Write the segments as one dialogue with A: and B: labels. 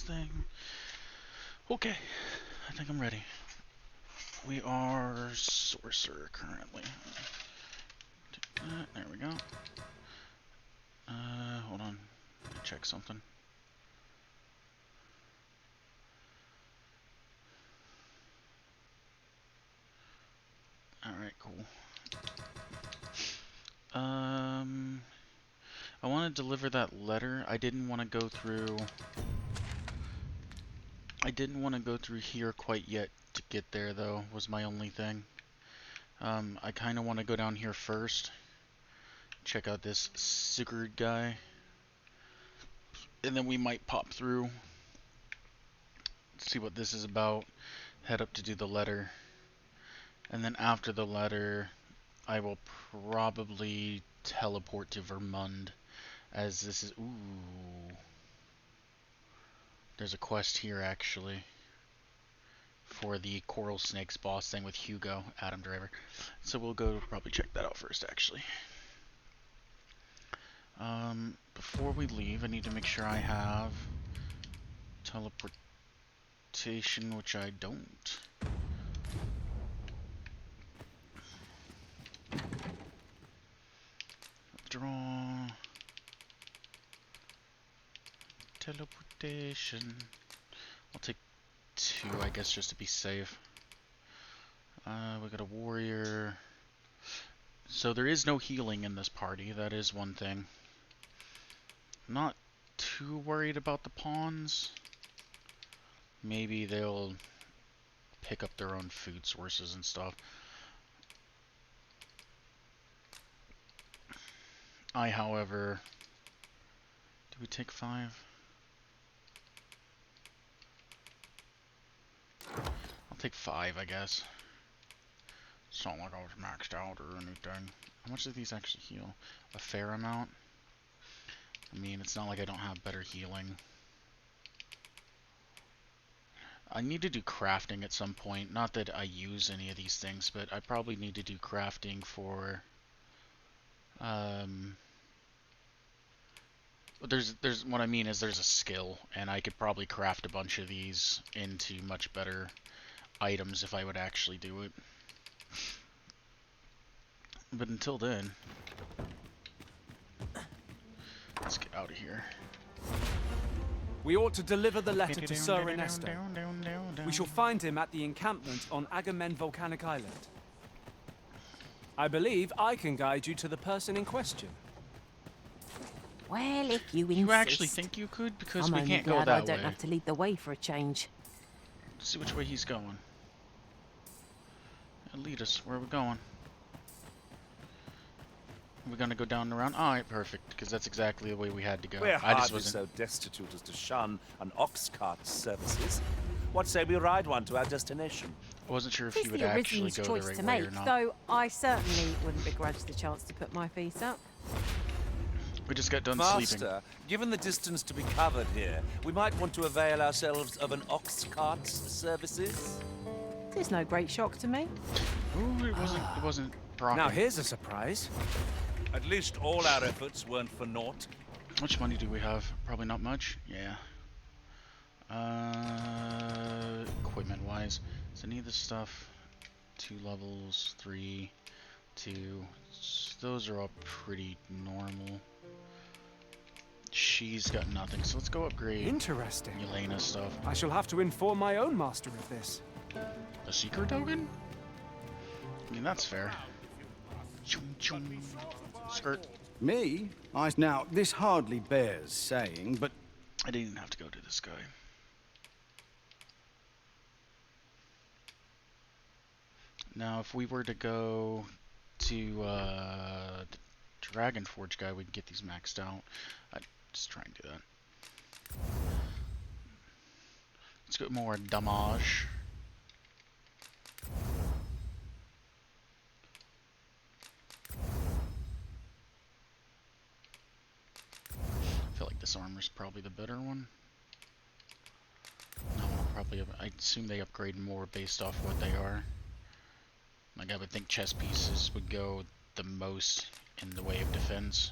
A: thing. Okay, I think I'm ready. We are sorcerer currently. There we go. Hold on. Let me check something. Alright, cool. I want to deliver that letter. I didn't want to go through here quite yet to get there, though, was my only thing. I kind of want to go down here first. Check out this Sigurd guy. And then we might pop through. See what this is about. Head up to do the letter. And then after the letter, I will probably teleport to Vermund. As this is... Ooh. There's a quest here, actually. For the Coral Snakes boss thing with Hugo, Adam Driver. So we'll go probably check that out first, actually. Before we leave, I need to make sure I have teleportation, which I don't. Draw. Teleportation. I'll take 2, I guess, just to be safe. We got a warrior. So there is no healing in this party, that is one thing. Not too worried about the pawns. Maybe they'll pick up their own food sources and stuff. I, however... Do we take 5? I'll take 5, I guess. It's not like I was maxed out or anything. How much do these actually heal? A fair amount? I mean, it's not like I don't have better healing. I need to do crafting at some point. Not that I use any of these things, but I probably need to do crafting for... There's what I mean is there's a skill, and I could probably craft a bunch of these into much better items if I would actually do it. But until then, let's get out of here.
B: We ought to deliver the letter to Sir Ernesto. We shall find him at the encampment on Agamemnon Volcanic Island. I believe I can guide you to the person in question.
C: Well, if you insist.
A: You actually think you could? Because we can't go that
C: I
A: way.
C: don't have to lead the way for a change.
A: Let's see which way he's going. Lead us. Where are we going? We're gonna go down and around? Alright, perfect, because that's exactly the way we had to go.
D: We're
A: I just
D: hardly
A: wasn't...
D: so destitute as to shun an ox cart's services. What say we ride one to our destination?
A: I wasn't sure if
C: It's
A: you would
C: the
A: actually
C: Arisen's
A: go the
C: choice
A: right
C: to
A: way
C: make,
A: or not.
C: though I certainly wouldn't begrudge the chance to put my feet up.
A: We just got done
D: Master,
A: sleeping.
D: given the distance to be covered here, we might want to avail ourselves of an ox cart's services.
C: It's no great shock to me.
A: Ooh, it wasn't proper.
B: Now here's a surprise.
D: At least all our efforts weren't for naught.
A: How much money do we have? Probably not much. Yeah. Equipment-wise. So I need this stuff. 2 levels, 3, 2. Those are all pretty normal. She's got nothing, so let's go upgrade
B: Interesting.
A: Yelena stuff.
B: I shall have to inform my own master of this.
A: A secret token? I mean, that's fair. Chum, chum. Skirt.
E: Me? Now, this hardly bears saying, but...
A: I didn't even have to go to this guy. Now, if we were to go to the Dragonforge guy, we can get these maxed out. I'd just try and do that. Let's get more damage. I feel like this armor's probably the better one. No, I assume they upgrade more based off what they are. Like, I would think chest pieces would go the most in the way of defense.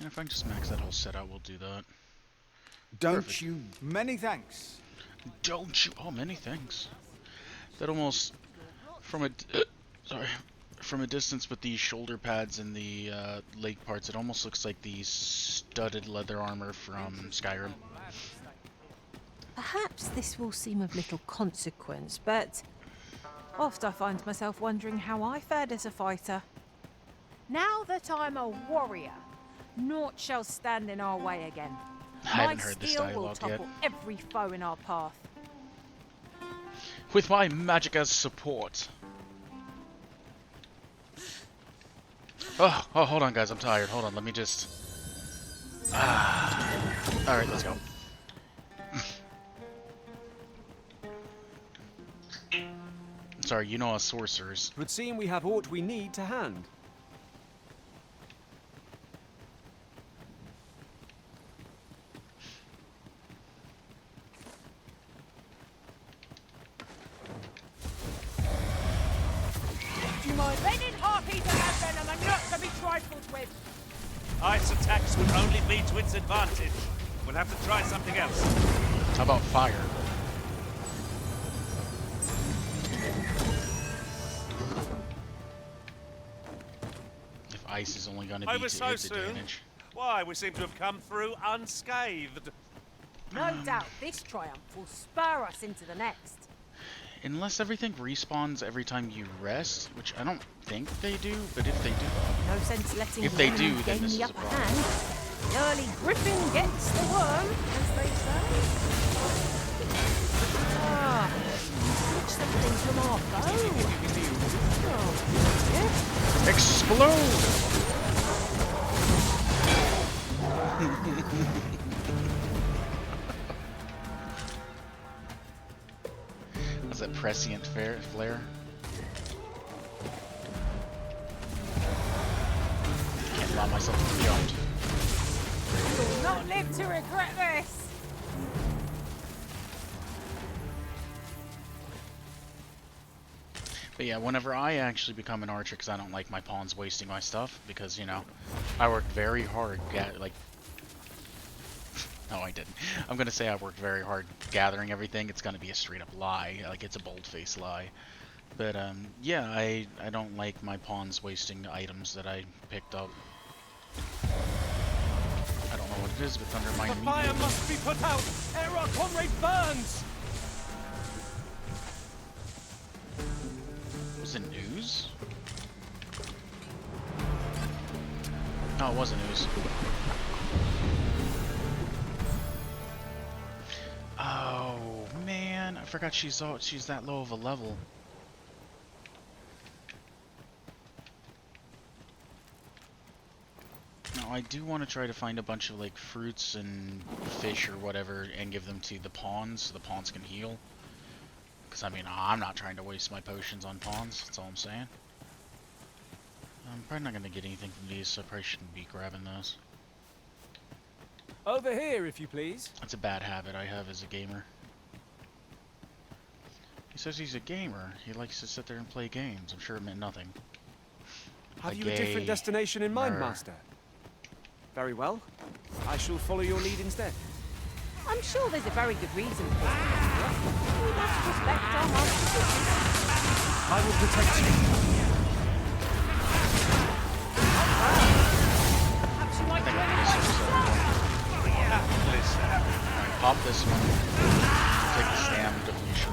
A: And if I can just max that whole set out, we'll do that.
E: Don't
A: Perfect.
E: you...
B: Many thanks.
A: Don't you? Oh, many things. That almost, from a sorry, from a distance with the shoulder pads and the leg parts, it almost looks like the studded leather armor from Skyrim.
C: Perhaps this will seem of little consequence, but oft I find myself wondering how I fared as a fighter. Now that I'm a warrior, naught shall stand in our way again.
A: I haven't heard this
C: My steel will
A: dialogue yet.
C: topple every foe in our path.
A: With my magic as support. Oh, hold on, guys. I'm tired. Hold on. Let me just. All right, let's go. Sorry, you know us sorcerers.
B: It would seem we have aught we need to hand.
C: Do you mind? Lenin harpies and venom are not to be trifled with.
D: Ice attacks would only be to its advantage. We'll have to try something else.
A: How about fire? If ice is only going to be
D: Over
A: to
D: so
A: its
D: soon?
A: advantage.
D: Why, we seem to have come through unscathed.
C: No doubt this triumph will spur us into the next.
A: Unless everything respawns every time you rest, which I don't think they do, but if they do,
C: No sense letting
A: If
C: the
A: they
C: enemy
A: do, then
C: gain
A: this
C: the
A: is a
C: upper
A: problem.
C: hand. The early griffin gets the worm, as they say. Ah, switch some things from our bow. Oh, yeah.
A: explode! Was that prescient flare? Can't allow myself to be jumped.
C: You'll not live to regret this.
A: But yeah, whenever I actually become an archer, because I don't like my pawns wasting my stuff, because, you know, I worked very hard, like... No, I didn't. I'm gonna say I worked very hard gathering everything. It's gonna be a straight-up lie. Like, it's a bold-faced lie. But, yeah, I don't like my pawns wasting items that I picked up. I don't know what it is, but Thunder Mine
B: The fire
A: immediately...
B: must be put out ere our comrade burns!
A: Was it news? No, it wasn't news. Oh man, I forgot she's that low of a level. Now I do want to try to find a bunch of like fruits and fish or whatever and give them to the pawns so the pawns can heal. Because I mean, I'm not trying to waste my potions on pawns, that's all I'm saying. I'm probably not going to get anything from these, so I probably shouldn't be grabbing those.
B: Over here, if you please.
A: That's a bad habit I have as a gamer. He says he's a gamer. He likes to sit there and play games. I'm sure it meant nothing.
B: Have you a different destination in mind, Master? Very well. I shall follow your lead instead.
C: I'm sure there's a very good reason for this. We must respect our master's wishes.
B: I will protect you.
C: Perhaps you might
A: I think
C: join
A: I
C: us.
A: missed
D: Listen.
A: Alright, pop this one. Take the stam depletion.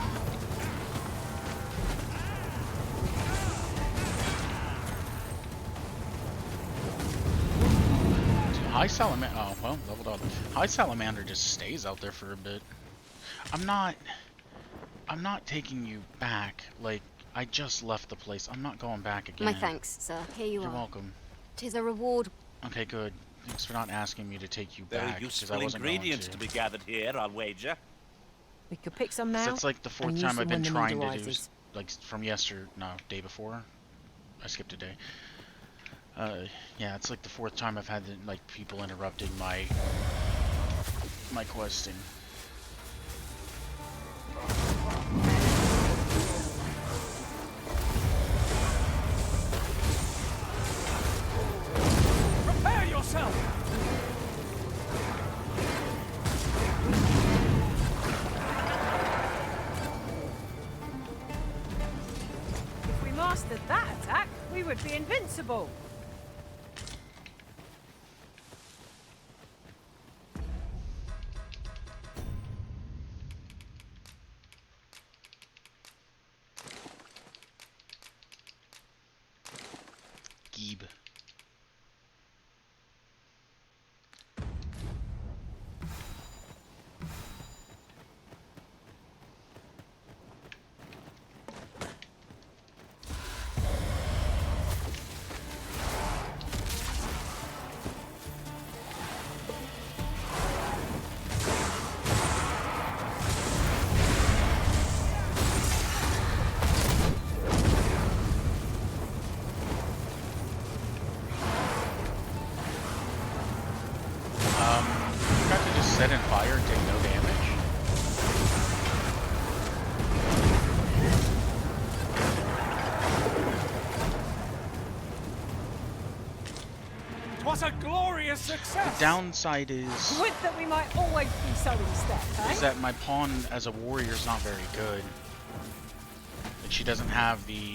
A: High Salamander. Oh, well, leveled up. High Salamander just stays out there for a bit. I'm not taking you back. Like, I just left the place. I'm not going back again.
F: My thanks, sir. Here you
A: You're
F: are.
A: welcome.
F: 'Tis a reward.
A: Okay, good. Thanks for not asking me to take you
D: Very
A: back, because
D: useful
A: I wasn't going
D: ingredients to be gathered here, I'll wager.
C: We could pick some now.
A: That's like the fourth
C: and use
A: time
C: them
A: I've been
C: when the
A: trying
C: need
A: to do,
C: arises.
A: like, from day before. I skipped a day. Yeah, it's like the fourth time I've had, like, people interrupting my questing.
B: Prepare yourself!
C: would be invincible.
A: Geeb. Got to just set in fire and take no damage.
B: What a glorious success!
A: The downside is
C: Would that we might always be so in step, eh?
A: that my pawn as a warrior is not very good. Like she doesn't have the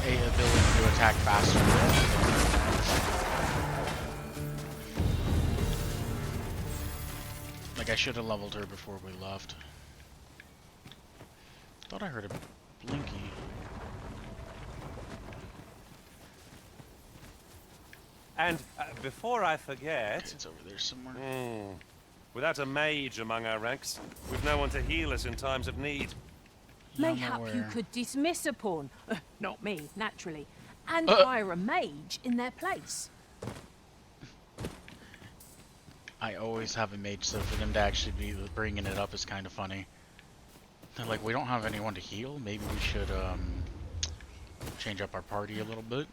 A: ability to attack faster. Like I should have leveled her before we left. Thought I heard a blinky.
D: And before I forget,
A: It's over there somewhere.
D: without a mage among our ranks, we've no one to heal us in times of need.
C: Mayhap you
A: Nowhere.
C: could dismiss a pawn, not me, naturally, and hire a mage in their place.
A: I always have a mage, so for them to actually be bringing it up is kind of funny. They're like, we don't have anyone to heal. Maybe we should change up our party a little bit.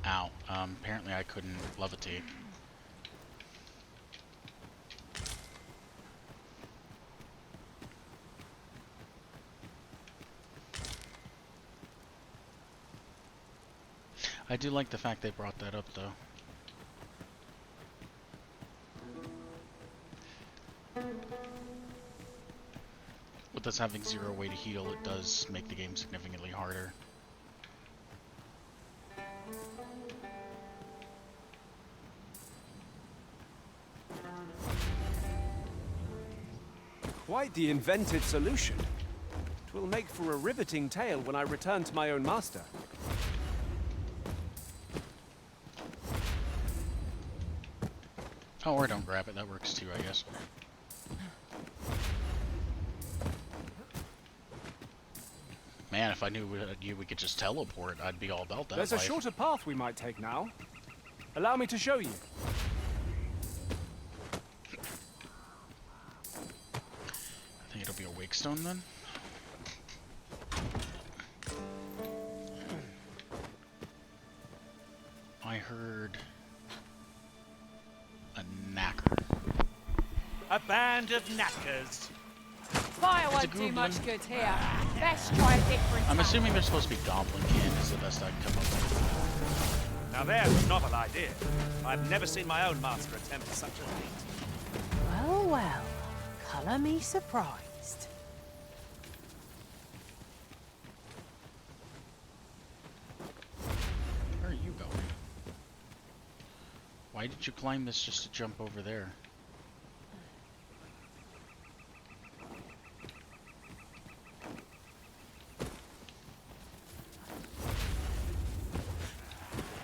A: Ow. Apparently I couldn't levitate. I do like the fact they brought that up, though. With us having 0 way to heal, it does make the game significantly harder.
B: Quite the inventive solution. It will make for a riveting tale when I return to my own master.
A: Oh, or don't grab it, that works too, I guess. Man, if I knew we could just teleport, I'd be all about that
B: There's a
A: life.
B: shorter path we might take now. Allow me to show you.
A: I think it'll be a wake stone then. I heard a knacker.
D: A band of knackers.
C: Fire
A: It's a
C: won't do
A: goblin.
C: much good here. Best try a different
A: I'm
C: tack.
A: assuming they're supposed to be goblin kin is the best I can come up with.
D: Now there's a novel idea. I've never seen my own master attempt such a feat.
C: Well, well. Colour me surprised.
A: Where are you going? Why did you climb this just to jump over there?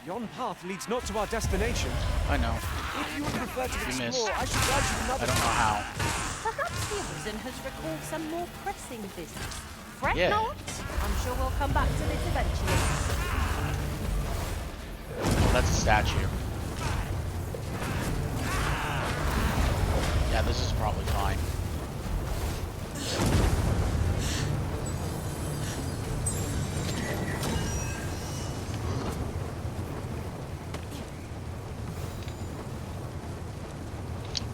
B: Yon path leads not to our destination.
A: I know.
B: If you would prefer to
A: You
B: explore,
A: missed.
B: I should guide you
A: I
B: another
A: don't know how.
C: Perhaps the Arisen has recalled some more pressing business. Fret
A: Yeah.
C: not. I'm sure we'll come back to this eventually.
A: Oh, that's a statue. Yeah, this is probably fine.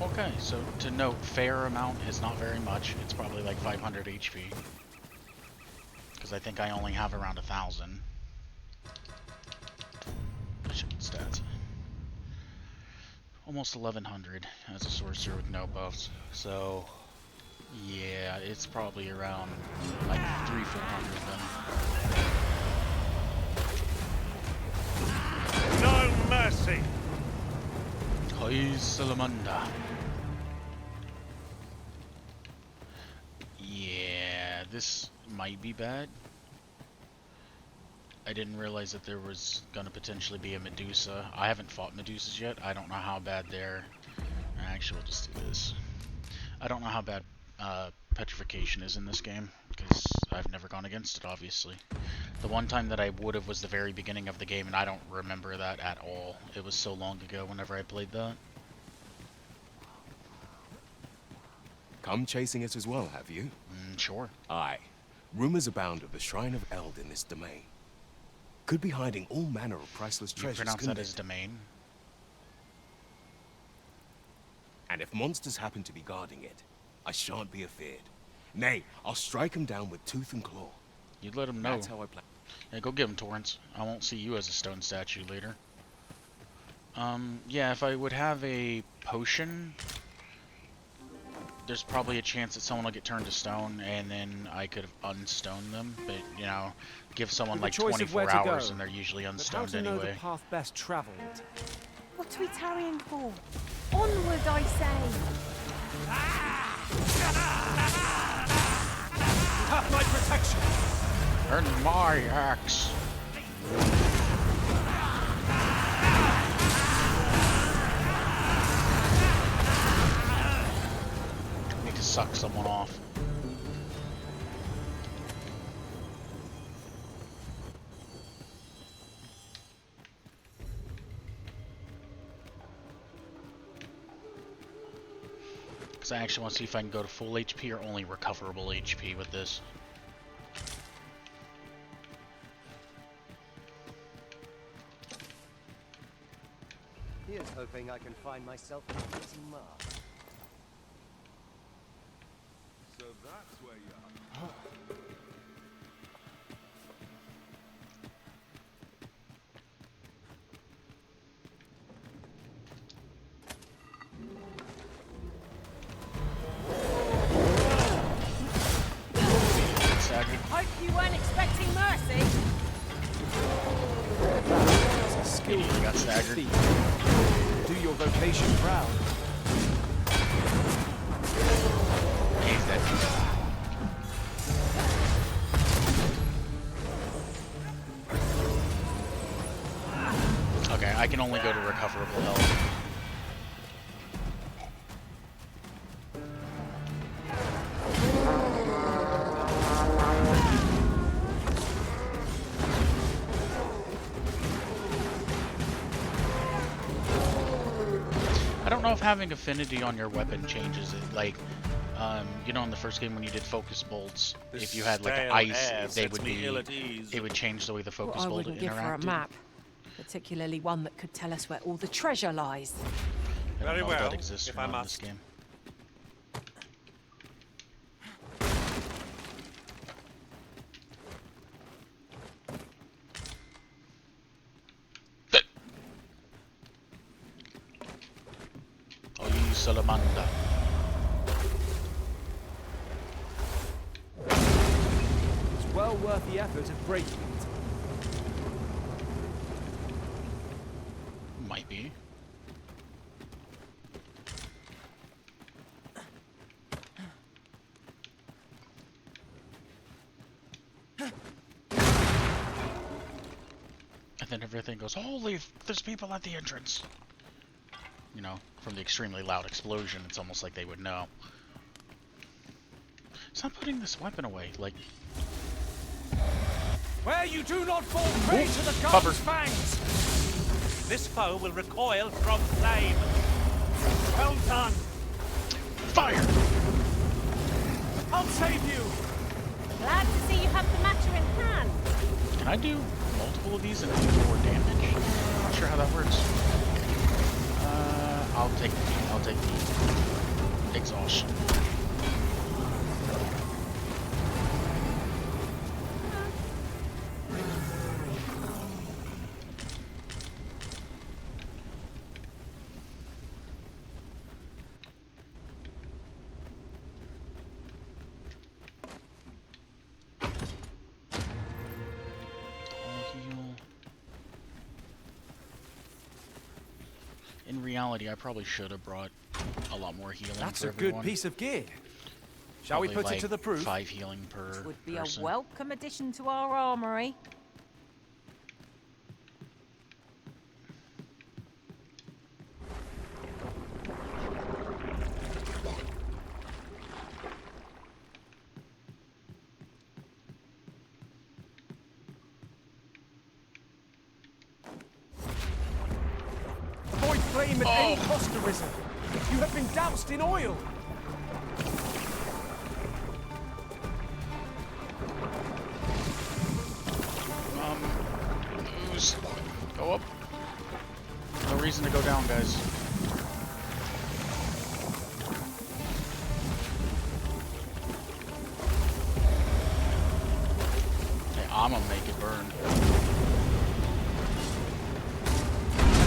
A: Okay, so to note, fair amount is not very much. It's probably like 500 HP. Because I think I only have around 1,000. Check stats. Almost 1,100 as a sorcerer with no buffs. So Yeah, it's probably around like 300-400 then.
G: No mercy!
A: Hi, Salamander. Yeah, this might be bad. I didn't realize that there was gonna potentially be a Medusa. I haven't fought Medusas yet. I don't know how bad they're... Actually, we'll just do this. I don't know how bad petrification is in this game, because I've never gone against it, obviously. The one time that I would have was the very beginning of the game, and I don't remember that at all. It was so long ago whenever I played that.
H: Come chasing us as well, have you?
A: Sure.
H: Aye. Rumors abound of the Shrine of Eld in this domain. Could be hiding all manner of priceless
A: You
H: treasures,
A: pronounce
H: couldn't
A: that as
H: it?
A: domain?
H: And if monsters happen to be guarding it, I shan't be afeared. Nay, I'll strike 'em down with tooth and claw.
A: You'd let him know.
H: That's how I plan.
A: Yeah, go get him, Torrance. I won't see you as a stone statue later. Yeah, if I would have a potion, there's probably a chance that someone will get turned to stone, and then I could unstone them. But, you know, give someone
B: With
A: like
B: the choice of where
A: 24
B: to
A: hours
B: go,
A: and they're usually
B: But how
A: unstoned
B: to know the
A: anyway.
B: path best travelled?
C: What are we tarrying for? Onward, I say!
B: Have my protection!
A: Earn my axe! I need to suck someone off. Because I actually want to see if I can go to full HP or only recoverable HP with this.
I: Here's hoping I can find myself a pretty mark.
G: So that's where you are.
A: Staggered.
C: Hope you weren't expecting mercy.
B: Skill
A: You got staggered.
B: Do your vocation proud.
A: He's dead. Okay, I can only go to recoverable health. I don't know if having affinity on your weapon changes it. Like, you know, in the first game when you did focus bolts, if you had like
D: Stale
A: ice,
D: air
A: they
D: sets
A: would
D: me
A: be,
D: ill at ease.
A: it would change the way the focus
C: What I
A: bolt
C: wouldn't give for a
A: interacted.
C: map. Particularly one that could tell us where all the treasure lies.
A: I don't
G: Very
A: know if
G: well,
A: that exists
G: if
A: or
G: I
A: not in this
G: must.
A: game. Oh, you salamander.
B: It's well worth the effort of breaking it.
A: Might be. And then everything goes, holy, there's people at the entrance. You know, from the extremely loud explosion, it's almost like they would know. Stop putting this weapon away, like...
B: Where you do not fall prey to the
A: Cover.
B: god's fangs!
D: This foe will recoil from flame.
B: Well done!
A: Fire!
B: I'll save you!
C: Glad to see you have the matter in hand.
A: Can I do multiple of these and do more damage? Not sure how that works. I'll take the exhaustion. In reality, I probably should have brought a lot more healing
B: That's
A: for
B: a
A: everyone.
B: good piece of gear. Shall we
A: Probably
B: put it to
A: like
B: the proof?
A: 5 healing per
C: Would be
A: person.
C: a welcome addition to our armory.
B: Avoid flame at any cost, Arisen. You have been doused in oil.
A: Ooze. Go up. No reason to go down, guys. Hey, I'm gonna make it burn.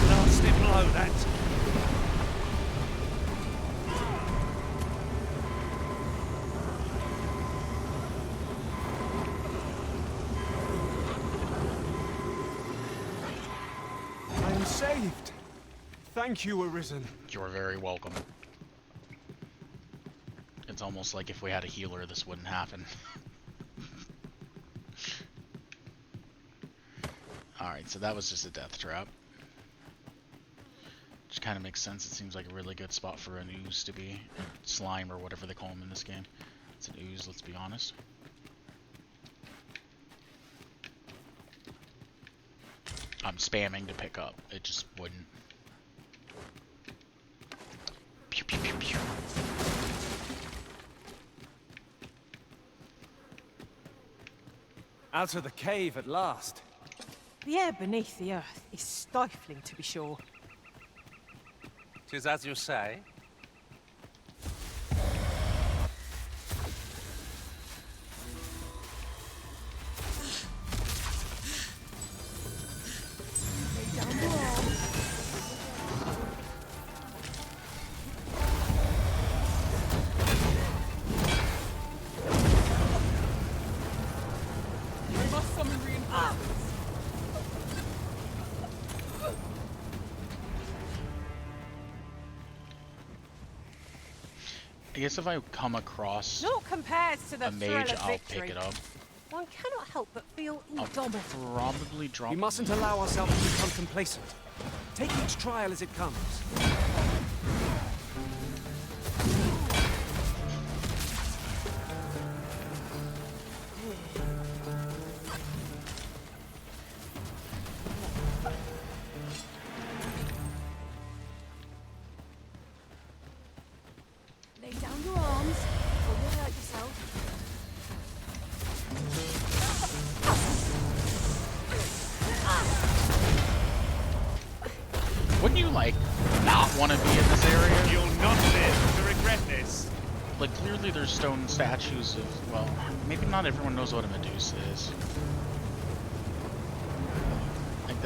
D: Nasty blow, that.
B: I am saved. Thank you, Arisen.
A: You're very welcome. It's almost like if we had a healer, this wouldn't happen. Alright, so that was just a death trap. Which kind of makes sense. It seems like a really good spot for an ooze to be. Slime, or whatever they call them in this game. It's an ooze, let's be honest. I'm spamming to pick up. It just wouldn't. Pew, pew, pew, pew.
B: Out of the cave at last.
C: The air beneath the earth is stifling, to be sure.
D: 'Tis as you say.
B: We must summon reinforcements.
A: I guess if I come across
C: Naught compares to the
A: a
C: thrill
A: mage,
C: of
A: I'll
C: victory.
A: pick it up.
C: One cannot help but feel
A: I'll
C: indomitable.
A: probably drop.
B: We mustn't allow ourselves to become complacent. Take each trial as it comes.
F: Lay down your arms, or you'll hurt yourself.
A: Wouldn't you like not want to be in this area?
G: You'll not live to regret this.
A: Like clearly there's stone statues of, well, maybe not everyone knows what a Medusa is.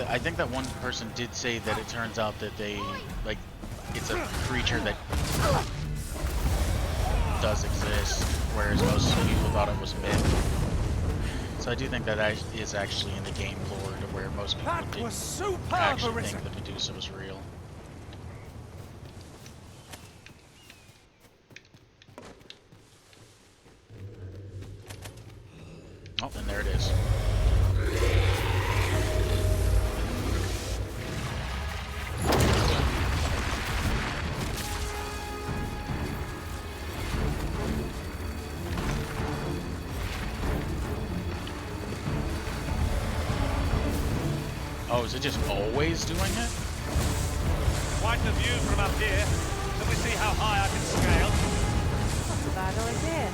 A: I think that one person did say that it turns out that they, like, it's a creature that does exist, whereas most people thought it was myth. So I do think that is actually in the game lore, to where most people
B: That
A: didn't
B: was superb,
A: actually
B: Arisen.
A: think the Medusa was real. Oh, and there it is. Oh, is it just always doing it?
G: Quite the view from up here. Shall we see how high I can scale?
C: Not a bad idea.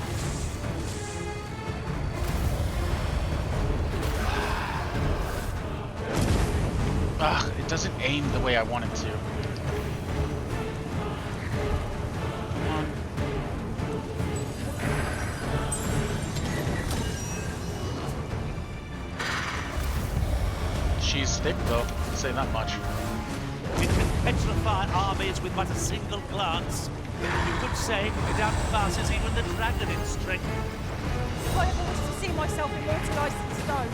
A: Ugh, it doesn't aim the way I want it to. Come on. She's thick though, I'll say that much.
D: It can petrify armies with but a single glance. You could say it outclasses even the dragon in strength.
C: If I ever was to see myself immortalised in stone,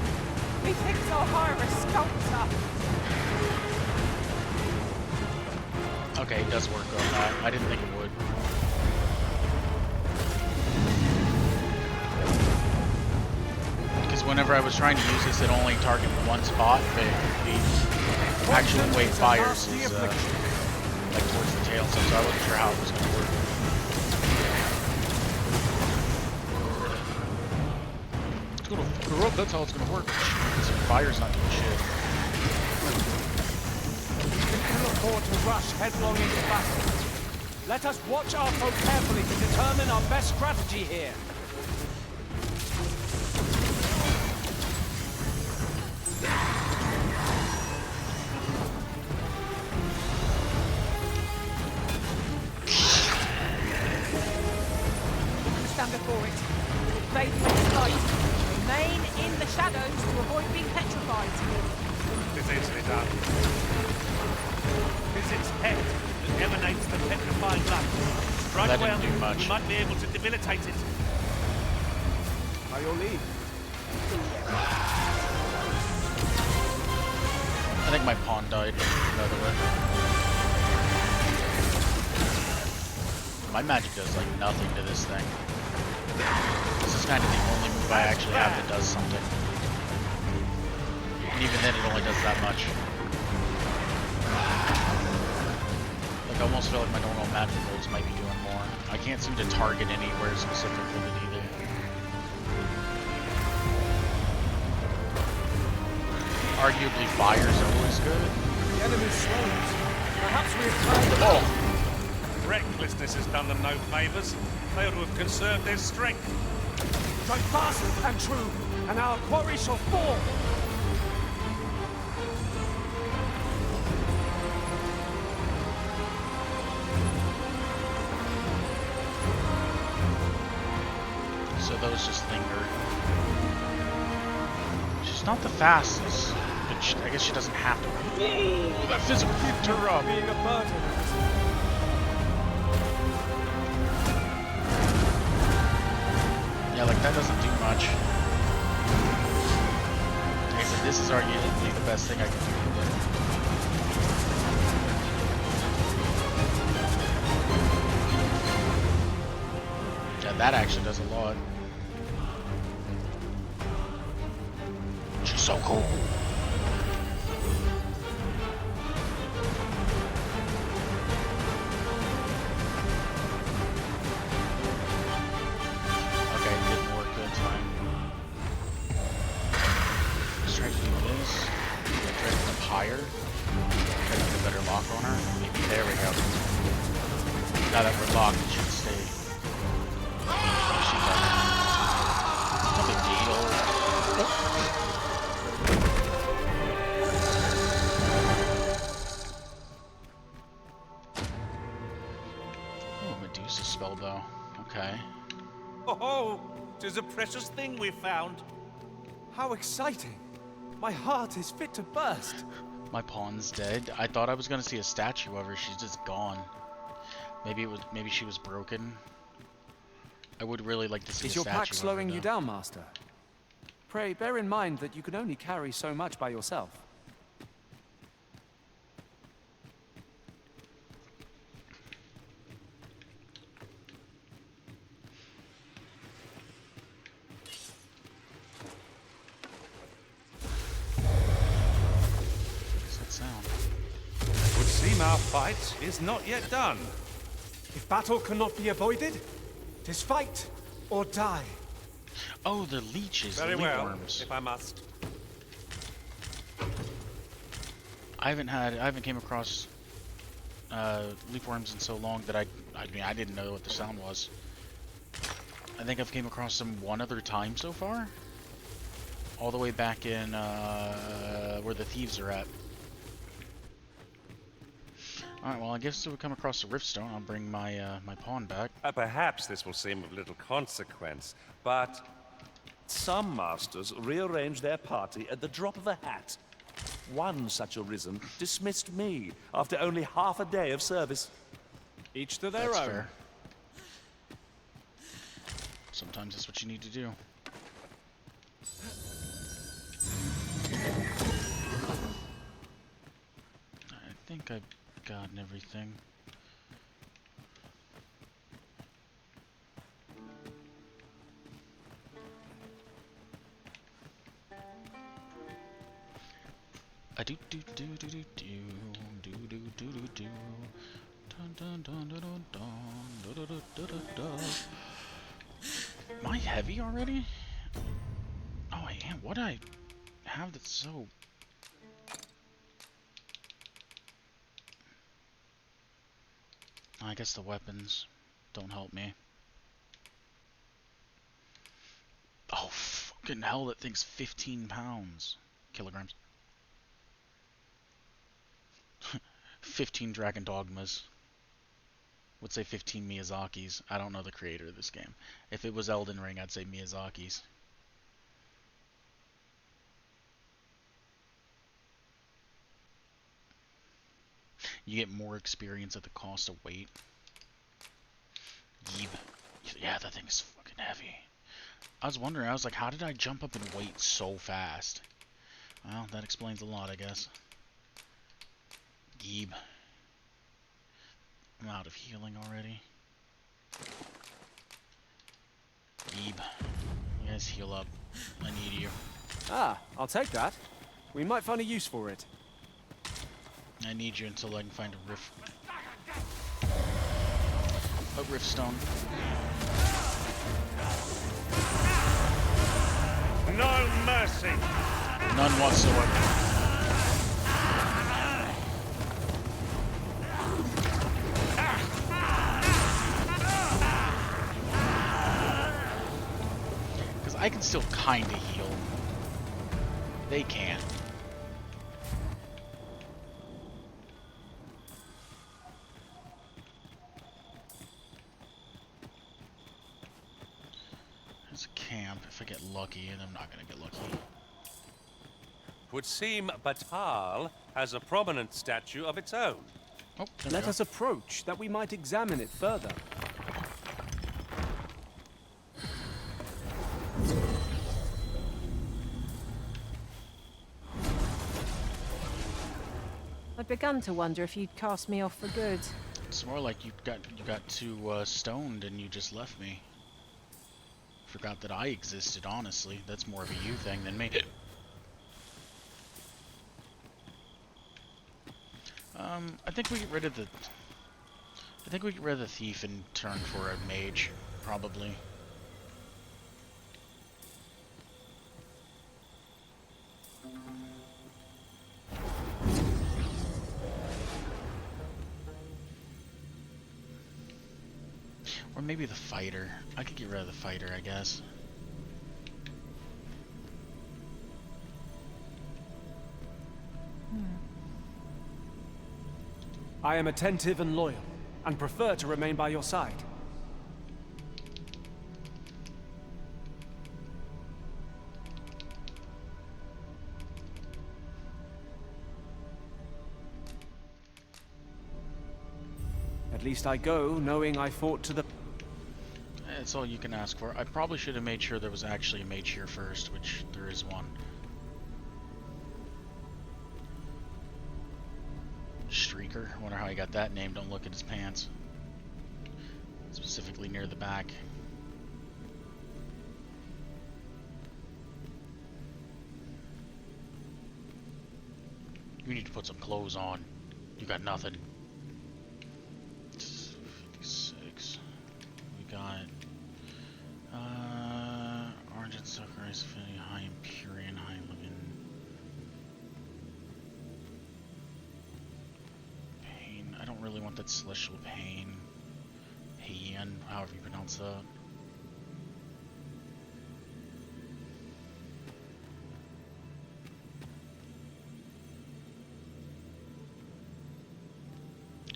C: methinks I'll hire a sculptor.
A: Okay, it does work on that. I didn't think it would. Because whenever I was trying to use this, it only targeted one spot, but the actual way it fires is like towards the tail, so I wasn't sure how it was going to work. It's going to fuck her up, that's how it's going to work. Because the fire's not doing shit.
B: We can afford to rush headlong into battle. Let us watch our foe carefully to determine our best strategy here.
C: Stand before it. Evade its light. Remain in the shadows to avoid being petrified.
G: It's easily done. It's its head that emanates the petrifying light. Strike
A: That
G: well,
A: didn't do much.
G: we might be able to debilitate it.
B: By your leave.
A: I think my pawn died, by the way. My magic does like nothing to this thing. This is kind of the only move I actually have that does something. And even then it only does that much. Like I almost feel like my normal magic rolls might be doing more. I can't seem to target anywhere specific with it either. Arguably fire's always good.
B: The enemy slows. Perhaps we have tried the
A: Oh!
G: Recklessness has done them no favours. They ought to have conserved their strength.
B: Strike fast and true, and our quarry shall fall.
A: So those just linger. She's not the fastest, but I guess she doesn't have to. Oh, that physical picked her up.
B: Being a burden.
A: Yeah, like that doesn't do much. Like I said, this is arguably the best thing I can do with it. Yeah, that actually does a lot. She's so cool. Okay, it didn't work that time. Let's try to do this. Try to up higher. Try to get a better lock on her. Maybe there we go. Now that we're locked, it should stay. She doesn't. No big deal. Oh, Medusa spellbow. Okay.
G: Oh, 'tis a precious thing we found.
B: How exciting! My heart is fit to burst.
A: My pawn's dead. I thought I was gonna see a statue of her. She's just gone. Maybe she was broken. I would really like to see
B: Is
A: a
B: your
A: statue
B: pack slowing
A: of her,
B: you
A: though.
B: down, Master? Pray bear in mind that you can only carry so much by yourself.
A: What's that sound?
G: It would seem our fight is not yet done.
B: If battle cannot be avoided, 'tis fight or die.
A: Oh, the leeches,
G: Very
A: the
G: well,
A: worms.
G: if I must.
A: I haven't came across leaf worms in so long that I mean I didn't know what the sound was. I think I've came across them one other time so far. All the way back in where the thieves are at. Alright, well I guess if we come across the riftstone, I'll bring my my pawn back.
G: Perhaps this will seem of little consequence, but some masters rearrange their party at the drop of a hat. One such arisen dismissed me after only half a day of service.
B: Each to their
A: That's
B: own.
A: fair. Sometimes that's what you need to do. I think I've gotten everything. do do do do do do do do do do do. Dun dun dun dun dun dun dun dun dun dun. Am I heavy already? Oh, I am. What do I have that's so... I guess the weapons don't help me. Oh, fucking hell, that thing's 15 pounds. Kilograms. 15 Dragon Dogmas. Would say 15 Miyazaki's. I don't know the creator of this game. If it was Elden Ring, I'd say Miyazaki's. You get more experience at the cost of weight. Yeeb. Yeah, that thing is fucking heavy. I was wondering, I was like, how did I jump up in weight so fast? Well, that explains a lot, I guess. Yeeb. I'm out of healing already. Yeeb. You guys heal up. I need you.
B: Ah, I'll take that. We might find a use for it.
A: I need you until I can find a rift. A rift stone.
D: No mercy.
A: None whatsoever. Because I can still kind of heal. They can't. There's a camp. If I get lucky, and I'm not going to get lucky.
G: Would seem Battahl has a prominent statue of its own.
A: Oh,
B: Let us approach, that we might examine it further.
C: I'd begun to wonder if you'd cast me off for good.
A: It's more like you got too stoned and you just left me. Forgot that I existed, honestly. That's more of a you thing than me. I think we get rid of the... I think we get rid of the thief and turn for a mage, probably. Or maybe the fighter. I could get rid of the fighter, I guess.
B: I am attentive and loyal, and prefer to remain by your side. At least I go, knowing I fought to the...
A: That's all you can ask for. I probably should have made sure there was actually a mage here first, which there is one. Streaker. I wonder how he got that name. Don't look at his pants. Specifically near the back. You need to put some clothes on. You got nothing. 56. We got Orange and Sucker Ice Affinity, High Empyrean, High Living. Pain. I don't really want that Celestial Pain. Pain, however you pronounce that.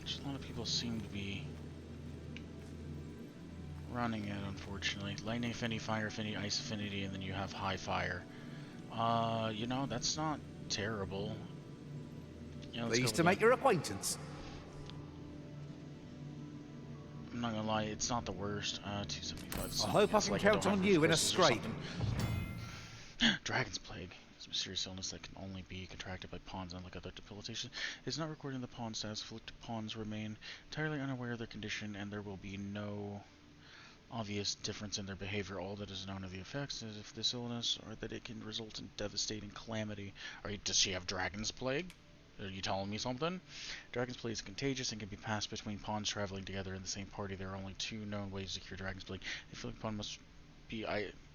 A: Just a lot of people seem to be running it, unfortunately. Lightning Affinity, Fire Affinity, Ice Affinity, and then you have High Fire. You know, that's not terrible. Yeah,
J: Pleased to make your acquaintance.
A: I'm not gonna lie, it's not the worst. 275.
J: I hope I can count on you in a scrape.
A: Dragon's Plague. It's a mysterious illness that can only be contracted by pawns, unlike other debilitation. It's not recording the pawn status. Afflicted pawns remain entirely unaware of their condition, and there will be no obvious difference in their behavior. All that is known of the effects is if this illness, or that it can result in devastating calamity. Does she have Dragon's Plague? Are you telling me something? Dragon's Plague is contagious and can be passed between pawns traveling together in the same party. There are only 2 known ways to cure Dragon's Plague. The afflicted pawn must be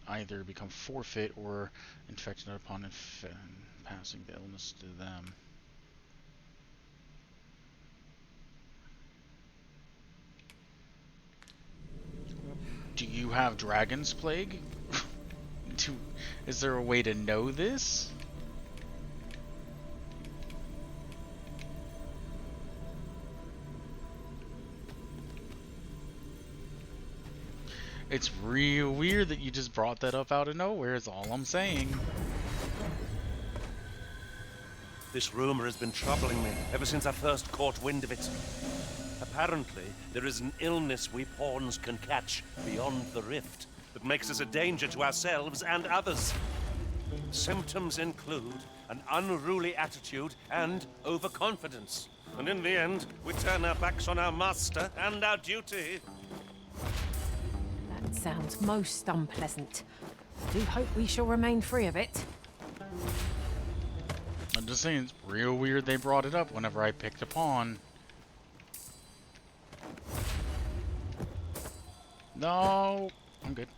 A: either become forfeit or infect another pawn and passing the illness to them. Do you have Dragon's Plague? Is there a way to know this? It's real weird that you just brought that up out of nowhere, is all I'm saying.
G: This rumor has been troubling me ever since I first caught wind of it. Apparently, there is an illness we pawns can catch beyond the rift that makes us a danger to ourselves and others. Symptoms include an unruly attitude and overconfidence. And in the end, we turn our backs on our master and our duty.
C: That sounds most unpleasant. I do hope we shall remain free of it.
A: I'm just saying, it's real weird they brought it up whenever I picked a pawn. No, I'm good.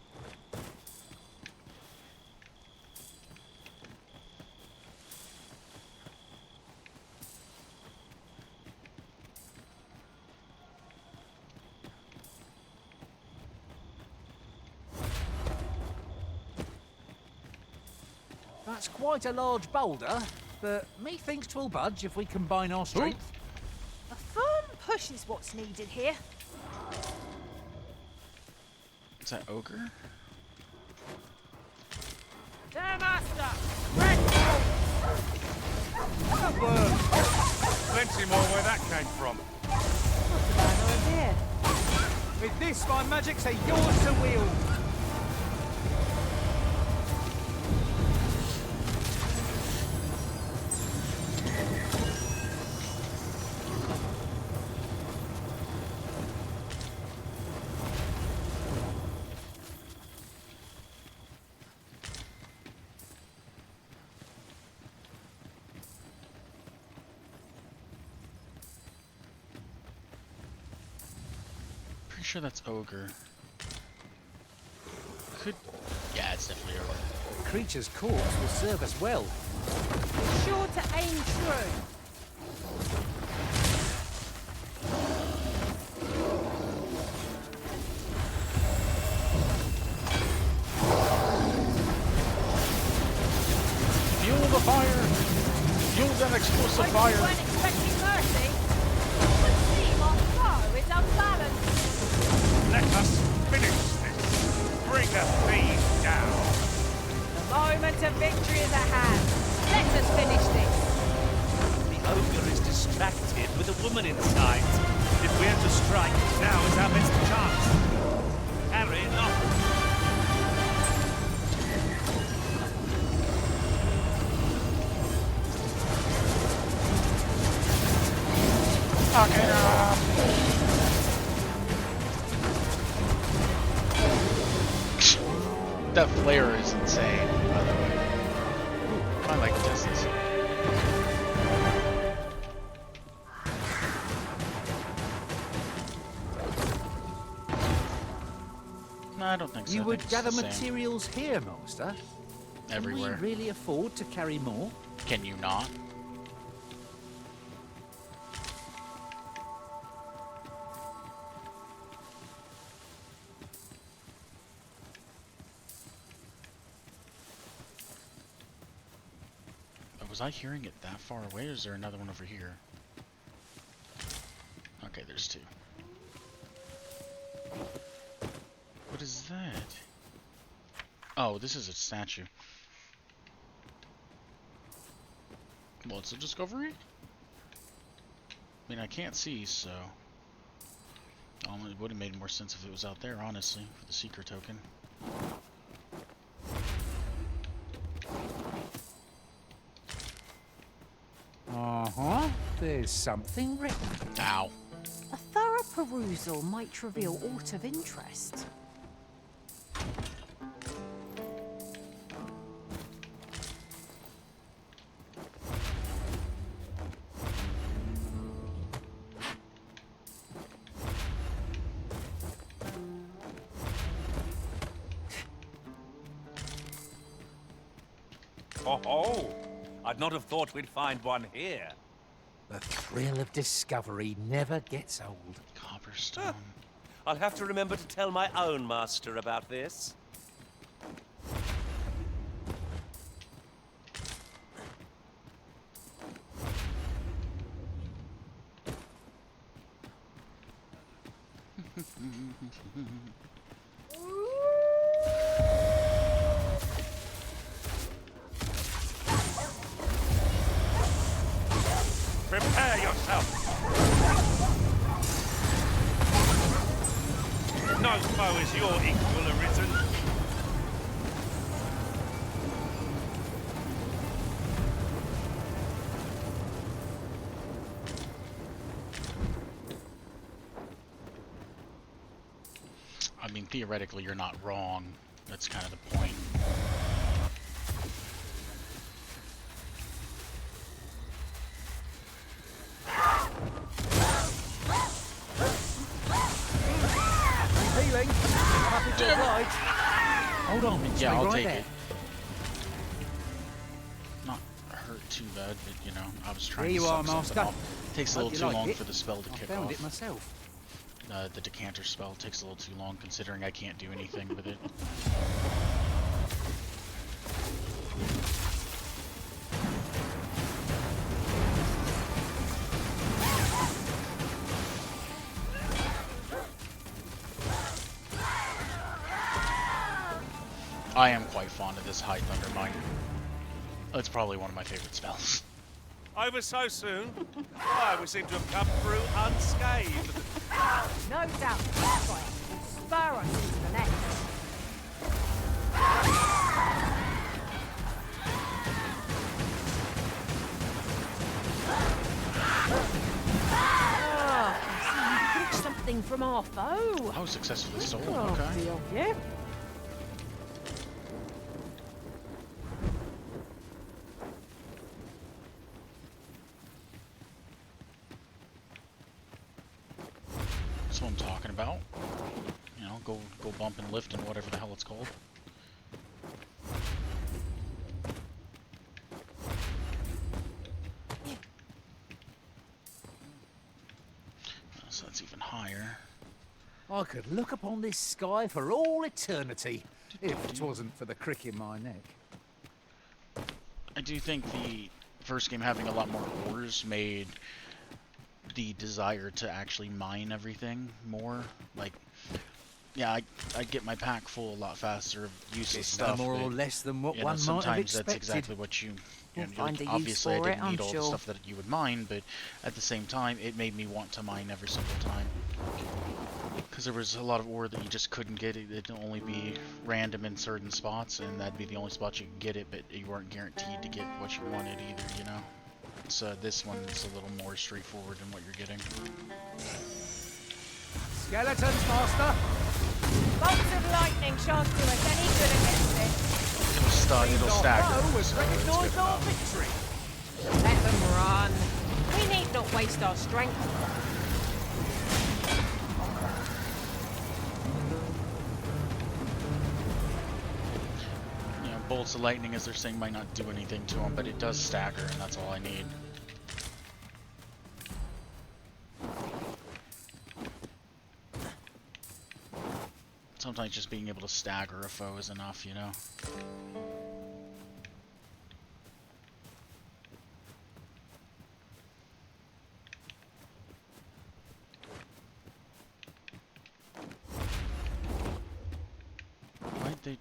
J: That's quite a large boulder, but methinks 'twill budge if we combine our strength.
C: A firm push is what's needed here.
A: Is that ogre?
C: There, Master!
J: Good work. Plenty more where that came from.
C: What's the idea?
J: With this, my magics are yours to wield.
A: Pretty sure that's ogre. Yeah, it's definitely ogre.
J: The creature's corpse will serve us well.
C: Be sure to aim true.
A: Fuel the fire! Fuel that explosive
C: Hope you
A: fire!
C: weren't expecting mercy. It would seem our foe is unbalanced.
G: Let us finish this. Bring the thieves down.
C: The moment of victory is at hand. Let us finish this.
D: The ogre is distracted with a woman in sight. If we're to strike, now is our best chance. Harry, not.
A: That flare is insane, by the way. I like this. No, I don't think so.
J: You
A: I
J: would
A: think it's
J: gather
A: the same
J: materials here, Master?
A: everywhere.
J: Can we really afford to carry more?
A: Can you not? Was I hearing it that far away, or is there another one over here? Okay, there's 2. What is that? Oh, this is a statue. Well, it's a discovery? I mean, I can't see, so... it would have made more sense if it was out there, honestly, for the seeker token.
J: Uh-huh. There's something written.
A: Ow.
C: A thorough perusal might reveal aught of interest.
G: Oh, I'd not have thought we'd find one here.
J: The thrill of discovery never gets old.
A: Copperstone.
G: I'll have to remember to tell my own master about this. Prepare yourself! No foe is your equal arisen.
A: I mean, theoretically, you're not wrong. That's kind of the point.
J: Healing. Happy to oblige. Hold on,
A: Yeah, I'll
J: right
A: take
J: there.
A: it. Not hurt too bad, but you know, I was trying
J: Here
A: to
J: you are,
A: suck something
J: Master.
A: off. Takes a
J: Hope
A: little
J: you
A: too
J: like
A: long
J: it.
A: for the spell to
J: I
A: kick
J: found
A: off.
J: it myself.
A: The decanter spell takes a little too long, considering I can't do anything with it. I am quite fond of this High Thunder Mine. It's probably one of my favorite spells.
G: Over so soon? Why, we seem to have come through unscathed.
C: No doubt this fight will spur us into the next. Ah, I see you picked something from our foe.
A: Oh, successfully stolen,
C: Crafty
A: okay.
C: of you.
A: That's what I'm talking about. You know, go bump and lift and whatever the hell it's called. So that's even higher.
J: I could look upon this sky for all eternity, if it wasn't for the crick in my neck.
A: I do think the first game having a lot more ores made the desire to actually mine everything more. Like, yeah, I get my pack full a lot faster of useless
J: It's
A: stuff.
J: no more or
A: but,
J: less than what
A: you know,
J: one might have
A: sometimes
J: expected.
A: that's exactly what you
C: We'll
A: know,
C: find a use
A: obviously
C: for
A: I
C: it,
A: didn't
C: I'm
A: need all the
C: sure.
A: stuff that you would mine, but at the same time, it made me want to mine every single time. Because there was a lot of ore that you just couldn't get. It'd only be random in certain spots, and that'd be the only spots you could get it, but you weren't guaranteed to get what you wanted either, you know? So this one's a little more straightforward in what you're getting.
J: Skeletons, Master!
C: Bolts of lightning shan't do us any good against it.
A: It'll stagger.
J: foe was
A: so it's good
J: recognised our
A: enough.
J: victory.
C: Let them run. We need not waste our strength.
A: You know, bolts of lightning, as they're saying, might not do anything to them, but it does stagger, and that's all I need. Sometimes just being able to stagger a foe is enough, you know? Why'd they...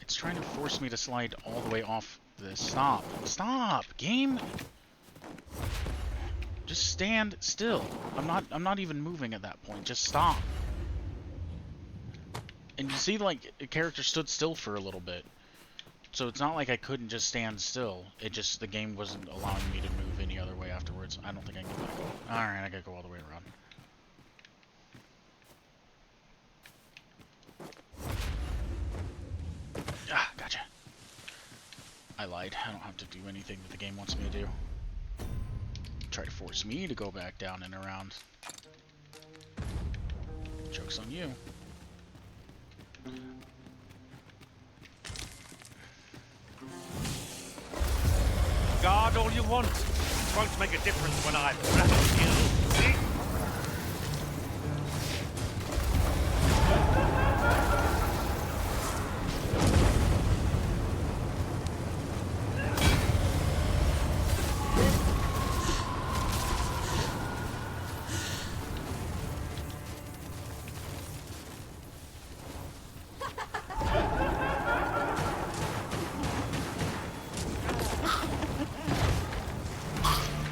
A: It's trying to force me to slide all the way off this. Stop. Stop, game! Just stand still. I'm not even moving at that point. Just stop. And you see, like, the character stood still for a little bit. So it's not like I couldn't just stand still. It just, the game wasn't allowing me to move any other way afterwards. I don't think I can get back. Alright, I gotta go all the way around. Ah, gotcha. I lied. I don't have to do anything that the game wants me to do. Try to force me to go back down and around. Joke's on you.
D: Guard all you want. It won't make a difference when I've rattled you. See?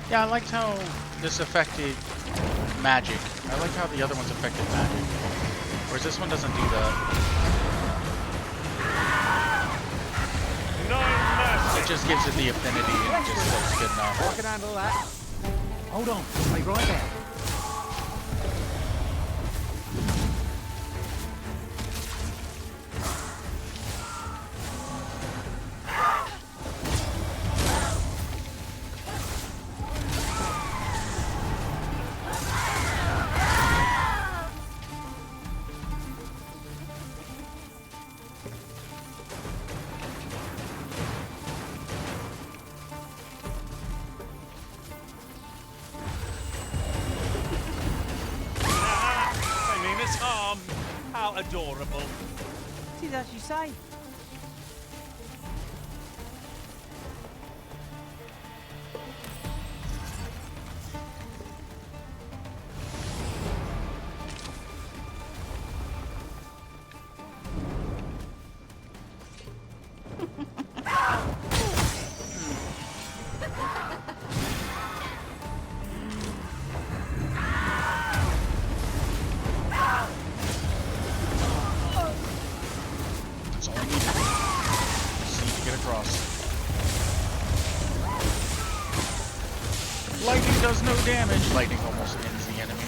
A: Yeah, I liked how this affected magic. I like how the other ones affected magic. Whereas this one doesn't do that.
D: No mercy.
A: It just gives it the affinity and it just looks good enough.
J: I can handle that. Hold on, stay right there.
D: How adorable.
C: It is as you say.
A: That's all I needed. Just need to get across. Lightning does no damage. Lightning almost ends the enemy.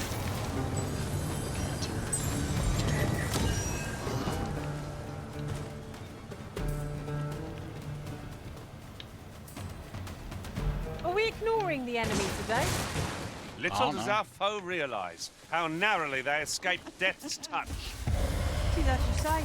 C: Are we ignoring the enemy today?
D: Little does our foe realize how narrowly they escaped death's touch.
C: It is as you say.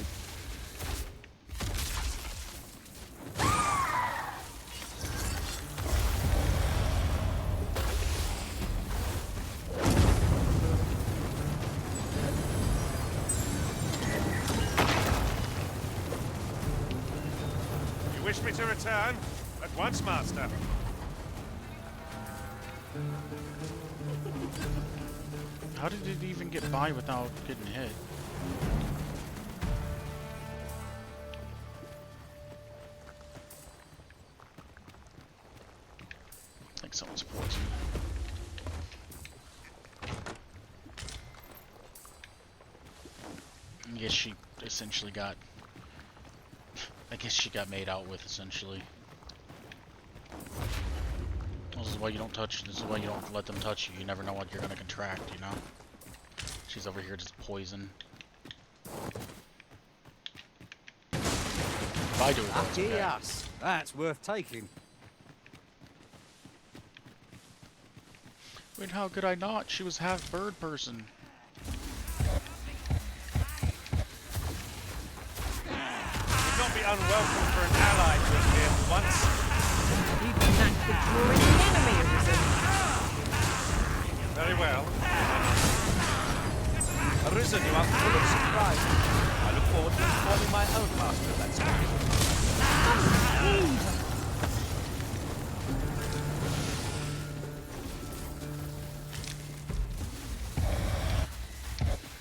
D: You wish me to return? At once, Master.
A: How did it even get by without getting hit? I think someone's poisoned. I guess she essentially got... I guess she got made out with, essentially. This is why you don't touch, this is why you don't let them touch you. You never know what you're gonna contract, you know? She's over here just poison. If I do it, that's
J: Lucky
A: okay.
J: us. That's worth taking.
A: Wait, how could I not? She was half bird person.
D: Would not be unwelcome for an ally to appear for once.
C: Even that could draw in the enemy, Arisen.
D: Very well.
G: Arisen, you are full of surprise. I look forward to informing my own master of that story.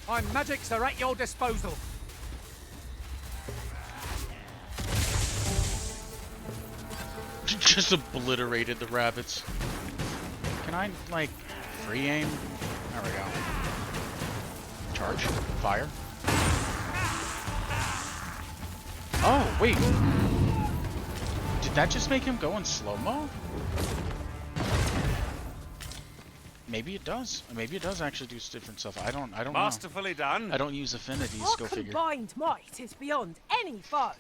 J: My magics are at your disposal.
A: Just obliterated the rabbits. Can I, like, free aim? There we go. Charge. Fire. Oh, wait. Did that just make him go in slow-mo? Maybe it does. Maybe it does actually do different stuff. I don't know.
D: Masterfully done.
A: I don't use affinities,
C: Our
A: go figure.
C: combined might is beyond any foe.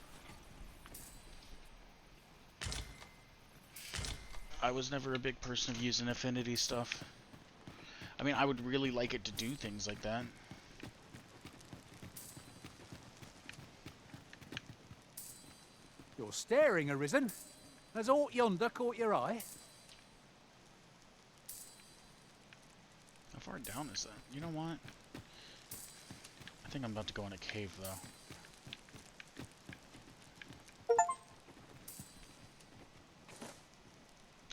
A: I was never a big person of using affinity stuff. I mean, I would really like it to do things like that.
J: You're staring, Arisen. Has aught yonder caught your eye?
A: How far down is that? You know what? I think I'm about to go in a cave, though.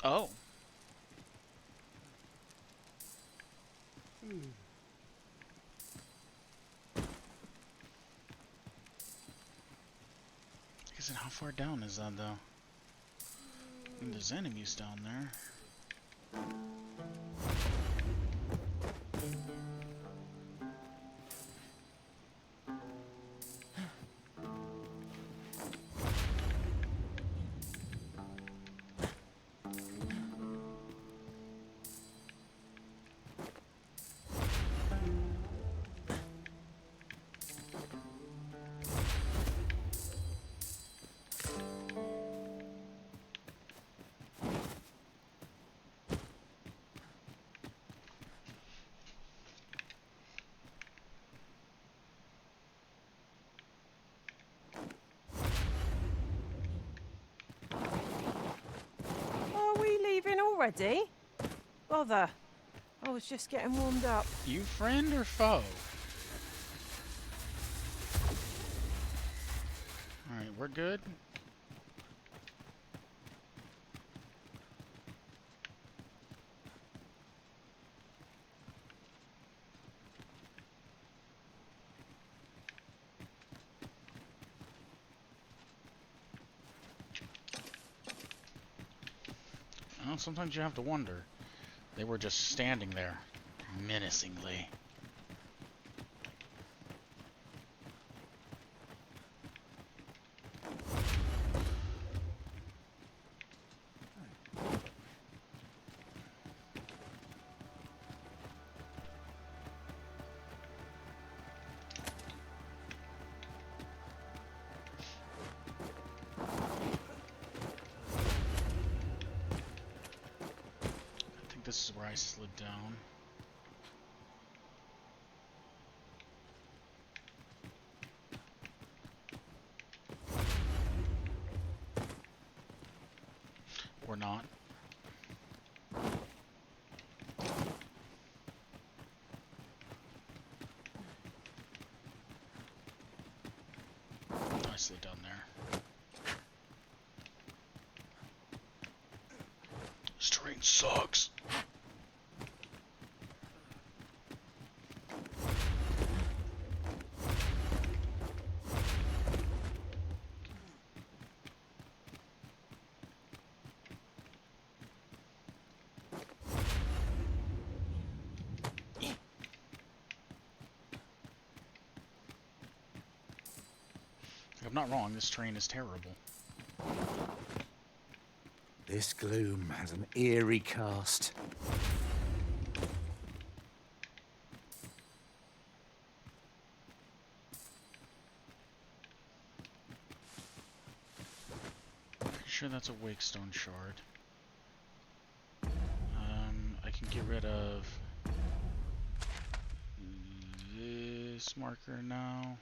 A: Oh. I guess how far down is that, though? I mean, there's enemies down there.
C: Are we leaving already? Bother. I was just getting warmed up.
A: You friend or foe? Alright, we're good. Well, sometimes you have to wonder. They were just standing there, menacingly. This is where I slid down. Or not. I slid down there. This terrain sucks. If I'm not wrong, this terrain is terrible.
J: This gloom has an eerie cast.
A: Pretty sure that's a wakestone shard. I can get rid of this marker now.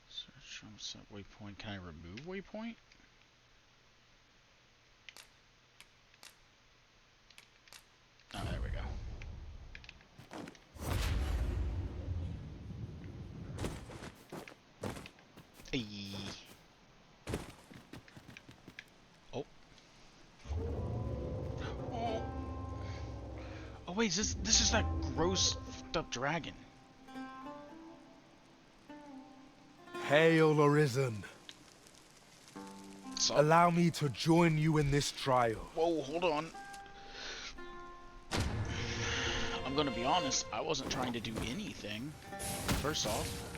A: Search from set waypoint. Can I remove waypoint? Oh, there we go. Hey. Oh. Oh. Oh wait, this is that gross fucked up dragon.
K: Hail, Arisen.
A: So,
K: Allow me to join you in this trial.
A: whoa, hold on. I'm gonna be honest, I wasn't trying to do anything. First off.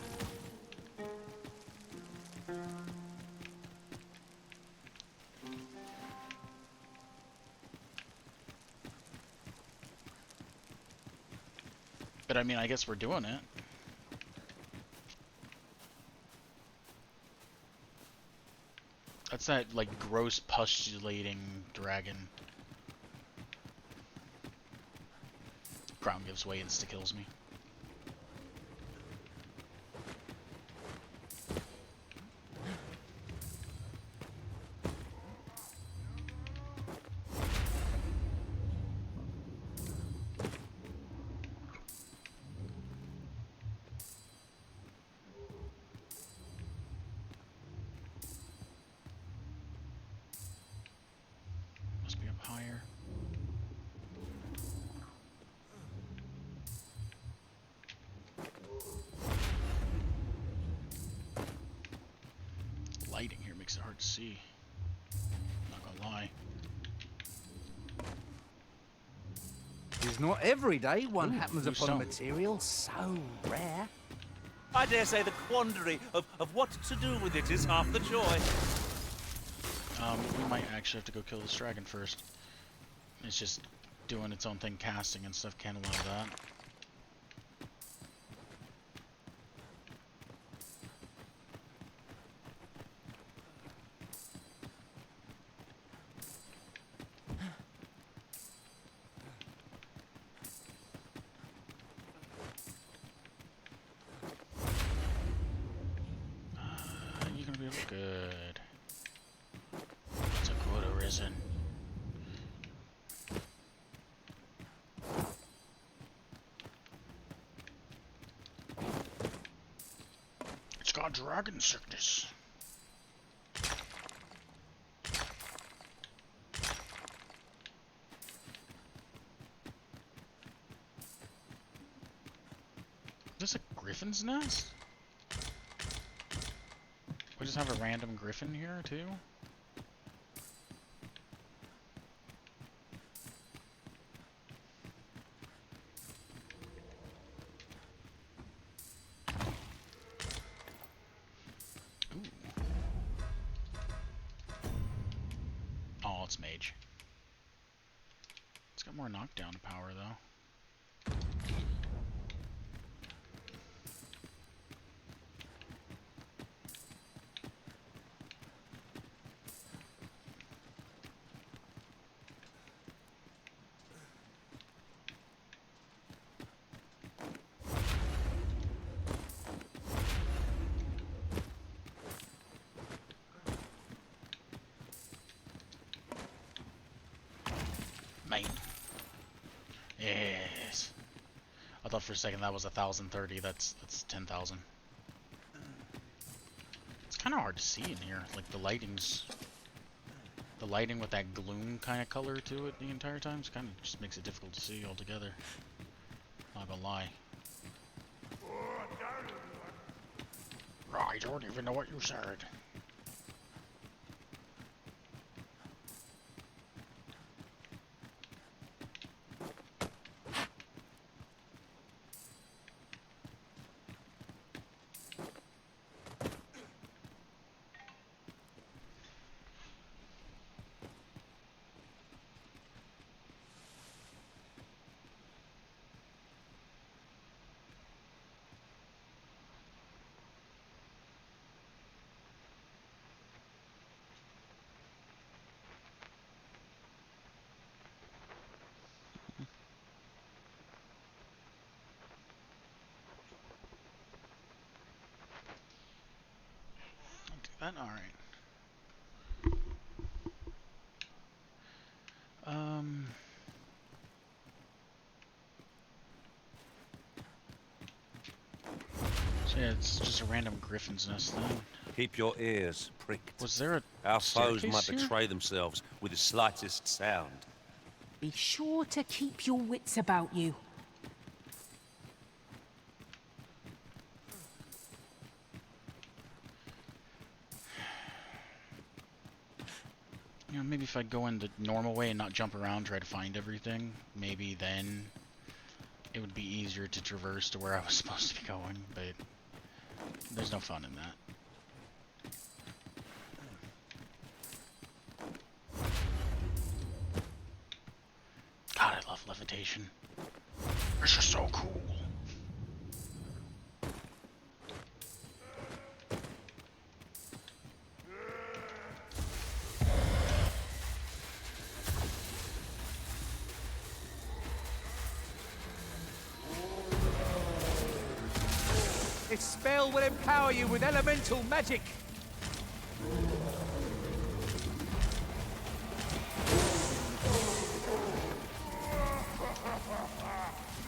A: But I mean, I guess we're doing it. That's that, like, gross pustulating dragon. Ground gives way, insta-kills me. lighting here makes it hard to see. Not gonna lie.
J: It's not every day one
A: Ooh,
J: happens
A: new
J: upon
A: stone.
J: a material so rare.
G: I dare say the quandary of what to do with it is half the joy.
A: We might actually have to go kill this dragon first. It's just doing its own thing, casting and stuff, can't allow that. You're gonna be good. It's a good arisen. It's got dragon sickness. Is this a griffin's nest? We just have a random griffin here, too? Ooh. Oh, it's mage. It's got more knockdown power, though. Mate. Yes. I thought for a second that was 1,030. That's 10,000. It's kind of hard to see in here. Like the lighting with that gloom kind of color to it the entire time. It kind of just makes it difficult to see altogether. Not gonna lie. I don't even know what you said. That alright. So yeah, it's just a random griffin's nest thing.
G: Keep your ears pricked.
A: Was there a
G: Our foes
A: staircase
G: might
A: here?
G: betray themselves with the slightest sound.
F: Be sure to keep your wits about you.
A: You know, maybe if I go in the normal way and not jump around, try to find everything, maybe then it would be easier to traverse to where I was supposed to be going, but there's no fun in that. God, I love levitation. It's just so cool.
J: This spell will empower you with elemental magic.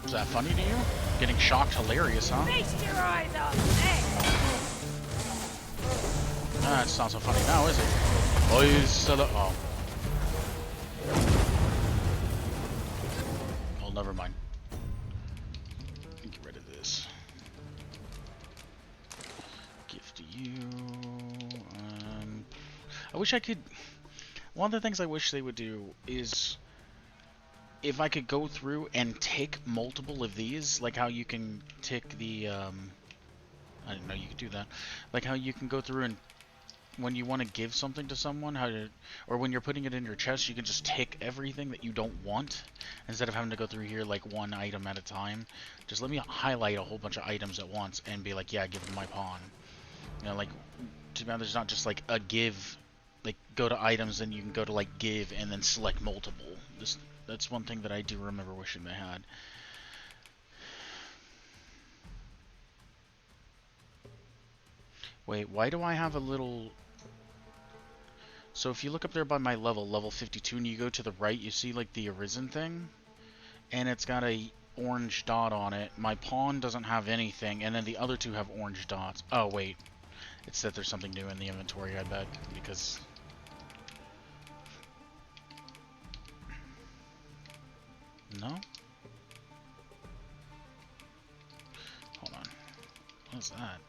A: Was that funny to you? Getting shocked hilarious, huh?
C: Feast your eyes on this!
A: Ah, it's not so funny now, is it? Oh. Oh, never mind. Get rid of this. Gift to you. wish I could... One of the things I wish they would do is... If I could go through and tick multiple of these, like how you can tick the, I didn't know you could do that. Like how you can go through and when you want to give something to someone, or when you're putting it in your chest, you can just tick everything that you don't want, instead of having to go through here like one item at a time. Just let me highlight a whole bunch of items at once and be like, yeah, give them my pawn. You know, like, too bad there's not just like a give, like go to items and you can go to like give and then select multiple. That's one thing that I do remember wishing they had. Wait, why do I have a little... So if you look up there by my level 52, and you go to the right, you see like the Arisen thing? And it's got a orange dot on it. My pawn doesn't have anything, and then the other two have orange dots. Oh, wait. It's that there's something new in the inventory, I bet, because... No? Hold on. What is that?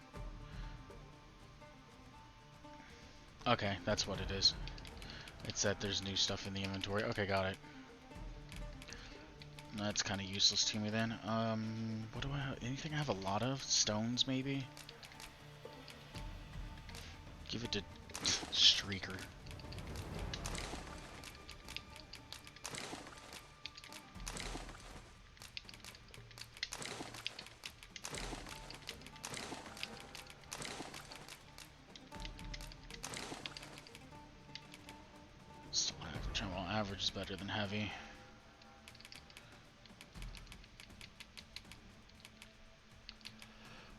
A: Okay, that's what it is. It's that there's new stuff in the inventory. Okay, got it. That's kind of useless to me then. What do I have? Anything I have a lot of? Stones, maybe? Give it to Streaker. Well, average is better than heavy.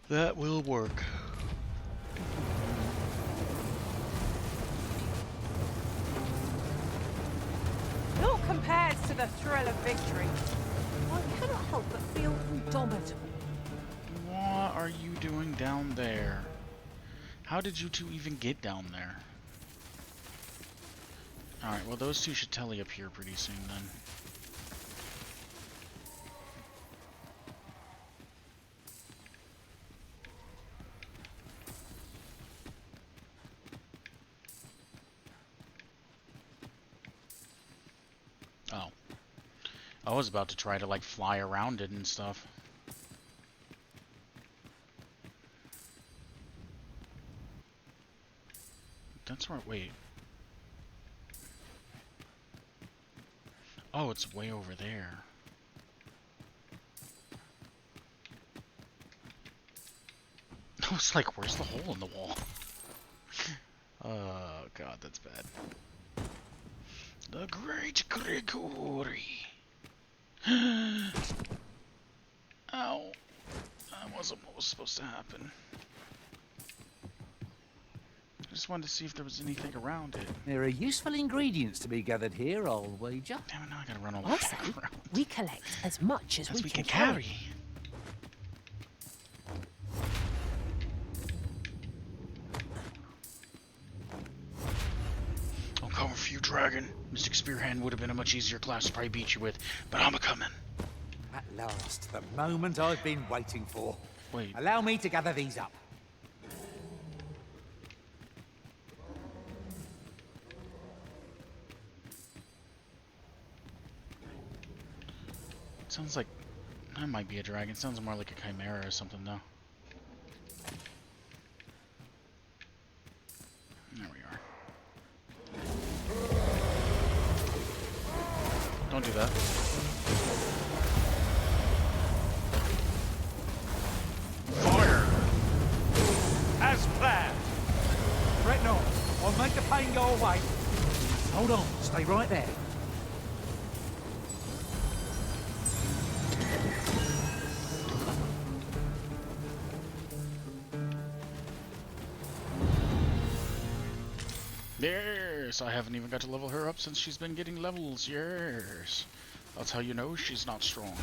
A: That will work.
C: Naught compares to the thrill of victory. I cannot help but feel indomitable.
A: What are you doing down there? How did you two even get down there? Alright, well those two should tele up here pretty soon then. Oh. I was about to try to like fly around it and stuff. That's right, wait. Oh, it's way over there. I was like, where's the hole in the wall? Oh, God, that's bad. The Great Gregory. Ow. That wasn't what was supposed to happen. I just wanted to see if there was anything around it.
J: There are useful ingredients to be gathered here, I'll wager.
A: Damn it, now I gotta run all the
F: I
A: way
F: say
A: back around.
F: we collect as much as we can
A: carry. Don't come for you, dragon. Mystic Spearhand would have been a much easier class to probably beat you with, but I'm a-coming.
J: At last, the moment I've been waiting for.
A: Wait.
J: Allow me to gather these up.
A: Sounds like... That might be a dragon. Sounds more like a chimera or something, though. There we are. Don't do that. Fire!
G: As planned.
J: Fret not. I'll make the pain go away. Hold on. Stay right there.
A: Yes, I haven't even got to level her up since she's been getting levels. Yes. That's how you know she's not strong.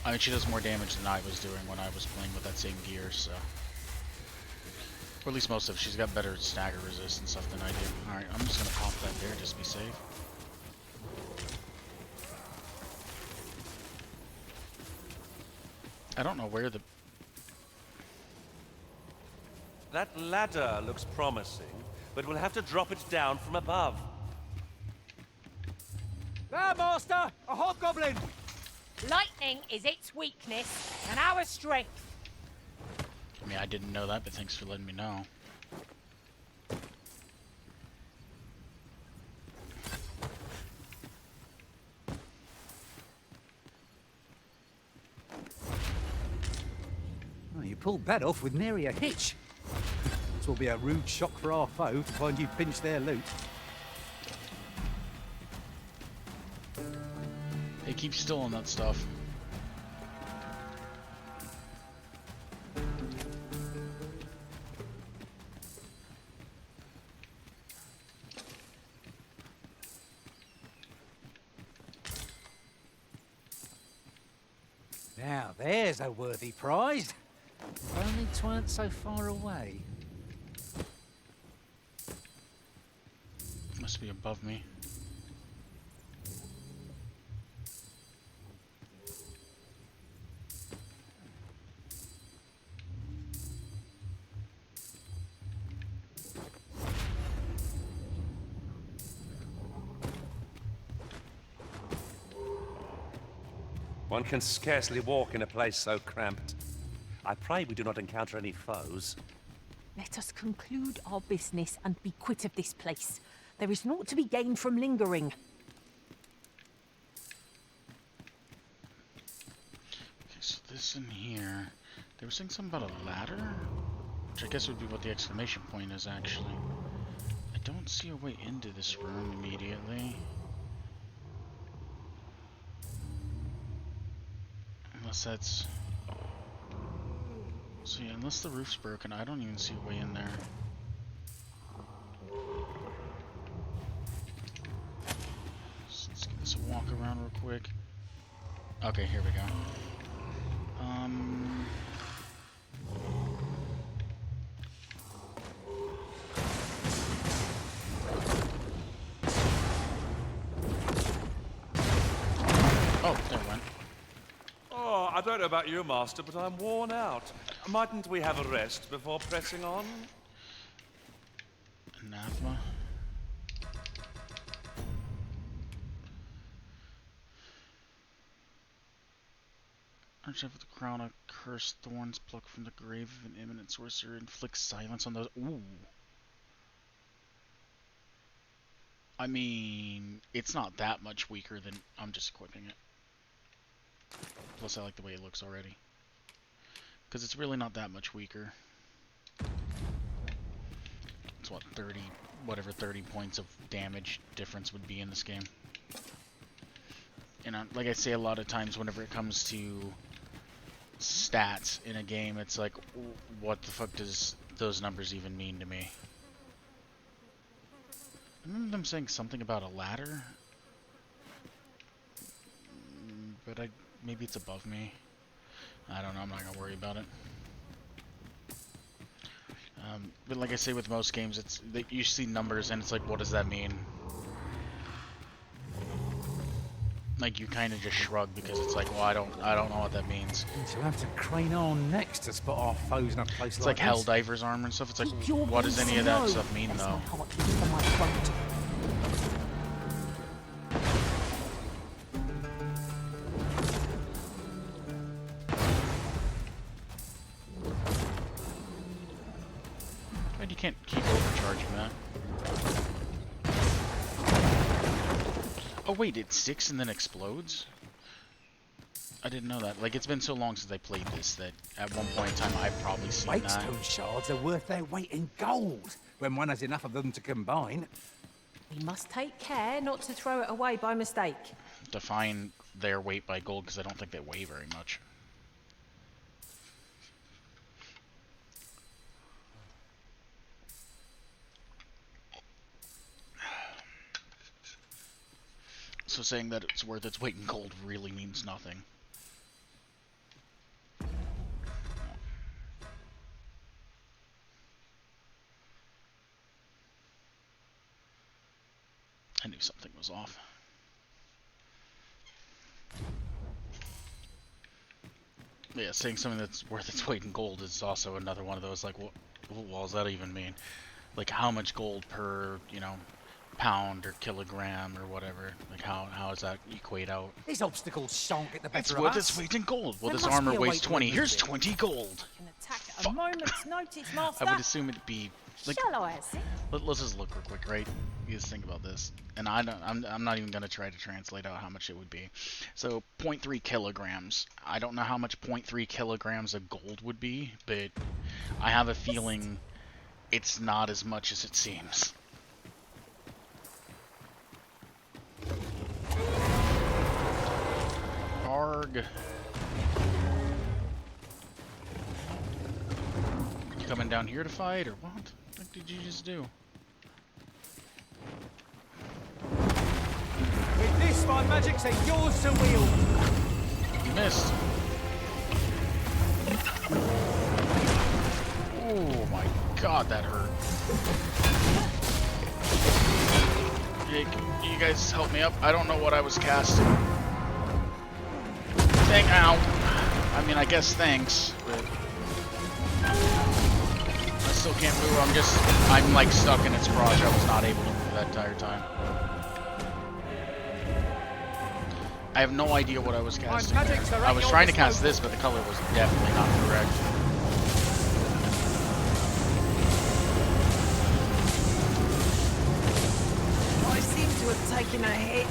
A: I mean, she does more damage than I was doing when I was playing with that same gear, so... Or at least most of it. She's got better stagger resist and stuff than I do. Alright, I'm just gonna pop that there just to be safe. I don't know where the...
G: That ladder looks promising, but we'll have to drop it down from above.
J: There, Master! A hobgoblin!
F: Lightning is its weakness and our strength.
A: I mean, I didn't know that, but thanks for letting me know.
J: Oh, you pulled that off with nary a hitch. This will be a rude shock for our foe to find you pinch their loot.
A: Hey, keep still on that stuff.
J: Now, there's a worthy prize. If only 'tweren't so far away.
A: Must be above me.
G: One can scarcely walk in a place so cramped. I pray we do not encounter any foes.
F: Let us conclude our business and be quit of this place. There is naught to be gained from lingering.
A: Okay, so this in here. They were saying something about a ladder? Which I guess would be what the exclamation point is, actually. I don't see a way into this room immediately. Unless that's... So yeah, unless the roof's broken, I don't even see a way in there. So let's give this a walk around real quick. Okay, here we go. Oh, there it went.
G: Oh, I don't know about you, Master, but I'm worn out. Mightn't we have a rest before pressing on?
A: Anathema. Archived with the crown of cursed thorns plucked from the grave of an imminent sorcerer inflicts silence on those. Ooh. I mean, it's not that much weaker than... I'm just equipping it. Plus, I like the way it looks already. Because it's really not that much weaker. It's what, 30... whatever 30 points of damage difference would be in this game. And like I say a lot of times whenever it comes to stats in a game, it's like, what the fuck does those numbers even mean to me? I remember them saying something about a ladder, but maybe it's above me. I don't know, I'm not gonna worry about it. But like I say with most games, it's that you see numbers and it's like, what does that mean? Like, you kind of just shrug because it's like, well, I don't know what that means.
J: We'll have to crane on next to spot our foes in a place
A: It's
J: like
A: like Helldiver's armor and stuff. It's like, what does any of that stuff mean, though? And you can't keep overcharging that. Oh wait, it sticks and then explodes? I didn't know that. Like, it's been so long since I played this that at one point in time I've probably seen that.
J: Wakestone shards are worth their weight in gold when one has enough of them to combine.
C: We must take care not to throw it away by mistake.
A: Define their weight by gold, because I don't think they weigh very much. So saying that it's worth its weight in gold really means nothing. I knew something was off. Yeah, saying something that's worth its weight in gold is also another one of those, like, what does that even mean? like how much gold per, you know, pound or kilogram or whatever. Like how does that equate out?
J: These obstacles shan't get the
A: It's
J: better of
A: worth
J: us.
A: its weight in gold. Well,
J: There
A: this
J: must
A: armor
J: be a way
A: weighs
J: to
A: 20.
J: remove
A: Here's
J: it.
A: 20 gold.
C: Can attack at a moment's notice,
A: I
C: Master.
A: would assume it'd be like.
C: Shall I see?
A: Let's just look real quick, right? You just think about this, and I'm not even gonna try to translate out how much it would be. So 0.3 kilograms. I don't know how much 0.3 kilograms of gold would be, but I have a feeling it's not as much as it seems. Arg. You coming down here to fight, or what? What did you just do?
B: With this, my magics are yours to wield.
A: You missed. Oh my god, that hurt. Hey, can you guys help me up? I don't know what I was casting. Ow. I mean, I guess thanks, but I still can't move. I'm like stuck in its crotch. I was not able to move that entire time. I have no idea what I was casting. I was trying to cast this, but the color was definitely not correct.
C: I seem to have taken a hit.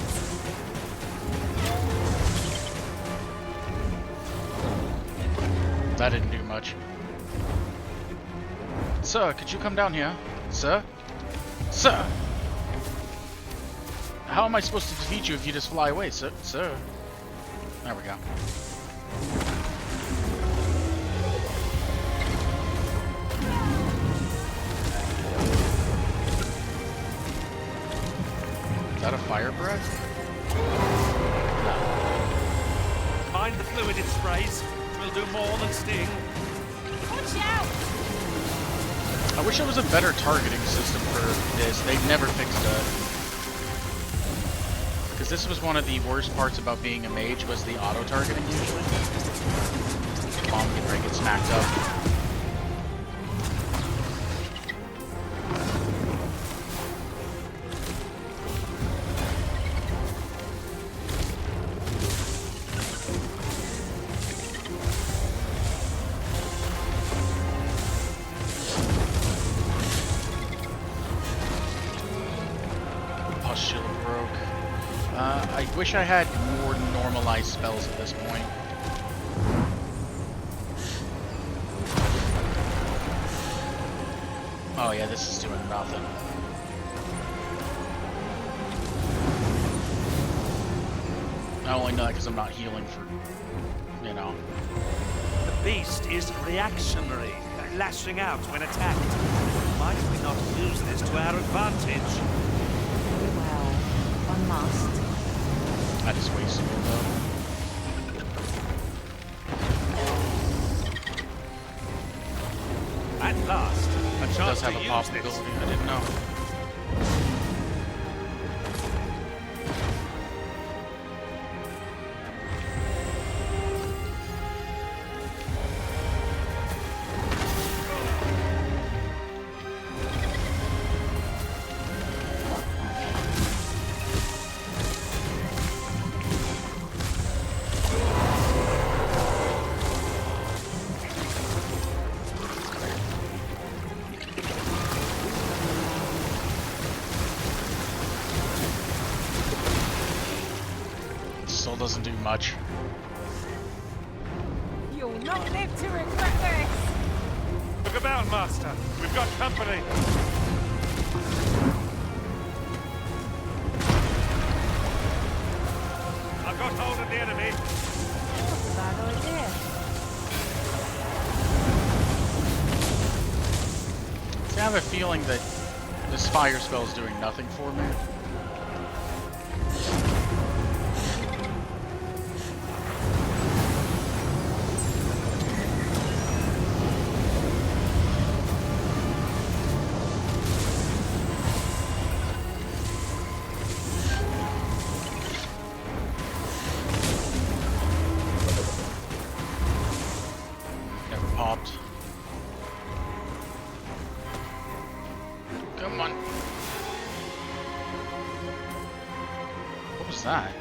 A: That didn't do much. Sir, could you come down here? Sir? Sir! How am I supposed to defeat you if you just fly away, sir? Sir? There we go. Is that a fire breath?
D: Mind the fluid it sprays. Will do more than sting.
C: Watch out!
A: I wish there was a better targeting system for this. They've never fixed it. Because this was one of the worst parts about being a mage, was the auto-targeting usually. Bomb get ready to get smacked up. I wish I had more normalized spells at this point. Oh yeah, this is doing nothing. I only know that because I'm not healing for, you know.
D: The beast is reactionary, lashing out when attacked. Might we not use this to our advantage?
F: Well, one must.
A: I just wasted it though.
D: At last, a
A: It
D: chance
A: does
D: to
A: have a
D: use
A: pop
D: this.
A: ability, I didn't know. Still doesn't do much.
C: You'll not live to regret this.
D: Look about, Master. We've got company. I've got hold of the enemy.
C: That's a bad idea.
A: See, I have a feeling that this fire spell is doing nothing for me. Never popped. Come on. What was that?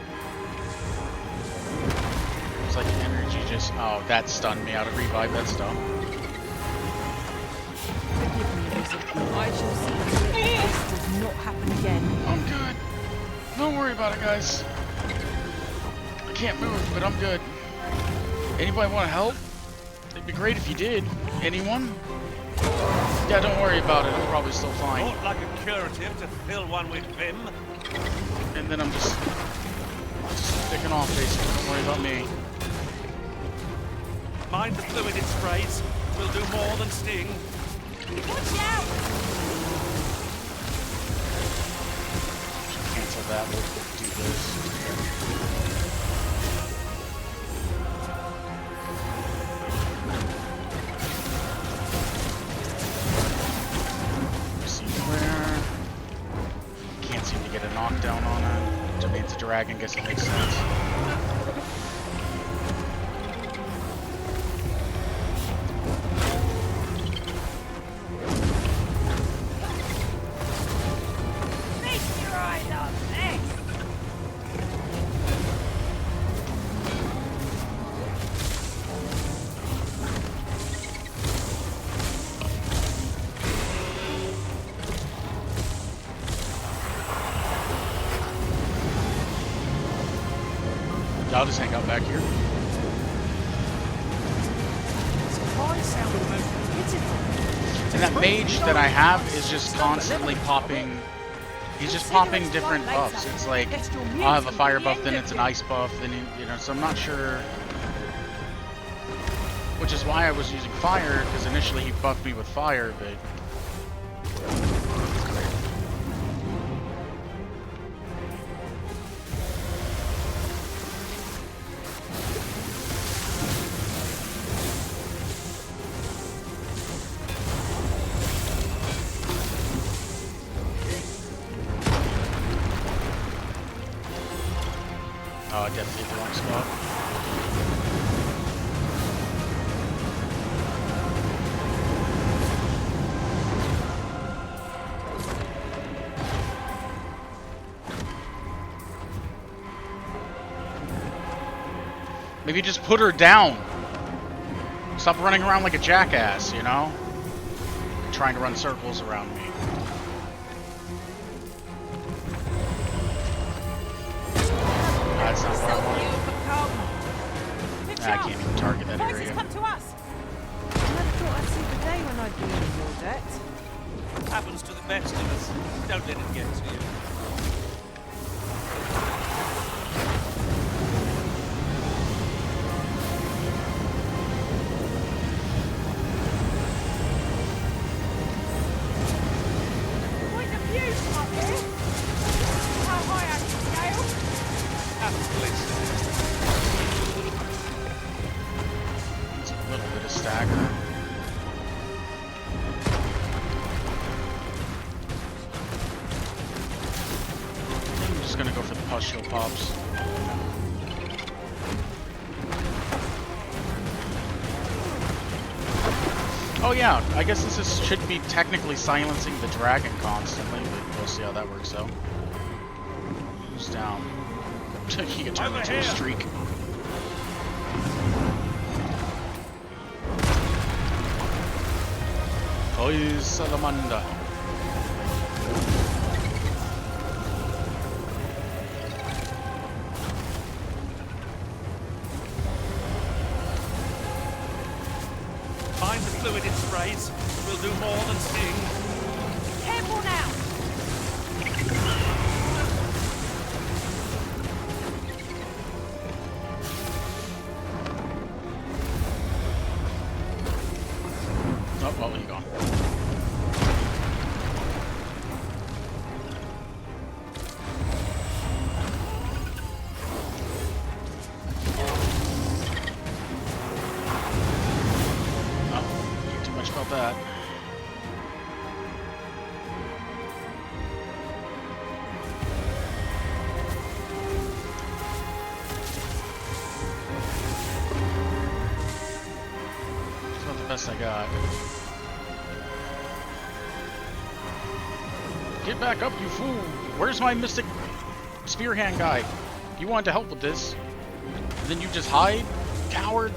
A: It's like energy just... Oh, that stunned me out of revive, that stuff.
C: Forgive me, Elizabeth. I shall see that this does not happen again.
A: I'm good. Don't worry about it, guys. I can't move, but I'm good. Anybody want to help? It'd be great if you did. Anyone? Yeah, don't worry about it. I'm probably still fine.
G: Not like a curative to fill one with vim.
A: And then I'm just sticking off, basically. Don't worry about me.
G: Mind the fluid it sprays. Will do more than sting.
C: Watch out!
A: Cancel that. We'll do this. Can't seem to get a knockdown on it. To me, it's a dragon. Guess it makes sense.
C: Feast your eyes on this!
A: I'll just hang out back here. And that mage that I have is just constantly popping. He's just popping different buffs. It's like I'll have a fire buff, then it's an ice buff, then you know. So I'm not sure. Which is why I was using fire, because initially he buffed me with fire, but. Oh, I definitely hit the wrong spot. Maybe just put her down. Stop running around like a jackass, you know? Trying to run circles around me. That's not what I wanted. I can't even target that area.
C: Come to us. I never thought I'd see the day when I'd be in your debt.
G: Happens to the best of us. Don't let it get to you.
C: Quite a view up here. How high are you, Gale?
A: It's a little bit of stagger. I'm just gonna go for the pustule pops. Oh yeah, I guess should be technically silencing the dragon constantly, but we'll see how that works out. Who's down? He can turn into a streak. Oi, Salamander.
G: Mind the fluid it sprays. Will do more than sting.
C: Careful now.
A: Oh, well, where you going? Oh, not too much about that. It's about the best I got. Get back up, you fool! Where's my mystic spear hand guy? You wanted to help with this. And then you just hide? Coward!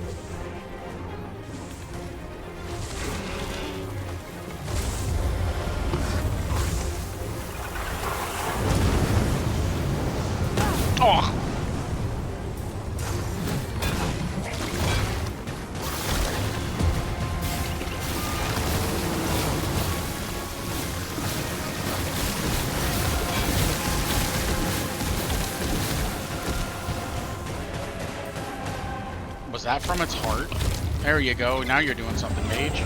A: Oh! Was that from its heart? There you go. Now you're doing something, mage.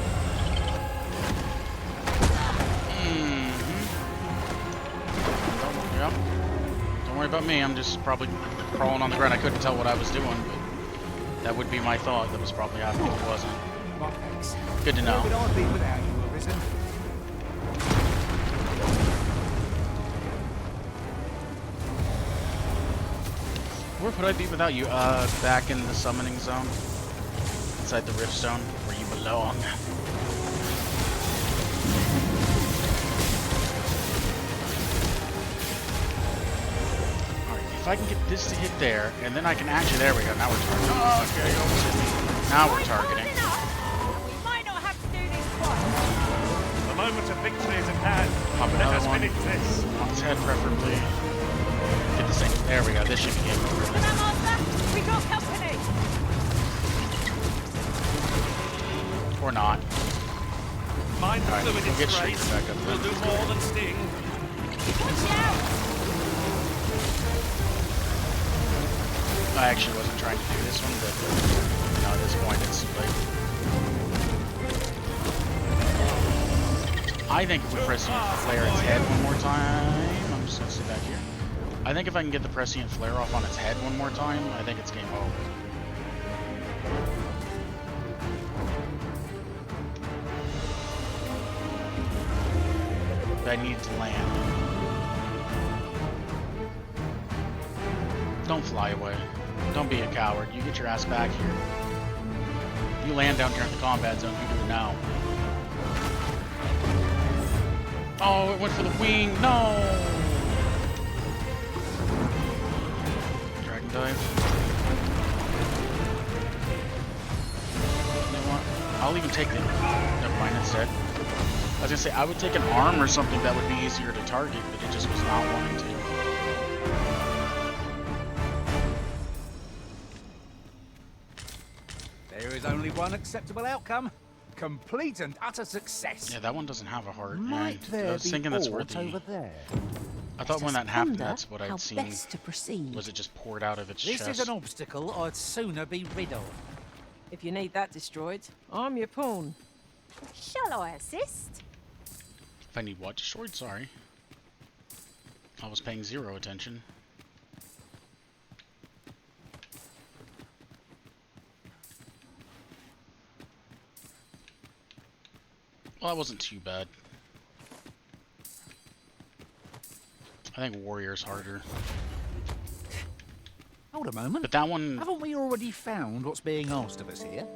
A: Yep. Don't worry about me. I'm just probably crawling on the ground. I couldn't tell what I was doing, but that would be my thought. That was probably happening. It wasn't. Good to know.
J: Where would I be without you, Arisen?
A: Where would I be without you? Back in the summoning zone. Inside the rift zone, where you belong. Alright, if I can get this to hit there, and then I can actually, there we go, now we're targeting. Oh, okay, you almost hit me. Now we're targeting.
C: We might not have to do this twice.
D: The moment of victory is at hand.
A: Pop
D: Let
A: another
D: us
A: one.
D: finish this.
A: On its head, preferably. Get the same. There we go, this should be game over.
C: We got company.
A: Or not.
D: Mind the
A: Alright,
D: fluid
A: we'll get
D: disgrace.
A: Shrieker back up.
D: We'll do more than sting.
C: Watch out.
A: I actually wasn't trying to do this one, but you know, at this point it's like... I think if we prescient flare its head one more time... I'm just gonna sit back here. I think if I can get the prescient flare off on its head one more time, I think it's game over. But I need to land. Don't fly away. Don't be a coward. You get your ass back here. You land down here in the combat zone. You do it now. Oh, it went for the wing. No! Dragon dive. You know what? I'll even take the... Never mind, it's dead. I was gonna say, I would take an arm or something that would be easier to target, but it just was not wanting to.
J: There is only one acceptable outcome. Complete and utter success.
A: Yeah, that one doesn't have a heart.
J: Might
A: And
J: there
A: I was
J: be
A: thinking that's where
J: aught over there?
A: I thought when that happened, that's what
F: how
A: I'd seen.
F: best to proceed.
A: Was it just poured out of its
J: This
A: chest?
J: is an obstacle I'd sooner be rid of.
C: If you need that destroyed, I'm your pawn.
F: Shall I assist?
A: If I need what destroyed? Sorry. I was paying zero attention. Well, that wasn't too bad. I think Warrior's harder.
J: Hold a moment.
A: But that one...
J: Haven't we already found what's being asked of us here?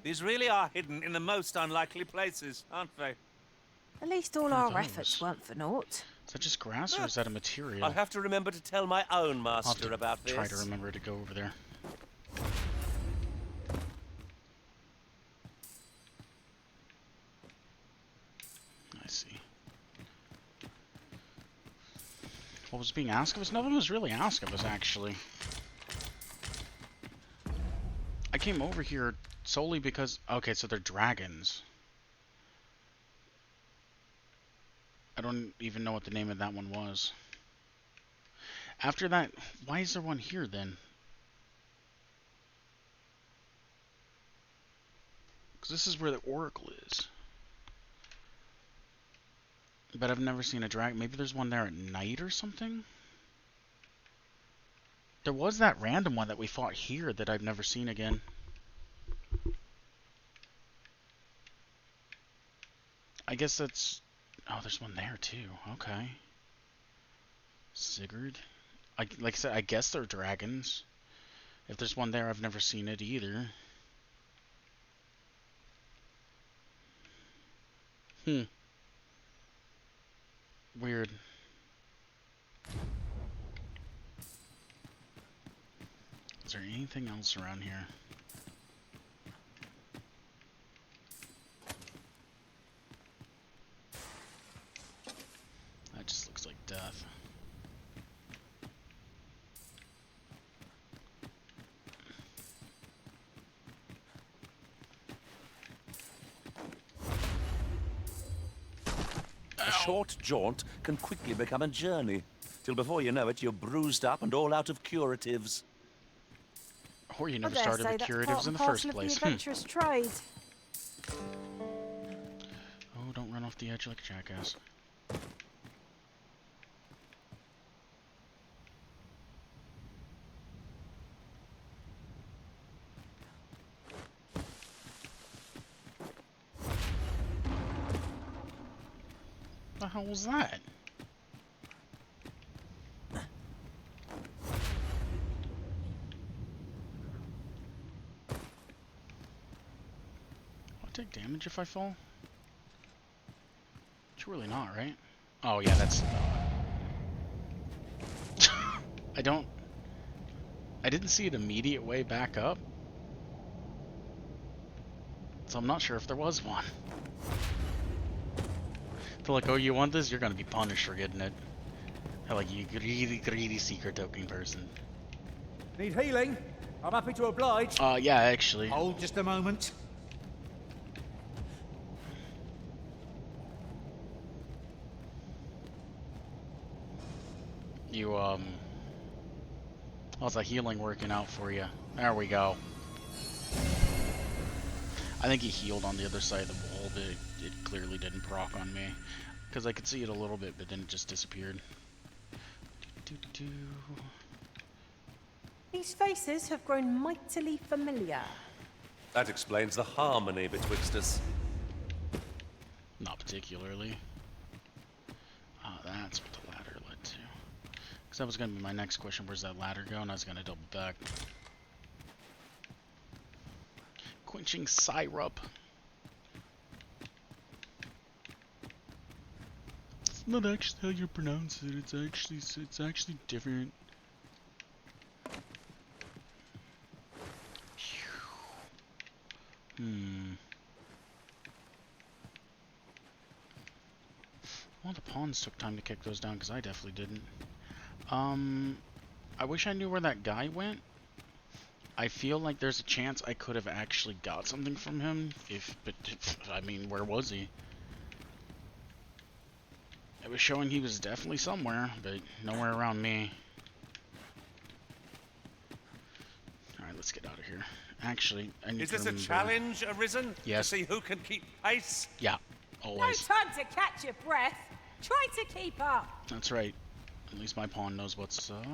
D: These really are hidden in the most unlikely places, aren't they?
C: At least all
A: I
C: our
A: thought it
C: efforts
A: was.
C: weren't for naught.
A: Is that just grass or is that a material?
D: I'll have to remember to tell my own
A: I'll have
D: master
A: to
D: about this.
A: try to remember to go over there. I see. What was being asked of us? Nothing was really asked of us, actually. I came over here solely because... Okay, so they're dragons. I don't even know what the name of that one was. After that, why is there one here then? Because this is where the Oracle is. But I've never seen a dragon. Maybe there's one there at night or something? There was that random one that we fought here that I've never seen again. I guess that's... Oh, there's one there too. Okay. Sigurd. Like I said, I guess they're dragons. If there's one there, I've never seen it either. Weird. Is there anything else around here? That just looks like death.
G: A short jaunt can quickly become a journey. Till before you know it, you're bruised up and all out of curatives.
A: Or you never
C: I dare
A: started
C: say
A: with
C: that's
A: curatives
C: part
A: in
C: and
A: the first
C: parcel of
A: place.
C: the adventurous trade.
A: Oh, don't run off the edge like a jackass. What the hell was that? I'll take damage if I fall? Surely not, right? Oh yeah, that's... I didn't see an immediate way back up. So I'm not sure if there was one. They're like, oh, you want this? You're gonna be punished for getting it. They're like, you greedy secret token person.
J: Need healing? I'm happy to oblige.
A: Yeah, actually.
J: Hold just a moment.
A: You, how's that healing working out for you? There we go. I think he healed on the other side of the wall, but it clearly didn't proc on me. Because I could see it a little bit, but then it just disappeared.
C: These faces have grown mightily familiar.
G: That explains the harmony betwixt us.
A: Not particularly. That's what the ladder led to. Because that was going to be my next question, where's that ladder go? And I was going to double back. Quenching syrup. It's not actually how you pronounce it. It's actually different. Well, the pawns took time to kick those down because I definitely didn't. I wish I knew where that guy went. I feel like there's a chance I could have actually got something from him. But I mean, where was he? It was showing he was definitely somewhere, but nowhere around me. Alright, let's get out of here. Actually, I need to remember...
G: Is this a challenge arisen?
A: Yes.
G: To see who can keep pace?
A: Yeah, always.
C: No time to catch your breath. Try to keep up.
A: That's right. At least my pawn knows what's up.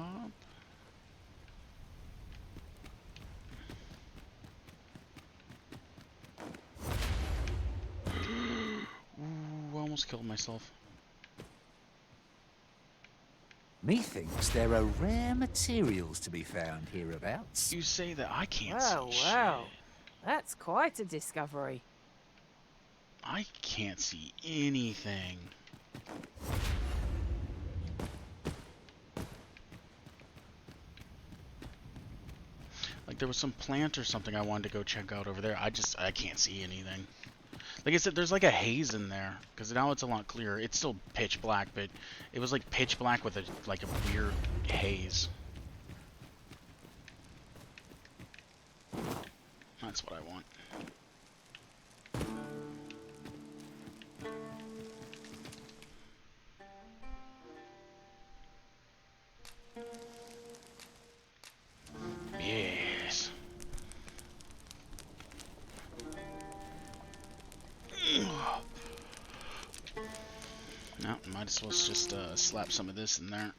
A: Ooh, I almost killed myself.
J: Methinks there are rare materials to be found hereabouts.
A: You say that I can't
C: Well,
A: see
C: well.
A: shit.
C: That's quite a discovery.
A: I can't see anything. Like there was some plant or something I wanted to go check out over there. I can't see anything. Like I said, there's like a haze in there because now it's a lot clearer. It's still pitch black, but it was like pitch black with a weird haze. That's what I want. Yes. No, might as well just slap some of this in there.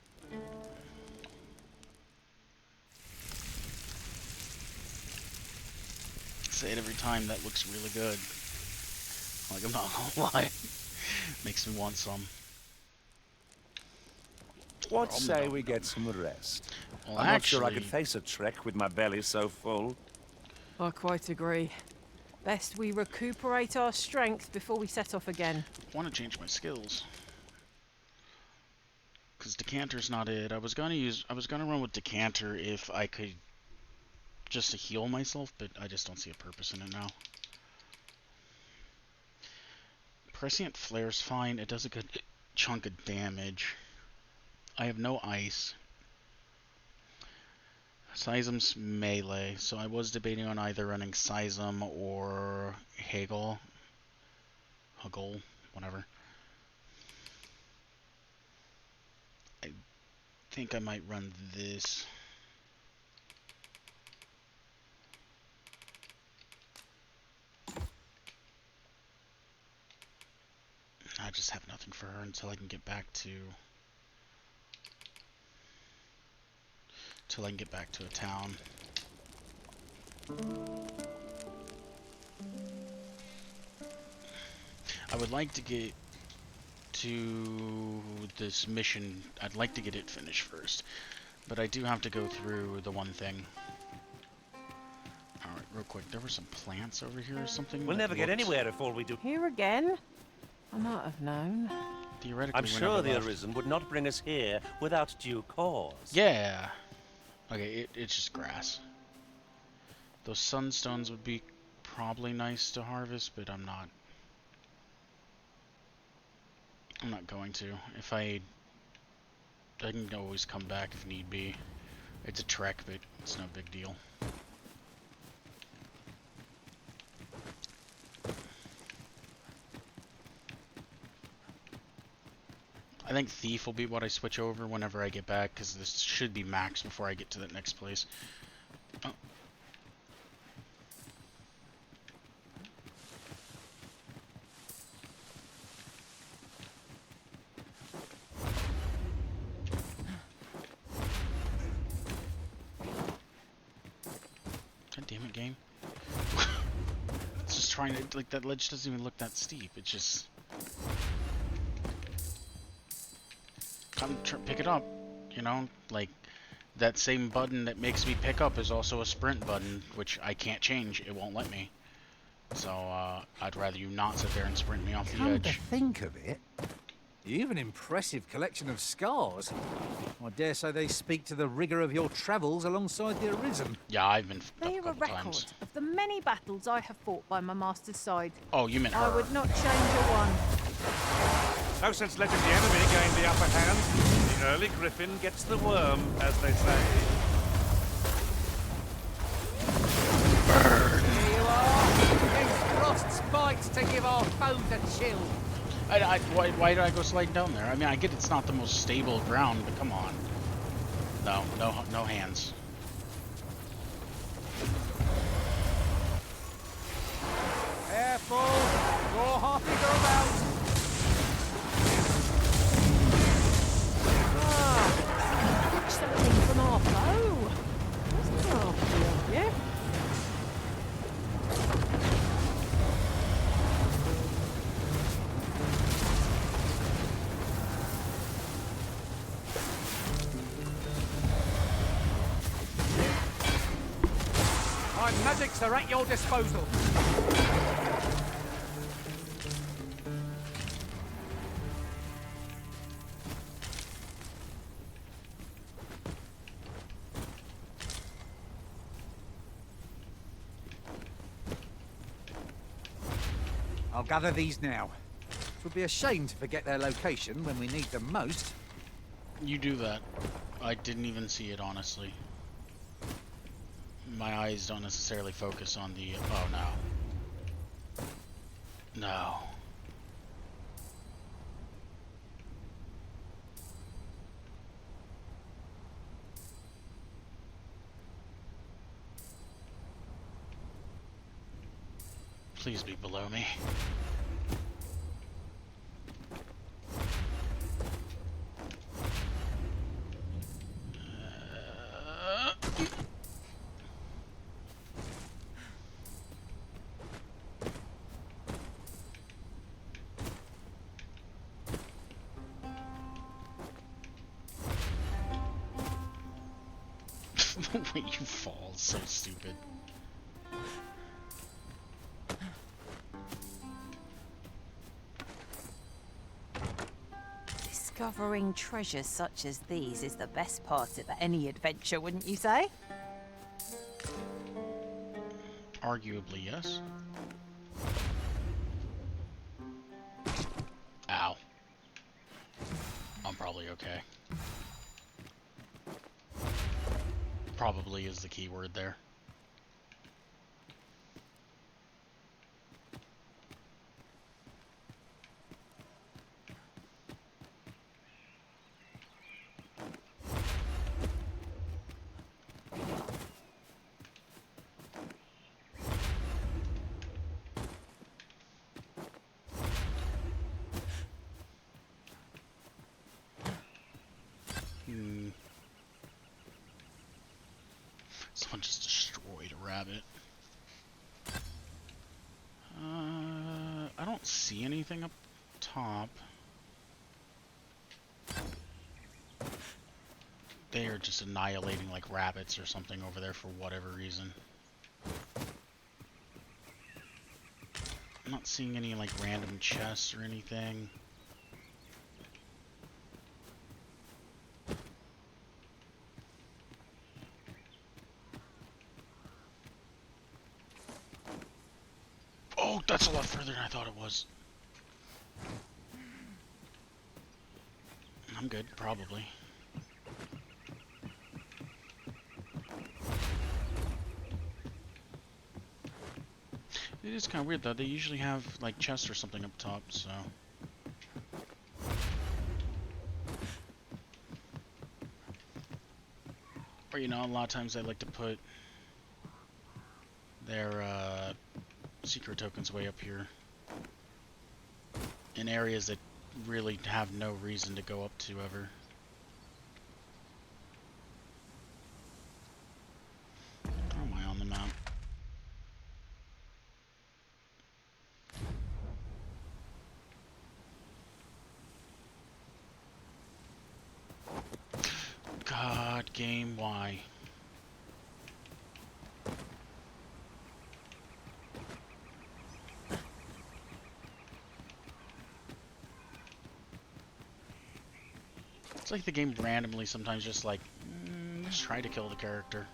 A: Say it every time, that looks really good. Like, I'm not gonna lie. Makes me want some.
G: What say we get some rest?
A: Well,
G: I'm not sure I
A: actually-
G: could face a trek with my belly so full.
C: I quite agree. Best we recuperate our strength before we set off again.
A: I want to change my skills. Because Decanter's not it. I was gonna run with Decanter if I could just to heal myself, but I just don't see a purpose in it now. Prescient Flare's fine. It does a good chunk of damage. I have no ice. Seism's melee, so I was debating on either running Seism or Hagel. Hagel, whatever. I think I might run this. I just have nothing for her until I can get back to a town. I would like to get to this mission. I'd like to get it finished first, but I do have to go through the one thing. Alright, real quick, there were some plants over here or something.
G: We'll never get anywhere if all we do...
F: Here again? I might have known.
A: Theoretically,
G: I'm sure the Arisen would not bring us here without due cause.
A: Yeah. Okay, it's just grass. Those sunstones would be probably nice to harvest, but I'm not going to. If I can always come back if need be. It's a trek, but it's no big deal. I think Thief will be what I switch over whenever I get back, because this should be max before I get to that next place. Oh. God damn it, game. It's just trying to, like, that ledge doesn't even look that steep. It's just... pick it up, you know, like that same button that makes me pick up is also a sprint button, which I can't change. It won't let me. So I'd rather you not sit there and sprint me off the
J: Come
A: edge.
J: to think of it, you've an impressive collection of scars. I dare say they speak to the rigour of your travels alongside the Arisen.
A: Yeah, I've been
C: They are a record of the many battles I have fought by my master's side.
A: Oh, you meant her.
C: I would not change a one.
G: No sense letting the enemy gain the upper hand. The early griffin gets the worm, as they say.
J: Here you are. Use frost's bite to give our foes a chill.
A: Why did I go sliding down there? I mean, I get it's not the most stable ground, but come on. No hands.
J: Careful. Go happy, go about.
F: Something from our bow. Wasn't half yeah?
J: My magics are at your disposal. I'll gather these now. It would be a shame to forget their location when we need them most.
A: You do that. I didn't even see it, honestly. My eyes don't necessarily focus on the... Oh, no. No. Please be below me. The way you fall is so stupid.
F: This Discovering treasures such as these is the best part of any adventure, wouldn't you say?
A: Arguably, yes. Ow. I'm probably okay. Probably is the key word there. Someone just destroyed a rabbit. I don't see anything up top. They are just annihilating like rabbits or something over there for whatever reason. I'm not seeing any like random chests or anything. Oh, that's a lot further than I thought it was. I'm good, probably. It is kind of weird though. They usually have like chests or something up top, so. Or you know, a lot of times they like to put their secret tokens way up here in areas that really have no reason to go up to ever. How am I on the map? God, game, why? It's like the game randomly sometimes just like, just try to kill the character.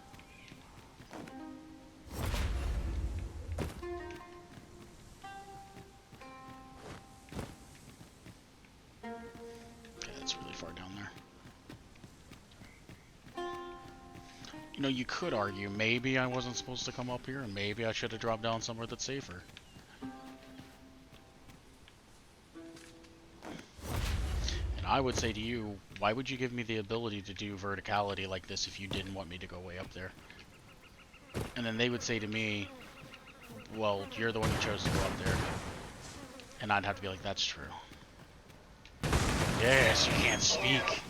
A: Okay, that's really far down there. You know, you could argue maybe I wasn't supposed to come up here and maybe I should have dropped down somewhere that's safer. I would say to you, why would you give me the ability to do verticality like this if you didn't want me to go way up there? And then they would say to me, well, you're the one who chose to go up there. And I'd have to be like, that's true. Yes, you can't speak.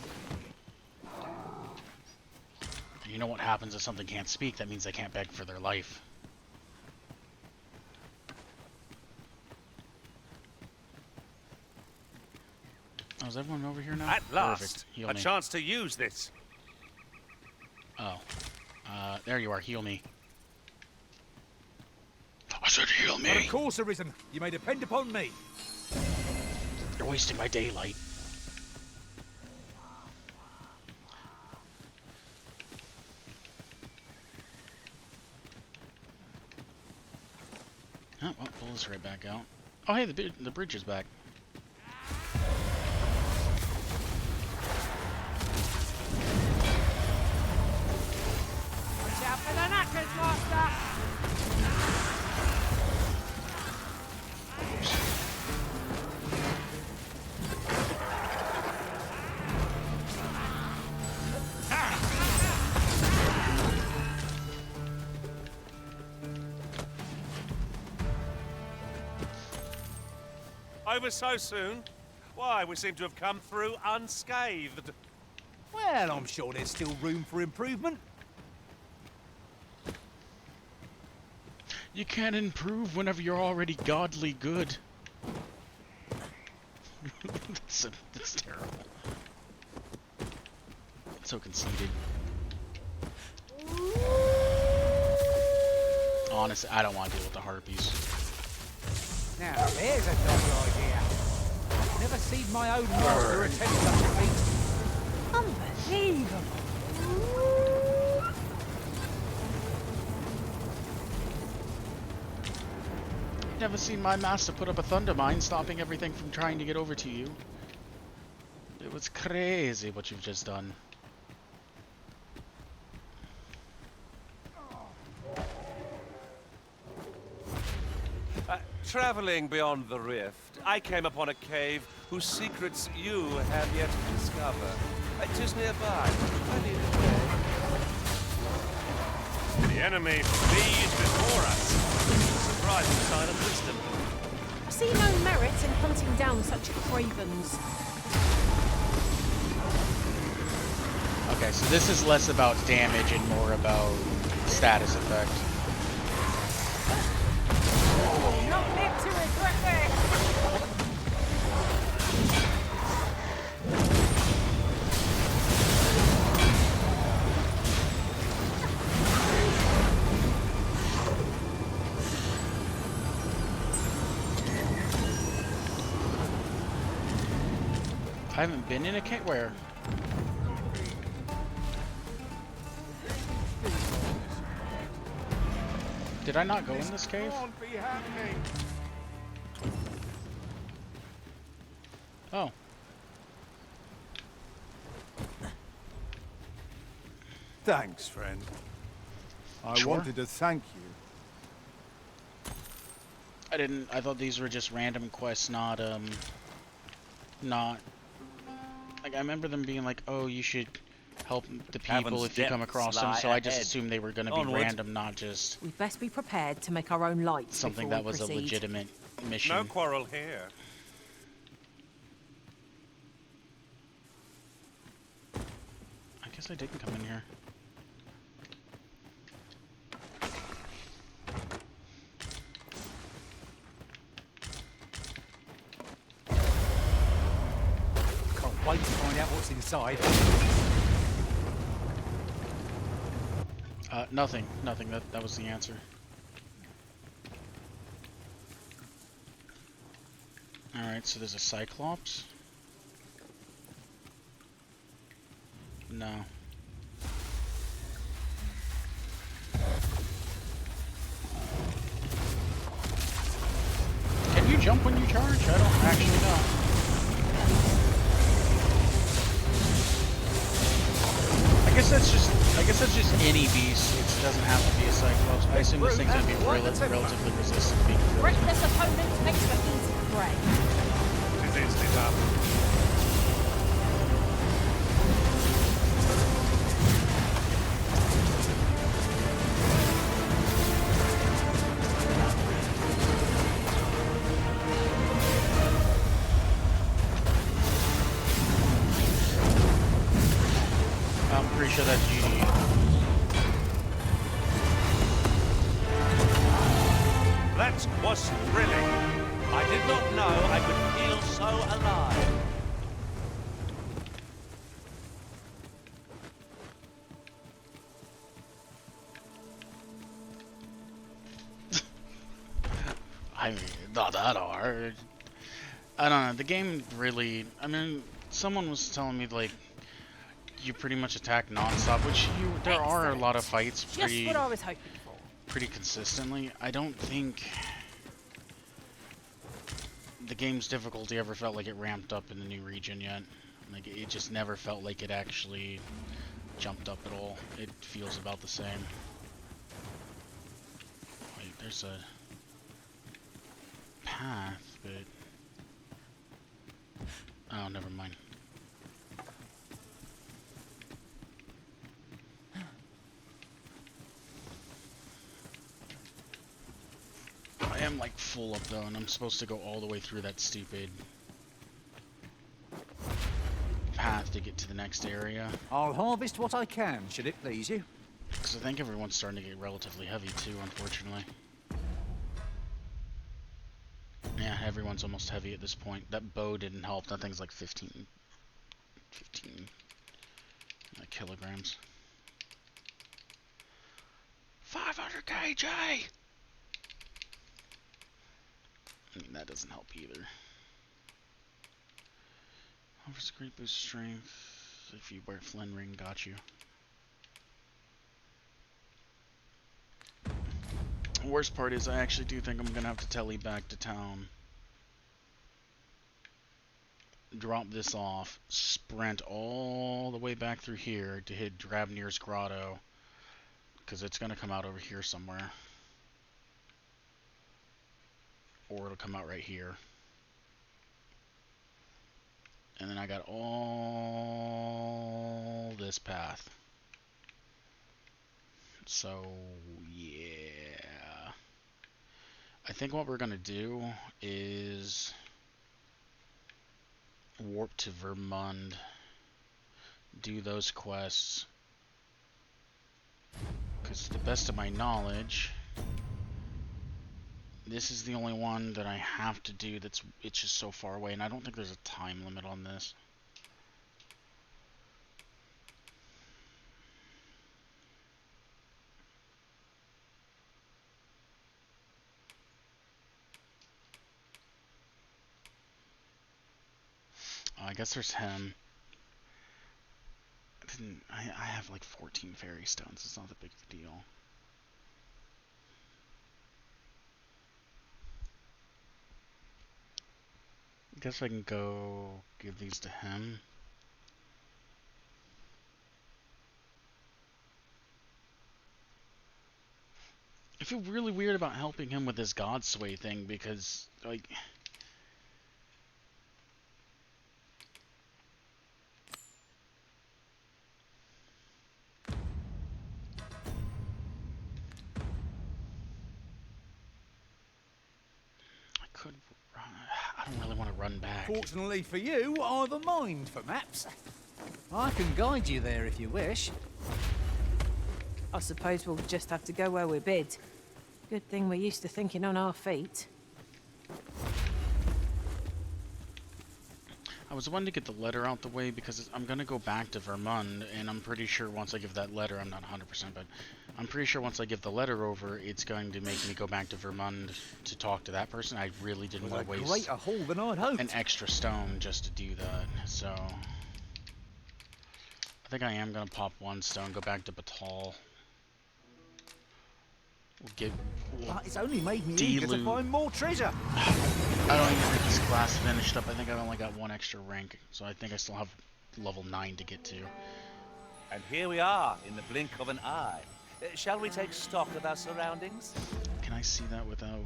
A: And you know what happens if something can't speak? That means they can't beg for their life. Oh, is everyone over here now?
G: At last,
A: perfect. Heal
G: a
A: me.
G: chance to use this.
A: Oh. There you are. Heal me. I said heal me!
J: But of course, Arisen. You may depend upon me.
A: You're wasting my daylight. Oh, well, pull this right back out. Oh, hey, the bridge is back.
C: Watch out for the knackers, Master!
G: Over so soon? Why, we seem to have come through unscathed.
J: Well, I'm sure there's still room for improvement.
A: You can't improve whenever you're already godly good. That's terrible. So conceited. Honestly, I don't want to deal with the harpies.
J: Now, there's a novel idea. Never seen my own master attempt such a feat.
F: Unbelievable.
A: Never seen my master put up a thunder mine, stopping everything from trying to get over to you. It was crazy what you've just done.
G: Traveling beyond the rift, I came upon a cave whose secrets you have yet to discover. It is nearby. I lead the way. The enemy flees before us. Surprising sign of wisdom.
F: I see no merit in hunting down such cravens.
A: Okay, so this is less about damage and more about status effect.
C: Not live to regret this!
A: I haven't been in a cave where. Did I not go in this cave? Oh.
K: Thanks, friend. I
A: Sure.
K: wanted to thank you.
A: I thought these were just random quests, not like I remember them being like, oh, you should help the people
G: Heaven's
A: if you come
G: depths
A: across them,
G: lie
A: so I just
G: ahead.
A: assumed they were going to be
G: Onward.
A: random, not just
F: We'd best be prepared to make our own lights
A: something
F: before
A: that
F: we
A: was a
F: proceed.
A: legitimate mission.
G: No quarrel here.
A: I guess I didn't come in here.
J: Can't wait to find out what's inside.
A: Nothing. That was the answer. Alright, so there's a Cyclops? No. Can you jump when you charge? I don't actually know. I guess that's just any beast. It doesn't have to be a Cyclops. I assume this thing's gonna be relatively resistant to being killed.
F: Reckless opponent makes for easy prey.
G: It is easily done.
A: I'm pretty sure that's GG.
G: That was thrilling. I did not know I could feel so alive.
A: I mean, not that hard. I don't know. The game really. I mean, someone was telling me like you pretty much attack non-stop, which there are a lot of fights
F: Just what I was hoping for.
A: pretty consistently. I don't think the game's difficulty ever felt like it ramped up in the new region yet. Like it just never felt like it actually jumped up at all. It feels about the same. Wait, there's a path, but oh, never mind. I am like full up though, and I'm supposed to go all the way through that stupid path to get to the next area.
J: I'll harvest what I can, should it please you.
A: Because I think everyone's starting to get relatively heavy too, unfortunately. Yeah, everyone's almost heavy at this point. That bow didn't help. That thing's like 15 like, kilograms. 500 kg! I mean, that doesn't help either. Offers great boost strength if you wear Flynn ring. Got you. The worst part is I actually do think I'm gonna have to tele back to town. Drop this off, sprint all the way back through here to hit Drabnir's Grotto, because it's gonna come out over here somewhere. Or it'll come out right here. And then I got all this path. So, yeah. I think what we're gonna do is warp to Vermund, do those quests, because to the best of my knowledge, this is the only one that I have to do it's just so far away, and I don't think there's a time limit on this. I guess there's him. I have like 14 fairy stones. It's not that big of a deal. I guess I can go give these to him. I feel really weird about helping him with this God Sway thing because, like, I don't really want to run back.
J: Fortunately for you, I've a mind for maps. I can guide you there if you wish.
C: I suppose we'll just have to go where we're bid. Good thing we're used to thinking on our feet.
A: I was wanting to get the letter out the way because I'm going to go back to Vermund, and I'm pretty sure once I give that letter, I'm not 100%, but I'm pretty sure once I give the letter over, it's going to make me go back to Vermund to talk to that person. I really didn't want to waste
J: greater haul than I'd hoped.
A: an extra stone just to do that, so I think I am going to pop one stone, go back to Battahl.
J: It's only made me eager to find more treasure.
A: I don't even think this class finished up. I think I've only got one extra rank, so I think I still have level 9 to get to.
G: And here we are, in the blink of an eye. Shall we take stock of our surroundings?
A: Can I see that without...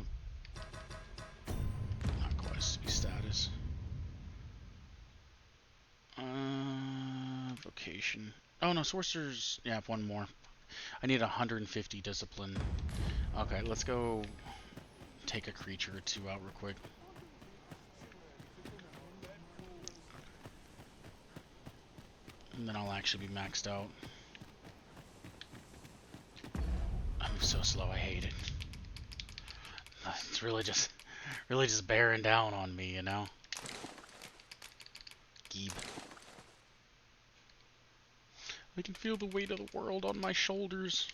A: not quest, be status. Vocation. Oh no, sorcerers... yeah, one more. I need 150 discipline. Okay, let's go take a creature or two out real quick. And then I'll actually be maxed out. I move so slow, I hate it. It's really just bearing down on me, you know? Geeb. I can feel the weight of the world on my shoulders.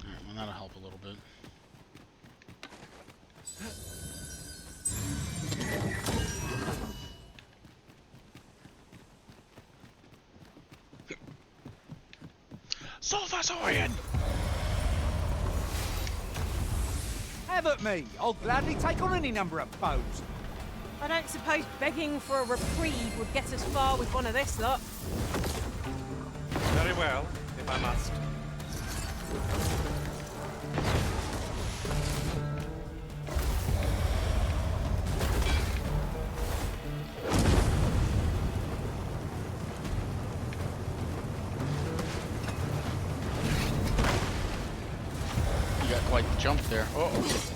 A: Alright, well that'll help a little bit. Sulfasorian!
J: Have at me. I'll gladly take on any number of foes.
C: I don't suppose begging for a reprieve would get us far with one of this lot.
G: Very well, if I must.
A: You got quite the jump there. Uh-oh.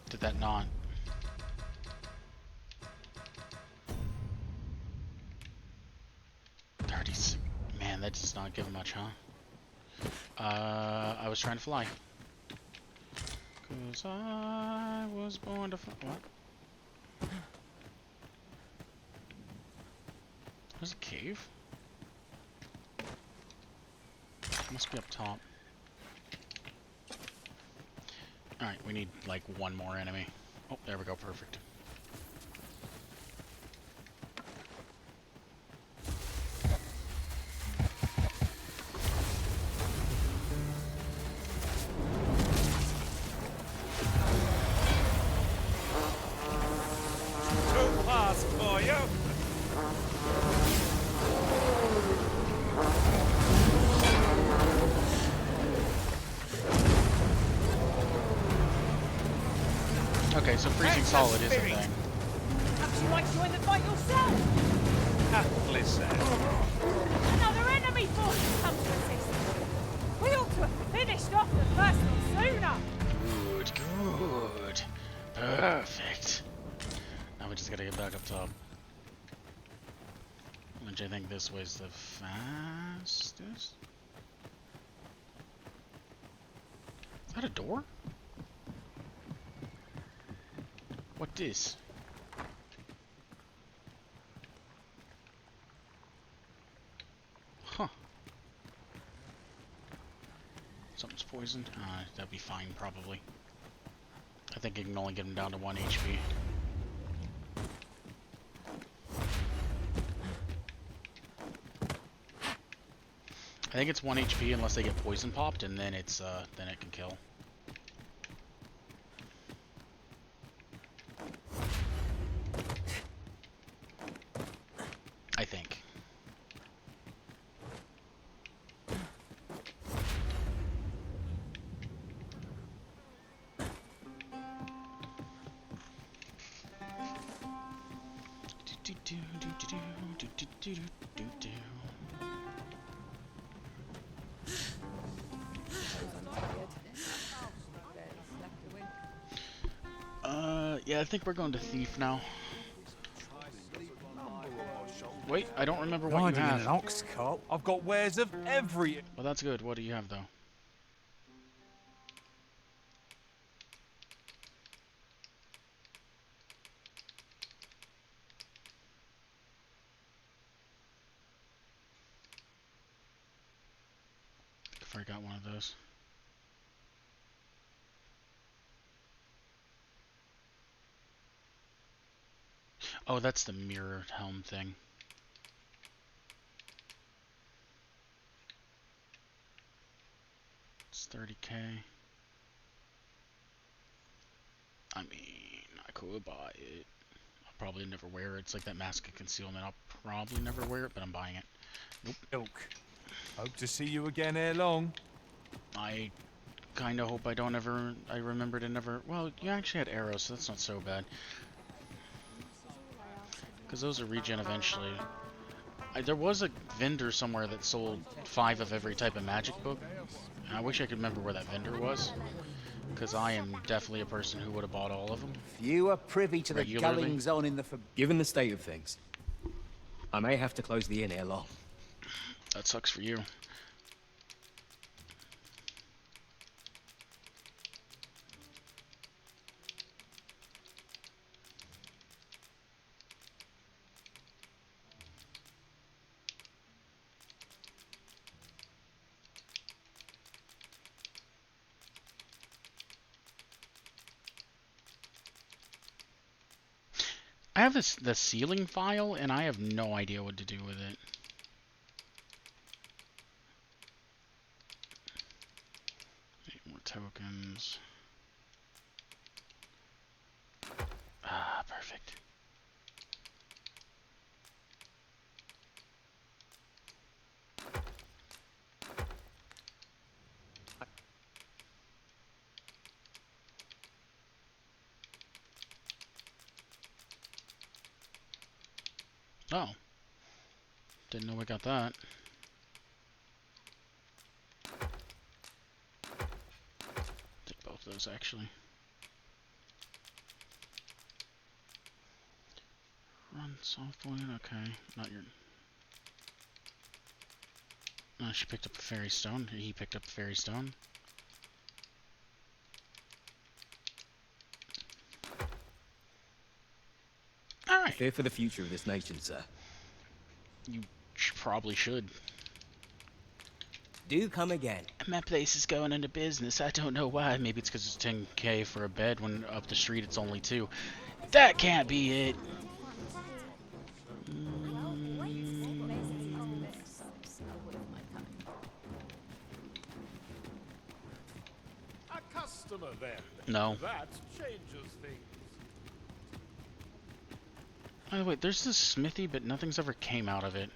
A: Did that not? Man, that does not give much, huh? I was trying to fly. 'Cause I was born to fly. What? There's a cave? Must be up top. Alright, we need like one more enemy. Oh, there we go, perfect.
D: Too fast for you.
A: Okay, so freezing solid is a thing.
C: Perhaps you might join the fight yourself.
D: Aptly said.
C: Another enemy force comes to assist. We ought to have finished off the first one sooner.
A: Good, good. Perfect. Now we just gotta get back up top. Which I think this way's the fastest. Is that a door? What this? Huh. Something's poisoned? That'd be fine, probably. I think I can only get him down to 1 HP. I think it's 1 HP unless they get poison popped, and then it's then it can kill. I think. Yeah, I think we're going to Thief now. Wait, I don't remember what you
J: Riding in
A: have.
J: an ox cart.
B: I've got wares of every...
A: Well, that's good. What do you have, though? If I got one of those. Oh, that's the mirror helm thing. It's 30k. I mean, I could buy it. I'll probably never wear it. It's like that mask of concealment. I'll probably never wear it, but I'm buying it. Nope.
B: Ilk. Hope to see you again ere long.
A: I kind of hope I don't ever... I remember to never... Well, you actually had arrows, so that's not so bad. Because those are regen eventually. There was a vendor somewhere that sold 5 of every type of magic book. And I wish I could remember where that vendor was. Because I am definitely a person who would have bought all of them.
J: You are privy to the
A: Regularly.
J: goings on in the...
H: Given the state of things, I may have to close the inn ere long.
A: That sucks for you. I have the ceiling file, and I have no idea what to do with it. More tokens. Ah, perfect. Oh. Didn't know we got that. Take both of those, actually. Run soft point, okay. Not your... Oh, she picked up a fairy stone. He picked up a fairy stone. Alright.
H: Fear for the future of this nation, sir.
A: You probably should.
L: Do come again.
A: My place is going into business. I don't know why. Maybe it's because it's 10K for a bed when up the street it's only 2. That can't be it.
G: A customer then.
A: No.
G: That changes things.
A: Oh wait, there's this smithy, but nothing's ever came out of it.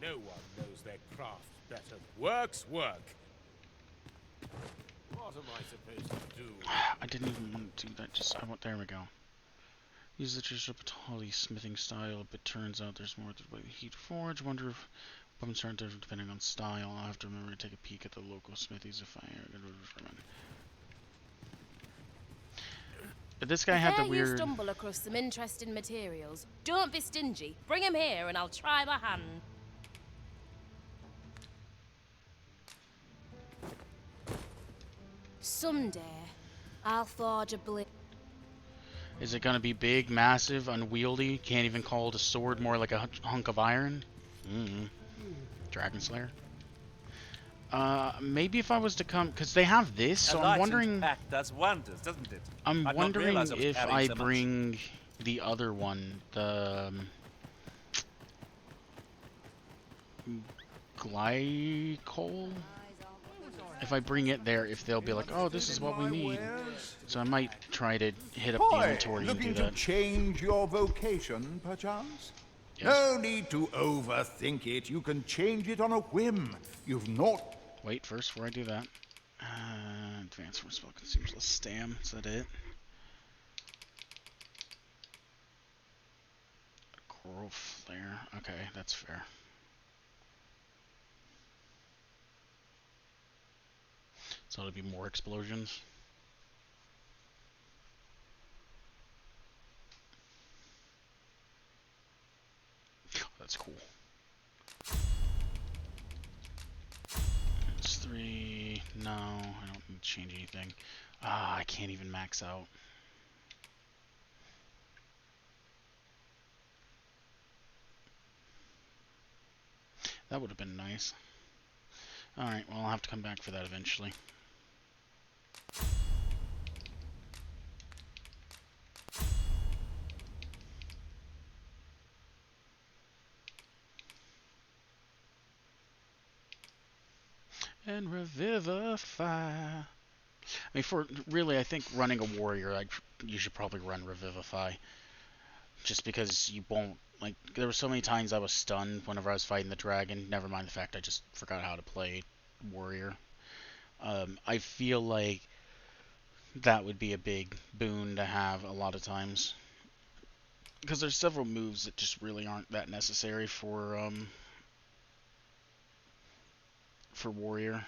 G: No one knows their craft better. Work's work. What am I supposed to do?
A: I didn't even want to do that. There we go. Use the traditional Battahl smithing style, but turns out there's more to the way the heat forge. Wonder if weapons are different depending on style. I'll have to remember to take a peek at the local smithies if I go to Vermund. But this guy had the weird.
M: You stumble across some interesting materials, don't be stingy. Bring 'em here, and I'll try my hand. Someday, I'll forge a blade.
A: Is it gonna be big, massive, unwieldy? Can't even call it a sword, more like a hunk of iron? Dragon Slayer. Maybe if I was to come, because they have this, so I'm wondering.
D: Pack does wonders, doesn't it?
A: I'm wondering if I
D: so
A: bring the other one, the glycol. If I bring it there, if they'll be like, oh, this is what we need. So I might try to hit up the inventory and do that.
N: Looking to change your vocation, perchance?
A: Yes.
N: No need to overthink it. You can change it on a whim. You've not...
A: Wait, first, before I do that. Advanced force spell consumes less stam. Is that it? Coral flare. Okay, that's fair. So it'll be more explosions. Oh, that's cool. It's 3. No, I don't need to change anything. I can't even max out. That would have been nice. Alright, well, I'll have to come back for that eventually. And revivify. I mean, I think running a warrior, you should probably run revivify. Just because you won't, like, there were so many times I was stunned whenever I was fighting the dragon. Never mind the fact I just forgot how to play warrior. I feel like that would be a big boon to have a lot of times. Because there's several moves that just really aren't that necessary for warrior.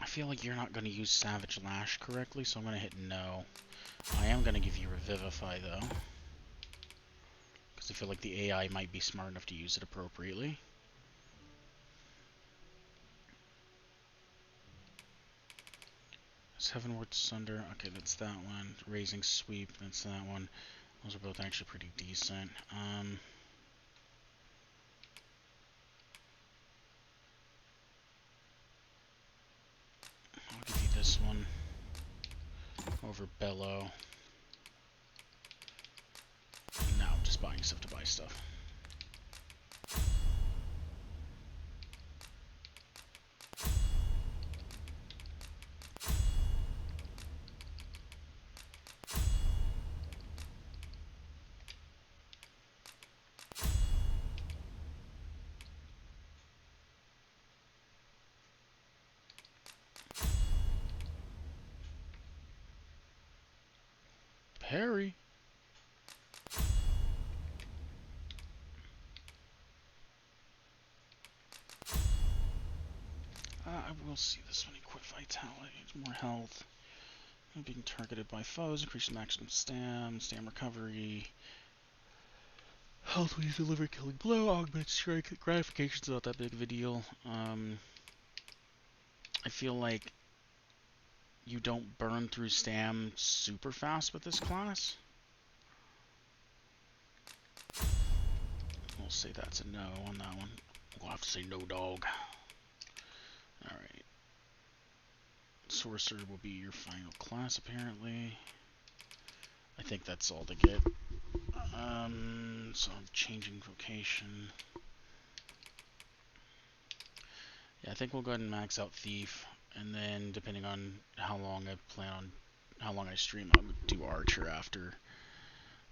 A: I feel like you're not going to use Savage Lash correctly, so I'm going to hit no. I am going to give you Revivify, though. Because I feel like the AI might be smart enough to use it appropriately. Heavenward Sunder, okay, that's that one. Raising Sweep, that's that one. Those are both actually pretty decent. I'll give you this one over Bellow. Now, just buying stuff to buy stuff. Harry. I will see this one. Equip Vitality, more health. Being targeted by foes, increase maximum stam recovery. Health when you deliver killing blow, augment strike. Gratification's not that big of a deal. I feel like you don't burn through stam super fast with this class. We'll say that's a no on that one. We'll have to say no, dog. Alright. Sorcerer will be your final class, apparently. I think that's all to get. So I'm changing vocation. Yeah, I think we'll go ahead and max out Thief, and then depending on how long I stream, I would do Archer after.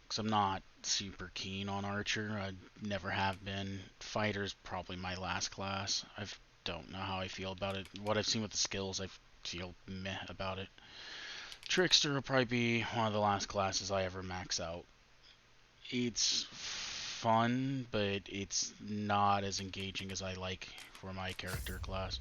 A: Because I'm not super keen on Archer. I never have been. Fighter's probably my last class. I don't know how I feel about it. What I've seen with the skills, I feel meh about it. Trickster will probably be one of the last classes I ever max out. It's fun, but it's not as engaging as I like for my character class.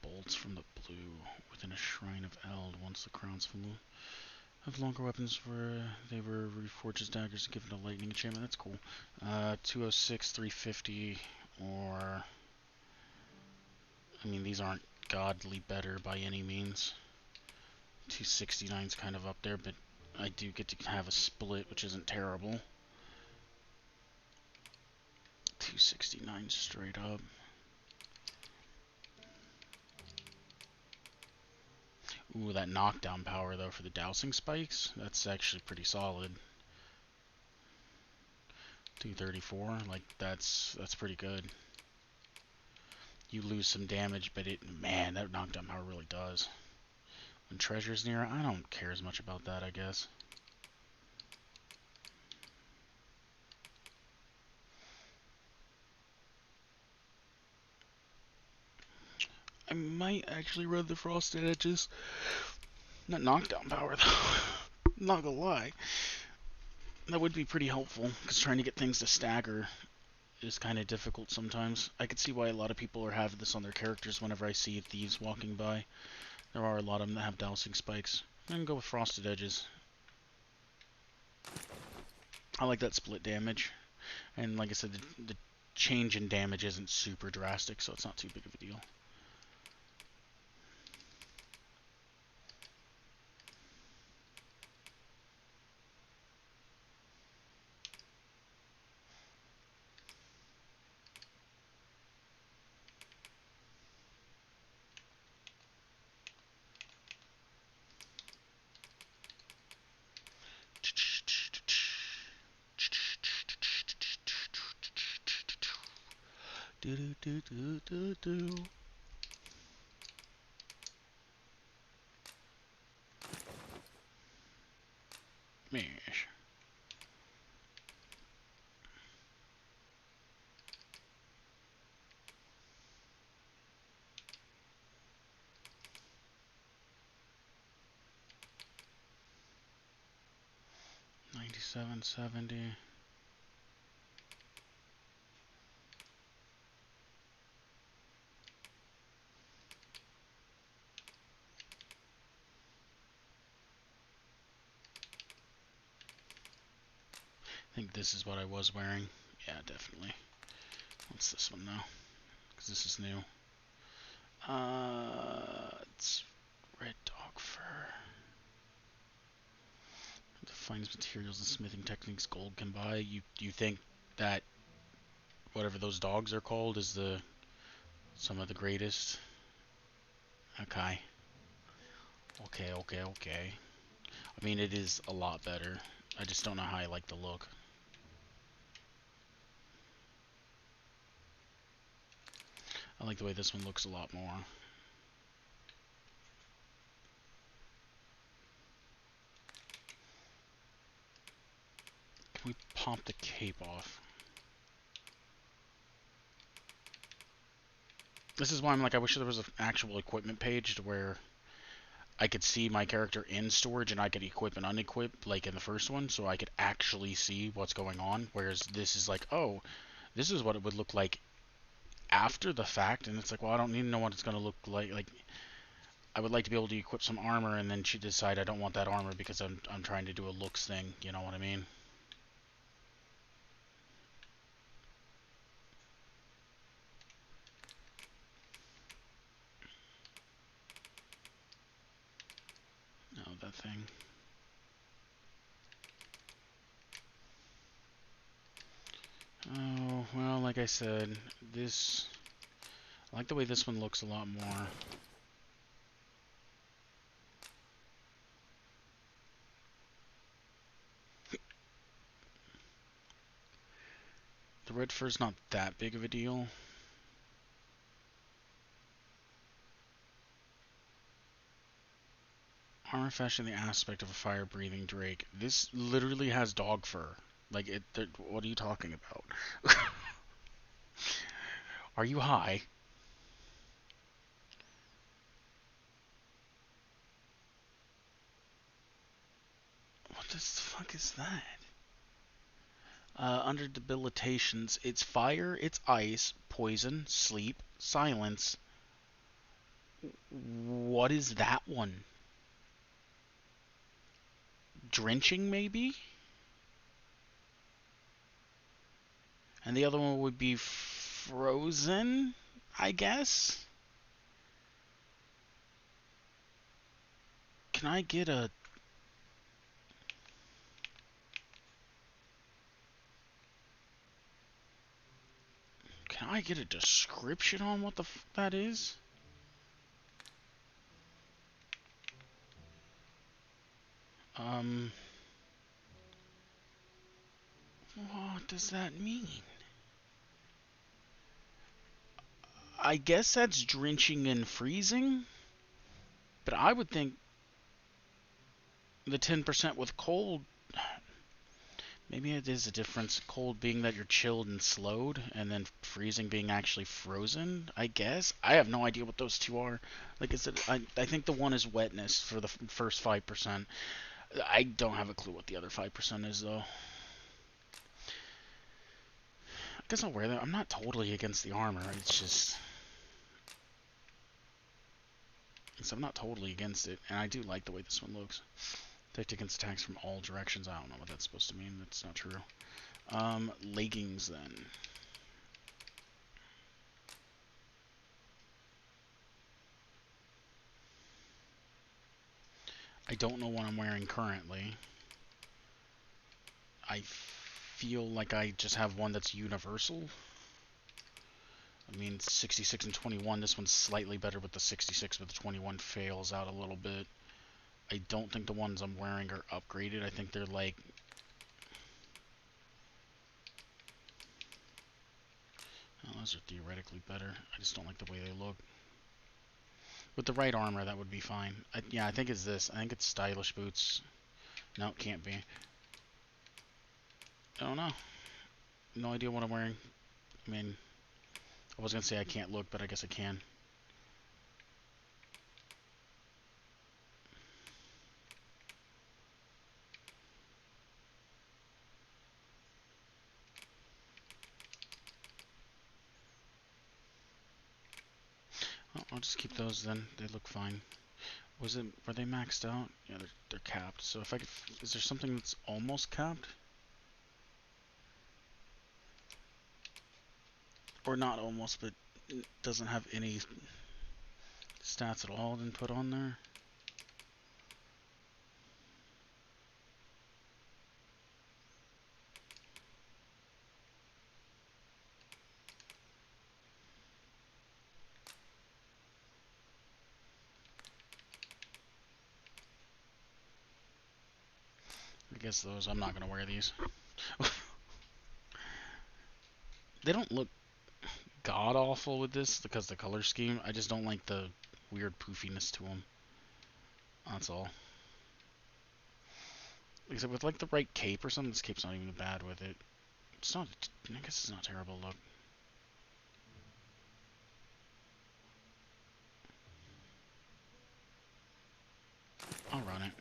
A: Bolts from the blue within a shrine of Eld. Once the crown's full, have longer weapons where they were reforged as daggers and given a lightning enchantment. That's cool. 206, 350, or I mean, these aren't godly better by any means. 269 is kind of up there, but I do get to have a split, which isn't terrible. 269 straight up. Ooh, that knockdown power though for the dousing spikes, that's actually pretty solid. 234, like that's pretty good. You lose some damage, but man, that knockdown power really does. When treasure's near, I don't care as much about that, I guess. I might actually run the frosted edges. Not knockdown power though. Not gonna lie. That would be pretty helpful, because trying to get things to stagger is kind of difficult sometimes. I could see why a lot of people are having this on their characters whenever I see thieves walking by. There are a lot of them that have dousing spikes. I can go with frosted edges. I like that split damage. And like I said, the change in damage isn't super drastic, so it's not too big of a deal. Do do do do do do. Mesh. $97.70. I think this is what I was wearing. Yeah, definitely. What's this one now? Because this is new. It's red dog fur. The finest materials and smithing techniques gold can buy. You think that whatever those dogs are called is some of the greatest? Okay. Okay. I mean, it is a lot better. I just don't know how I like the look. I like the way this one looks a lot more. Can we pop the cape off? This is why I'm like, I wish there was an actual equipment page to where I could see my character in storage and I could equip and unequip like in the first one, so I could actually see what's going on. Whereas this is like, oh, this is what it would look like after the fact, and it's like, well, I don't need to know what it's going to look like. Like, I would like to be able to equip some armor and then she decide I don't want that armor because I'm trying to do a looks thing, you know what I mean? Oh, that thing. Oh, well, like I said, this... I like the way this one looks a lot more. The red fur's not that big of a deal. Armor fashioned the aspect of a fire-breathing drake. This literally has dog fur. Like, what are you talking about? Are you high? What the fuck is that? Under debilitations, it's fire, it's ice, poison, sleep, silence. What is that one? Drenching, maybe? And the other one would be frozen, I guess? Can I get a... Can I get a description on what the f that is? What does that mean? I guess that's drenching and freezing, but I would think the 10% with cold, maybe it is a difference. Cold being that you're chilled and slowed, and then freezing being actually frozen, I guess. I have no idea what those two are. Like I said, I think the one is wetness for the first 5%. I don't have a clue what the other 5% is, though. I guess I'll wear that. I'm not totally against the armor. It's just... So I'm not totally against it, and I do like the way this one looks. Protect against attacks from all directions. I don't know what that's supposed to mean. That's not true. Leggings, then. I don't know what I'm wearing currently. I feel like I just have one that's universal. I mean, 66 and 21. This one's slightly better with the 66, but the 21 fails out a little bit. I don't think the ones I'm wearing are upgraded. I think they're like... Oh, those are theoretically better. I just don't like the way they look. With the right armor, that would be fine. Yeah, I think it's this. I think it's stylish boots. No, it can't be. I don't know. No idea what I'm wearing. I mean, I was going to say I can't look, but I guess I can. Oh, I'll just keep those then. They look fine. Were they maxed out? Yeah, they're capped. So if I could, is there something that's almost capped? Or not almost, but it doesn't have any stats at all then put on there? I guess those, I'm not going to wear these. They don't look god-awful with this because the color scheme. I just don't like the weird poofiness to them. That's all. Except with like the right cape or something, this cape's not even bad with it. It's not, I guess it's not a terrible look. I'll run it.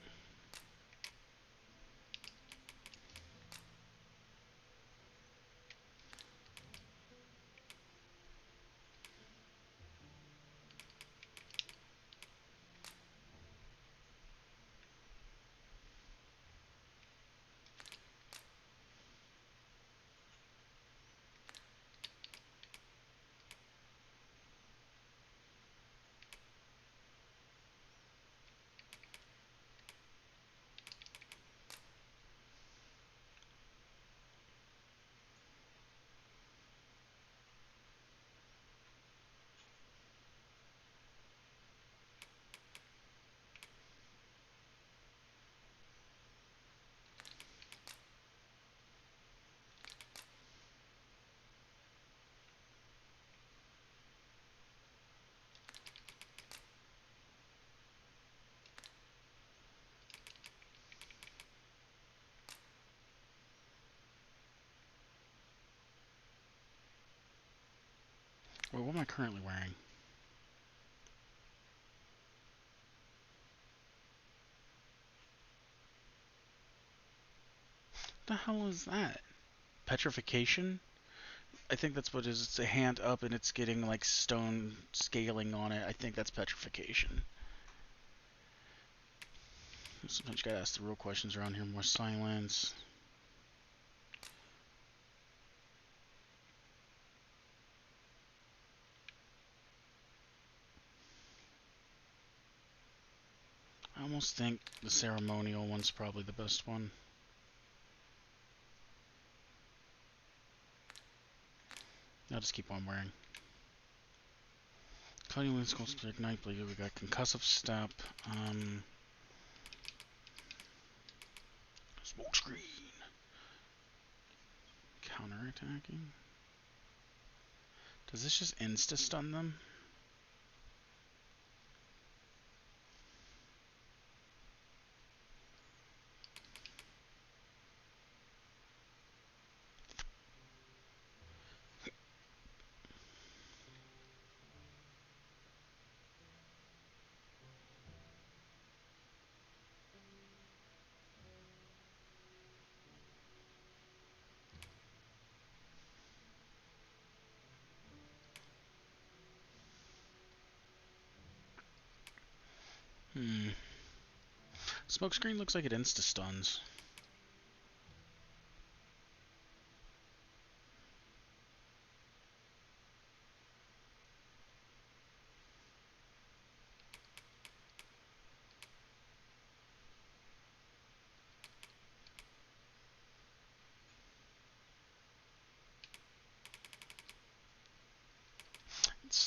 A: Wait, what am I currently wearing? What the hell is that? Petrification? I think that's what it is. It's a hand up and it's getting like stone scaling on it. I think that's petrification. Sometimes you gotta ask the real questions around here. More silence. I almost think the ceremonial one's probably the best one. I'll just keep on wearing. Cutting wind skulls to ignite bleed. We got concussive step. Smoke screen. Counterattacking. Does this just insta stun them? Smokescreen looks like it insta-stuns.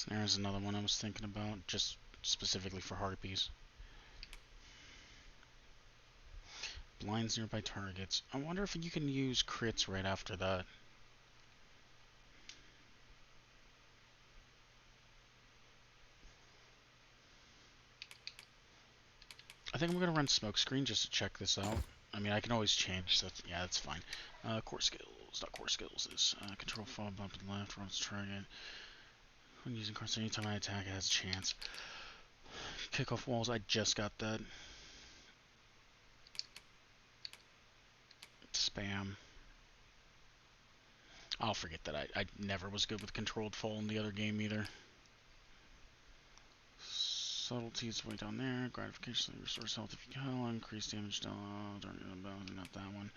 A: There's another one I was thinking about, just specifically for harpies. Blinds nearby targets. I wonder if you can use crits right after that. I think I'm going to run Smokescreen just to check this out. I mean, I can always change, so yeah, that's fine. Core skills, not core skills, is control fall bump to the left, runs target. When using cards, anytime I attack, it has a chance. Kick off walls, I just got that. Spam. I'll forget that. I never was good with controlled fall in the other game either. Subtleties way down there. Gratification, restores health if you kill. Increase damage down. Not that one.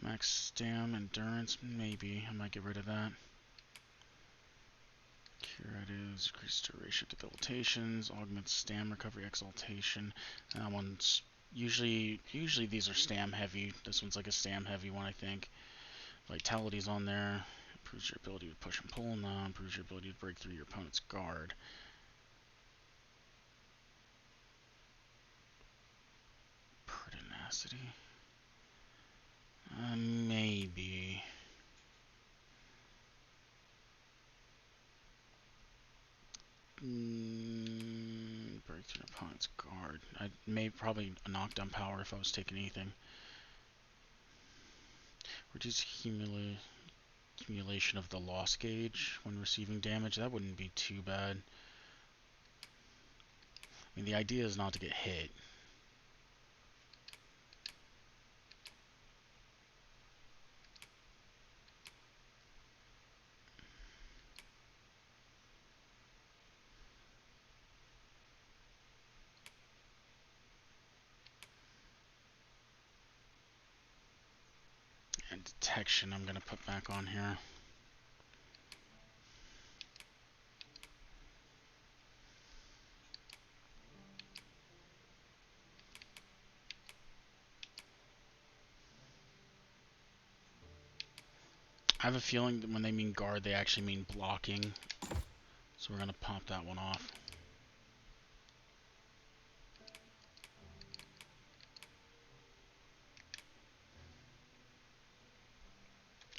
A: Max stam, endurance, maybe. I might get rid of that. Curatives, increase duration of debilitations, augment stam recovery, exaltation. That one's usually these are stam heavy. This one's like a stam heavy one, I think. Vitality's on there. Improves your ability to push and pull. Now improves your ability to break through your opponent's guard. Pertinacity. Maybe. Break through your opponent's guard. I may probably knock down power if I was taking anything. Reduce accumulation of the loss gauge when receiving damage. That wouldn't be too bad. I mean, the idea is not to get hit. And detection I'm going to put back on here. I have a feeling that when they mean guard, they actually mean blocking. So we're going to pop that one off.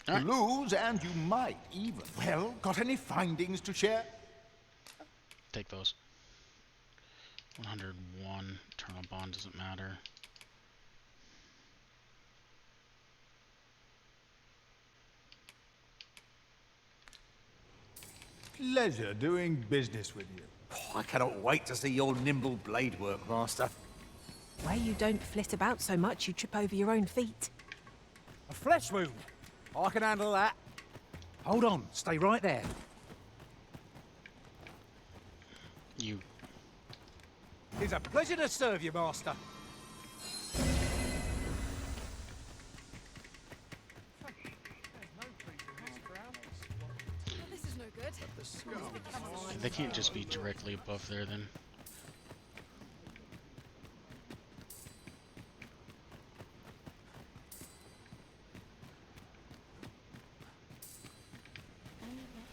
N: Right. Lose, and you might even. Well, got any findings to share?
A: Take those. 101. Eternal bond doesn't matter.
K: Pleasure doing business with you.
J: Oh, I cannot wait to see your nimble blade work, Master.
F: Where you don't flit about so much, you trip over your own feet.
J: A flesh wound. I can handle that. Hold on, stay right there.
A: You.
J: It's a pleasure to serve you, Master.
M: This is no good.
A: They can't just be directly above there then.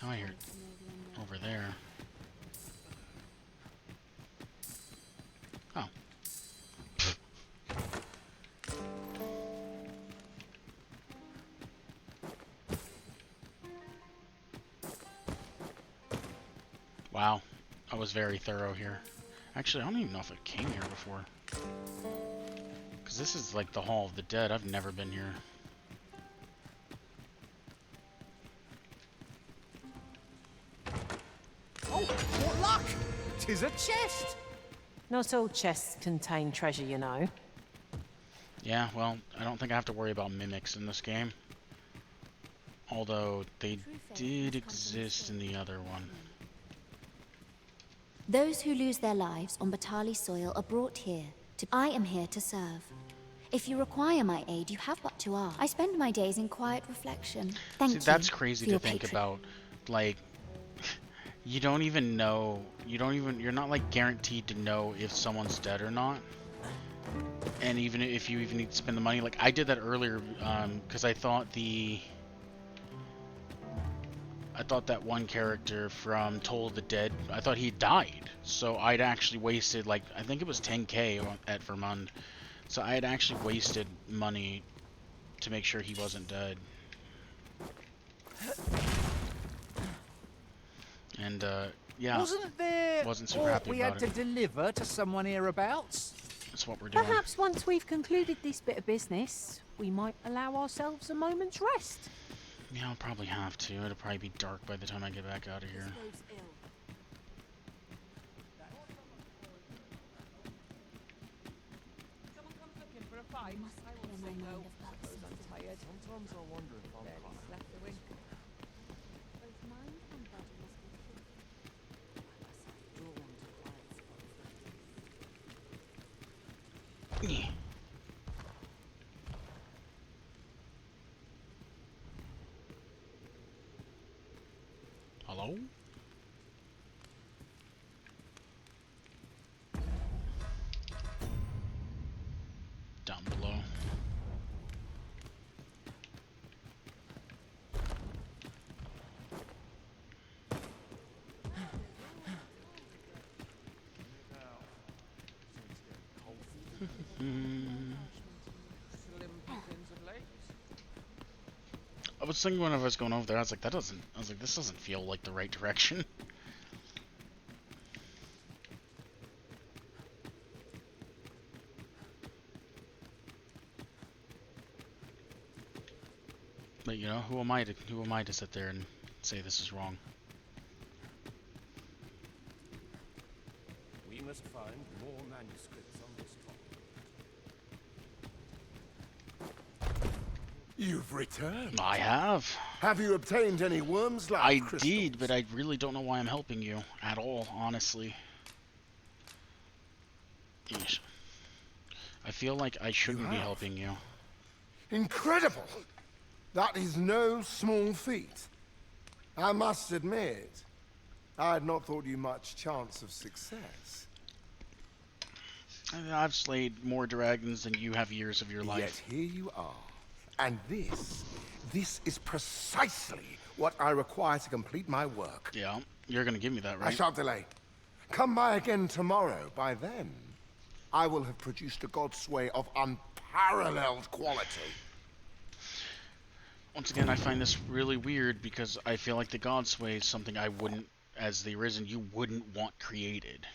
A: Oh, I hear it over there. Oh. Wow, I was very thorough here. Actually, I don't even know if I came here before. Because this is like the Hall of the Dead. I've never been here.
J: Oh, what luck! 'Tis a chest!
F: Not all chests contain treasure, you know.
A: Yeah, well, I don't think I have to worry about mimics in this game. Although, they did exist in the other one.
L: Those who lose their lives on Battahl soil are brought here. I am here to serve. If you require my aid, you have but to ask. I spend my days in quiet reflection. Thank you.
A: See, that's crazy
L: for
A: to
L: your
A: think
L: patron-
A: about. Like, you don't even know, you're not like guaranteed to know if someone's dead or not. And even if you even need to spend the money, like I did that earlier, because I thought that one character from Toll of the Dead, I thought he died. So I'd actually wasted, like, I think it was 10k at Vermund. So I had actually wasted money to make sure he wasn't dead. And, yeah, wasn't super happy
J: we
A: about
J: had
A: it.
J: to deliver to someone hereabouts?
A: That's what we're doing.
F: Perhaps once we've concluded this bit of business, we might allow ourselves a moment's rest.
A: Yeah, I'll probably have to. It'll probably be dark by the time I get back out of here.
I: Sometimes I wonder if I'm
A: Yeah. Hello? Down below. I was thinking when I was going over there, I was like, this doesn't feel like the right direction. But you know, who am I to sit there and say this is wrong?
H: We must find more manuscripts on this topic.
N: You've returned.
A: I have.
N: Have you obtained any worms like
A: I
N: crystals?
A: did, but I really don't know why I'm helping you at all, honestly. Yeesh. I feel like I shouldn't be helping you.
N: Incredible! That is no small feat. I must admit, I had not thought you much chance of success.
A: I've slayed more dragons than you have years of your life.
N: Yet here you are. And this is precisely what I require to complete my work.
A: Yeah, you're gonna give me that, right?
N: I shan't delay. Come by again tomorrow. By then, I will have produced a godsway of unparalleled quality.
A: Once again, I find this really weird because I feel like the godsway is something I wouldn't, as the Arisen, you wouldn't want created.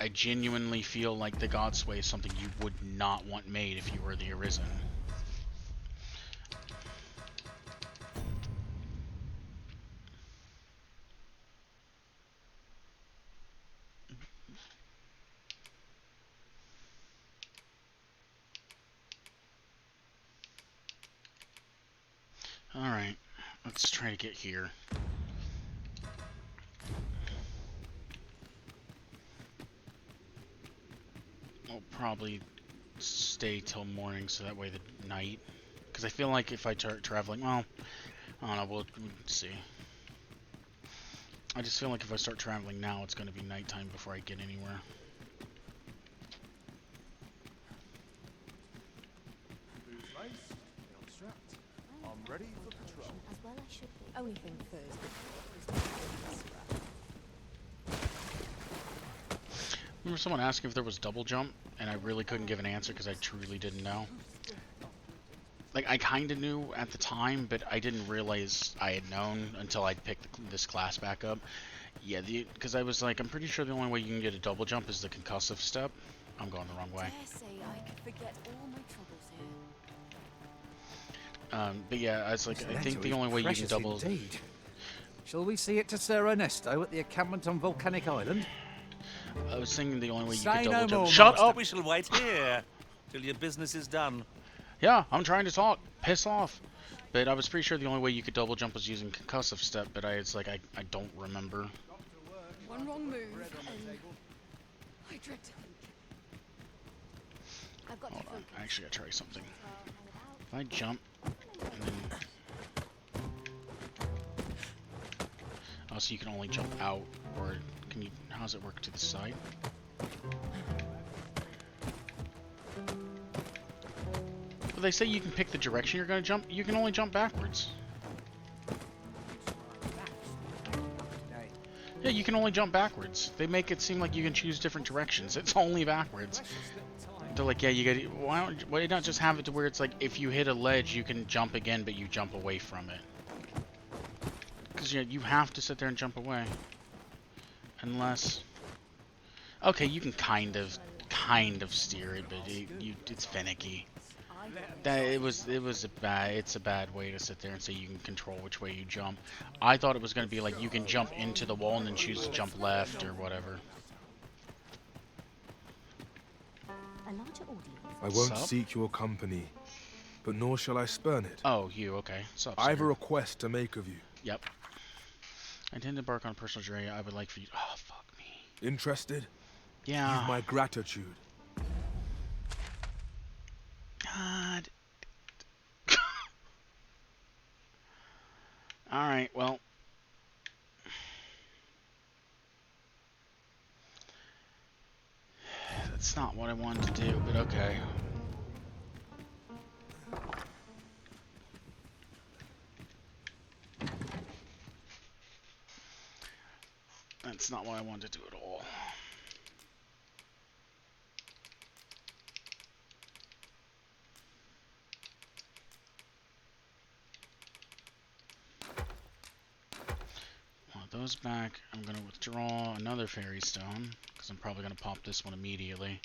A: I genuinely feel like the Godsway is something you would not want made if you were the Arisen. Alright, let's try to get here. I'll probably stay till morning so that way the night. Because I feel like if I start traveling, well, I don't know, we'll see. I just feel like if I start traveling now, it's going to be nighttime before I get anywhere.
K: I'm ready for patrol.
L: As well I should be.
C: Only thing Thursday.
A: Remember someone asking if there was double jump, and I really couldn't give an answer because I truly didn't know. Like, I kind of knew at the time, but I didn't realize I had known until I'd picked this class back up. Yeah, because I was like, I'm pretty sure the only way you can get a double jump is the concussive step. I'm going the wrong way.
L: I could forget all my troubles here.
A: But yeah, I was like, I think the only way you can double...
J: Indeed. Shall we see it to Sir Ernesto at the encampment on Volcanic Island?
A: I was thinking the only way you
J: Say
A: could
J: no
A: double jump...
J: more,
A: Shut
J: Master.
A: up!
G: We shall wait here till your business is done.
A: Yeah, I'm trying to talk. Piss off. But I was pretty sure the only way you could double jump was using concussive step, but it's like, I don't remember.
C: One wrong move, and I dread to think.
L: I've got
A: Hold
L: to
A: on,
L: focus.
A: I actually gotta try something. If I jump, and then... Oh, so you can only jump out, or can you... How does it work to the side? Well, they say you can pick the direction you're gonna jump, you can only jump backwards. Yeah, you can only jump backwards. They make it seem like you can choose different directions. It's only backwards. They're like, yeah, you gotta... Why not just have it to where it's like, if you hit a ledge, you can jump again, but you jump away from it. Because, yeah, you have to sit there and jump away. Unless... Okay, you can kind of steer it, but it's finicky. It's a bad way to sit there and say you can control which way you jump. I thought it was going to be like you can jump into the wall and then choose to jump left or whatever.
O: I won't seek your company, but nor shall I spurn it.
A: Oh, you, okay. Sup,
O: I have a
A: sir?
O: request to make of you.
A: Yep. I intend to embark on a personal journey. I would like for you... Oh, fuck me.
O: Interested?
A: Yeah.
O: You've my gratitude.
A: God. Alright, well. That's not what I wanted to do, but okay. That's not what I wanted to do at all. Want those back. I'm going to withdraw another fairy stone, because I'm probably going to pop this one immediately.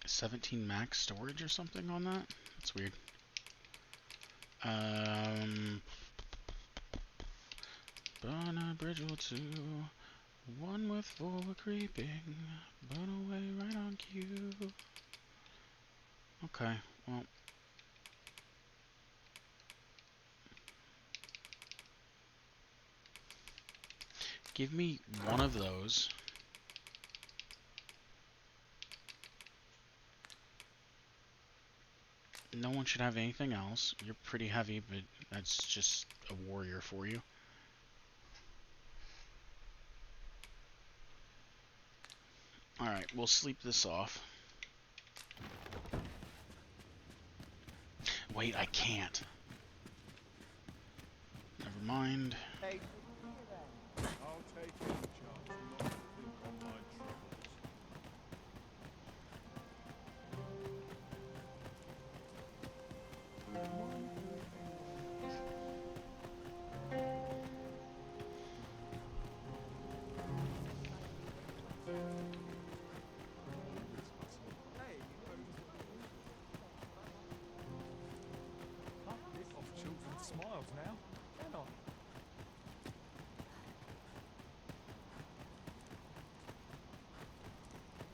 A: $17 max storage or something on that? That's weird. Burn a bridge or two, one with four creeping, burn away right on cue. Okay, well. Give me one of those. No one should have anything else. You're pretty heavy, but that's just a warrior for you. Alright, we'll sleep this off. Wait, I can't. Never mind.
K: Take any chance not to think on my troubles.
B: Can't rip off children's smiles now, can I?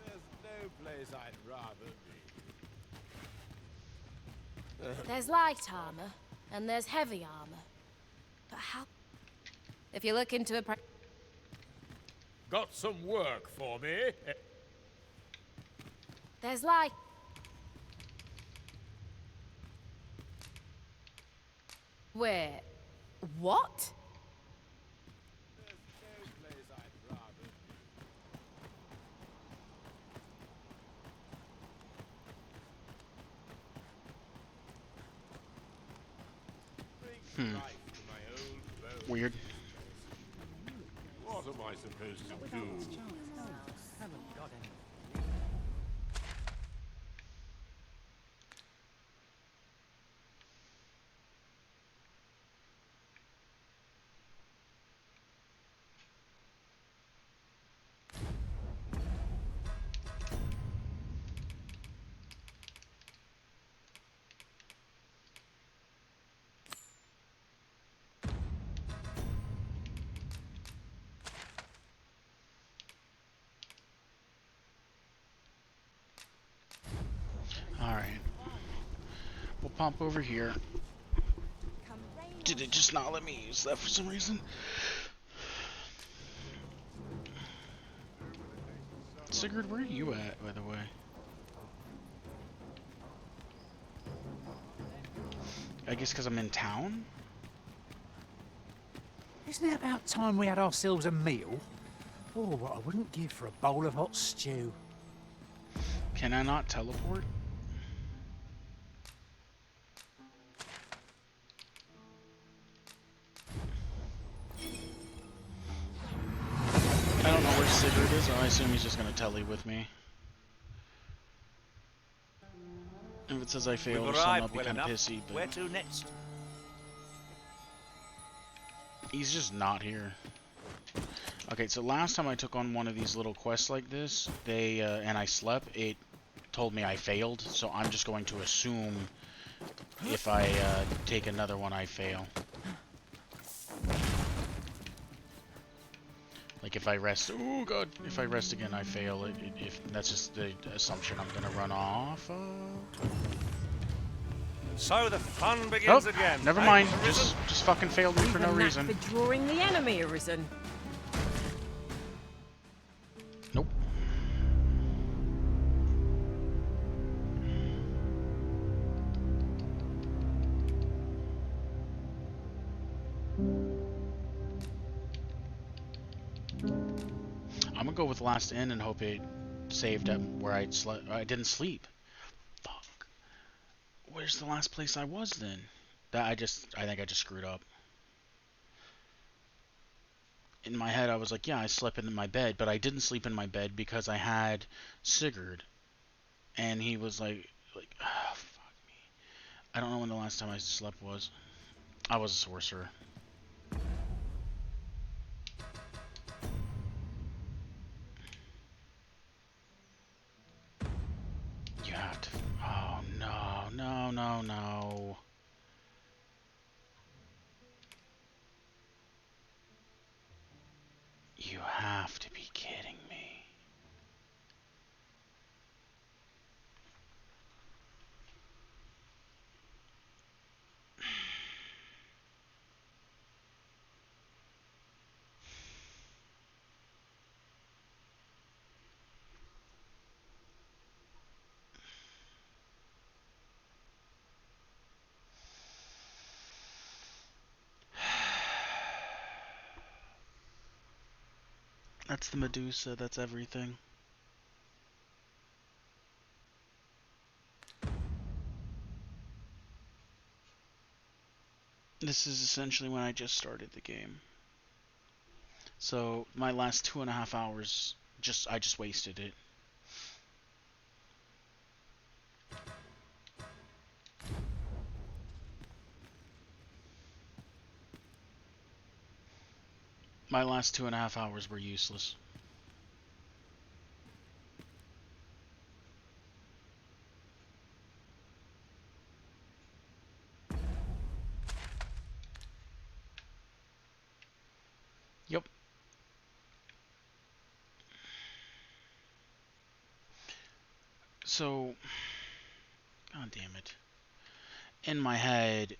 K: There's no place I'd rather be.
M: There's light armor, and there's heavy armor. But how... If you look into a...
K: Got some work for me?
M: There's light... Wait... What?
K: There's no place I'd rather
A: Hmm. Weird.
K: What am I supposed to do?
B: Haven't got any.
A: Alright. We'll pump over here. Did it just not let me use that for some reason? Sigurd, where are you at, by the way? I guess because I'm in town?
J: Isn't it about time we had ourselves a meal? Oh, what I wouldn't give for a bowl of hot stew.
A: Can I not teleport? I don't know where Sigurd is, so I assume he's just gonna telly with me. If it says I failed or something, I'll be kind of pissy, but...
G: Where to next?
A: He's just not here. Okay, so last time I took on one of these little quests like this, and I slept, it told me I failed, so I'm just going to assume if I take another one, I fail. Like if I rest, oh god, if I rest again, I fail. If that's just the assumption I'm gonna run off of.
G: So the fun begins again.
A: Never mind. Just fucking failed me for no reason.
C: For drawing the enemy arisen.
A: Nope. I'm gonna go with last in and hope it saved at where I didn't sleep. Fuck. Where's the last place I was then? I think I just screwed up. In my head, I was like, yeah, I slept in my bed, but I didn't sleep in my bed because I had Sigurd, and he was like, oh, fuck me. I don't know when the last time I slept was. I was a sorcerer. You have to. Oh no, no, no, no. You have to be kidding me. That's the Medusa, that's everything. This is essentially when I just started the game. So my last 2.5 hours, I just wasted it. My last 2.5 hours were useless. Yep. So, god damn it. In my head,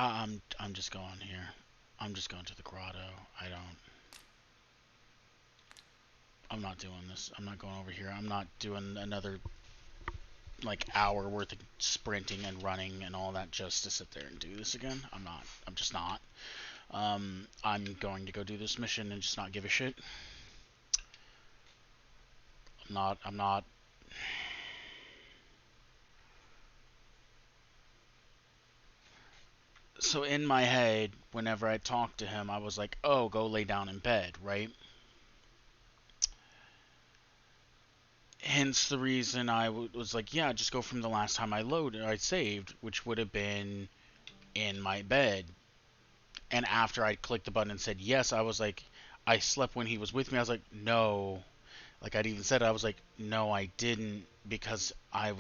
A: I'm just going here. I'm just going to the grotto. I'm not doing this. I'm not going over here. I'm not doing another like hour worth of sprinting and running and all that just to sit there and do this again. I'm not. I'm just not. I'm going to go do this mission and just not give a shit. I'm not. So in my head, whenever I talked to him, I was like, oh, go lay down in bed, right? Hence the reason I was like, yeah, just go from the last time I saved, which would have been in my bed. And after I clicked the button and said yes, I was like, I slept when he was with me. I was like, no. Like I'd even said it, I was like, no, I didn't, because I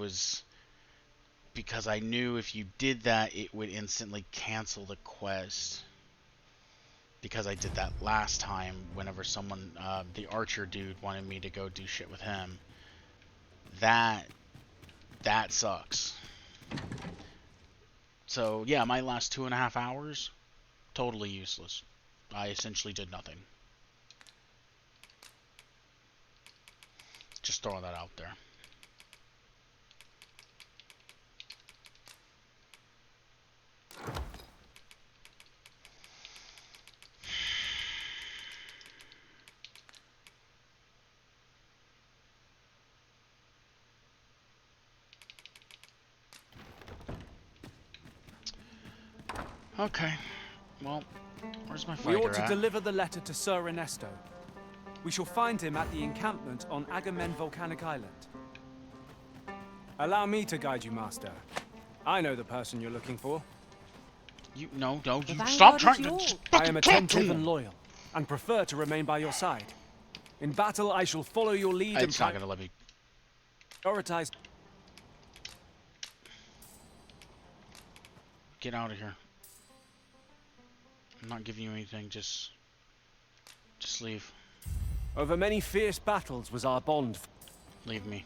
A: knew if you did that, it would instantly cancel the quest. Because I did that last time whenever someone, the archer dude wanted me to go do shit with him. That sucks. So yeah, my last 2.5 hours, totally useless. I essentially did nothing. Just throwing that out there. Okay. Well, where's my fighter
B: We ought to
A: at?
B: deliver the letter to Sir Ernesto. We shall find him at the encampment on Agamemnon Volcanic Island. Allow me to guide you, Master. I know the person you're looking for.
A: You stop trying to just
B: I am
A: fucking talk to
B: attentive
A: him.
B: and loyal, and prefer to remain by your side. In battle, I shall follow your lead and
A: It's not gonna let me.
B: prioritize.
A: Get out of here. I'm not giving you anything. Just leave.
B: Over many fierce battles was our bond.
A: Leave me.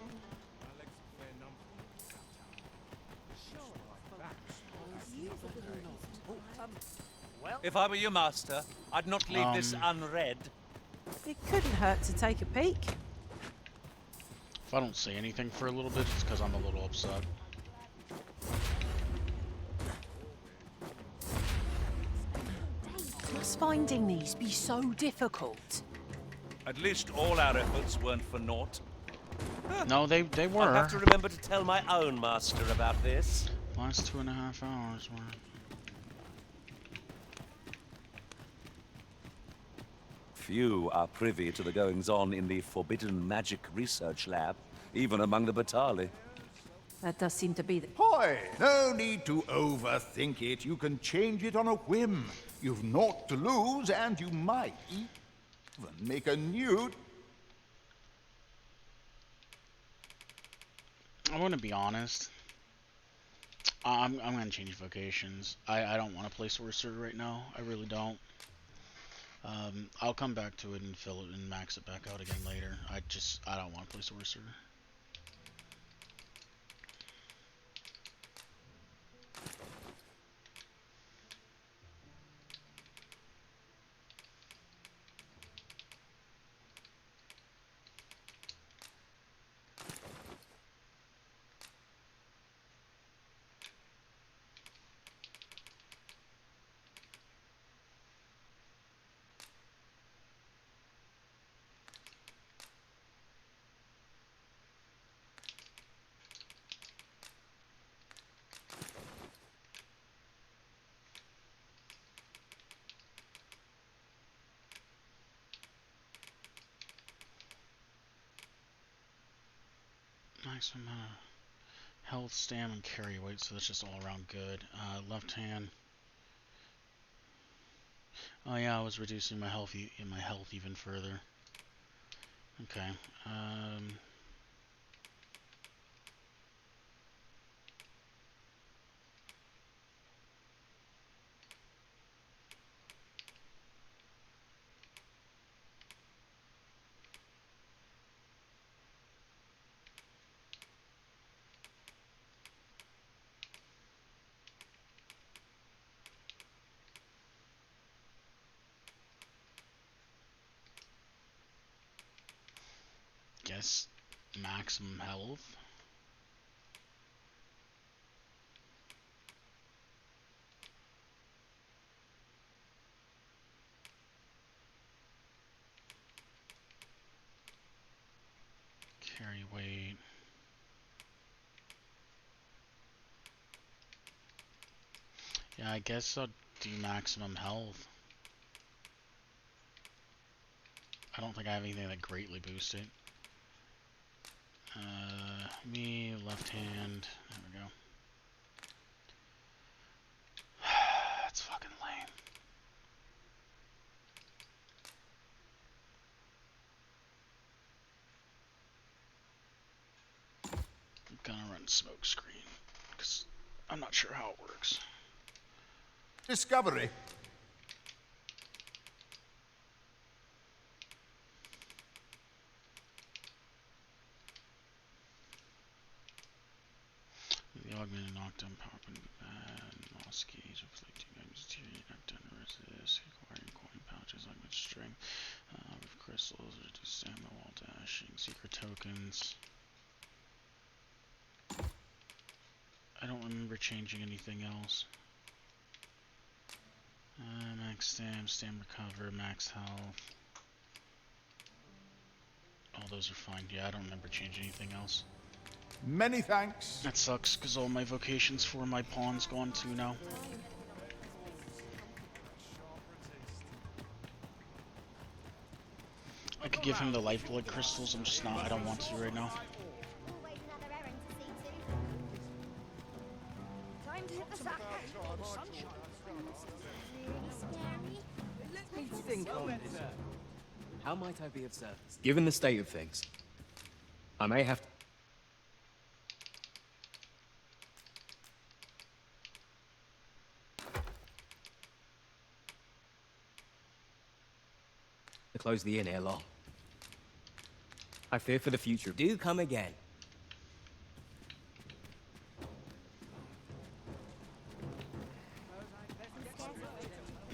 D: If I were your master, I'd not leave this unread.
C: It couldn't hurt to take a peek.
A: If I don't say anything for a little bit, it's because I'm a little upset.
F: Must finding these be so difficult?
D: At least all our efforts weren't for naught.
A: No, they were.
D: I'll have to remember to tell my own master about this.
A: Last 2.5 hours were.
G: Few are privy to the goings-on in the forbidden magic research lab, even among the Battahl.
C: That does seem to be the...
P: Hoy! No need to overthink it. You can change it on a whim. You've naught to lose, and you might even make a new...
A: I want to be honest. I'm gonna change vocations. I don't want to play sorcerer right now. I really don't. I'll come back to it and fill it and max it back out again later. I don't want to play sorcerer. maximum health, stamina, and carry weight, so that's just all around good. Left hand. Oh yeah, I was reducing my health even further. Okay. Guess maximum health. Carry weight. Yeah, I guess I'll do maximum health. I don't think I have anything that greatly boosts it. Me, left hand. There we go. That's fucking lame. I'm gonna run smoke screen because I'm not sure how it works.
P: Discovery.
A: The augmented knockdown power up and bad loss gauge of like 2 magnets deteriorate knockdown resist, acquiring coin pouches like with strength, with crystals, reduce stamina while dashing, secret tokens. I don't remember changing anything else. Max stam recover, max health. All those are fine. Yeah, I don't remember changing anything else.
P: Many thanks.
A: That sucks, because all my vocations for my pawn's gone too now. I could give him the lifeblood crystals, I'm just not, I don't want to right now.
B: Let me think on this. How might I be of service?
Q: Given the state of things, I may have to close the inn ere long. I fear for the future. Do come again.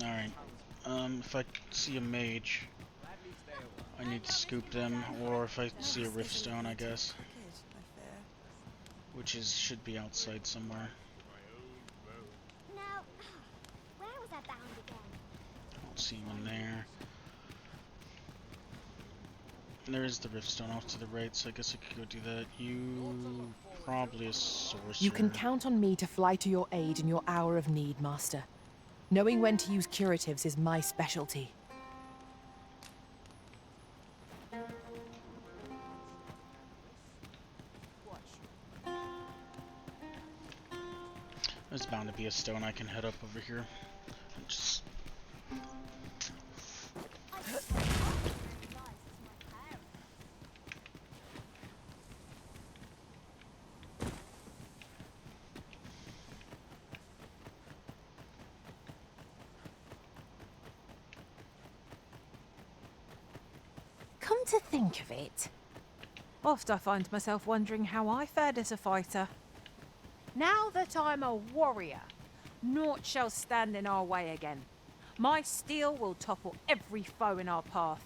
A: Alright, if I see a mage, I need to scoop them, or if I see a riftstone, I guess. Which should be outside somewhere.
L: Now, where was I bound again?
A: I don't see one there. There is the riftstone off to the right, so I guess I could go do that. You probably a sorcerer.
R: You can count on me to fly to your aid in your hour of need, Master. Knowing when to use curatives is my specialty.
A: There's bound to be a stone I can head up over here. Just...
C: Come to think of it, oft I find myself wondering how I fared as a fighter. Now that I'm a warrior, naught shall stand in our way again. My steel will topple every foe in our path.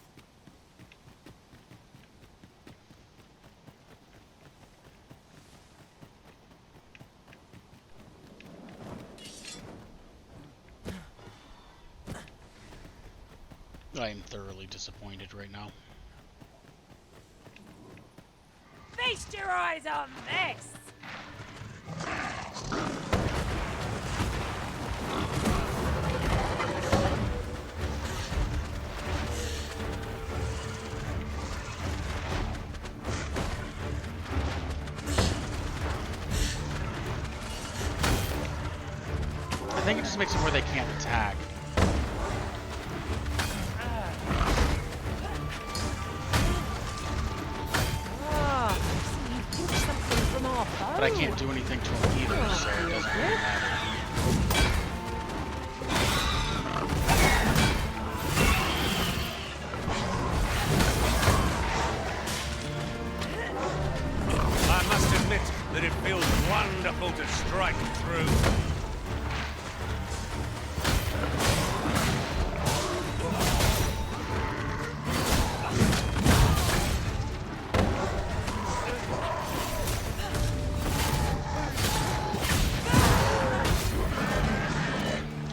A: I am thoroughly disappointed right now.
C: Feast your eyes on this!
A: think it just makes it where they can't attack.
F: Ah, see, you pinched something from our bow.
A: But I can't do anything to him either, so it doesn't really matter.
G: I must admit that it feels wonderful to strike through.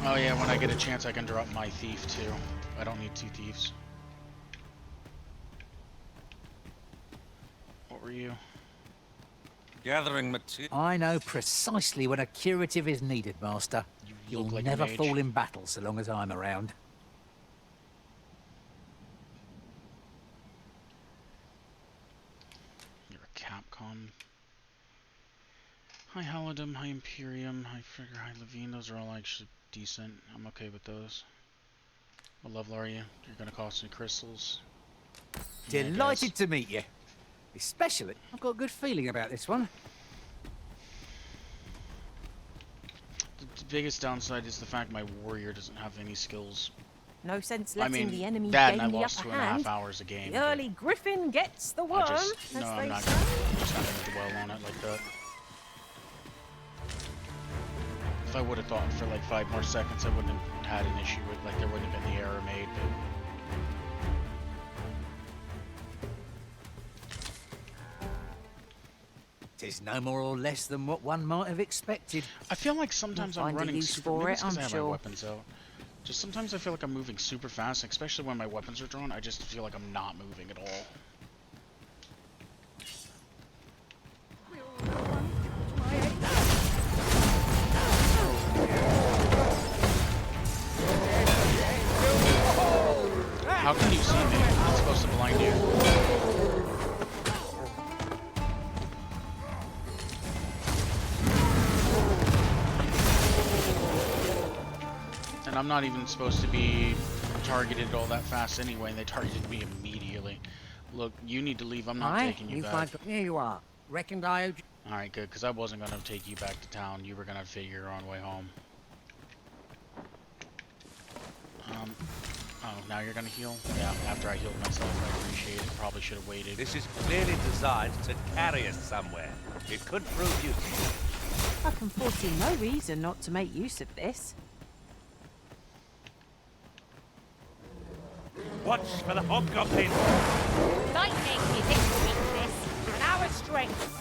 A: Oh yeah, when I get a chance I can drop my thief too. I don't need 2 thieves. What were you?
G: Gathering material.
J: I know precisely when a curative is needed, Master. You'll
A: like
J: never
A: a mage.
J: fall in battle so long as I'm around.
A: You're a Capcom. Hi Halidum, hi Imperium, hi Frigger, hi Levine. Those are all actually decent. I'm okay with those. What level are you? You're gonna cost me crystals. Yeah, I guess.
J: Delighted to meet you. Especially, I've got a good feeling about this one.
A: The biggest downside is the fact my warrior doesn't have any skills.
C: No sense
A: I
C: letting
A: mean,
C: the enemy
A: that
C: gain
A: and I
C: the
A: lost
C: upper
A: 2.5
C: hand.
A: hours a game.
C: The early griffin gets the worm,
A: No,
C: as
A: I'm
C: they
A: not,
C: say.
A: I'm just not gonna dwell on it like that. If I would have thought for like 5 more seconds, I wouldn't have had an issue with, like, there wouldn't have been the error made, but...
J: Tis no more or less than what one might have expected.
A: I feel like sometimes
F: You'll
A: I'm
F: find a
A: running
F: use
A: super...
F: for
A: Maybe
F: it,
A: it's 'cause I
F: I'm
A: have
F: sure.
A: my weapons out. Just sometimes I feel like I'm moving super fast, especially when my weapons are drawn, I just feel like I'm not moving at all. How can you see me? I'm supposed to blind you. And I'm not even supposed to be targeted all that fast anyway, and they targeted me immediately. Look, you need to leave. I'm not taking you back.
J: Here you are. Reckoned I owed you.
A: Alright, good, because I wasn't going to take you back to town. You were going to figure your own way home. Oh, now you're going to heal? Yeah, after I healed myself, I appreciate it. Probably should have waited.
G: This is clearly designed to carry us somewhere. It could prove useful.
C: I can foresee no reason not to make use of this.
G: Watch for the hobgoblin!
F: Lightning is its weakness, and our strength.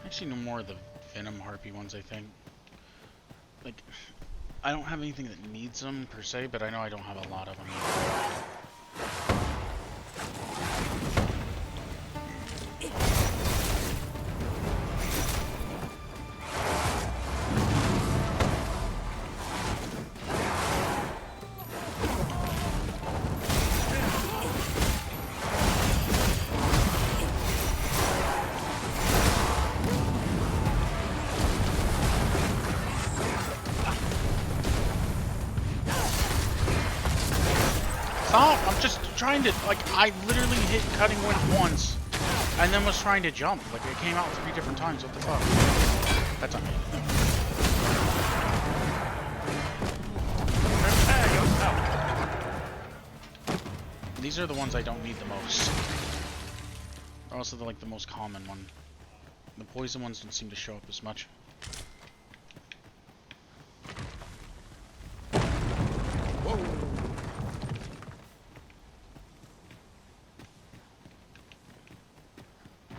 A: Actually, no more of the Venom Harpy ones, I think. Like, I don't have anything that needs them, per se, but I know I don't have a lot of them either. Stop! I'm just trying to, like, I literally hit cutting wind once, and then was trying to jump. Like, it came out 3 different times. What the fuck? That's on me.
G: Prepare yourself!
A: These are the ones I don't need the most. They're also, like, the most common one. The poison ones don't seem to show up as much.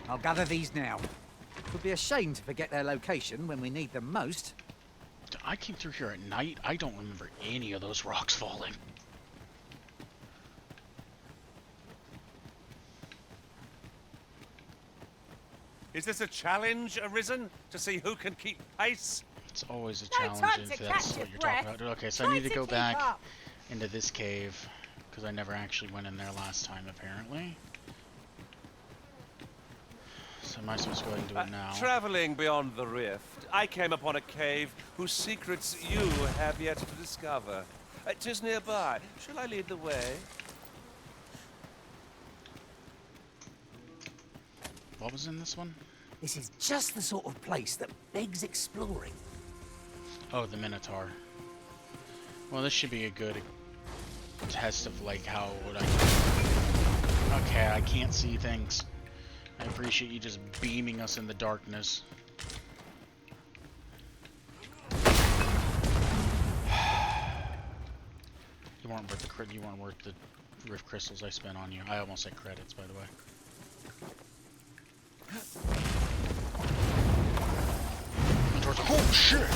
J: I'll gather these now. It would be a shame to forget their location when we need them most.
A: I came through here at night. I don't remember any of those rocks falling.
G: Is this a challenge, Arisen? To see who can keep pace?
A: It's always a
C: No
A: challenge
C: time
A: if
C: to
A: that's
C: catch
A: what
C: your
A: you're talking
C: breath.
A: about. Okay, so I
C: Try
A: need to
C: to
A: go
C: keep
A: back
C: up.
A: into this cave, because I never actually went in there last time, apparently. So am I supposed to go ahead and do it now?
G: Traveling beyond the rift, I came upon a cave whose secrets you have yet to discover. 'Tis nearby. Shall I lead the way?
A: What was in this one?
J: This is just the sort of place that begs exploring.
A: Oh, the Minotaur. Well, this should be a good test of, like, how would I... Okay, I can't see things. I appreciate you just beaming us in the darkness. You weren't worth the rift crystals I spent on you. I almost said credits, by the way. Oh shit!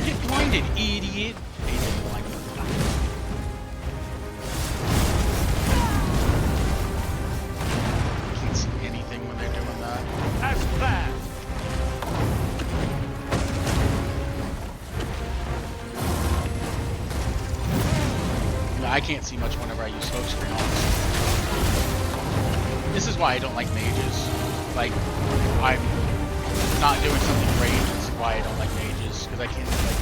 A: Get blinded, idiot! He didn't blind me. Can't see anything when they're doing that.
G: As planned.
A: I can't see much whenever I use smokescreen, honestly. This is why I don't like mages. Like, I'm not doing something great. This is why I don't like mages, because I can't, like,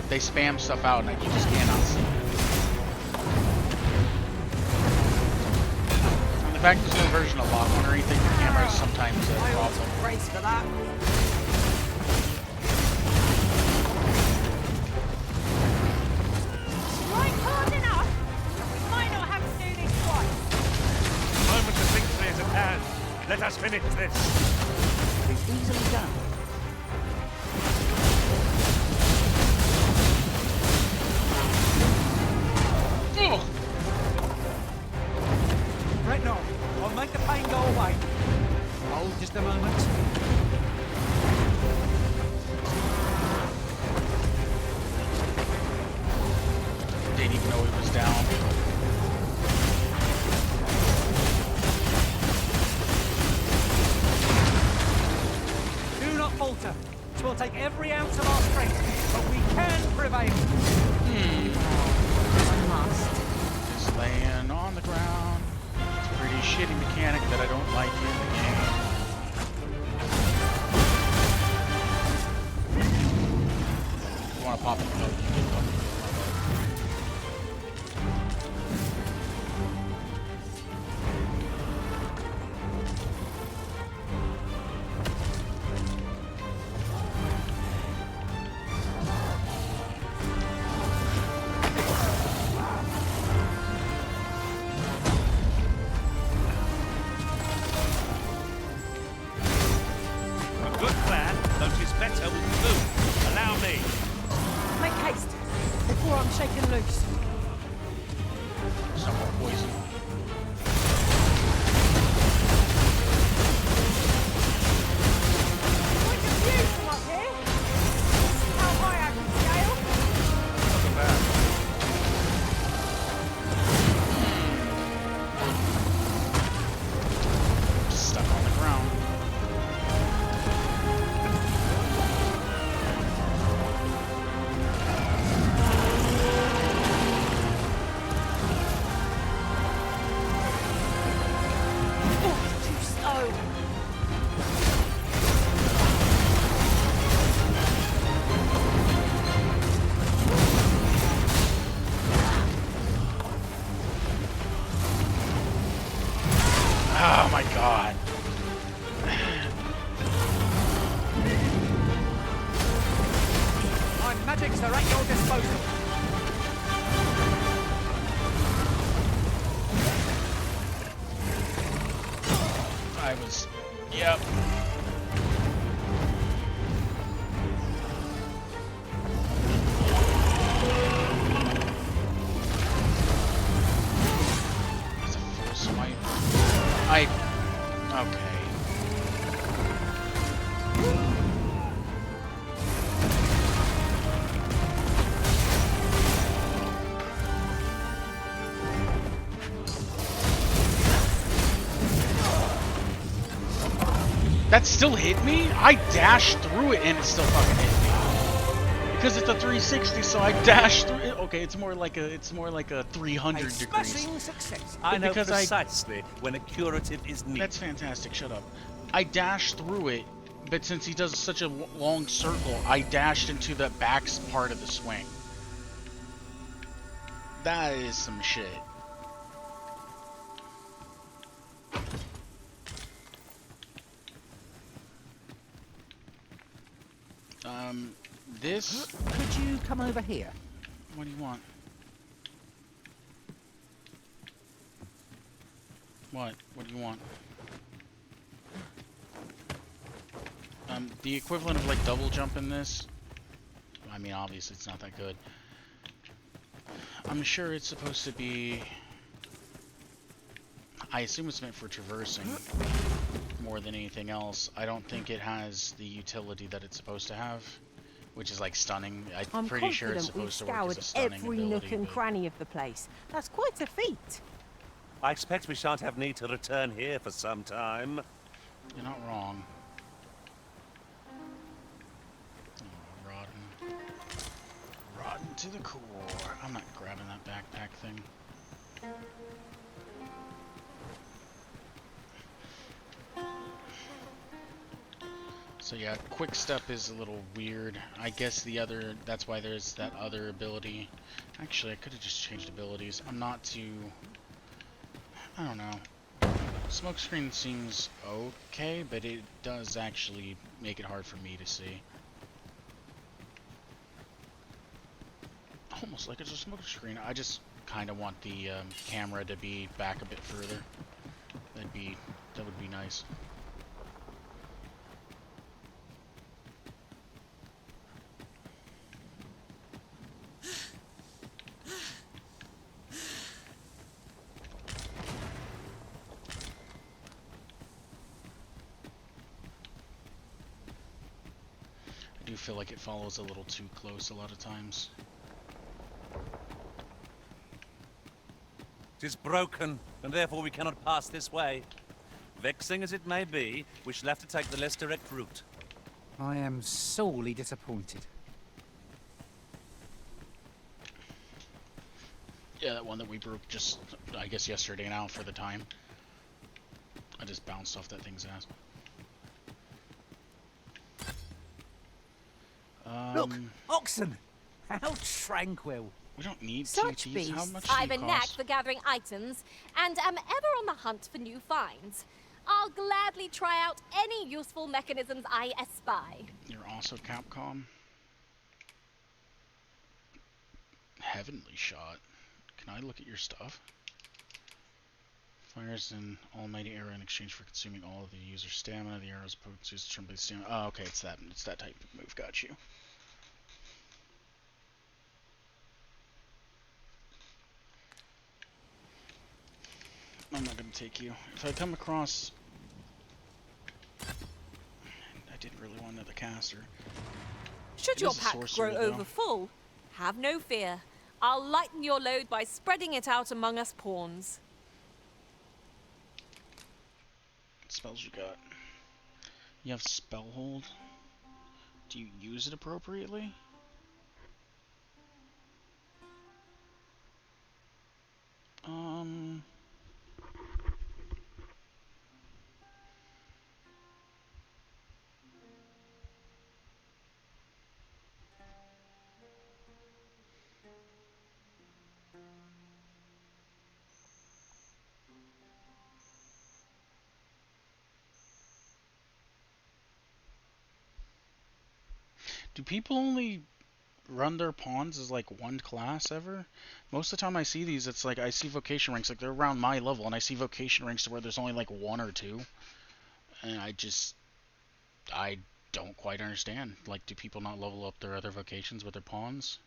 A: they spam stuff out and you just cannot see it. And the fact there's no version of lock on or anything, the camera is sometimes a problem.
C: Brace for that. Strike hard enough. We might not have to do this twice.
G: The moment of victory is at hand. Let us finish this.
J: It's easily done. Right now, I'll make the pain go away. Hold just a moment.
A: Didn't even know he was down.
J: Do not falter. It will take every ounce of our strength, but we can prevail.
A: Just laying on the ground. It's a pretty shitty mechanic that I don't like in the game. If you want to pop it, no, you can pop it.
G: A good plan, though 'tis better with food. Allow me.
C: Make haste before I'm shaken loose.
A: Some more poison.
C: Quite a view from up here. How high I can scale.
G: Not bad.
A: Stuck on the ground.
C: Too slow.
A: Oh my god.
J: My magics are at your disposal.
A: I was... Yep. That's a full swipe. Okay. That still hit me? I dashed through it and it still fucking hit me. Because it's a 360, so I dashed through it. Okay, it's more like a 300 degrees.
G: Smashing success. I know precisely when a curative is needed.
A: That's fantastic. Shut up. I dashed through it, but since he does such a long circle, I dashed into the back part of the swing. That is some shit. This...
J: Could you come over here?
A: What do you want? What? What do you want? The equivalent of like double jump in this. I mean, obviously it's not that good. I'm sure it's supposed to be... I assume it's meant for traversing more than anything else. I don't think it has the utility that it's supposed to have, which is like stunning. I'm pretty sure it's supposed to work as a stunning
F: every
A: ability,
F: nook and cranny of the place. That's quite a feat.
G: I expect we shan't have need to return here for some time.
A: You're not wrong. Oh, rotten to the core. I'm not grabbing that backpack thing. So yeah, quick step is a little weird. I guess that's why there's that other ability. Actually, I could have just changed abilities. I'm not too... I don't know. Smokescreen seems okay, but it does actually make it hard for me to see. Almost like it's a smokescreen. I just kind of want the camera to be back a bit further. That would be nice. I do feel like it follows a little too close a lot of times.
G: It is broken, and therefore we cannot pass this way. Vexing as it may be, we shall have to take the less direct route.
J: I am sorely disappointed.
A: Yeah, that one that we broke just, I guess, yesterday now for the time. I just bounced off that thing's ass.
J: Look, oxen! How tranquil.
A: We don't need
M: Such
A: TTs.
M: beasts.
A: How much
M: I've
A: do
M: a
A: you
M: knack
A: cost?
M: for gathering items, and am ever on the hunt for new finds. I'll gladly try out any useful mechanisms I espy.
A: You're also Capcom. Heavenly Shot. Can I look at your stuff? Fires an almighty arrow in exchange for consuming all of the user's stamina. The arrow's potency is determined by the stamina. Oh, okay, it's that type of move. Got you. I'm not gonna take you. If I come across... I didn't really want another caster.
M: Should
A: It
M: your
A: is a
M: pack
A: sorcerer,
M: grow
A: though.
M: over full, have no fear. I'll lighten your load by spreading it out among us pawns.
A: What spells you got? You have spell hold. Do you use it appropriately? Do people only run their pawns as like one class ever? Most of the time I see these, it's like I see vocation ranks, like they're around my level, and I see vocation ranks where there's only like one or two. And I don't quite understand. Like, do people not level up their other vocations with their pawns?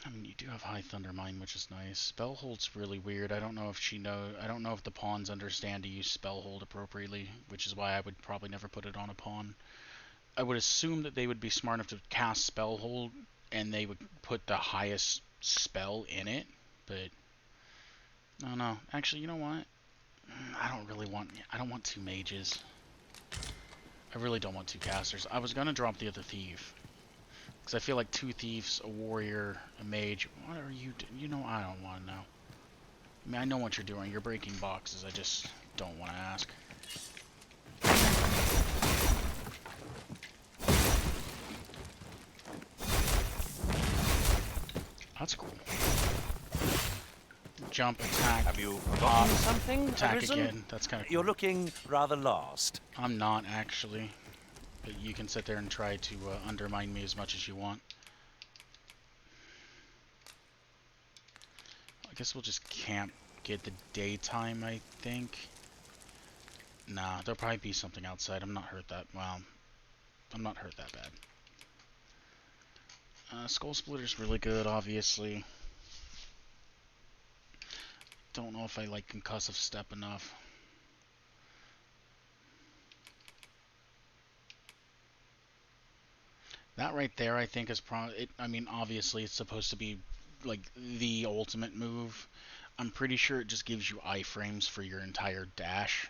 A: I mean, you do have High Thunder Mine, which is nice. Spellhold's really weird. I don't know if the pawns understand to use Spellhold appropriately, which is why I would probably never put it on a pawn. I would assume that they would be smart enough to cast Spellhold, and they would put the highest spell in it, but I don't know. Actually, you know what? I don't want two mages. I really don't want two casters. I was gonna drop the other thief. Because I feel like two thieves, a warrior, a mage. What are you doing? You know, I don't want to know. I mean, I know what you're doing. You're breaking boxes. I just don't want to ask. That's cool. Jump, attack.
G: Have you forgotten something,
A: Attack
G: Arisen?
A: again. That's kind of cool.
G: You're looking rather lost.
A: I'm not, actually. But you can sit there and try to undermine me as much as you want. I guess we'll just camp, get the daytime, I think. Nah, there'll probably be something outside. I'm not hurt that, well, I'm not hurt that bad. Skull Splitter's really good, obviously. Don't know if I like Concussive Step enough. That right there, I think, is probably... I mean, obviously, it's supposed to be, like, the ultimate move. I'm pretty sure it just gives you iframes for your entire dash.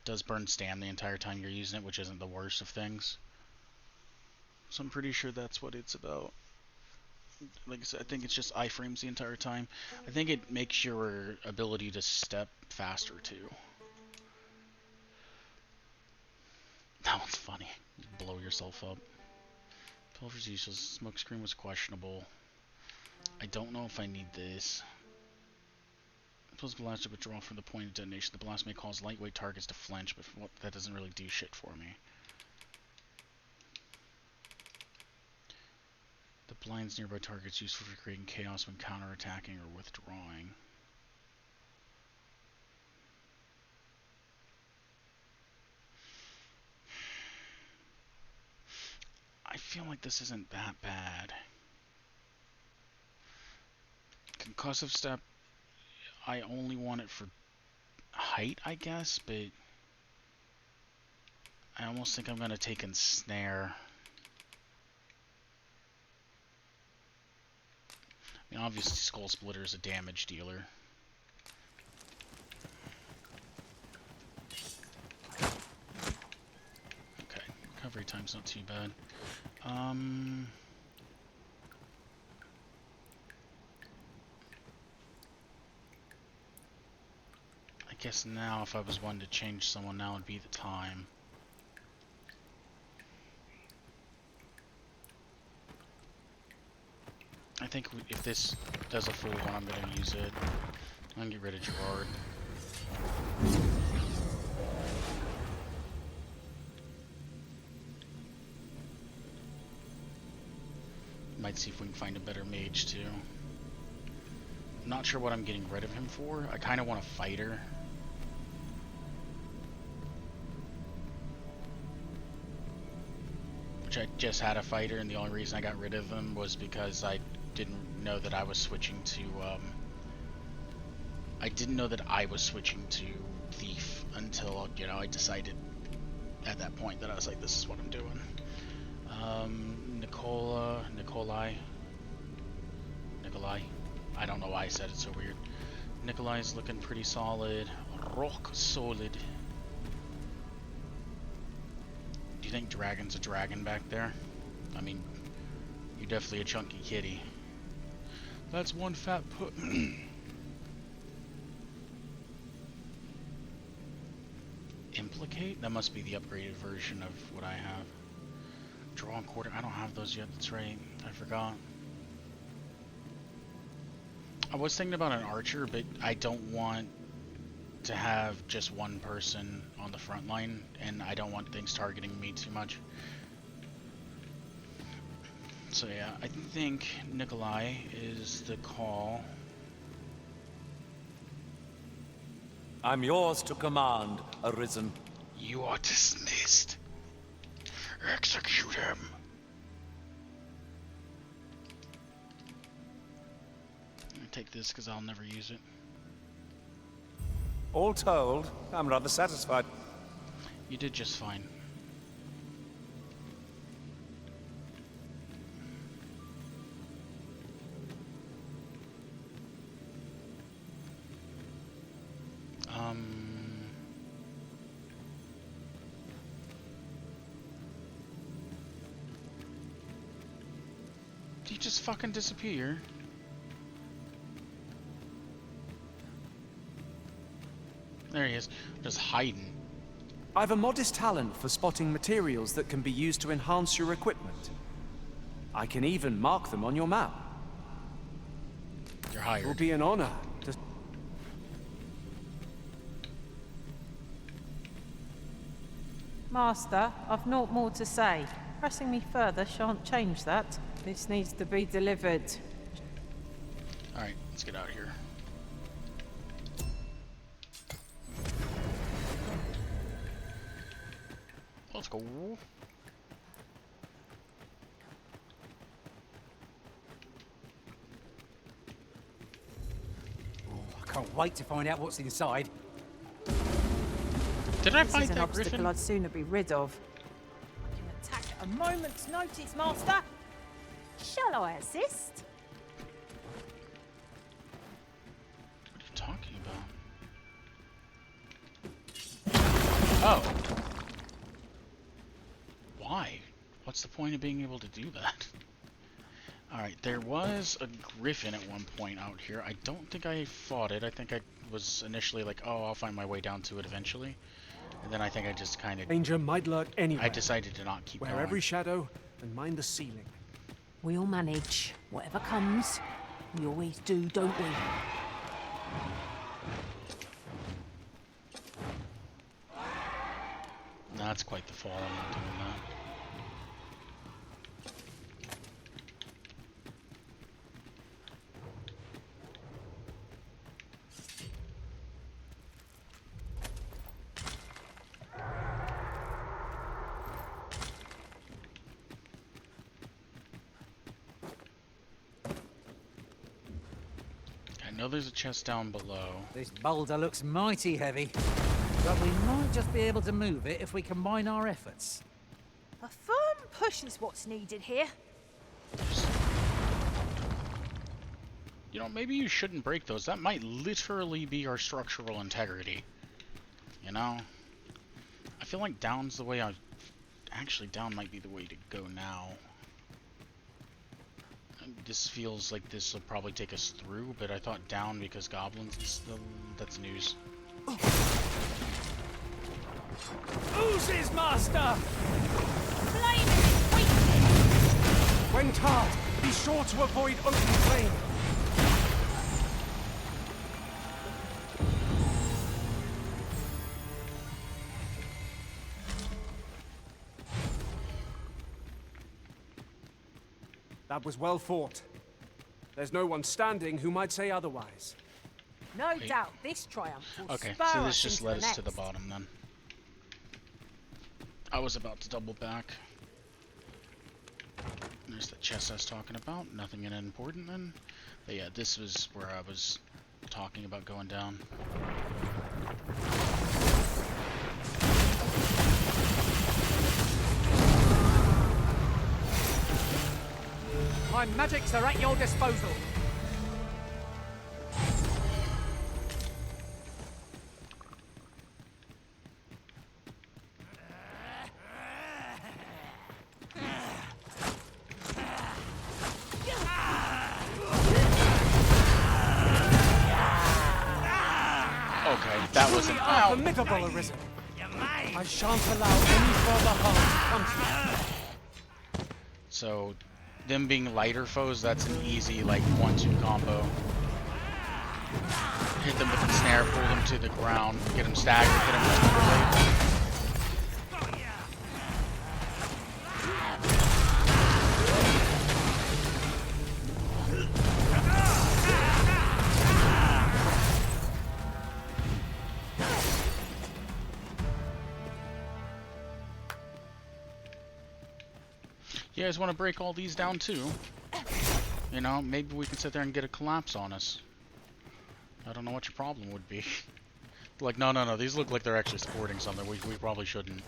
A: It does burn stam the entire time you're using it, which isn't the worst of things. So I'm pretty sure that's what it's about. Like I said, I think it's just iframes the entire time. I think it makes your ability to step faster, too. That one's funny. Blow yourself up. Pilfer's useless. Smokescreen was questionable. I don't know if I need this. Plus blast to withdraw from the point of detonation. The blast may cause lightweight targets to flinch, but that doesn't really do shit for me. The blinds nearby targets useful for creating chaos when counterattacking or withdrawing. I feel like this isn't that bad. Concussive Step, I only want it for height, I guess, but I almost think I'm going to take Ensnare. I mean, obviously Skull Splitter is a damage dealer. Okay, recovery time's not too bad. I guess now if I was wanting to change someone, now would be the time. I think if this does a full one, I'm going to use it. I'm going to get rid of Gerard. Might see if we can find a better mage, too. I'm not sure what I'm getting rid of him for. I kind of want a fighter. Which I just had a fighter, and the only reason I got rid of him was because I didn't know that I was switching to, I didn't know that I was switching to Thief until, you know, I decided at that point that I was like, this is what I'm doing. Nikolai. I don't know why I said it so weird. Nikolai's looking pretty solid. Rock solid. Do you think Dragon's a dragon back there? I mean, you're definitely a chunky kitty. That's one fat put. Implicate? That must be the upgraded version of what I have. Draw and quarter. I don't have those yet. That's right. I forgot. I was thinking about an archer, but I don't want to have just one person on the front line, and I don't want things targeting me too much. So yeah, I think Nikolai is the call.
G: I'm yours to command, Arisen.
A: You are dismissed. Execute him. I'm gonna take this because I'll never use it.
G: All told, I'm rather satisfied.
A: You did just fine. you just fucking disappear? There he is, just hiding.
B: I've a modest talent for spotting materials that can be used to enhance your equipment. I can even mark them on your map.
A: You're hired.
B: It will be an honor to...
C: Master, I've naught more to say. Pressing me further shan't change that. This needs to be delivered.
A: Alright, let's get out of here. Let's go.
J: I can't wait to find out what's inside.
A: Did I
C: This
A: fight
C: is an
A: that
C: obstacle
A: griffin?
C: I'd sooner be rid of. I can attack at a moment's notice, Master. Shall I assist?
A: What are you talking about? Oh. Why? What's the point of being able to do that? Alright, there was a griffin at one point out here. I don't think I fought it. I think I was initially like, oh, I'll find my way down to it eventually. And then I think I just kind of...
B: Danger might lurk anywhere.
A: I decided to not keep
B: Wear
A: going.
B: every shadow and mind the ceiling.
F: We'll manage. Whatever comes, we always do, don't we?
A: That's quite the fall. I'm not doing that. I know there's a chest down below.
J: This boulder looks mighty heavy, but we might just be able to move it if we combine our efforts.
C: A firm push is what's needed here.
A: You know, maybe you shouldn't break those. That might literally be our structural integrity. You know? I feel like down's the way I... Actually, down might be the way to go now. This feels like this will probably take us through, but I thought down because goblins and stuff. That's news.
B: Oozes, Master!
M: Flame is weak!
B: When tarred, be sure to avoid open flame. That was well fought. There's no one standing who might say otherwise.
C: No doubt this triumph will
A: Okay,
C: spur
A: so
C: us
A: this just
C: into
A: led
C: the
A: us to the
C: next.
A: bottom then. I was about to double back. There's the chest I was talking about. Nothing important then. But yeah, this was where I was talking about going down.
J: My magics are at your disposal.
A: Okay, that was an ow.
B: Formidable arisen. I shan't allow any further harm to come to you.
A: So, them being lighter foes, that's an easy, like, 1-2 combo. Hit them with the snare, pull them to the ground, get them staggered, get them overlaid. You guys want to break all these down too? You know, maybe we can sit there and get a collapse on us. I don't know what your problem would be. Like, no, these look like they're actually supporting something. We probably shouldn't.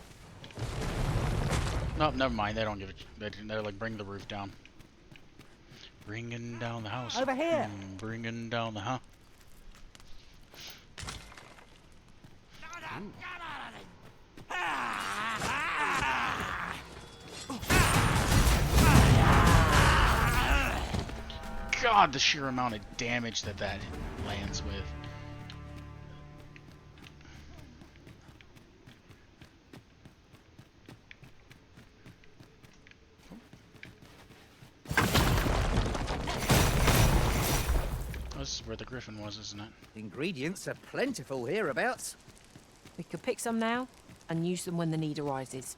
A: Nope, never mind. They don't give it. They're like, bring the roof down. Bringing down the house.
J: Over here.
A: Bringing down the house. God, the sheer amount of damage that lands with. This is where the griffin was, isn't it?
J: Ingredients are plentiful hereabouts.
F: We could pick some now and use them when the need arises.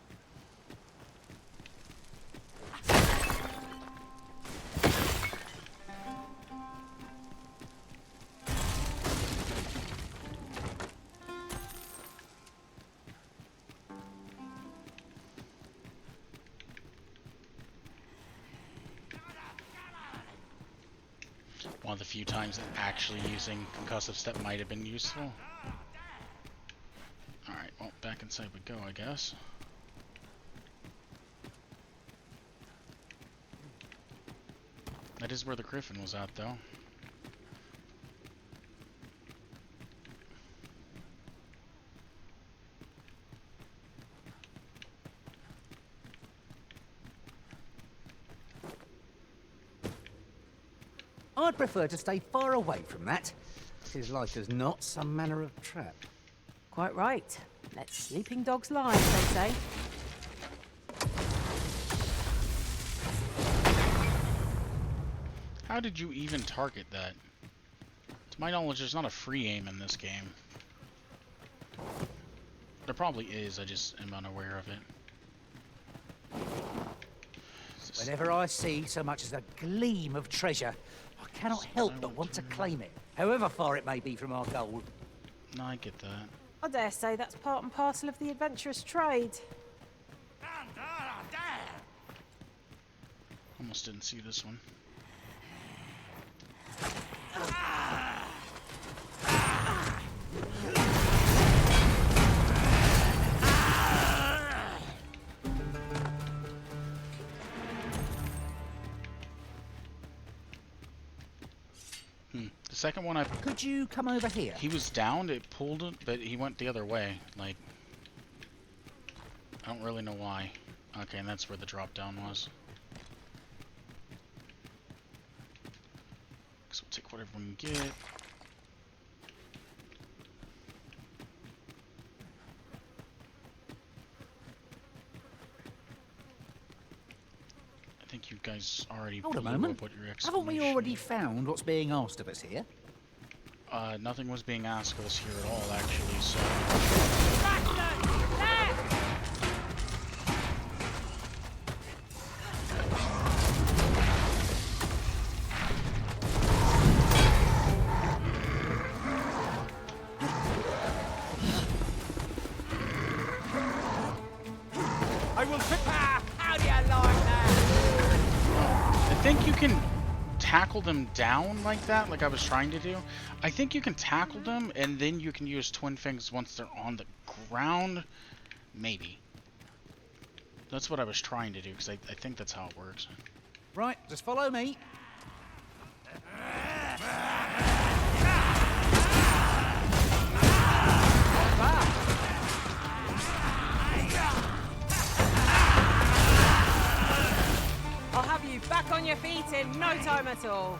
A: One of the few times that actually using concussive step might have been useful. Alright, well, back inside we go, I guess. That is where the griffin was at, though.
J: I'd prefer to stay far away from that. 'Tis like as not some manner of trap.
F: Quite right. Let sleeping dogs lie, they say.
A: How did you even target that? To my knowledge, there's not a free aim in this game. There probably is, I just am unaware of it.
J: Whenever I see so much as a gleam of treasure, I cannot help but want to claim it, however far it may be from our goal.
A: No, I get that.
C: I dare say that's part and parcel of the adventurous trade.
A: Almost didn't see this one. The second one
J: Could you come over here?
A: He was downed, it pulled him, but he went the other way. Like, I don't really know why. Okay, and that's where the drop down was. So we'll take whatever we can get. I think you guys already
J: Hold a
A: blew
J: moment.
A: up what your
J: Haven't we already found what's being asked of us here?
A: Nothing was being asked of us here at all, actually, so...
B: I will prepare. How do you like that?
A: I think you can tackle them down like that, like I was trying to do. I think you can tackle them, and then you can use Twin Fangs once they're on the ground. Maybe. That's what I was trying to do, because I think that's how it works.
J: Right, just follow me.
C: I'll have you back on your feet in no time at all.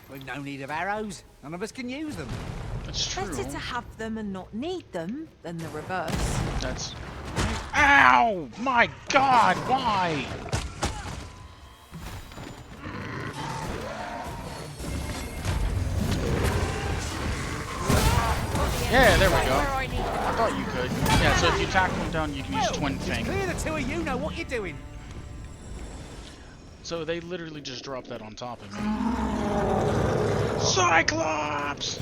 J: We've no need of arrows. None of us can use them.
A: That's true.
F: Better to have them and not need them than the reverse.
A: That's... Ow! My God, why? Yeah, there we go. I thought you could. Yeah, so if you tackle them down, you can use Twin Fang.
J: Clear the two of you know what you're doing.
A: So they literally just dropped that on top of me. Cyclops!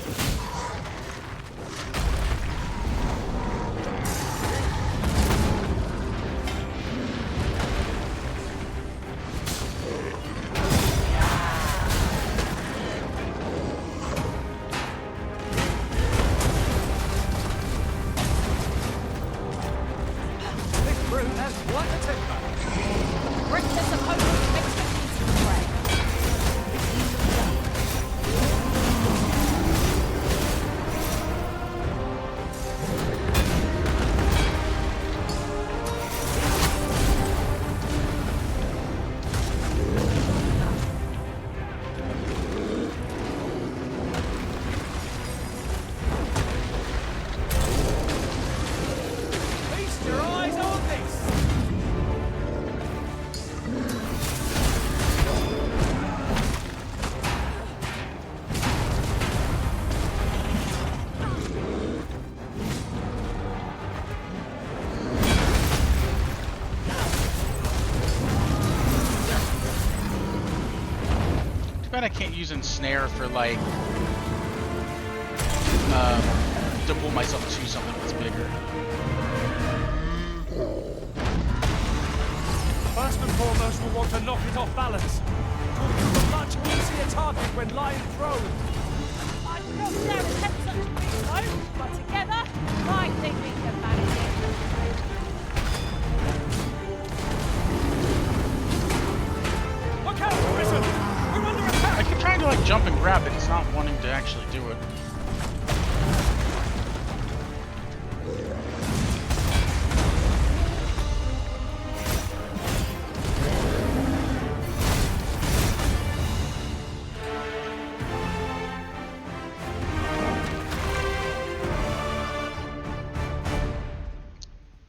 A: bad I can't use ensnare for like to pull myself to something that's bigger.
B: First and foremost, we'll want to knock it off balance. It's a much easier target when lying prone.
C: I not dare attempt such a big blow, but together, I think we can manage it.
B: Look out, Risen! We're under attack!
A: I keep trying to like jump and grab it, it's not wanting to actually do it.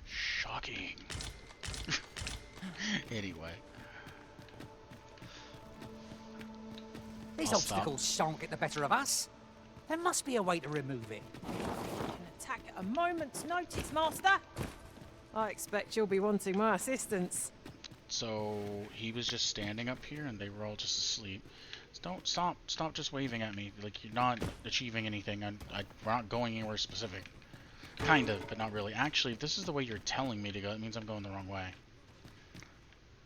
A: Shocking. Anyway.
J: These
A: I'll stop.
J: obstacles shan't get the better of us. There must be a way to remove it.
C: An attack at a moment's notice, Master. I expect you'll be wanting my assistance.
A: So he was just standing up here and they were all just asleep. Don't stop just waving at me like you're not achieving anything. We're not going anywhere specific. Kind of, but not really. Actually, if this is the way you're telling me to go, it means I'm going the wrong way.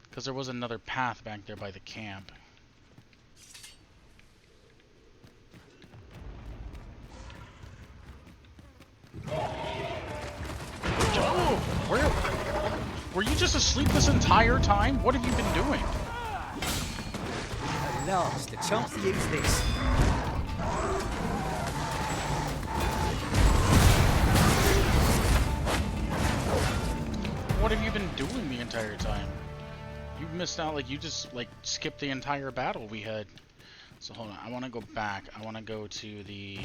A: Because there was another path back there by the camp. Oh, were you just asleep this entire time? What have you been doing?
J: At last, a chance to use this.
A: What have you been doing the entire time? You missed out, like you just like skipped the entire battle we had. So hold on, I want to go back. I want to go to the...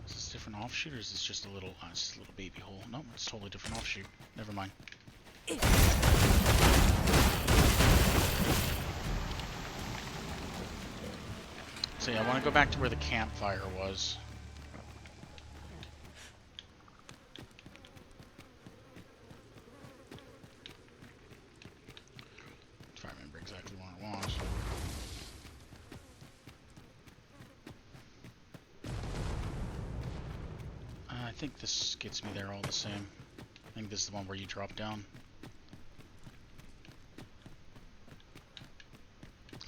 A: Is this a different offshoot or is this just a little, it's just a little baby hole? No, it's a totally different offshoot. Never mind. So yeah, I want to go back to where the campfire was. If I remember exactly where it was. I think this gets me there all the same. I think this is the one where you drop down.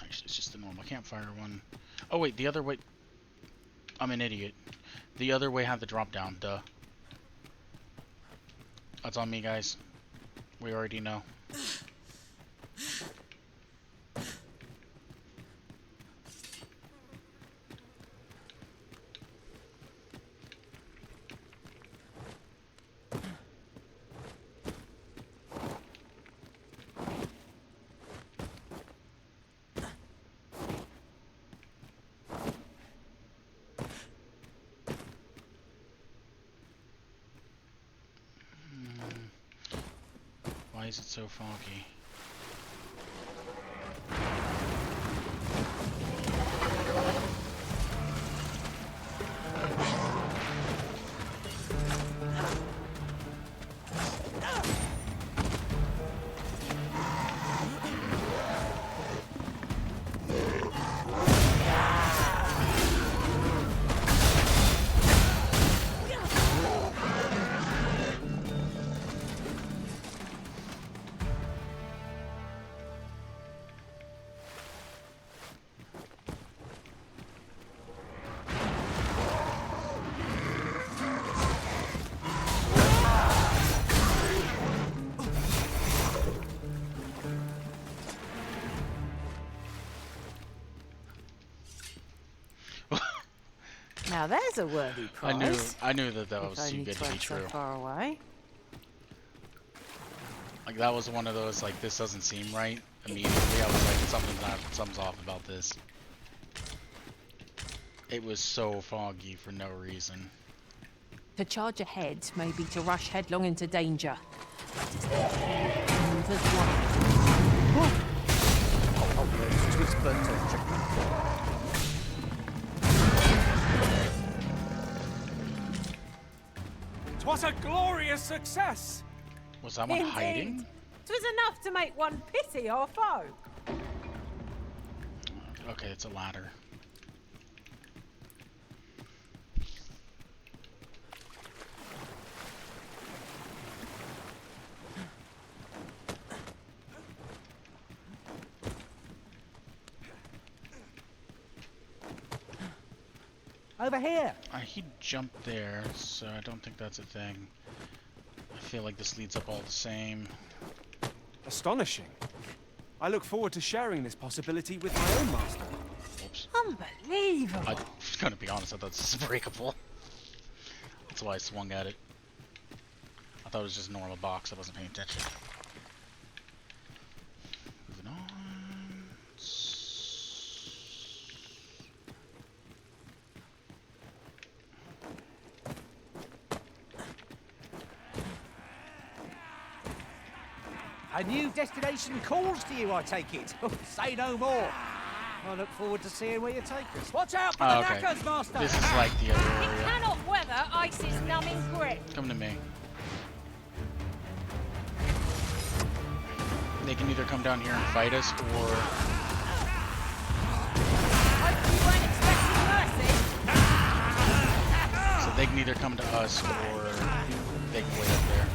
A: Actually, it's just the normal campfire one. Oh wait, the other way... I'm an idiot. The other way had the drop down, duh. That's on me, guys. We already know. Why is it so foggy?
C: Now there's a worthy prize.
A: I knew that was too good to be true.
C: So far away.
A: Like that was one of those like this doesn't seem right. Immediately I was like something's off about this. It was so foggy for no reason.
F: To charge ahead may be to rush headlong into danger.
B: What a glorious success!
A: Was that one hiding?
C: 'Twas enough to make one pity our foe.
A: Okay, it's a ladder.
J: Over here!
A: He jumped there, so I don't think that's a thing. I feel like this leads up all the same.
B: Astonishing. I look forward to sharing this possibility with my own master.
A: Oops.
C: Unbelievable.
A: I'm gonna be honest, I thought this was breakable. That's why I swung at it. I thought it was just a normal box, I wasn't paying attention. Moving on.
J: A new destination calls to you, I take it. Say no more. I look forward to seeing where you take us. Watch out for the knackers, Master!
A: This is like the other
C: He
A: area.
C: cannot weather ice's numbing grip.
A: Come to me. They can either come down here and fight us, or...
C: Hope you weren't expecting mercy.
A: So they can either come to us, or they can wait up there.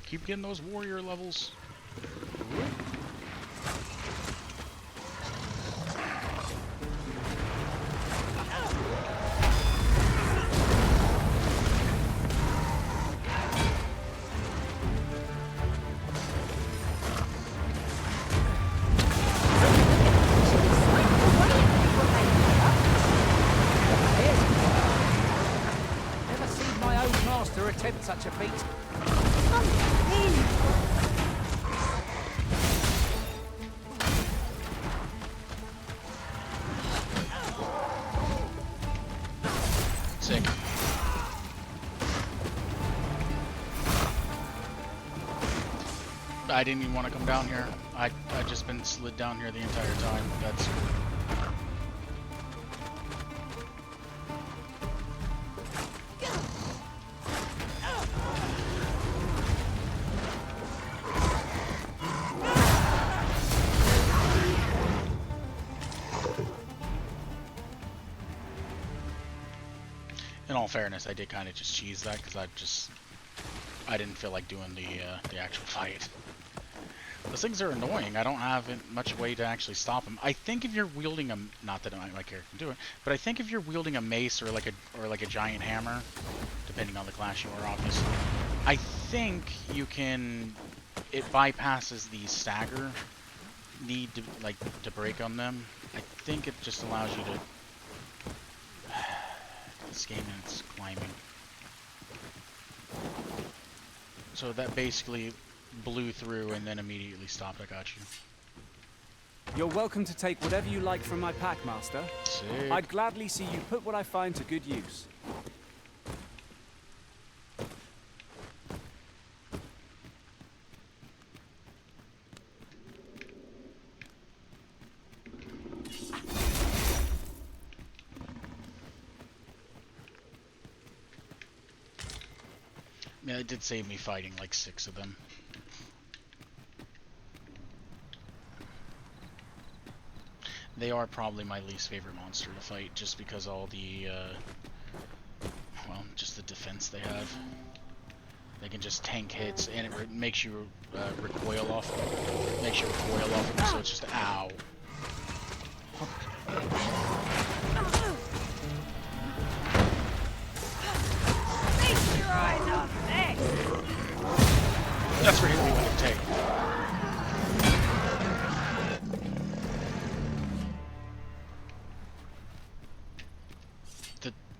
A: Keep getting those warrior levels.
J: Never seen my own master attempt such a feat.
A: Sick. I didn't even want to come down here. I just been slid down here the entire time. That's... In all fairness, I did kind of just cheese that because I didn't feel like doing the actual fight. Those things are annoying. I don't have much way to actually stop them. I think if you're wielding a, not that my character can do it, but I think if you're wielding a mace or like a giant hammer, depending on the class you are, obviously, I think you can. It bypasses the stagger need to break on them. I think it just allows you to. This game and it's climbing. So that basically blew through and then immediately stopped. I got you.
B: You're welcome to take whatever you like from my pack, Master.
A: Sick.
B: I'd gladly see you put what I find to good use.
A: Yeah, it did save me fighting like 6 of them. They are probably my least favorite monster to fight, just because all the, well, just the defense they have. They can just tank hits, and it makes you recoil off. Makes you recoil off them, so it's just ow.
C: Feast your eyes on this.
A: That's really what it takes.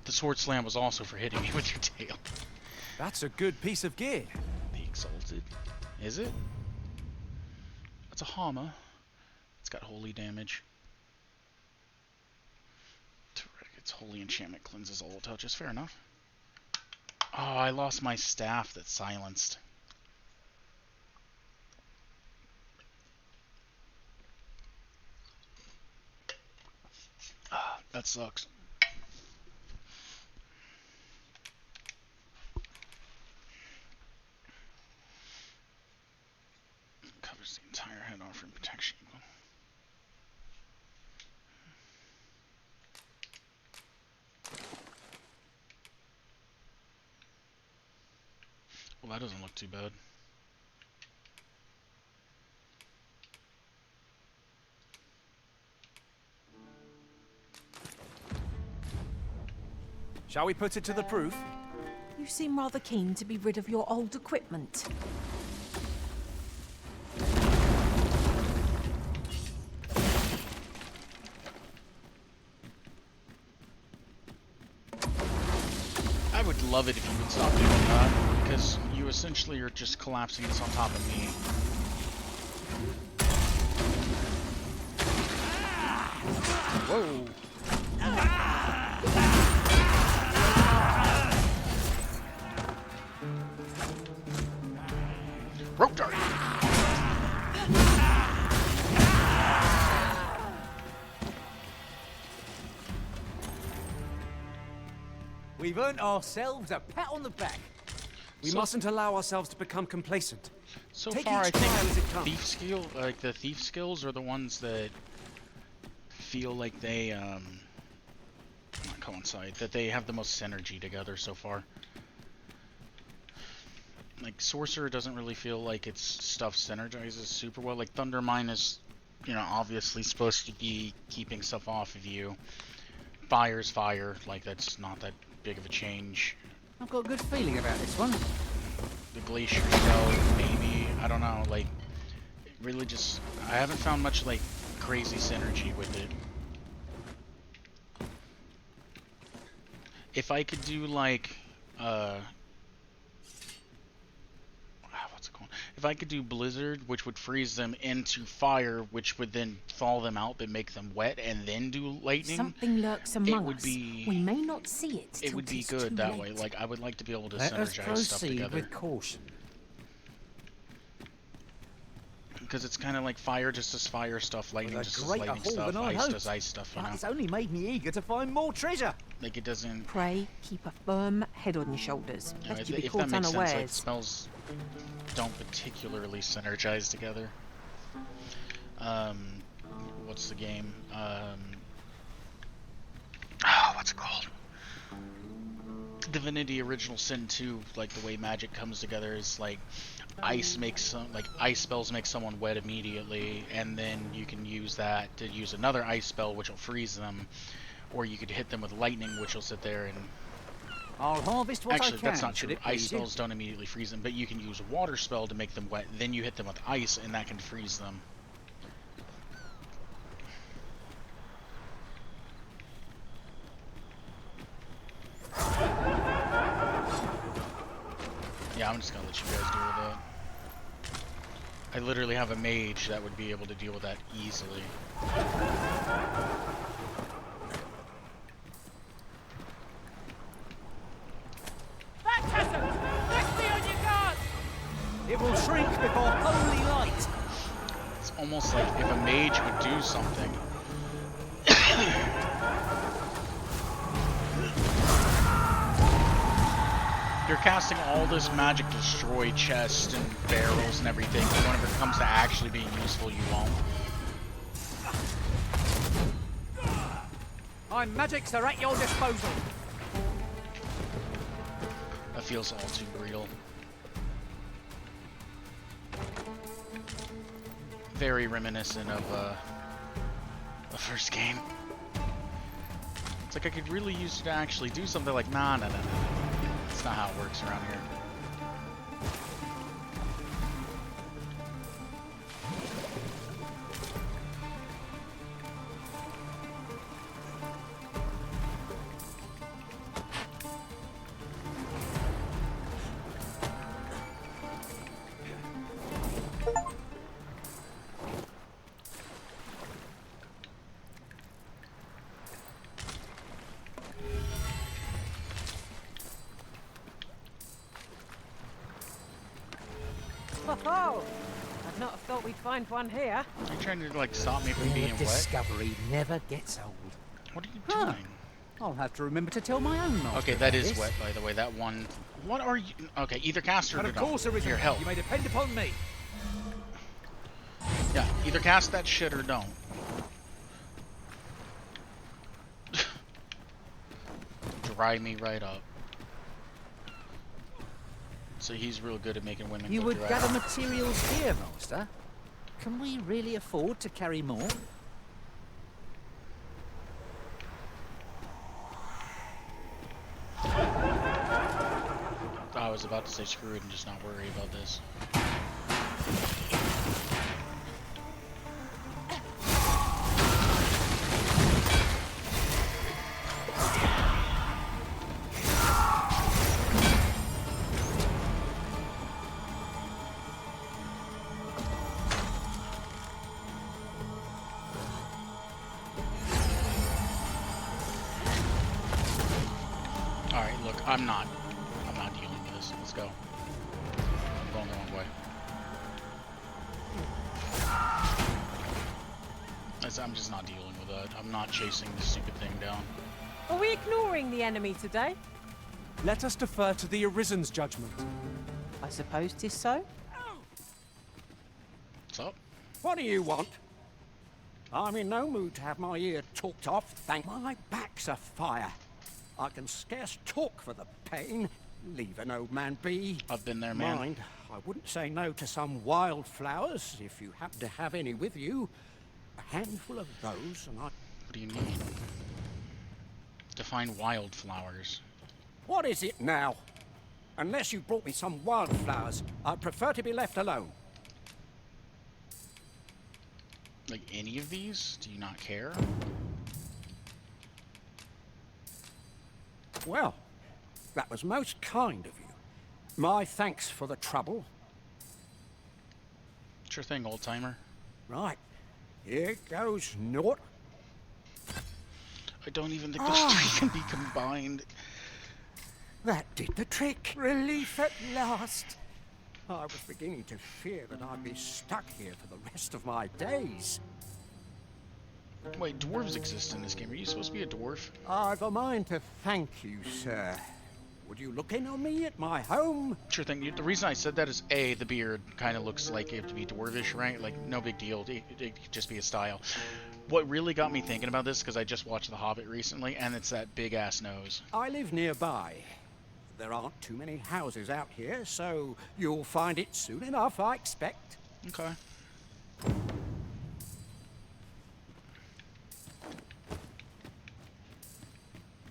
A: The sword slam was also for hitting me with your tail.
B: That's a good piece of gear.
A: The Exalted. Is it? That's a Hama. It's got holy damage. Its holy enchantment cleanses all touches. Fair enough. Oh, I lost my staff that's silenced. Ah, that sucks. Covers the entire head offering protection. Well, that doesn't look too bad.
B: Shall we put it to the proof?
F: You seem rather keen to be rid of your old equipment.
A: I would love it if you would stop doing that, because you essentially are just collapsing this on top of me. Whoa. Rope dart.
J: We've earned ourselves a pat on the back.
B: We mustn't allow ourselves to become complacent.
A: So
B: Take
A: far, I
B: each trial as it
A: think
B: comes.
A: thief skill, like the thief skills, are the ones that feel like they not coincide, that they have the most synergy together so far. Like sorcerer doesn't really feel like its stuff synergizes super well. Like thunder mine is, you know, obviously supposed to be keeping stuff off of you. Fire's fire, like that's not that big of a change.
J: I've got a good feeling about this one.
A: The glacier spell, maybe, I don't know, like, it really just, I haven't found much, like, crazy synergy with it. If I could do, like, what's it called? If I could do blizzard, which would freeze them into fire, which would then thaw them out but make them wet, and then do lightning,
F: Something lurks among
A: would
F: us.
A: be,
F: We may not see it.
A: it would be good that way. Like, I would like to be able to
J: Let us
A: synergize stuff
J: proceed
A: together.
J: with caution.
A: Because it's kind of like fire just does fire stuff, lightning
J: With a
A: just does
J: greater
A: lightning
J: haul
A: stuff,
J: than I'd
A: ice
J: hoped.
A: does ice stuff, you
J: But
A: know?
J: it's only made me eager to find more treasure.
A: Like, it doesn't...
F: Pray, keep a firm head on your shoulders.
A: You know,
F: Lest you be
A: if that
F: caught
A: makes
F: unawares.
A: sense, like, spells don't particularly synergize together. What's the game? What's it called? Divinity Original Sin 2, like, the way magic comes together is, like, ice spells make someone wet immediately, and then you can use that to use another ice spell, which will freeze them, or you could hit them with lightning, which will sit there and...
J: I'll harvest what
A: Actually,
J: I can.
A: that's not
J: should
A: true.
J: it
A: Ice
J: please you.
A: spells don't immediately freeze them, but you can use a water spell to make them wet, then you hit them with ice, and that can freeze them. Yeah, I'm just gonna let you guys deal with that. I literally have a mage that would be able to deal with that easily.
J: It will shrink before holy light.
A: It's almost like if a mage would do something. You're casting all this magic to destroy chests and barrels and everything, but whenever it comes to actually being useful, you won't.
J: My magics are at your disposal.
A: That feels all too real. Very reminiscent of the first game. It's like I could really use it to actually do something like, nah. That's not how it works around here.
C: Battahl! I'd not have thought we'd find one here.
A: Are you trying to like stop me from being wet?
J: Discovery never gets old.
A: What are you
J: Huh.
A: doing?
J: I'll have to remember to tell my own master.
A: Okay, that is
J: this.
A: wet, by the way. That one. What are you? Okay, either cast or
J: And of
A: don't.
J: course there isn't.
A: Here, help.
J: You may depend upon me.
A: Yeah, either cast that shit or don't. Dry me right up. So he's real good at making women
J: You
A: go
J: would
A: dry.
J: gather materials here, master. Can we really afford to carry more?
A: I was about to say screw it and just not worry about this. Alright, look, I'm not dealing with this. Let's go. I'm going the wrong way. I'm just not dealing with that. I'm not chasing this stupid thing down.
C: Are we ignoring the enemy today?
B: Let us defer to the Arisen's judgment.
C: I suppose 'tis so.
A: What's up?
S: What do you want? I'm in no mood to have my ear talked off, thank my back's afire. I can scarce talk for the pain. Leave an old man be.
A: I've been there, man.
S: Mind, I wouldn't say no to some wildflowers, if you happen to have any with you. A handful of those, and I...
A: What do you need? Define wildflowers.
S: What is it now? Unless you brought me some wildflowers, I'd prefer to be left alone.
A: Like any of these? Do you not care?
S: Well, that was most kind of you. My thanks for the trouble.
A: Sure thing, old timer.
S: Right. Here goes naught.
A: I don't even think those three can be combined.
S: That did the trick. Relief at last. I was beginning to fear that I'd be stuck here for the rest of my days.
A: Wait, dwarves exist in this game. Are you supposed to be a dwarf?
S: I've a mind to thank you, sir. Would you look in on me at my home?
A: Sure thing. The reason I said that is A, the beard kind of looks like it to be dwarvish, right? Like, no big deal. It could just be a style. What really got me thinking about this, because I just watched The Hobbit recently, and it's that big-ass nose.
S: I live nearby. There aren't too many houses out here, so you'll find it soon enough, I expect.
A: Okay.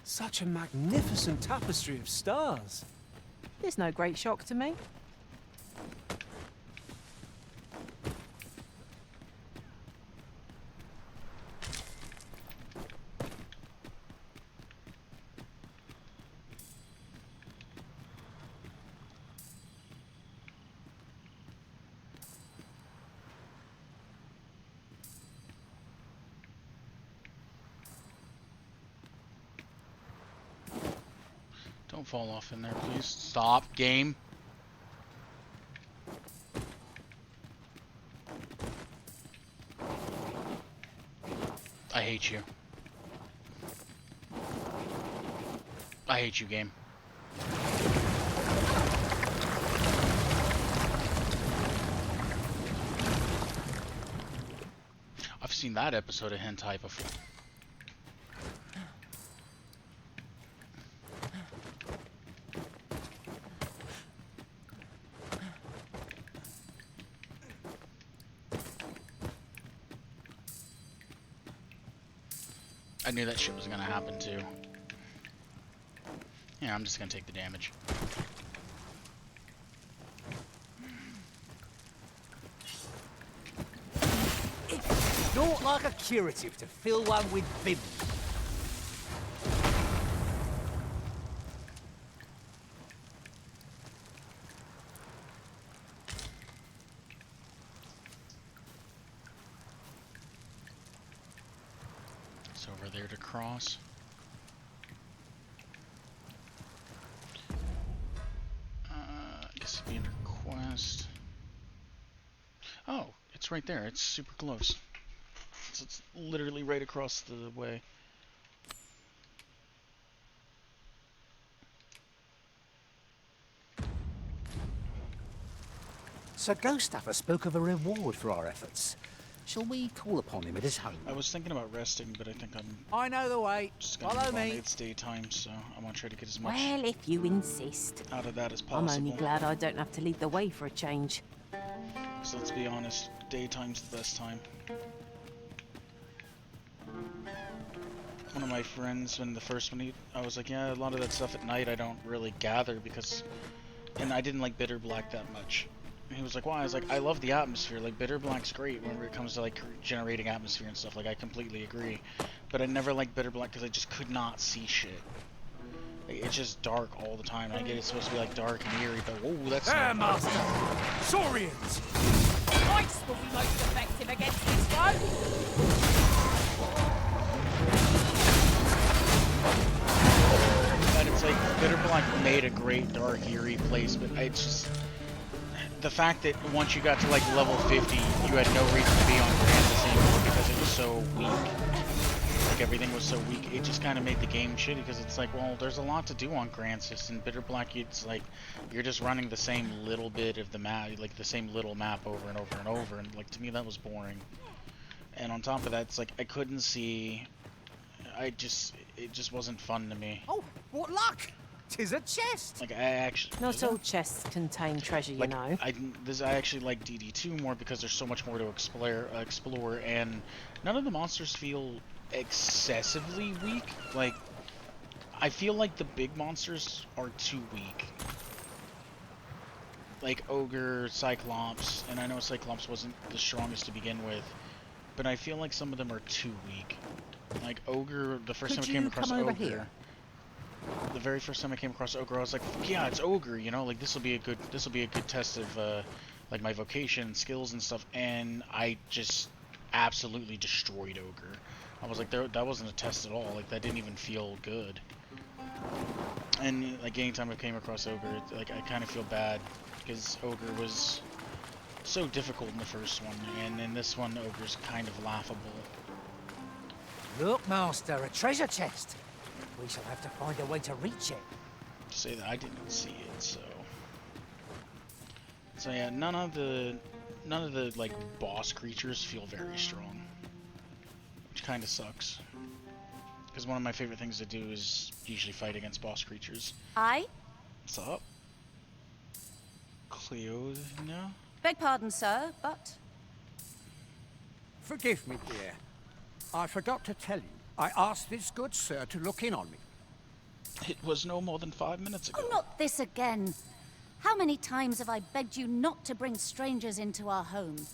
B: Such a magnificent tapestry of stars.
C: It's no great shock to me.
A: Don't fall off in there, please. Stop, game. I hate you. I hate you, game. I've seen that episode of hentai before. I knew that shit was gonna happen too. Yeah, I'm just gonna take the damage.
J: Not like a curative to fill one with vim.
A: It's over there to cross. I guess it'd be under quest. It's right there. It's super close. It's literally right across the way.
J: Sir Ghoststaffer spoke of a reward for our efforts. Shall we call upon him at his home?
A: I was thinking about resting, but I think I'm
J: I know the way.
A: just gonna
J: Follow
A: move on.
J: me.
A: It's daytime, so I want to try to get as much
F: Well, if you insist.
A: out of that as
F: I'm
A: possible.
F: only glad I don't have to lead the way for a change.
A: So let's be honest, daytime's the best time. One of my friends, when the first one, I was like, yeah, a lot of that stuff at night I don't really gather because, and I didn't like Bitter Black that much. And he was like, why? I was like, I love the atmosphere. Like, Bitter Black's great whenever it comes to like generating atmosphere and stuff. Like, I completely agree. But I never liked Bitter Black because I just could not see shit. Like, it's just dark all the time. I get it's supposed to be like dark and eerie, but whoa, that's
B: There,
A: not
B: Master! Saurians!
C: Ice will be most effective against this foe.
A: And it's like Bitter Black made a great dark eerie place, but it's just the fact that once you got to like level 50, you had no reason to be on Grampus anymore because it was so weak. Like everything was so weak, it just kind of made the game shitty because it's like, well, there's a lot to do on Grampus, and Bitter Black, it's like you're just running the same little bit of the map, like the same little map over and over and over, and like to me that was boring. And on top of that, it's like I couldn't see. It just wasn't fun to me.
J: Oh, what luck! 'Tis a chest!
A: Like I actually
F: Not all chests contain treasure, you
A: like,
F: know.
A: I actually like DD2 more because there's so much more to explore, and none of the monsters feel excessively weak. Like I feel like the big monsters are too weak. Like Ogre, Cyclops, and I know Cyclops wasn't the strongest to begin with, but I feel like some of them are too weak. Like Ogre, the first time I came across Ogre, the very first time I came across Ogre, I was like, yeah, it's Ogre, you know, like this will be a good test of like my vocation and skills and stuff, and I just absolutely destroyed Ogre. I was like, that wasn't a test at all. Like that didn't even feel good. And like anytime I came across Ogre, like I kind of feel bad because Ogre was so difficult in the first one, and in this one, Ogre's kind of laughable.
J: Look, Master, a treasure chest. We shall have to find a way to reach it.
A: To say that I didn't see it, so yeah, none of the like boss creatures feel very strong, which kind of sucks. Because one of my favorite things to do is usually fight against boss creatures. What's up? Cleo, no?
T: Beg pardon, sir, but...
S: Forgive me, dear. I forgot to tell you. I asked this good sir to look in on me.
A: It was no more than 5 minutes ago.
T: Oh, not this again. How many times have I begged you not to bring strangers into our home?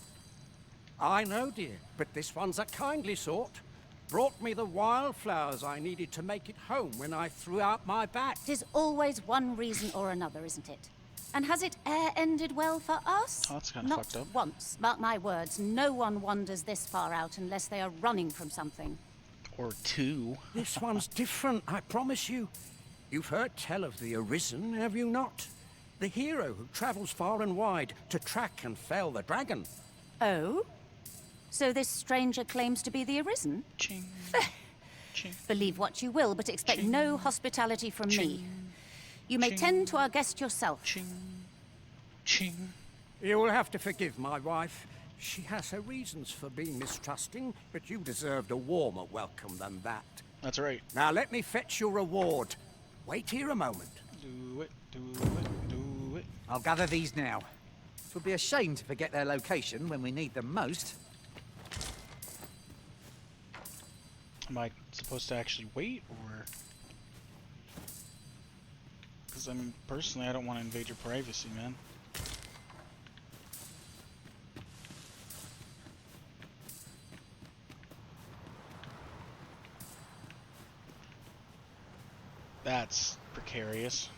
S: I know, dear, but this one's a kindly sort. Brought me the wildflowers I needed to make it home when I threw out my bat.
T: 'Tis always one reason or another, isn't it? And has it e'er ended well for us?
A: Oh, that's kind of
T: Not
A: fucked up.
T: once. Mark my words, no one wanders this far out unless they are running from something.
A: Or two.
S: This one's different, I promise you. You've heard tell of the Arisen, have you not? The hero who travels far and wide to track and fell the dragon.
T: Oh? So this stranger claims to be the Arisen?
A: Ching. Ching.
T: Believe what you will, but expect
A: Ching.
T: no hospitality from me. You may
A: Ching.
T: tend to our guest yourself.
A: Ching. Ching.
S: You will have to forgive my wife. She has her reasons for being mistrusting, but you deserved a warmer welcome than that.
A: That's right.
S: Now let me fetch your reward. Wait here a moment.
A: Do it, do it, do it.
J: I'll gather these now. It would be a shame to forget their location when we need them most.
A: Am I supposed to actually wait, or? Because I mean, personally, I don't want to invade your privacy, man. That's precarious.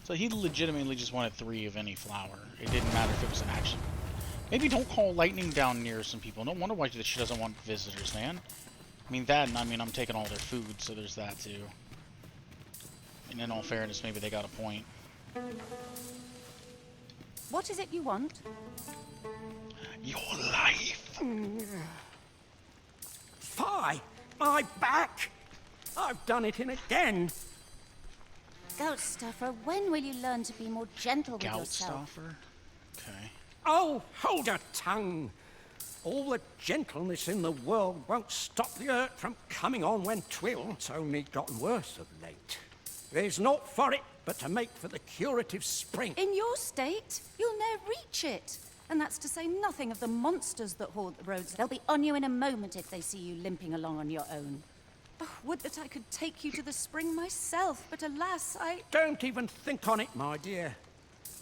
A: So he legitimately just wanted 3 of any flower. It didn't matter if it was an action. Maybe don't call lightning down near some people. No wonder why she doesn't want visitors, man. I mean that, and I mean I'm taking all their food, so there's that too. And in all fairness, maybe they got a point.
T: What is it you want?
A: Your life.
S: Fie! My back! I've done it in again.
T: Gout stuffer, when will you learn to be more gentle with
A: Gout
T: yourself?
A: stuffer? Okay.
S: Oh, hold your tongue. All the gentleness in the world won't stop the hurt from coming on when 'twill. It's only gotten worse of late. There's naught for it but to make for the curative spring.
T: In your state, you'll ne'er reach it. And that's to say nothing of the monsters that haunt the roads. They'll be on you in a moment if they see you limping along on your own. Oh, would that I could take you to the spring myself, but alas, I...
S: Don't even think on it, my dear.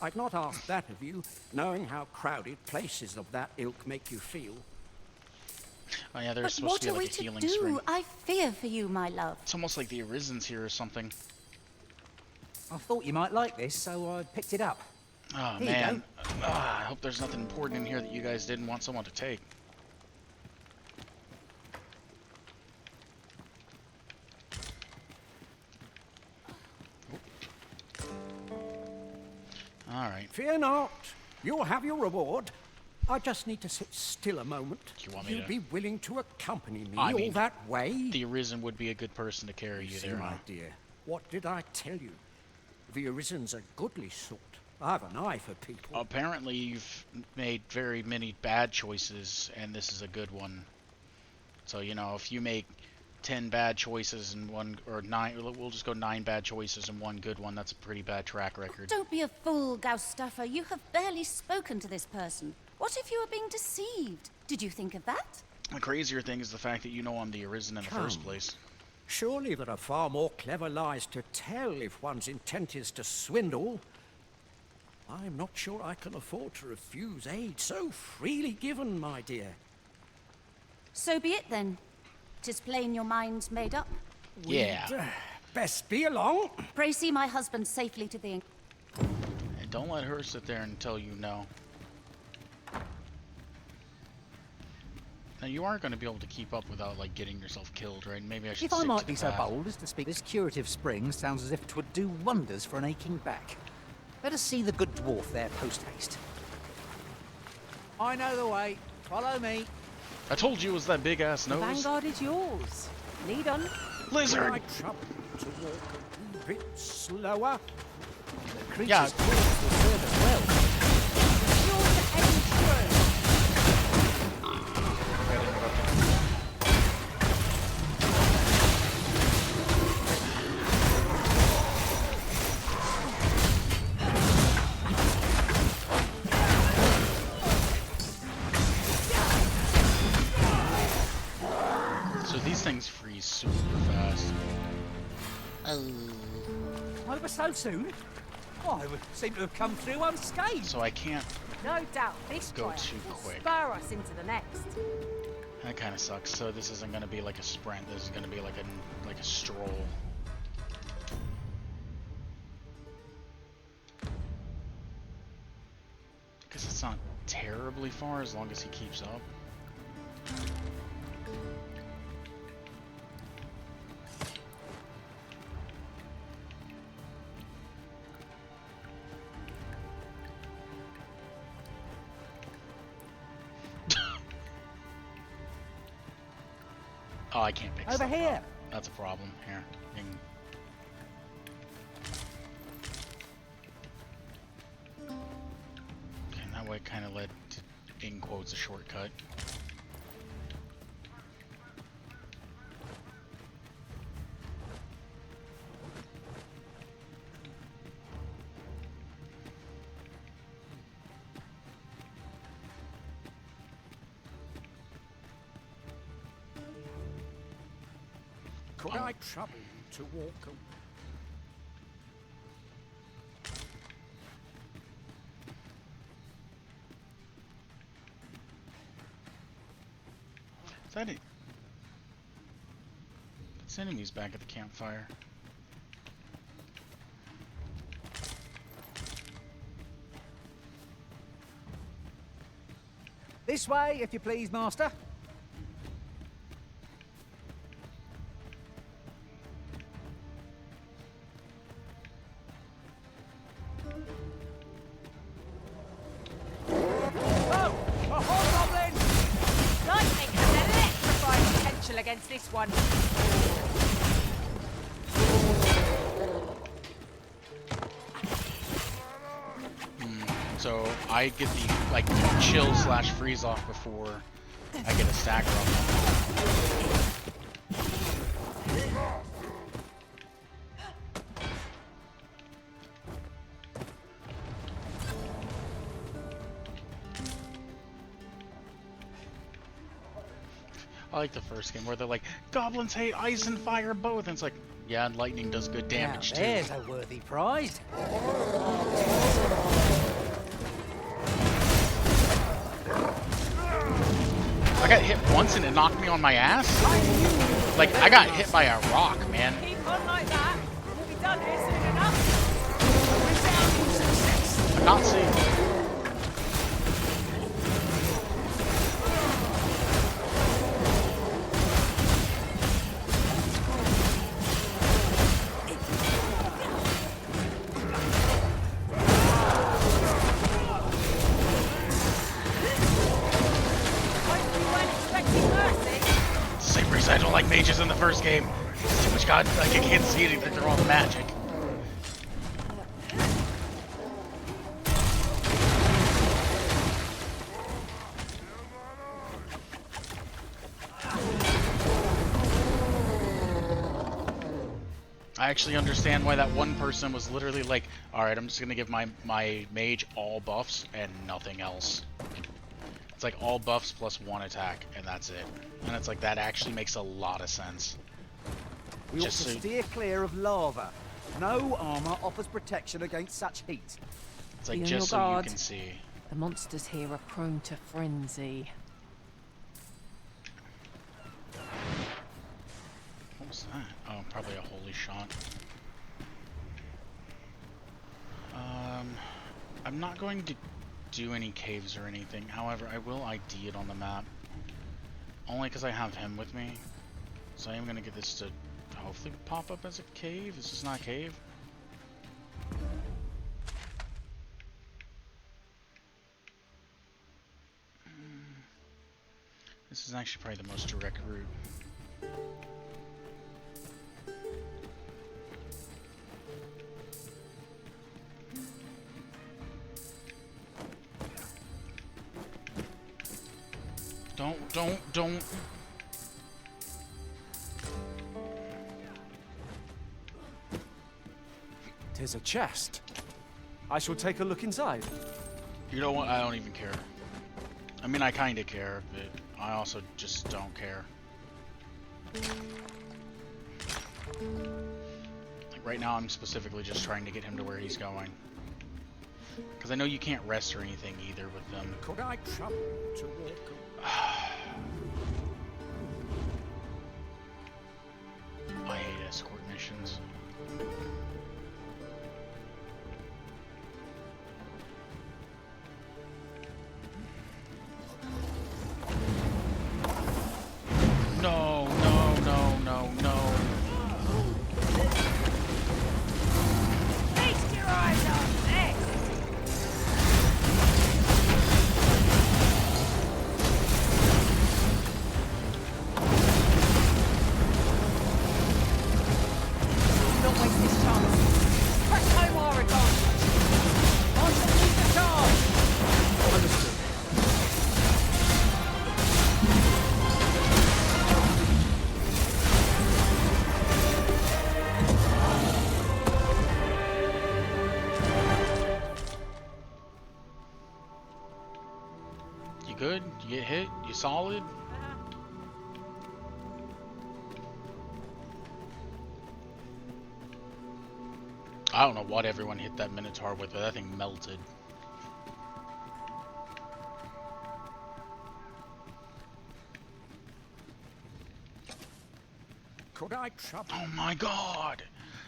S: I'd not ask that of you, knowing how crowded places of that ilk make you feel.
A: Oh yeah, there's
T: But
A: supposed
T: what
A: to be
T: are we
A: like a
T: to
A: healing
T: do?
A: spring.
T: I fear for you, my love.
A: It's almost like the Arisen's here or something.
J: I thought you might like this, so I picked it up.
A: Oh
J: Here
A: man. I hope there's nothing important in here that you guys didn't want someone to take. Alright.
S: Fear not. You'll have your reward. I just need to sit still a moment.
A: Do you want me
S: You'll
A: to...
S: be willing to accompany me
A: I
S: all
A: mean,
S: that way?
A: The Arisen would be a good person to carry you
S: See,
A: there,
S: my
A: huh?
S: dear, what did I tell you? The Arisen's a goodly sort. I have an eye for people.
A: Apparently you've made very many bad choices, and this is a good one. So, you know, if you make 10 bad choices and one, or 9, we'll just go 9 bad choices and 1 good one, that's a pretty bad track record.
T: Don't be a fool, Gaustuffer. You have barely spoken to this person. What if you were being deceived? Did you think of that?
A: The crazier thing is the fact that you know I'm the Arisen in the first place.
S: Surely there are far more clever lies to tell if one's intent is to swindle. I'm not sure I can afford to refuse aid so freely given, my dear.
T: So be it then. 'Tis plain your mind's made up.
A: Yeah.
S: We'd, best be along.
T: Pray see my husband safely to the...
A: And don't let her sit there and tell you no. Now you aren't going to be able to keep up without like getting yourself killed, right? Maybe I should
J: If I
A: stick
J: might
A: to
J: be
A: the
J: so
A: path.
J: bold as to speak, this curative spring sounds as if it would do wonders for an aching back. Let us see the good dwarf there post-haste. I know the way. Follow me.
A: I told you it was that big ass
C: The
A: nose.
C: vanguard is yours. Lead on.
A: Lizard!
S: I trouble to walk a wee bit slower.
J: The creature's
A: Yeah.
J: tools will serve us well.
C: Yours to aim true.
A: So these things freeze super fast.
J: Why was so soon? Oh, I would seem to have come through unscathed.
A: So I can't.
C: No doubt this
A: Go
C: trial
A: too
C: will
A: quick.
C: spur us into the next.
A: That kind of sucks. So this isn't going to be like a sprint. This is going to be like a stroll. Because it's not terribly far as long as he keeps up. Oh, I can't pick
J: Over
A: stuff
J: here.
A: up. That's a problem. Here. Okay, and that way kind of led to, in quotes, a shortcut.
S: Could I trouble you to walk a...
A: Is that it? It's enemies back at the campfire.
J: This way, if you please, master.
C: against this one.
A: So I get the like chill / freeze off before I get a stagger on them. I like the first game where they're like, goblins hate ice and fire both, and it's like, yeah, and lightning does good damage
J: now,
A: too.
J: there's a worthy prize.
A: I got hit once and it knocked me on my ass. Like, I got hit by a rock, man.
C: Keep on like that. We'll be done here soon enough.
A: I can't see. Same reason I don't like mages in the first game. It's too much god, like I can't see anything through all the magic. I actually understand why that one person was literally like, alright, I'm just gonna give my mage all buffs and nothing else. It's like all buffs plus 1 attack, and that's it. And it's like, that actually makes a lot of sense.
J: We ought to steer clear of lava. No armor offers protection against such heat.
A: It's like,
C: Be on
A: just
C: your
A: so you
C: guard.
A: can see.
C: The monsters here are prone to frenzy.
A: What was that? Oh, probably a holy shot. I'm not going to do any caves or anything. However, I will ID it on the map. Only because I have him with me. So I am going to get this to hopefully pop up as a cave. Is this not a cave? This is actually probably the most direct route. Don't.
B: Tis a chest. I shall take a look inside.
A: You know what? I don't even care. I mean, I kind of care, but I also just don't care. Like right now, I'm specifically just trying to get him to where he's going. Because I know you can't rest or anything either with them.
S: Could I trouble to walk?
A: I hate escort missions. No.
C: Feast your eyes on this! Don't waste this chance. Press home, Oregon! I shall lead the charge!
O: Understood.
A: You good? You get hit? You solid? I don't know what everyone hit that Minotaur with, but that thing melted.
S: Could I trouble?
A: Oh my god!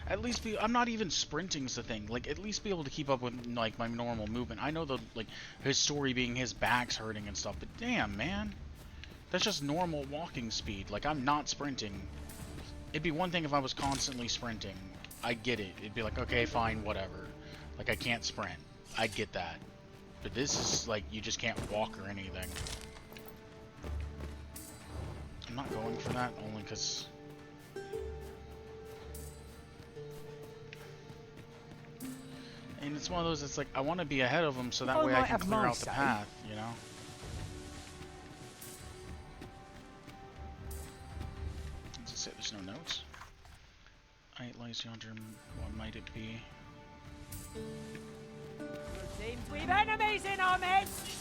A: At least be— I'm not even sprinting's the thing. Like, at least be able to keep up with, like, my normal movement. I know the, like, his story being his back's hurting and stuff, but damn, man. That's just normal walking speed. Like, I'm not sprinting. It'd be one thing if I was constantly sprinting. I get it. It'd be like, okay, fine, whatever. Like, I can't sprint. I'd get that. But this is, like, you just can't walk or anything. I'm not going for that, only because... And it's one of those, it's like, I want to be ahead of them so that way I can clear out the path, you know? Does it say there's no notes? It lies yonder, what might it be?
C: Seems we've enemies in our midst!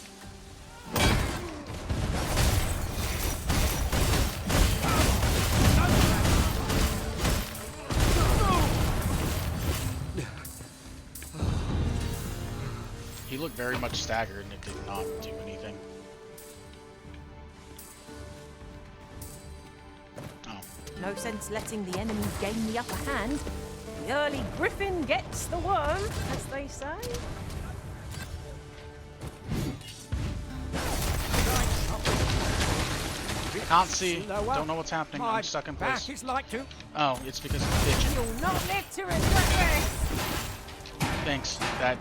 A: He looked very much staggered and it did not do anything. Oh.
F: No sense letting the enemy gain the upper hand. The early griffin gets the worm, as they say.
A: Can't see. Don't know what's happening. I'm stuck in place. Oh, it's because of the pigeon.
C: You'll not live to regret this!
A: Thanks. That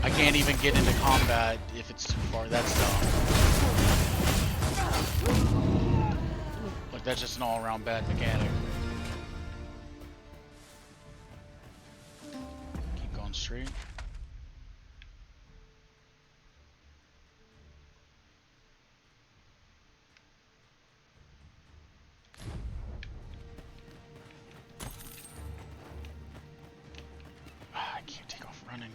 A: I can't even get into combat if it's too far. That's dumb. Like that's just an all-around bad mechanic. Keep going straight. I can't take off running.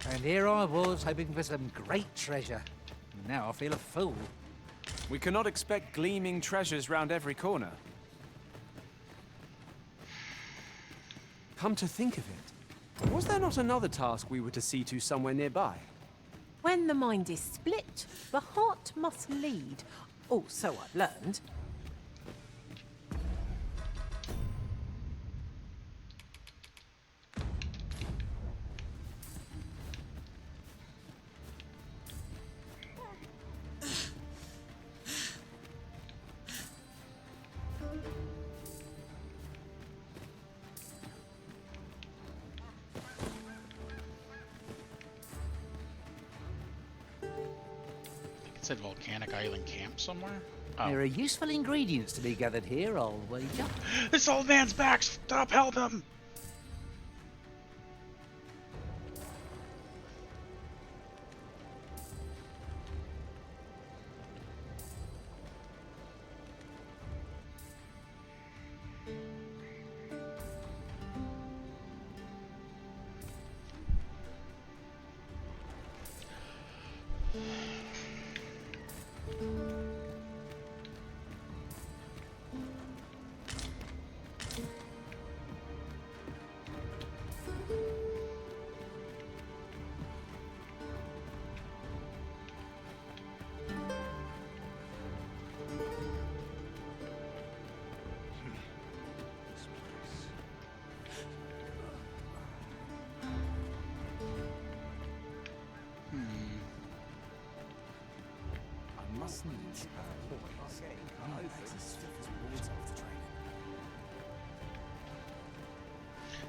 J: And here I was, hoping for some great treasure. Now I feel a fool.
B: We cannot expect gleaming treasures round every corner. Come to think of it, was there not another task we were to see to somewhere nearby?
F: When the mind is split, the heart must lead. Oh, so I've learned.
A: It said volcanic island camp somewhere. Oh.
J: There are useful ingredients to be gathered here, I'll wager.
A: This old man's back! Stop, help him!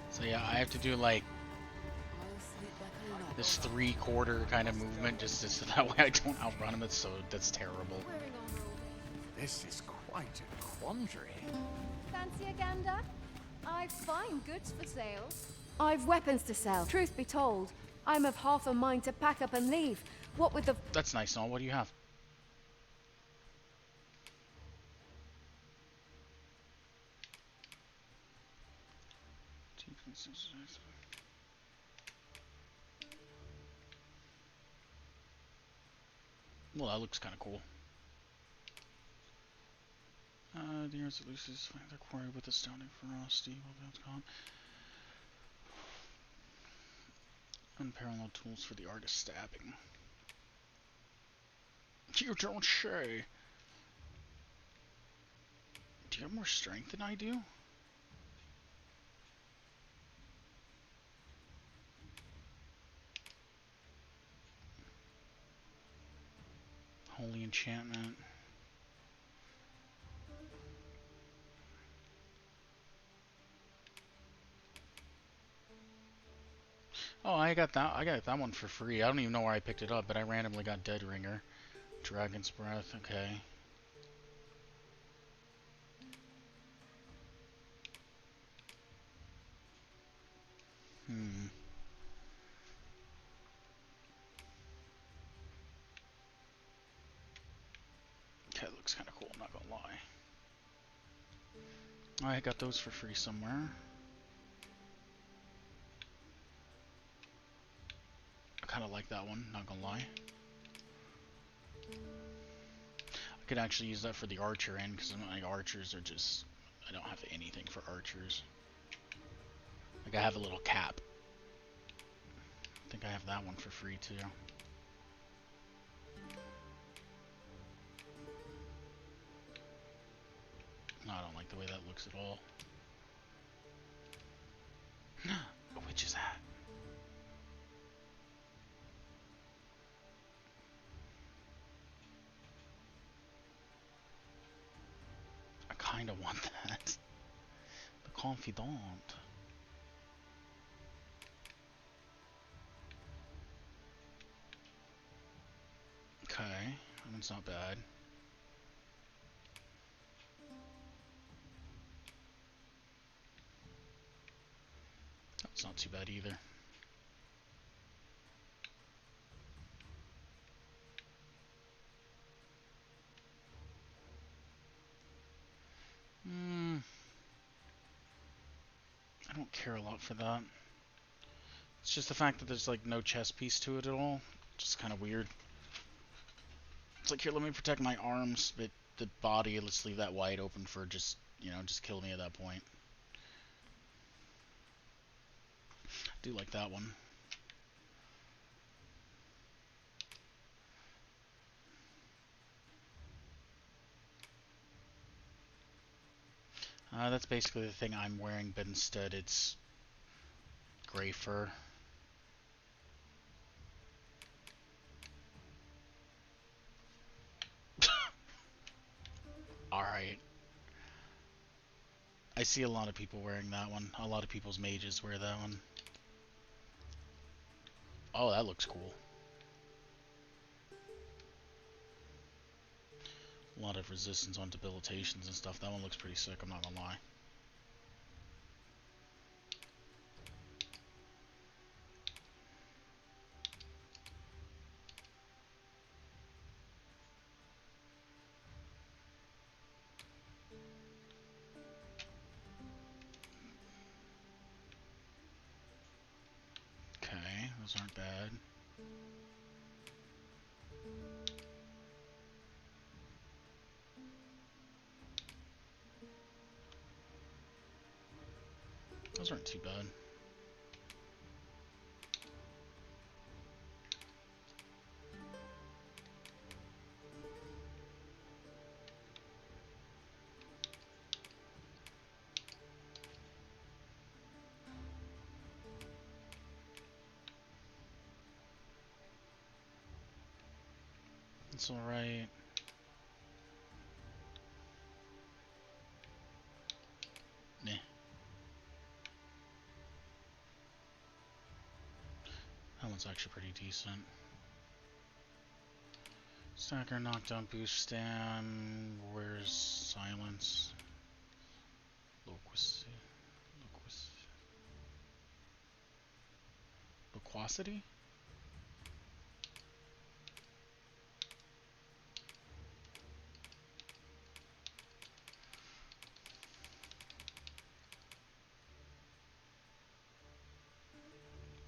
A: So yeah, I have to do like this 3/4 kind of movement just so that way I don't outrun him. That's terrible.
P: This is quite a quandary.
M: Fancy a gander? I've fine goods for sale. I've weapons to sell. Truth be told, I'm of half a mind to pack up and leave. What with the...
A: That's nice and all. What do you have? Well, that looks kind of cool. The earth Lucy's find their quarry with astounding ferocity. Well, that's gone. Unparalleled tools for the art of stabbing. You don't say. Do you have more strength than I do? Holy enchantment. Oh, I I got that one for free. I don't even know where I picked it up, but I randomly got Dead Ringer. Dragon's Breath, okay. Okay, it looks kind of cool, I'm not gonna lie. I got those for free somewhere. I kind of like that one, not gonna lie. I could actually use that for the archer end, because my archers are just... I don't have anything for archers. Like, I have a little cap. I think I have that one for free, too. No, I don't like the way that looks at all. A witch's hat. I kinda want that. The Confidant. Okay, that one's not bad. That's not too bad either. I don't care a lot for that. It's just the fact that there's like no chest piece to it at all. Just kind of weird. It's like, here, let me protect my arms, but the body, let's leave that wide open for just, you know, just kill me at that point. I do like that one. That's basically the thing I'm wearing, but instead it's gray fur. Alright. I see a lot of people wearing that one. A lot of people's mages wear that one. Oh, that looks cool. A lot of resistance on debilitations and stuff. That one looks pretty sick, I'm not gonna lie. Okay, those aren't bad. Those aren't too bad. It's alright. Meh. That one's actually pretty decent. Stacker, knockdown, boost, stam. Where's silence? Loquacity?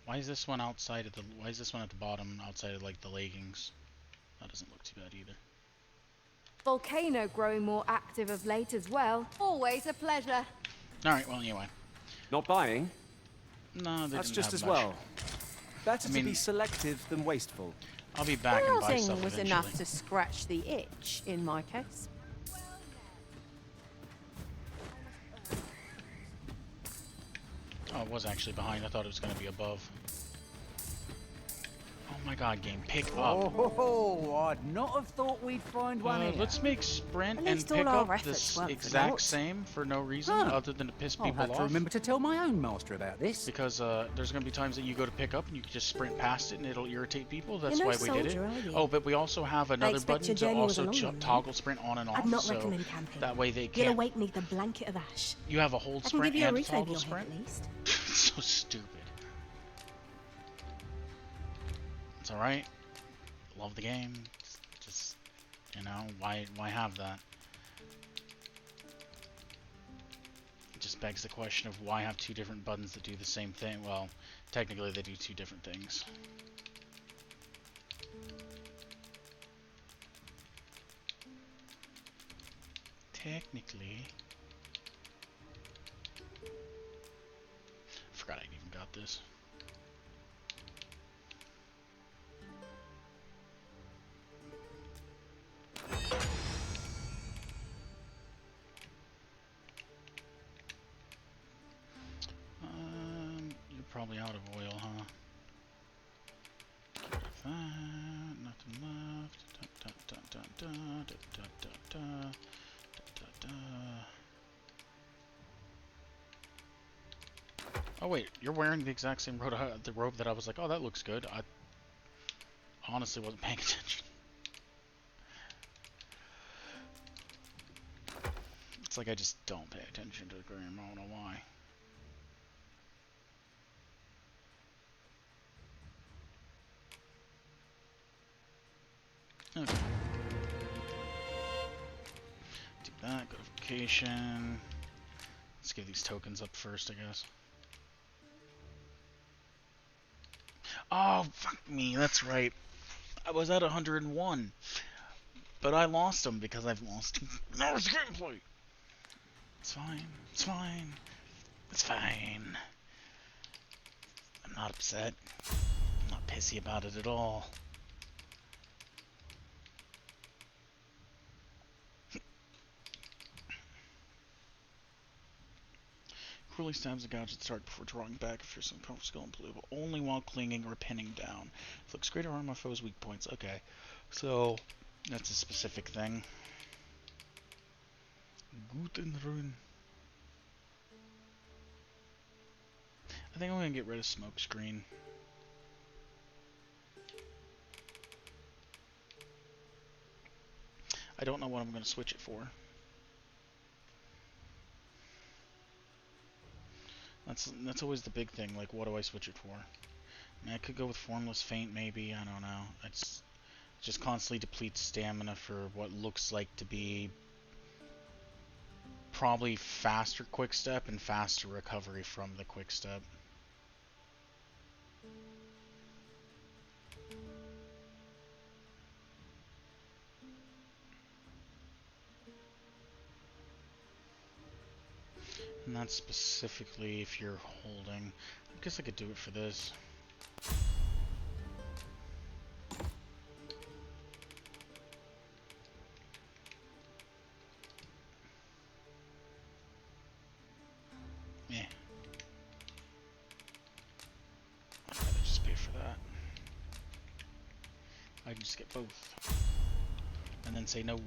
A: Why is this one outside of the... Why is this one at the bottom outside of, like, the leggings? That doesn't look too bad either.
M: Volcano growing more active of late as well. Always a pleasure.
A: Alright, well, anyway.
B: Not buying?
A: No, they
B: That's
A: didn't
B: just
A: have
B: as
A: much.
B: well. Better
A: I mean,
B: to be selective than wasteful.
A: I'll be back and buy
C: Browsing
A: stuff
C: was
A: eventually.
C: enough to scratch the itch, in my case.
A: Oh, it was actually behind. I thought it was going to be above. Oh my god, game, pick up.
J: Oh, I'd not have thought we'd find one here.
A: Let's make sprint
F: At
A: and
F: least all
A: pick
F: our
A: up
F: efforts
A: this
F: weren't for
A: exact
F: naught.
A: same for no reason
J: Huh.
A: other than to piss
J: I'll
A: people
J: have to
A: off.
J: remember to tell my own master about this.
A: Because there's going to be times that you go to pick up and you can just sprint past it and it'll irritate people. That's
F: You're no
A: why we did it.
F: soldier, are you?
A: Oh, but we also have another
F: expect
A: button
F: your
A: to
F: journey was
A: also
F: a long one, then.
A: toggle sprint on and off.
F: I'd not
A: so
F: recommend camping.
A: that way they
F: You'll
A: can't.
F: awake neath a blanket of ash.
A: You have a hold
F: I can
A: sprint
F: give you a
A: and a
F: refill
A: toggle
F: your
A: sprint.
F: head at least.
A: So stupid. It's alright. Love the game. Just, you know, why have that? It just begs the question of why have two different buttons that do the same thing. Well, technically they do two different things. Technically. Forgot I even got this. You're probably out of oil, huh? Nothing left. Oh wait, you're wearing the exact same the robe that I was like, oh, that looks good. I honestly wasn't paying attention. It's like I just don't pay attention to the game. I don't know why. Okay. Do that, go to vacation. Let's give these tokens up first, I guess. Oh, fuck me, that's right. I was at 101. But I lost them because I've lost hours of gameplay. It's fine, it's fine, it's fine. I'm not upset. I'm not pissy about it at all. Cruelly stabs a gouge at the start before drawing back if you're some powerful skill unbelievable. Only while clinging or pinning down. Inflicts greater harm on foes' weak points. Okay. So, that's a specific thing. Guten Ruin. I think I'm gonna get rid of smoke screen. I don't know what I'm gonna switch it for. That's always the big thing, like what do I switch it for? I mean, I could go with Formless Feint maybe, I don't know. It's just constantly depletes stamina for what looks like to be probably faster quick step and faster recovery from the quick step. And that's specifically if you're holding. I guess I could do it for this. Yeah. I'd rather just pay for that. I can just get both. And then say no.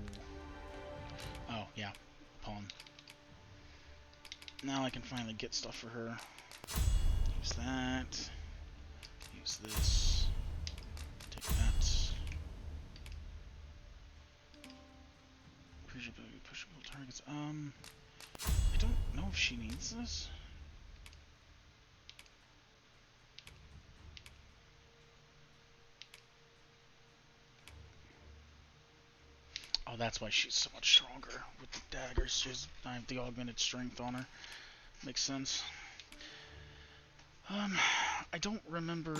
A: Oh, yeah. Pawn. Now I can finally get stuff for her. Use that. Use this. Take that. Pushable targets. I don't know if she needs this. Oh, that's why she's so much stronger with the daggers. I have the augmented strength on her. Makes sense. I don't remember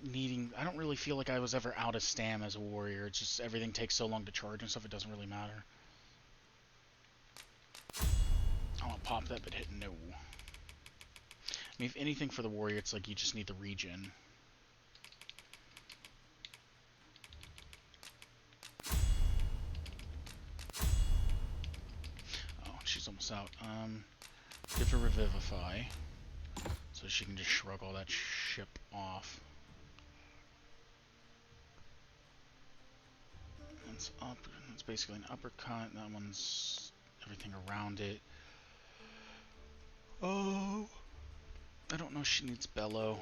A: needing. I don't really feel like I was ever out of stam as a warrior. It's just everything takes so long to charge and stuff. It doesn't really matter. I'll pop that, but hit no. I mean, if anything for the warrior, it's like you just need the regen. Oh, she's almost out. Give her Revivify, so she can just shrug all that ship off. That's up. That's basically an uppercut. That one's everything around it. Oh, I don't know if she needs bellow.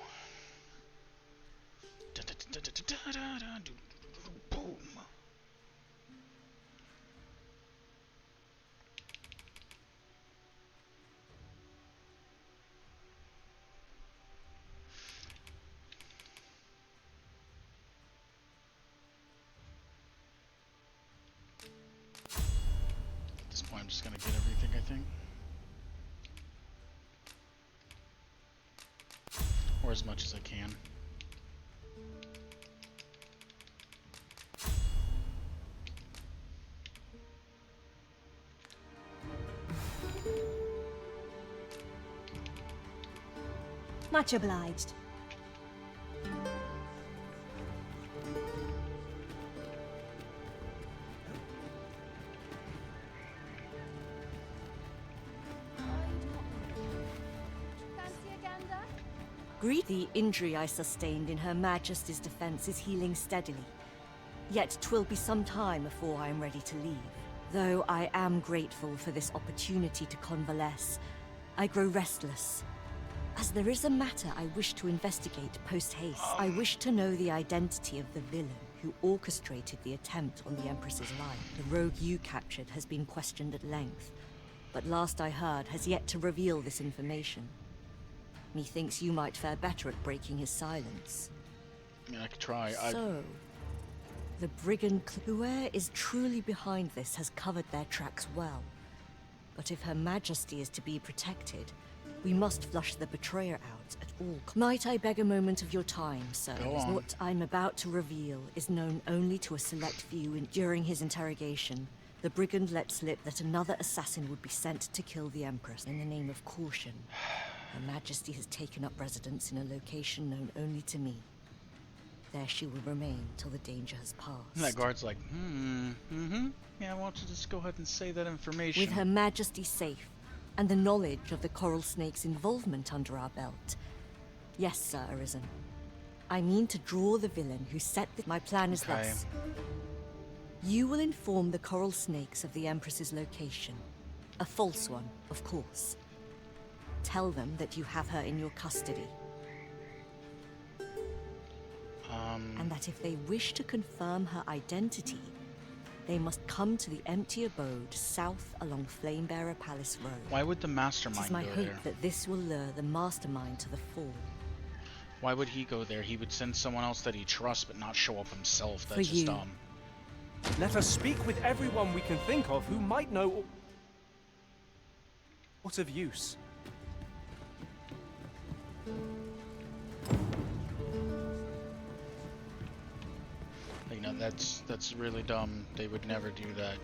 A: Boom. At this point, I'm just gonna get everything, I think. Or as much as I can.
F: Much obliged.
U: Greet the injury I sustained in Her Majesty's defense is healing steadily. Yet 'twill be some time before I am ready to leave. Though I am grateful for this opportunity to convalesce, I grow restless. As there is a matter I wish to investigate post-haste. I wish to know the identity of the villain who orchestrated the attempt on the Empress's life. The rogue you captured has been questioned at length, but last I heard has yet to reveal this information. Methinks you might fare better at breaking his silence.
A: I mean, I could try.
U: So, the brigand whoever is truly behind this has covered their tracks well. But if Her Majesty is to be protected, we must flush the betrayer out at all. Might I beg a moment of your time, sir?
A: Go on.
U: What I'm about to reveal is known only to a select few during his interrogation. The brigand let slip that another assassin would be sent to kill the Empress in the name of caution. Her Majesty has taken up residence in a location known only to me. There she will remain till the danger has passed.
A: And that guard's like, yeah, why don't you just go ahead and say that information?
U: With Her Majesty safe, and the knowledge of the Coral Snake's involvement under our belt. Yes, Sir Arisen. I mean to draw the villain who set my plan is thus. You will inform the Coral Snakes of the Empress's location. A false one, of course. Tell them that you have her in your custody. And that if they wish to confirm her identity, they must come to the empty abode south along Flamebearer Palace Road.
A: Why would the mastermind
U: It is my
A: go
U: hope
A: there?
U: that this will lure the mastermind to the fore.
A: Why would he go there? He would send someone else that he trusts, but not show up himself. That's
U: For
A: just
U: you.
A: dumb.
B: Let us speak with everyone we can think of who might know what of use.
A: You know, that's really dumb. They would never do that.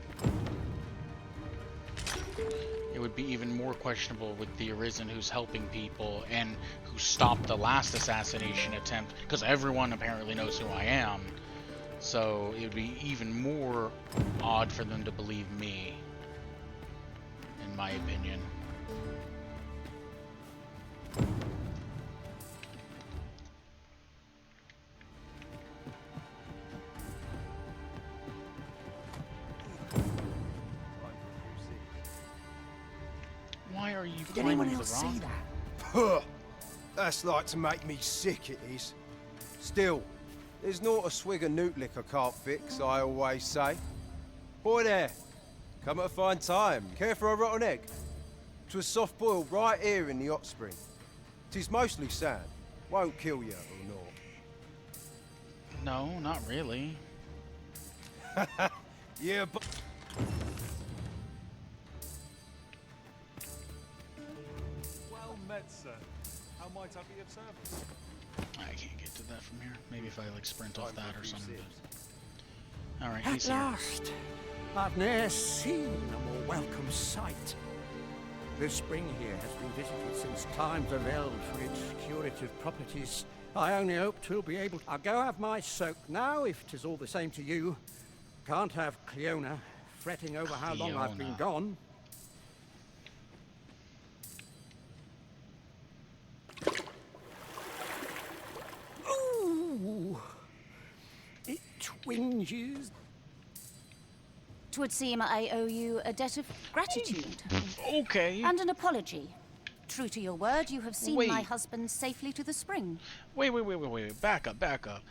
A: It would be even more questionable with the Arisen who's helping people and who stopped the last assassination attempt, because everyone apparently knows who I am. So it would be even more odd for them to believe me, in my opinion. Why are you
N: Did
A: climbing
N: anyone
A: the
N: else
A: rock?
N: see that? Huh. That's like to make me sick, it is. Still, there's not a swig of newt lick I can't fix, I always say. Boy there, come at a fine time. Care for a rotten egg? 'Twas soft boiled right here in the hot spring. 'Tis mostly sand. Won't kill you or
A: No, not really.
N: not. Yeah, but...
B: Well met, sir. How might I be of service?
A: I can't get to that from here. Maybe if I like sprint off that or something. Alright,
S: At
A: he's here.
S: last, I've ne'er seen a more welcome sight. The spring here has been visited since times of eld for its curative properties. I only hope 'twill be able. I'll go have my soak now, if 'tis all the same to you. Can't have Cleona fretting over how long I've been
A: Cleona.
S: gone. Ooh, it twinges.
T: would seem I owe you a debt of gratitude.
A: Okay.
T: And an apology. True to your word, you have seen
A: Wait.
T: my husband safely to the spring.
A: Wait. Back up.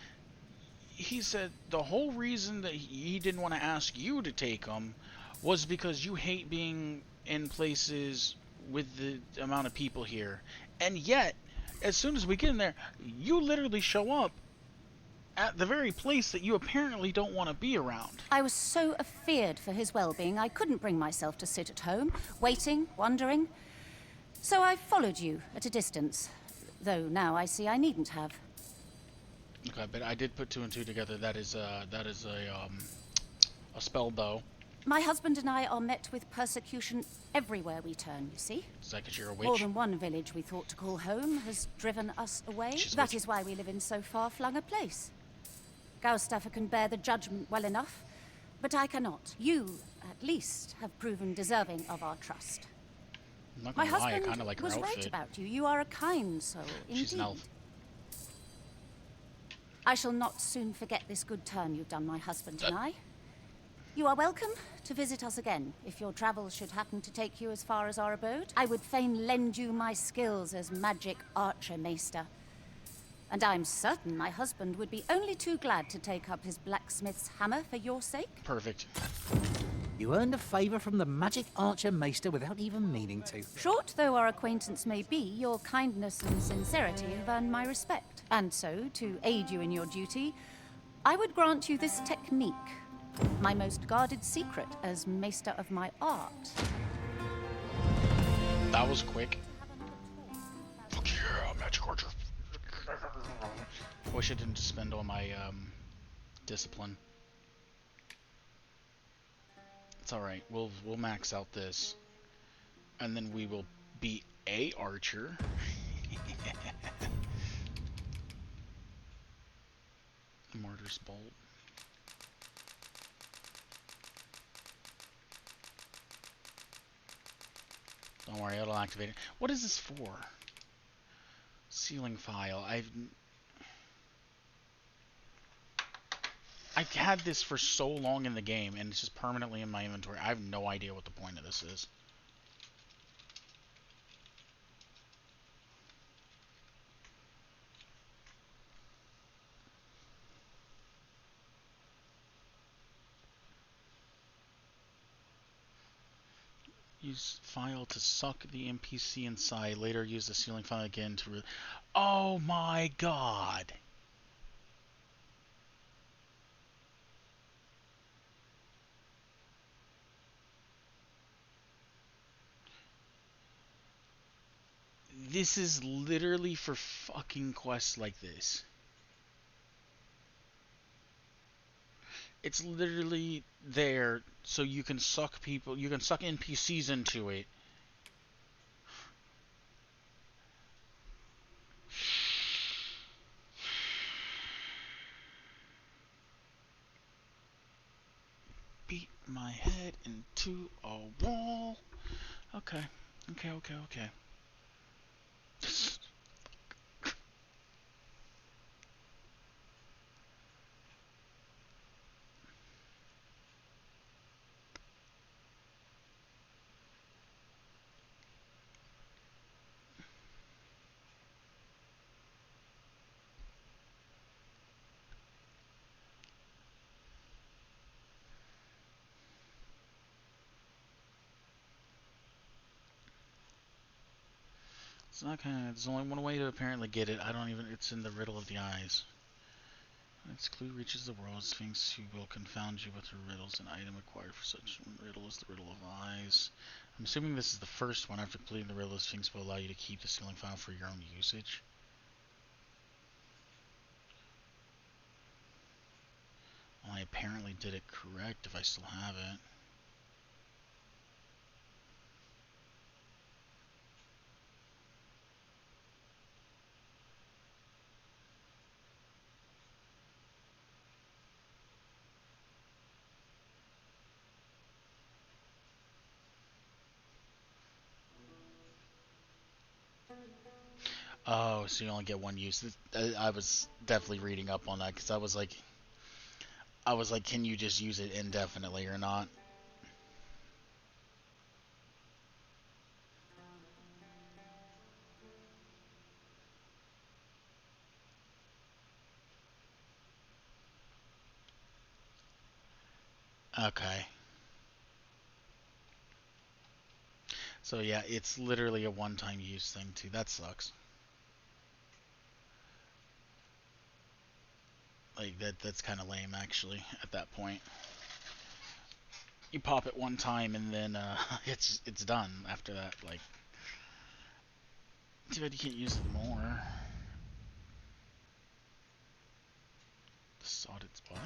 A: He said the whole reason that he didn't want to ask you to take him was because you hate being in places with the amount of people here. And yet, as soon as we get in there, you literally show up at the very place that you apparently don't want to be around.
T: I was so afeared for his well-being, I couldn't bring myself to sit at home, waiting, wondering. So I followed you at a distance, though now I see I needn't have.
A: Okay, but I did put two and two together. That is a spell bow.
T: My husband and I are met with persecution everywhere we turn, you see.
A: Is that 'cause you're a witch?
T: More than one village we thought to call home has driven us away. That is why we live in so far-flung a place. Gaustaffer can bear the judgment well enough, but I cannot. You, at least, have proven deserving of our trust.
A: I'm not
T: My
A: gonna lie, I
T: husband
A: kind of like her
T: was
A: outfit.
T: right about you. You are a kind soul, indeed.
A: She's an elf.
T: I shall not soon forget this good turn you've done my husband and I. You are welcome to visit us again if your travels should happen to take you as far as our abode. I would fain lend you my skills as magic archer maester. And I'm certain my husband would be only too glad to take up his blacksmith's hammer for your sake.
A: Perfect.
J: You earned a favor from the magic archer maester without even meaning to.
T: Short though our acquaintance may be, your kindness and sincerity have earned my respect. And so, to aid you in your duty, I would grant you this technique, my most guarded secret as maester of my art.
A: That was quick. Fuck yeah, magic archer. I wish I didn't spend all my discipline. It's alright, we'll max out this. And then we will be a archer. Martyr's bolt. Don't worry, it'll activate it. What is this for? Ceiling file. I've had this for so long in the game, and it's just permanently in my inventory. I have no idea what the point of this is. Use file to suck the NPC inside. Later use the ceiling file again to... Oh my god! This is literally for fucking quests like this. It's literally there so you can suck people, you can suck NPCs into it. Beat my head into a wall. Okay. It's not kind of. There's only one way to apparently get it. I don't even. It's in the riddle of the eyes. When its clue reaches the world, Sphinx who will confound you with her riddles. An item required for such a riddle is the riddle of eyes. I'm assuming this is the first one. After completing the riddle, the Sphinx will allow you to keep the ceiling file for your own usage. Well, I apparently did it correct if I still have it. Oh, so you only get one use. I was definitely reading up on that because I was like, can you just use it indefinitely or not? Okay. So yeah, it's literally a one-time use thing too. That sucks. Like that's kind of lame actually at that point. You pop it one time and then it's done after that. Like, too bad you can't use it more. The sodded spot.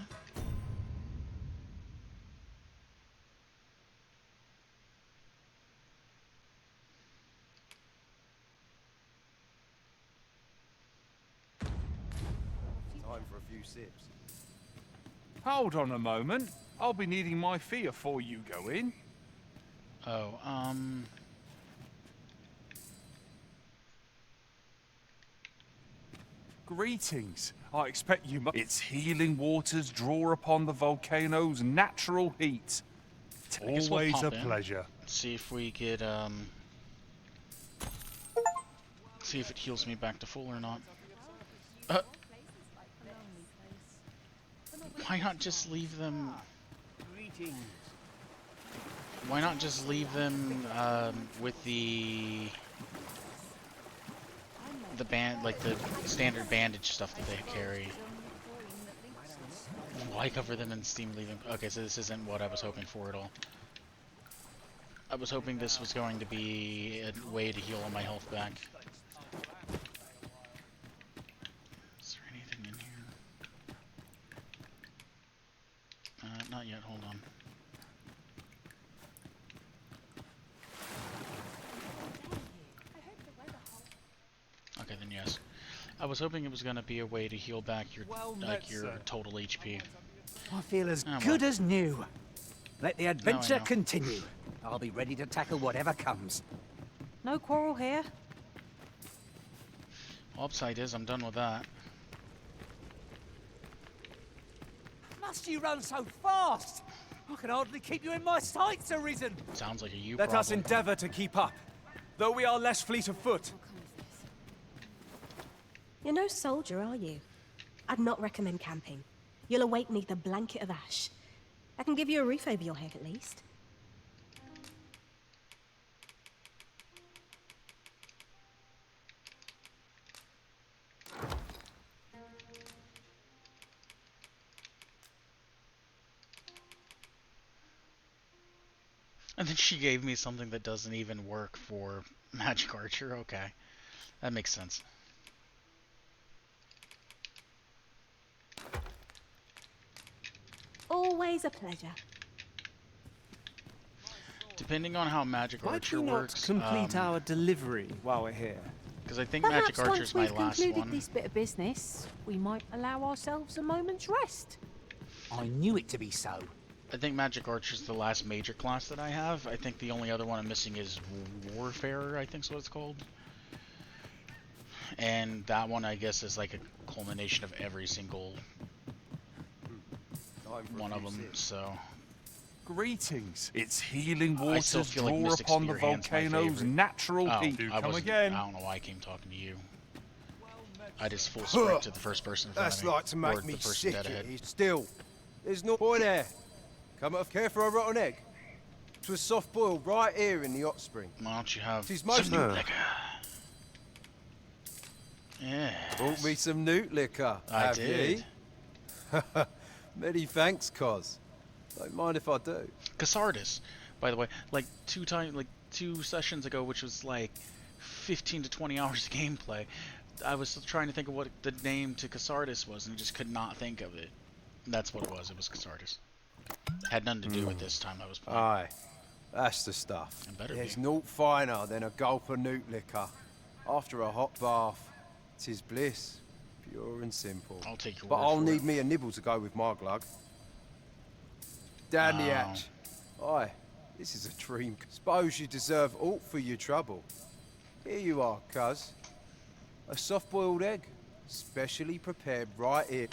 N: Time for a few sips.
E: Hold on a moment. I'll be needing my fee before you go in.
A: Oh,
E: Greetings. I expect you must. Its healing waters draw upon the volcano's natural heat.
A: I guess we'll
E: Always
A: pop
E: a
A: in,
E: pleasure.
A: see if we could, see if it heals me back to full or not. Why not just leave them... Why not just leave them, with the band, like the standard bandage stuff that they carry? Why cover them in steam leaving? Okay, so this isn't what I was hoping for at all. I was hoping this was going to be a way to heal all my health back. Is there anything in here? Not yet, hold on. Okay, then yes. I was hoping it was going to be a way to heal back your total HP.
J: I feel as
A: Oh,
J: good
A: well.
J: as new. Let the adventure
A: know.
J: continue. I'll be ready to tackle whatever comes.
C: No quarrel here.
A: Well, upside is I'm done with that.
J: Must you run so fast? I can hardly keep you in my sights, Arisen.
A: Sounds like a you
B: Let
A: problem.
B: us endeavour to keep up, though we are less fleet of foot.
V: You're no soldier, are you? I'd not recommend camping. You'll await neath a blanket of ash. I can give you a roof over your head at least.
A: And then she gave me something that doesn't even work for Magic Archer. Okay. That makes sense.
V: Always a pleasure.
A: Depending on how Magic
B: Might
A: Archer
B: we not
A: works,
B: complete our delivery while we're here?
A: because I think
C: Perhaps
A: Magic Archer's
C: once
A: my
C: we've
A: last
C: concluded
A: one.
C: this bit of business, we might allow ourselves a moment's rest.
J: I knew it to be so.
A: I think Magic Archer's the last major class that I have. I think the only other one I'm missing is Warfarer, I think is what it's called. And that one, I guess, is like a culmination of every single one of them, so...
E: Greetings. Its healing
A: I still
E: waters
A: feel like
E: draw
A: Mystic
E: upon the
A: Spear Hand's my
E: volcano's
A: favorite.
E: natural
A: Oh,
E: heat.
A: I
E: Come
A: wasn't-
E: again.
A: I don't know why I came talking to you. I just full sprint to the first person in front
N: That's
A: of me.
N: like to
A: or
N: make
A: the
N: me
A: person
N: sick.
A: dead ahead.
N: Still, there's no boy there. Come up, care for a rotten egg? 'Twas soft boiled right here in the hot spring.
A: Why don't you have
N: Tis
A: some
N: most
A: new liquor? Yeah.
N: Brought me some newt liquor.
A: I
N: have
A: did.
N: ye? Many thanks, Cos. Don't mind if I do.
A: Cassardis, by the way, like two sessions ago, which was like 15 to 20 hours of gameplay, I was trying to think of what the name to Cassardis was, and just could not think of it. That's what it was. It was Cassardis. Had nothing to do with this time I was playing.
N: Aye, that's the stuff.
A: It better
N: There's
A: be.
N: naught finer than a gulp of newt liquor. After a hot bath, 'tis bliss, pure and simple.
A: I'll take your
N: But
A: word
N: I'll
A: for
N: need
A: it.
N: me a nibble to go with my glug. Down the
A: Oh.
N: hatch. Aye, this is a dream. Suppose you deserve aught for your trouble. Here you are, cuz. A soft-boiled egg, specially prepared right here.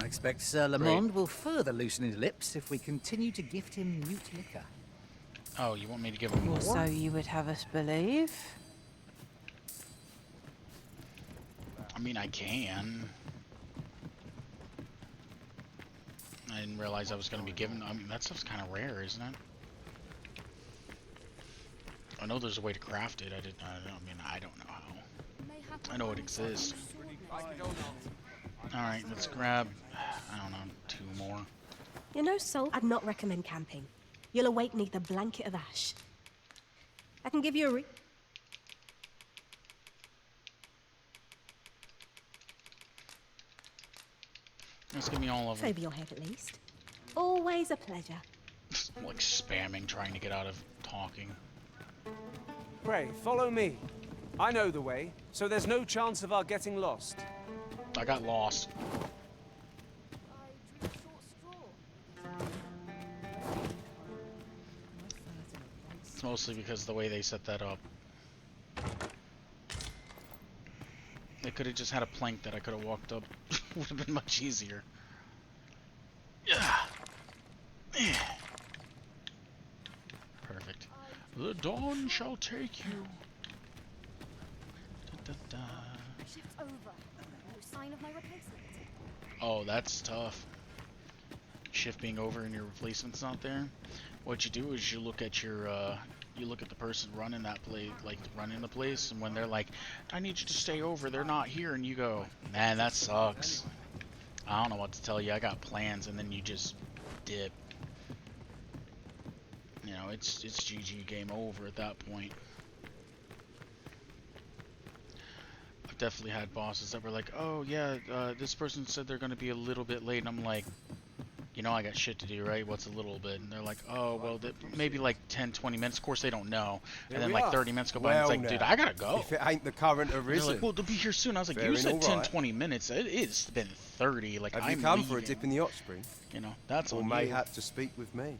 J: I expect Sir Lamond will further loosen his lips if we continue to gift him newt liquor.
A: Oh, you want me to give him more?
C: So you would have us believe.
A: I mean, I can. I didn't realize I was going to be given. I mean, that stuff's kind of rare, isn't it? I know there's a way to craft it. I mean, I don't know how. I know it exists. Alright, let's grab, I don't know, 2 more.
V: You know, Sol, I'd not recommend camping. You'll awake neath a blanket of ash. I can give you a
A: Let's give me all of them.
V: over your head at least. Always a pleasure.
A: I'm like spamming, trying to get out of talking.
B: Pray, follow me. I know the way, so there's no chance of our getting lost.
A: I got lost. It's mostly because of the way they set that up. They could have just had a plank that I could have walked up. Would have been much easier. Yeah. Perfect. The dawn shall take you. Da, da, da.
L: Shift's over. No sign of my replacement.
A: Oh, that's tough. Shift being over and your replacement's not there. What you do is you look at your you look at the person running that place, like running the place, and when they're like, I need you to stay over, they're not here, and you go, man, that sucks. I don't know what to tell you, I got plans, and then you just dip. You know, it's GG, game over at that point. I've definitely had bosses that were like, oh yeah, this person said they're gonna be a little bit late, and I'm like, you know I got shit to do, right? What's a little bit? And they're like, oh, well, maybe like 10, 20 minutes. Of course, they don't know. And then like 30 minutes go by, and it's like, dude, I gotta go.
N: If it ain't the current arisen.
A: They're like, well, they'll be here soon. I was like, you said 10, 20 minutes. It's been 30. Like,
N: Have you come for a dip in the hot spring?
A: You know, that's
N: or
A: on
N: mayhap to speak with me.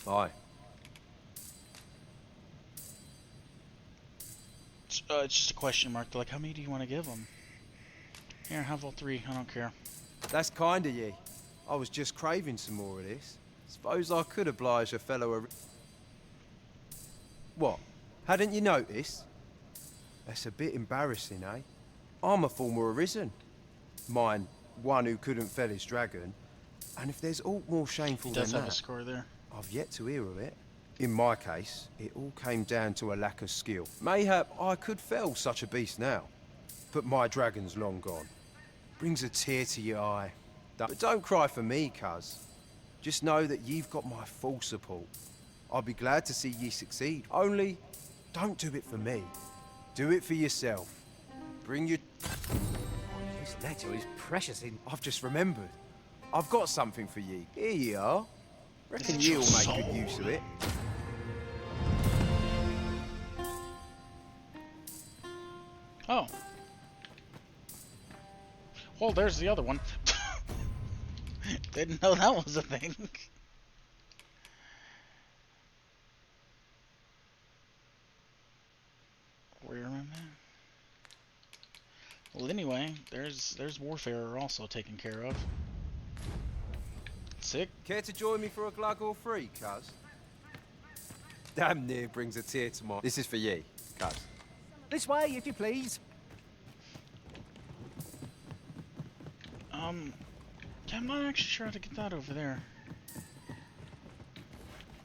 N: Aye.
A: It's just a question mark. They're like, how many do you want to give them? Here, have all 3. I don't care.
N: That's kind of ye. I was just craving some more of this. Suppose I could oblige a fellow. What? Hadn't you noticed? That's a bit embarrassing, eh? I'm a former arisen. Mine, one who couldn't fell his dragon. And if there's aught more shameful
A: He does
N: than
A: have
N: that,
A: a score there.
N: I've yet to hear of it. In my case, it all came down to a lack of skill. Mayhap I could fell such a beast now, but my dragon's long gone. Brings a tear to your eye. But don't cry for me, cuz. Just know that you've got my full support. I'll be glad to see ye succeed. Only, don't do it for me. Do it for yourself. Bring your...
J: This letter is precious in...
N: I've just remembered. I've got something for ye. Here ye are. Reckon
A: Is it your
N: you'll make
A: soul?
N: good use of it.
A: Oh. Well, there's the other one. Didn't know that was a thing. Where am I? Well, anyway, there's Warfarer also taken care of. Sick.
N: Care to join me for a glug or 3, cuz? Damn near brings a tear to my... This is for ye, cuz.
J: This way, if you please.
A: Yeah, I'm not actually sure how to get that over there.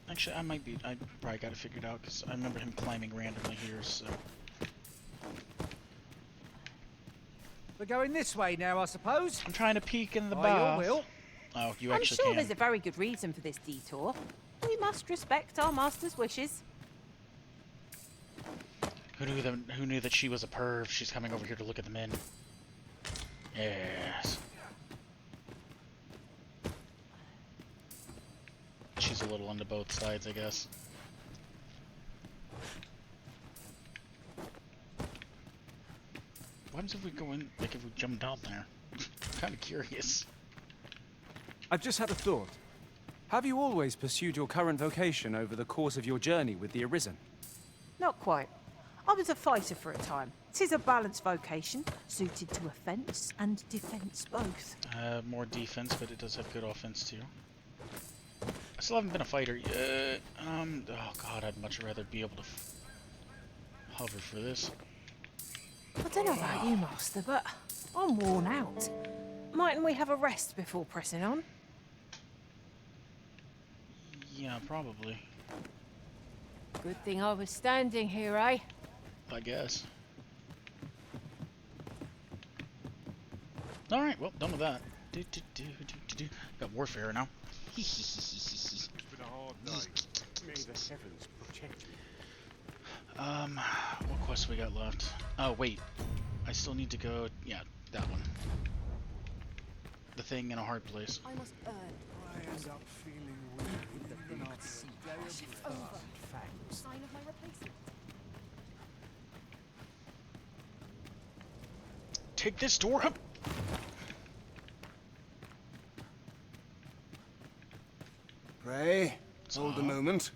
A: Actually, I probably got it figured out, because I remember him climbing randomly here, so...
J: We're going this way now, I suppose.
A: I'm trying to peek in the
J: By
A: bath.
J: your will.
A: Oh, you
C: I'm
A: actually
C: sure
A: can.
C: there's a very good reason for this detour. We must respect our master's wishes.
A: Who knew that she was a perv? She's coming over here to look at the men. Yes. She's a little onto both sides, I guess. What happens if we go in, like if we jump down there? I'm kind of curious.
B: I've just had a thought. Have you always pursued your current vocation over the course of your journey with the Arisen?
C: Not quite. I was a fighter for a time. It is a balanced vocation, suited to offence and defence both.
A: More defense, but it does have good offense too. I still haven't been a fighter yet. Oh god, I'd much rather be able to hover for this.
C: I don't know about you, Master, but I'm worn out. Mightn't we have a rest before pressing on?
A: Yeah, probably.
C: Good thing I was standing here, eh?
A: I guess. Alright, well, done with that. Got warfare now.
K: It's been a hard night. May the heavens protect you.
A: What quests we got left? Oh, wait. I still need to go... Yeah, that one. The thing in a hard place.
M: I must earn.
K: I end up feeling weak. The not see
M: Over. Sign of my replacement.
A: Take this door up!
N: Pray, hold a moment.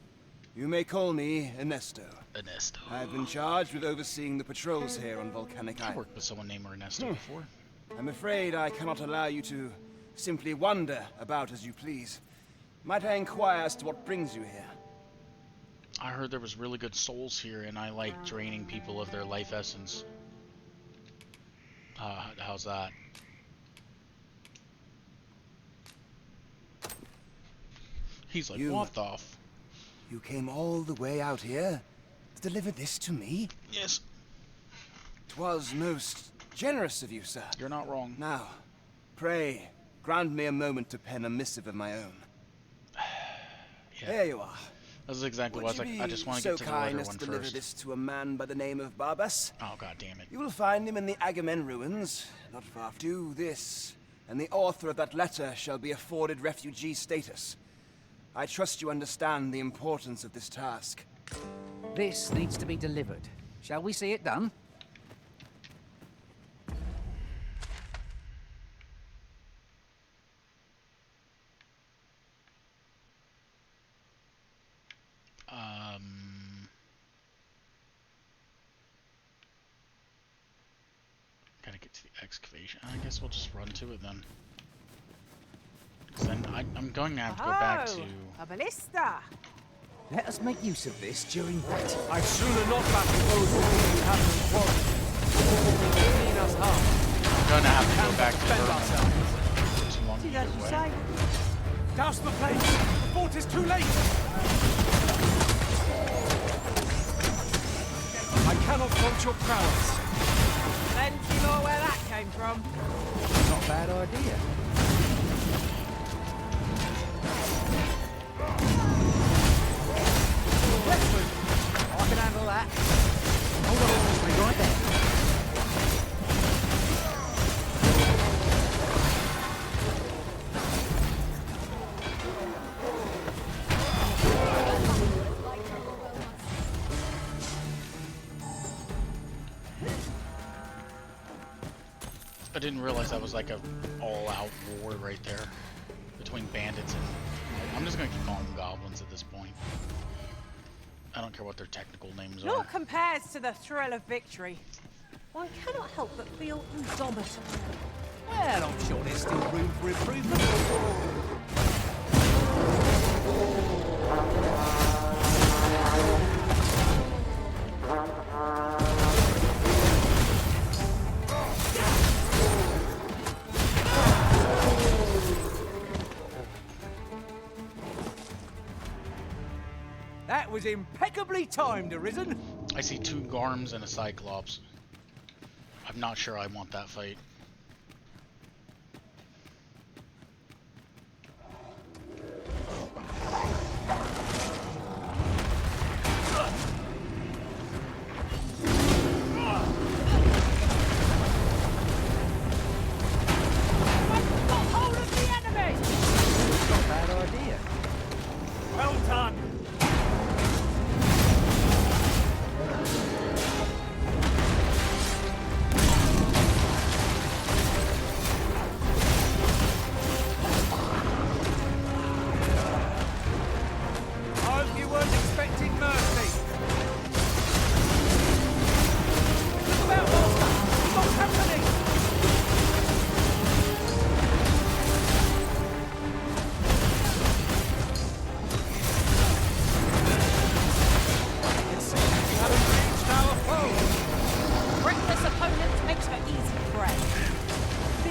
N: You may call me Ernesto.
A: Ernesto.
N: I've been charged with overseeing the patrols here on Volcanic Island.
A: I worked with someone named Ernesto before.
N: I'm afraid I cannot allow you to simply wander about as you please. Might I inquire as to what brings you here?
A: I heard there was really good souls here, and I like draining people of their life essence. How's that? He's like, what the f...
N: You came all the way out here to deliver this to me?
A: Yes.
N: 'Twas most generous of you, sir.
A: You're not wrong.
N: Now, pray, grant me a moment to pen a missive of my own.
A: Yeah.
N: There you are.
A: That's exactly what I was like. I just want to get to the
N: so kind
A: letter
N: as
A: one
N: to deliver
A: first.
N: this to a man by the name of Barbas.
A: Oh, god damn it.
N: You will find him in the Agamemnon ruins, not far. Do this, and the author of that letter shall be afforded refugee status. I trust you understand the importance of this task.
J: This needs to be delivered. Shall we see it done?
A: Gotta get to the excavation. I guess we'll just run to it then. 'Cause then I'm going to have to go back to...
C: a ballista!
J: Let us make use of this during battle.
B: I'd sooner not battle those with whom you have no quarrel. They mean us harm.
A: I'm gonna have to go back to
B: defend
A: Vermund.
B: ourselves.
A: Too long
C: See,
A: either
C: as you
A: way.
C: say.
B: Douse the flames! The fort is too late! I cannot fault your prowess.
C: Plenty more where that came from.
J: Not a bad idea. I can handle that. Hold on, be right there.
A: I didn't realize that was like a all-out war right there between bandits and... I'm just gonna keep calling them goblins at this point. I don't care what their technical names are.
C: Naught compares to the thrill of victory. One cannot help but feel indomitable.
J: Well, I'm sure there's still room for improvement.
B: That was impeccably timed, Arisen.
A: I see 2 Garms and a Cyclops. I'm not sure I want that fight.
C: Got hold of the enemy!
J: Not a bad idea.
B: Well done.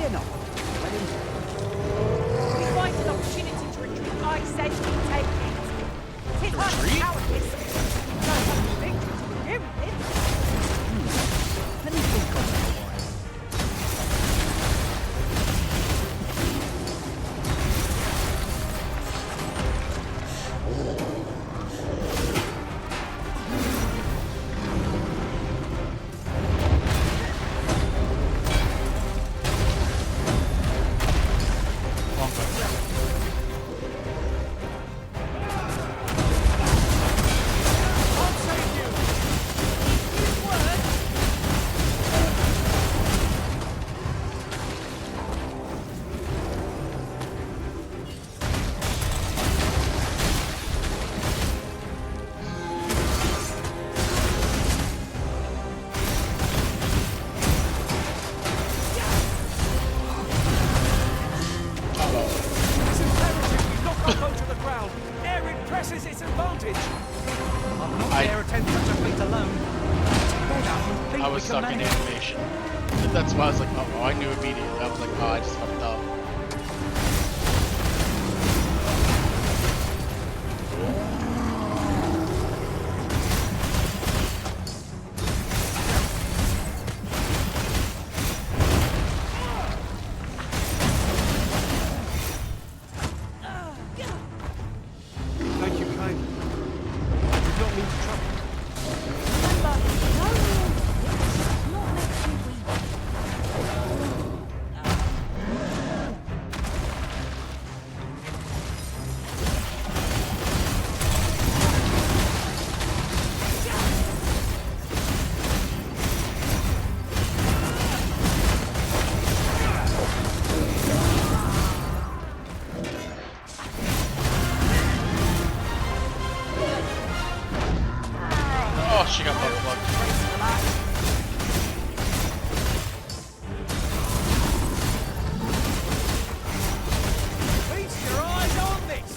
J: Fear not. Let him
F: We find an opportunity to retreat. I said we take it. Tis like cowardice. No such thing to begin with.
J: Let me think on that.
A: I was stuck in animation. That's why I was like, oh, I knew immediately. I was like, oh, I just fucked up.
K: Thank you kindly. I did not mean to trouble you.
A: Oh, she got butt plugged.
B: Feast your eyes on this.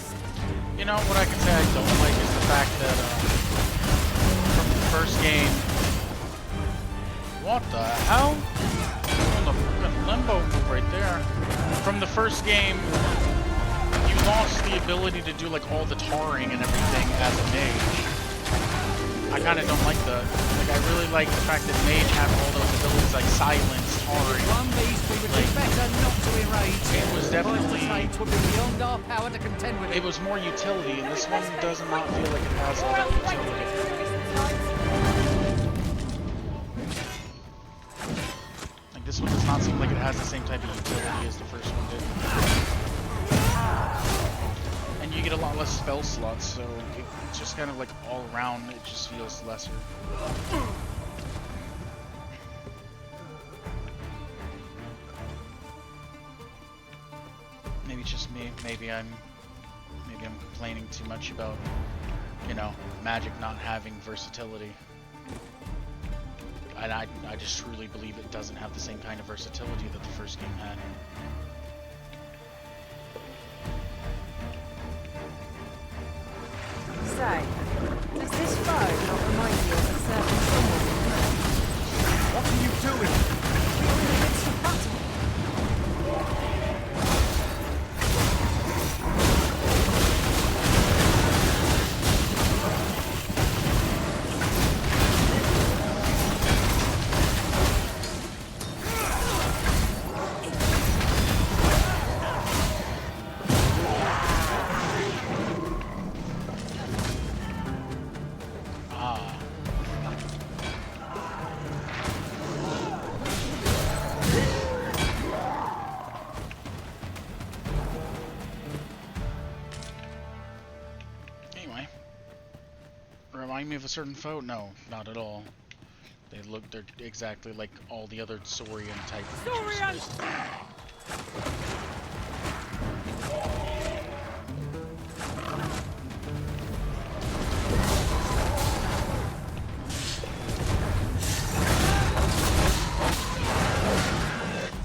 A: You know, what I can say I don't like is the fact that, from the first game... What the hell? On the fucking limbo move right there. From the first game, you lost the ability to do, like, all the tarring and everything as a mage. I kind of don't like that. Like, I really like the fact that mage have all those abilities like silence, tarring.
J: One beast we would do better not to enrage.
A: It was definitely...
J: It would be beyond our power to contend with it.
A: It was more utility, and this one does not feel like it has all that utility. Like, this one does not seem like it has the same type of utility as the first one did. And you get a lot less spell slots, so it's just kind of like all around, it just feels lesser. Maybe it's just me. Maybe I'm complaining too much about, you know, magic not having versatility. And I just truly believe it doesn't have the same kind of versatility that the first game had.
C: Say, does this phone not remind you of a certain someone?
K: What are you doing?
C: You're in the midst of battle.
A: Remind me of a certain foe? No, not at all. They're exactly like all the other Saurian type creatures.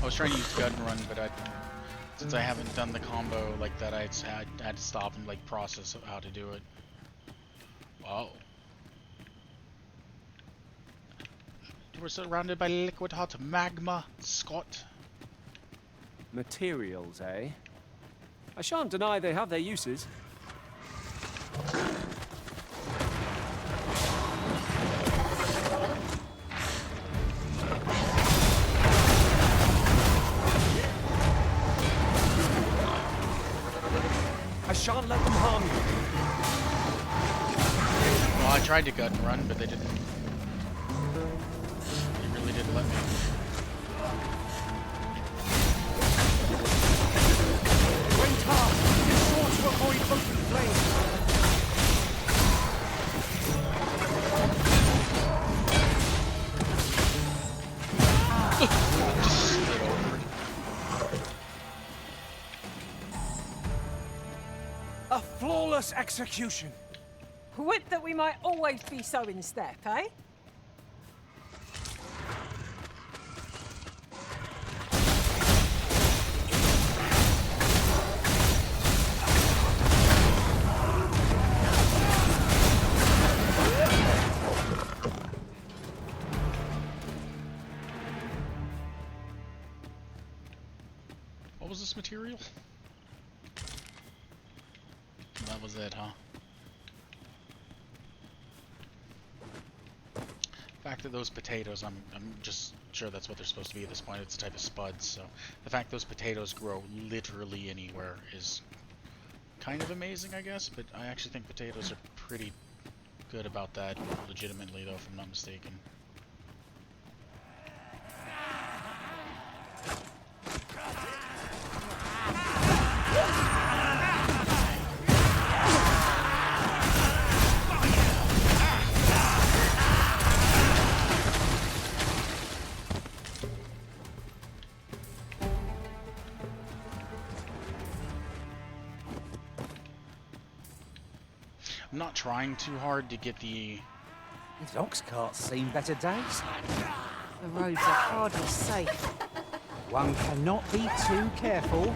A: I was trying to use gun run, but since I haven't done the combo like that, I had to stop and like process how to do it. Wow. We're surrounded by liquid hot magma, Scott.
B: Materials, eh? I shan't deny they have their uses. I shan't let them harm you.
A: Well, I tried to gut and run, but they didn't. They really didn't let me.
B: When tasked, be sure to avoid open flames.
A: Just slid over.
B: A flawless execution.
F: Would that we might always be so in step, eh?
A: What was this material? That was it, huh? The fact that those potatoes, I'm just sure that's what they're supposed to be at this point. It's a type of spuds, so the fact those potatoes grow literally anywhere is kind of amazing, I guess, but I actually think potatoes are pretty good about that legitimately, though, if I'm not mistaken. I'm not trying too hard to get the...
J: These ox carts seen better days.
C: The roads are hardly safe.
J: One cannot be too careful.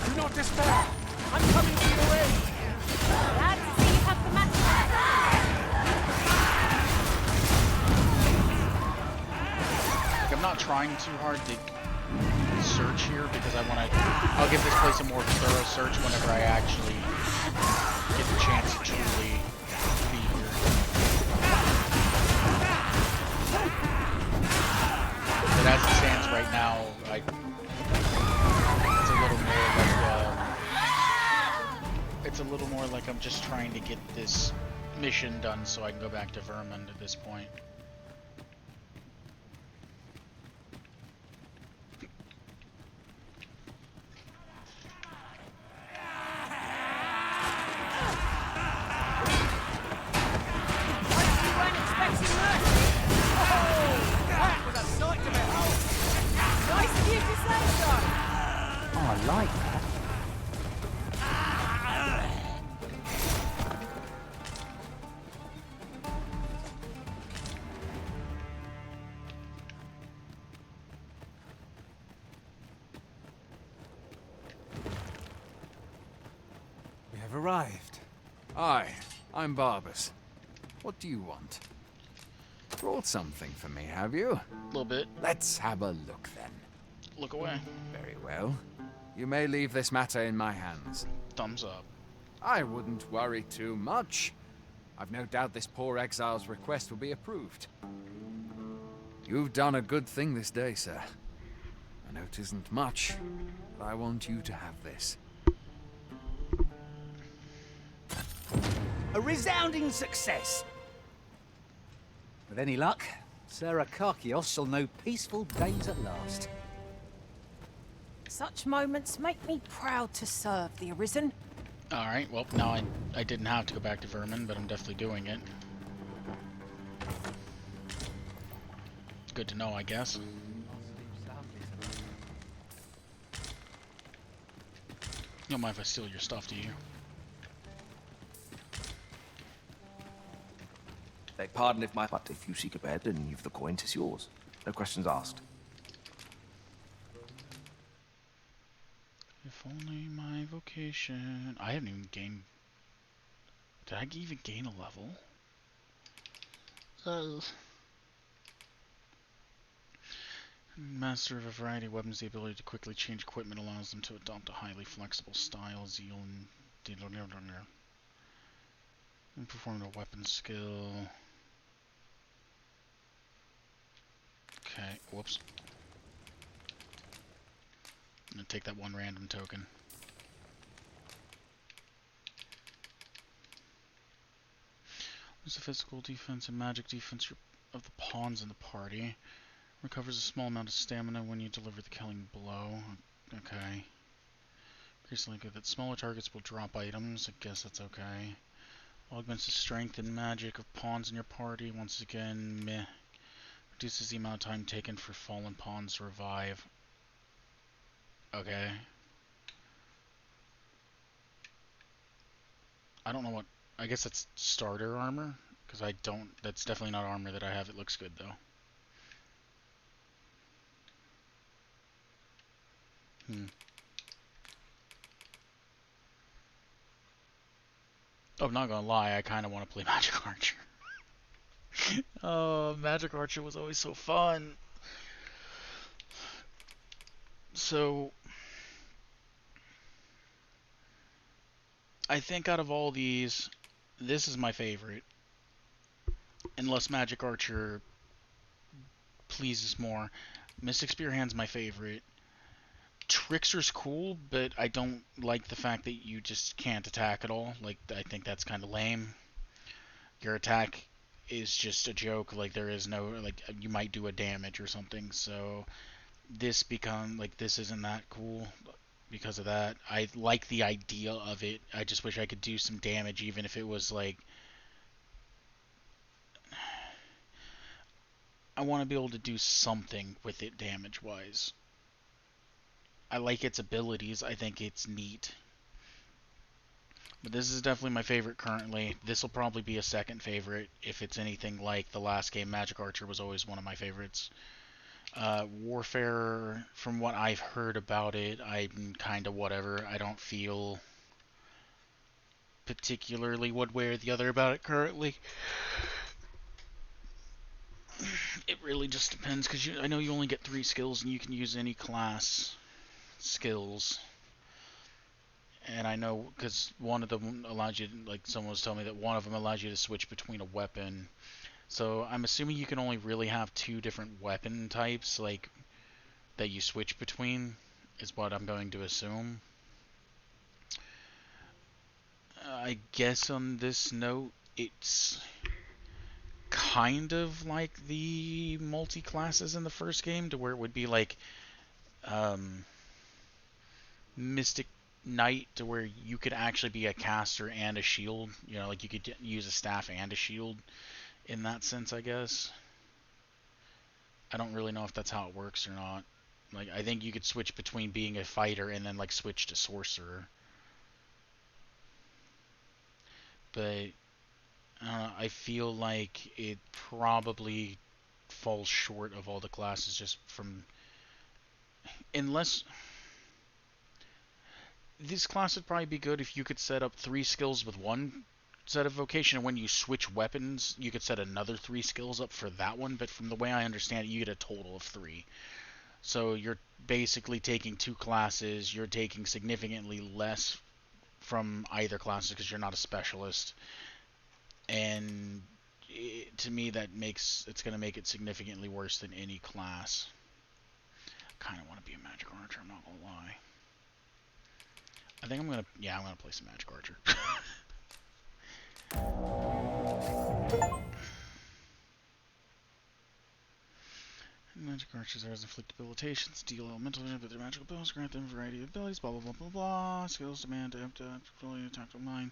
B: Do not despair. I'm coming to your aid.
F: Glad to see you have the match.
A: Like, I'm not trying too hard to search here because I want to... I'll give this place a more thorough search whenever I actually get the chance to truly be here. But as it stands right now, it's a little more like I'm just trying to get this mission done so I can go back to Vermund at this point.
J: I like that.
B: We have arrived.
E: Hi, I'm Barbus. What do you want? Brought something for me, have you?
A: A little bit.
E: Let's have a look then.
A: Look away.
E: Very well. You may leave this matter in my hands.
A: Thumbs up.
E: I wouldn't worry too much. I've no doubt this poor exile's request will be approved. You've done a good thing this day, sir. I know it isn't much, but I want you to have this.
J: A resounding success. With any luck, Sir Akakios shall know peaceful days at last.
C: Such moments make me proud to serve the Arisen.
A: Alright, well, now I didn't have to go back to Vermund, but I'm definitely doing it. Good to know, I guess. You don't mind if I steal your stuff, do you?
G: Beg pardon if my... But if you seek a bed and you've the coin, 'tis yours. No questions asked.
A: If only my vocation... I haven't even gained... Did I even gain a level? Master of a variety of weapons, the ability to quickly change equipment allows them to adopt a highly flexible style, zeal, and perform a weapon skill. Okay, whoops. I'm gonna take that one random token. There's the physical defense and magic defense of the pawns in the party. Recovers a small amount of stamina when you deliver the killing blow. Okay. Increasingly good that smaller targets will drop items. I guess that's okay. Augments the strength and magic of pawns in your party. Once again, meh. Reduces the amount of time taken for fallen pawns to revive. Okay. I don't know what... I guess that's starter armor. Because I don't... That's definitely not armor that I have. It looks good, though. Oh, I'm not gonna lie, I kind of want to play Magic Archer. Oh, Magic Archer was always so fun. So, I think out of all these, this is my favorite. Unless Magic Archer pleases more. Mystic Spear Hand's my favorite. Trickster's cool, but I don't like the fact that you just can't attack at all. Like, I think that's kind of lame. Your attack is just a joke. Like, there is no, like, you might do a damage or something. So, this isn't that cool because of that. I like the idea of it. I just wish I could do some damage, even if it was, like, I want to be able to do something with it damage-wise. I like its abilities. I think it's neat. But this is definitely my favorite currently. This will probably be a second favorite if it's anything like the last game. Magic Archer was always one of my favorites. Warfare, from what I've heard about it, I'm kind of whatever. I don't feel particularly one way or the other about it currently. It really just depends, because I know you only get 3 skills and you can use any class skills. And I know, because one of them allows you, like someone was telling me that one of them allows you to switch between a weapon. So I'm assuming you can only really have 2 different weapon types, like, that you switch between, is what I'm going to assume. I guess on this note, it's kind of like the multi-classes in the first game, to where it would be like Mystic Knight, to where you could actually be a caster and a shield. You know, like you could use a staff and a shield in that sense, I guess. I don't really know if that's how it works or not. Like, I think you could switch between being a fighter and then, like, switch to sorcerer. But I feel like it probably falls short of all the classes, just from... Unless... This class would probably be good if you could set up 3 skills with one set of vocation, and when you switch weapons, you could set another 3 skills up for that one, but from the way I understand it, you get a total of 3. So you're basically taking 2 classes, you're taking significantly less from either classes because you're not a specialist, and to me it's going to make it significantly worse than any class. I kind of want to be a Magic Archer, I'm not going to lie. I think I'm going to play some Magic Archer. Magic Archers are inflict debilitations, deal elemental damage with their magical abilities, grant them a variety of abilities, blah blah blah blah blah. Skills demand to fully attack the mind.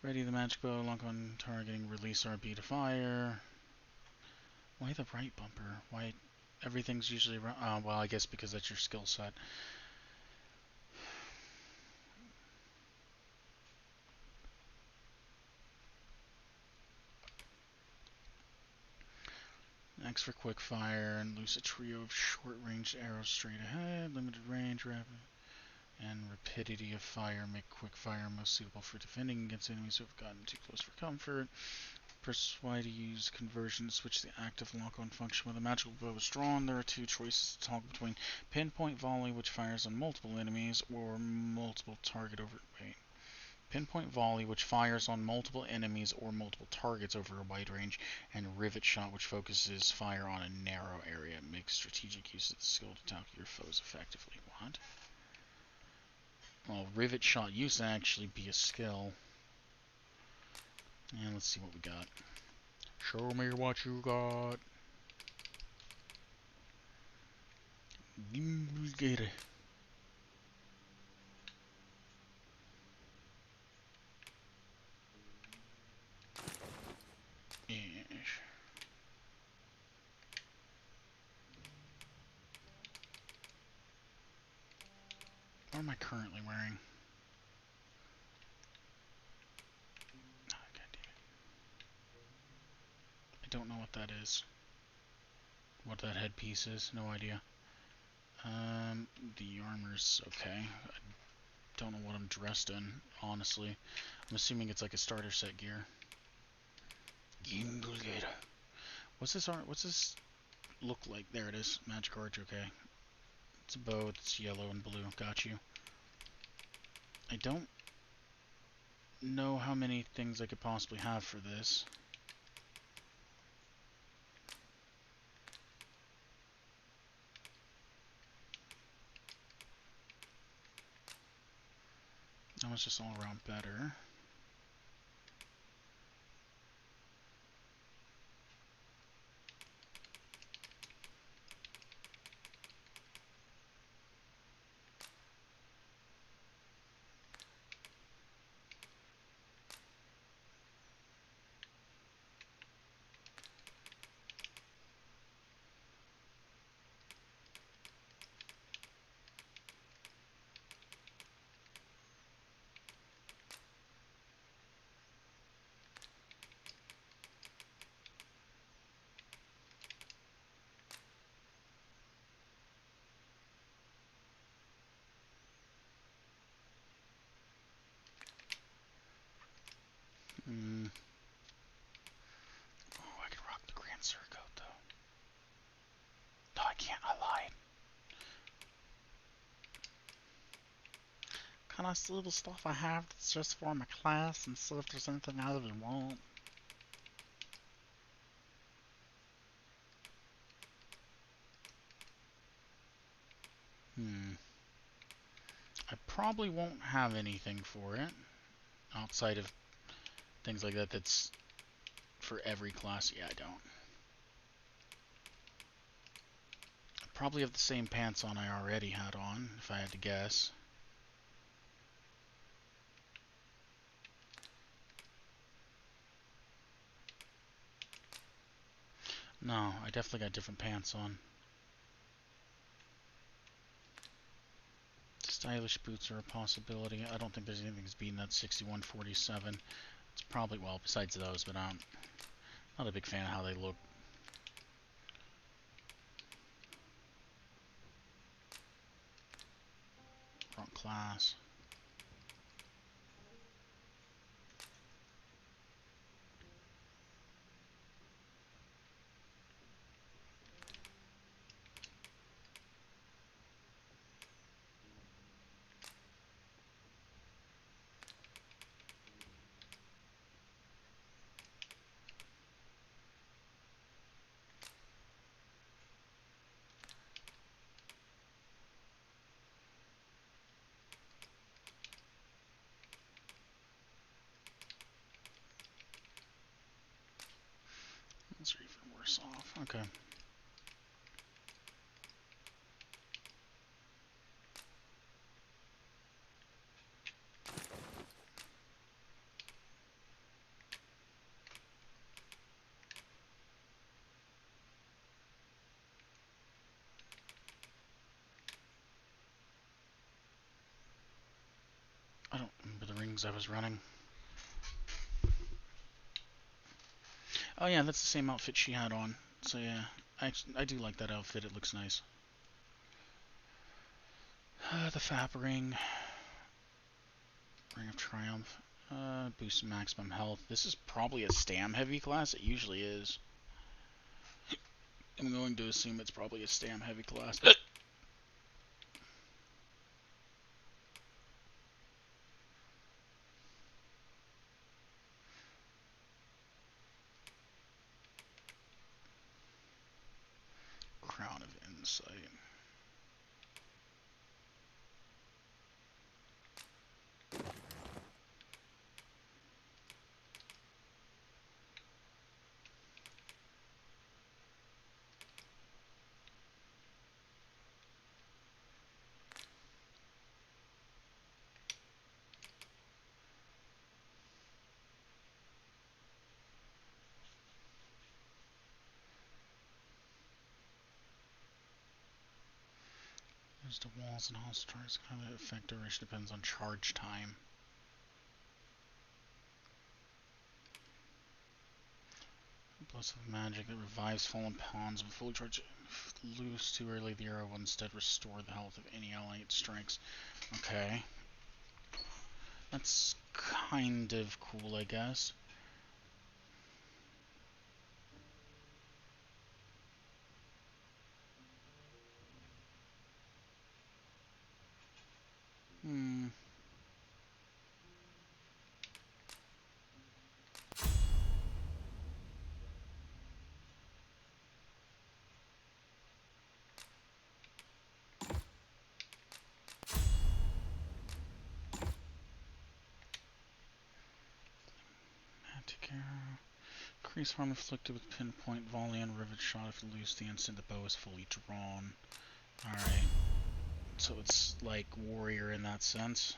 A: Ready the magic bow, lock on targeting, release RB to fire. Why the right bumper? Why everything's usually well, I guess because that's your skill set. X for quick fire and loose a trio of short-range arrows straight ahead. Limited range, rapid. and rapidity of fire make quick fire most suitable for defending against enemies who have gotten too close for comfort. Press Y to use conversion to switch the active lock-on function. When the magical bow is drawn, there are two choices to toggle between pinpoint volley, which fires on multiple enemies, or multiple target over... Wait. Pinpoint volley, which fires on multiple enemies or multiple targets over a wide range, and rivet shot, which focuses fire on a narrow area. Make strategic use of the skill to tackle your foes effectively. What? Well, rivet shot used to actually be a skill. And let's see what we got. Show me what you got. Get it. What am I currently wearing? Oh, God damn it. I don't know what that is. What that headpiece is, no idea. The armor's okay. I don't know what I'm dressed in, honestly. I'm assuming it's like a starter set gear. What's this art? What's this look like? There it is. Magic arch, okay. It's a bow, it's yellow and blue. Got you. I don't know how many things I could possibly have for this. That was just all around better. Oh, I can rock the Grand Surcoat, though. No, I can't. I lied. Kind of little stuff I have that's just for my class and see if there's anything I even want. I probably won't have anything for it outside of things like that that's for every class. Yeah, I don't. I probably have the same pants on I already had on, if I had to guess. No, I definitely got different pants on. Stylish boots are a possibility. I don't think there's anything that's beating that 6147. It's probably, well, besides those, but I'm not a big fan of how they look. Front class. Those are even worse off. Okay. I don't remember the rings I was running. Oh yeah, that's the same outfit she had on. So yeah, I do like that outfit. It looks nice. The Fab Ring. Ring of Triumph. Boost maximum health. This is probably a stam heavy class. It usually is. I'm going to assume it's probably a stam heavy class. Crown of Insight. There's the walls and all stars. Kind of effect duration depends on charge time. Plus of magic that revives fallen pawns with fully charged. If loose too early, the arrow will instead restore the health of any ally it strikes. Okay. That's kind of cool, I guess. Hmm. Magic arrow. Increase harm inflicted with pinpoint volley and rivet shot if loose the instant the bow is fully drawn. Alright. So it's like warrior in that sense.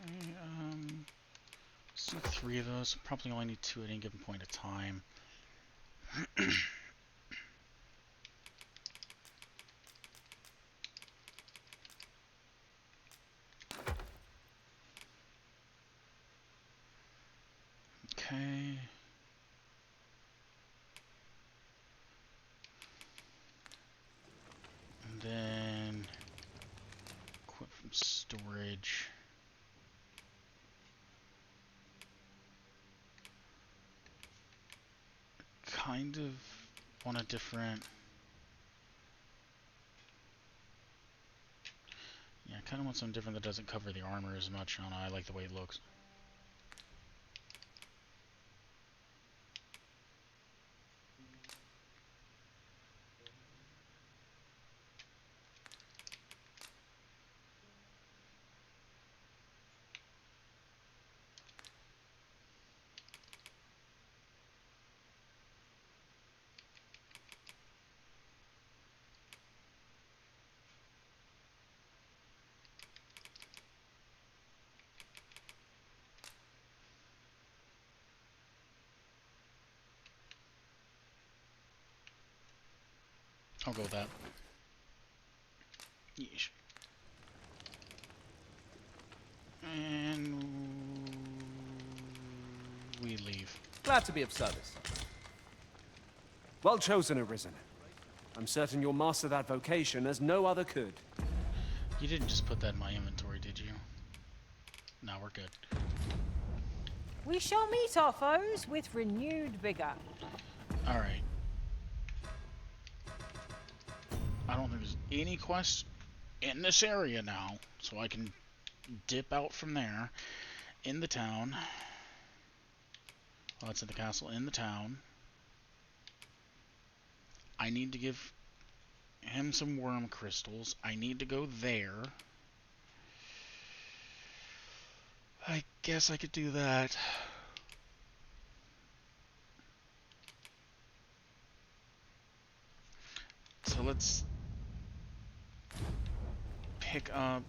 A: Okay, let's do 3 of those. Probably only need 2 at any given point of time. Okay. And then quit from storage. Kind of want a different. Yeah, I kind of want something different that doesn't cover the armor as much. I don't know, I like the way it looks. I'll go with that. Yeesh. And we leave.
B: Glad to be of service. Well chosen, Arisen. I'm certain you'll master that vocation as no other could.
A: You didn't just put that in my inventory, did you? No, we're good.
C: We shall meet our foes with renewed vigor.
A: Alright. I don't think there's any quests in this area now, so I can dip out from there in the town. Well, that's in the castle, in the town. I need to give him some worm crystals. I need to go there. I guess I could do that. So let's pick up.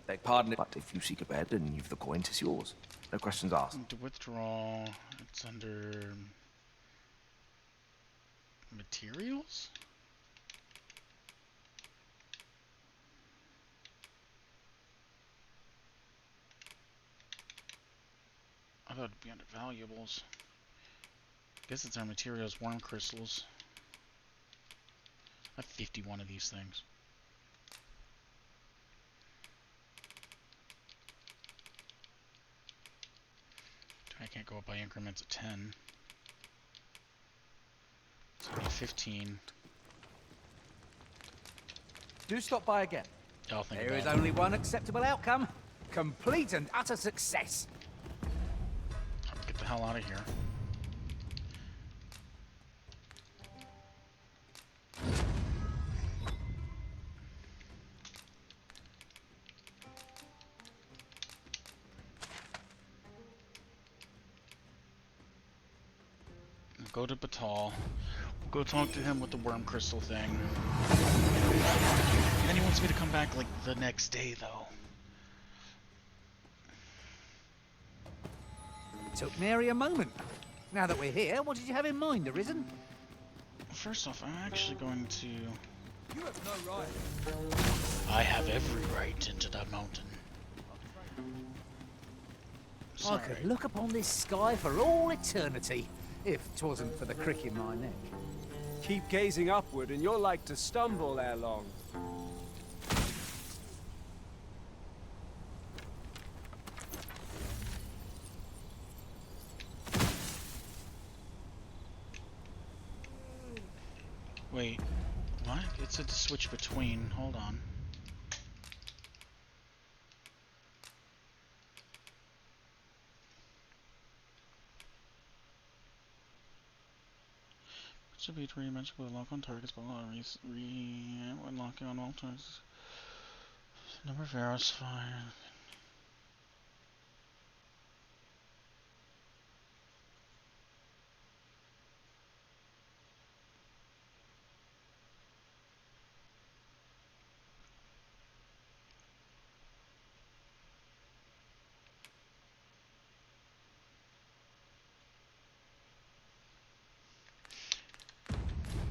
H: Beg pardon, but if you seek a bed and you've the coin, 'tis yours. No questions asked.
A: To withdraw, it's under materials? I thought it'd be under valuables. I guess it's our materials, worm crystals. I have 51 of these things. I can't go up by increments of 10. So I need 15.
J: Do stop by again.
A: Yeah, I'll think
J: There
A: about
J: is
A: it.
J: only one acceptable outcome. Complete and utter success.
A: Get the hell out of here. Go to Battahl. Go talk to him with the worm crystal thing. And then he wants me to come back like the next day, though.
J: Took nary a moment. Now that we're here, what did you have in mind, Arisen?
A: First off, I'm actually going to...
B: You have no right.
A: I have every right into that mountain.
J: I could look upon this sky for all eternity, if 'twasn't for the crick in my neck.
B: Keep gazing upward and you're like to stumble ere long.
A: Wait, what? It said to switch between. Hold on. Should be three magical lock on targets, but when locking on all targets. Number of arrows fired.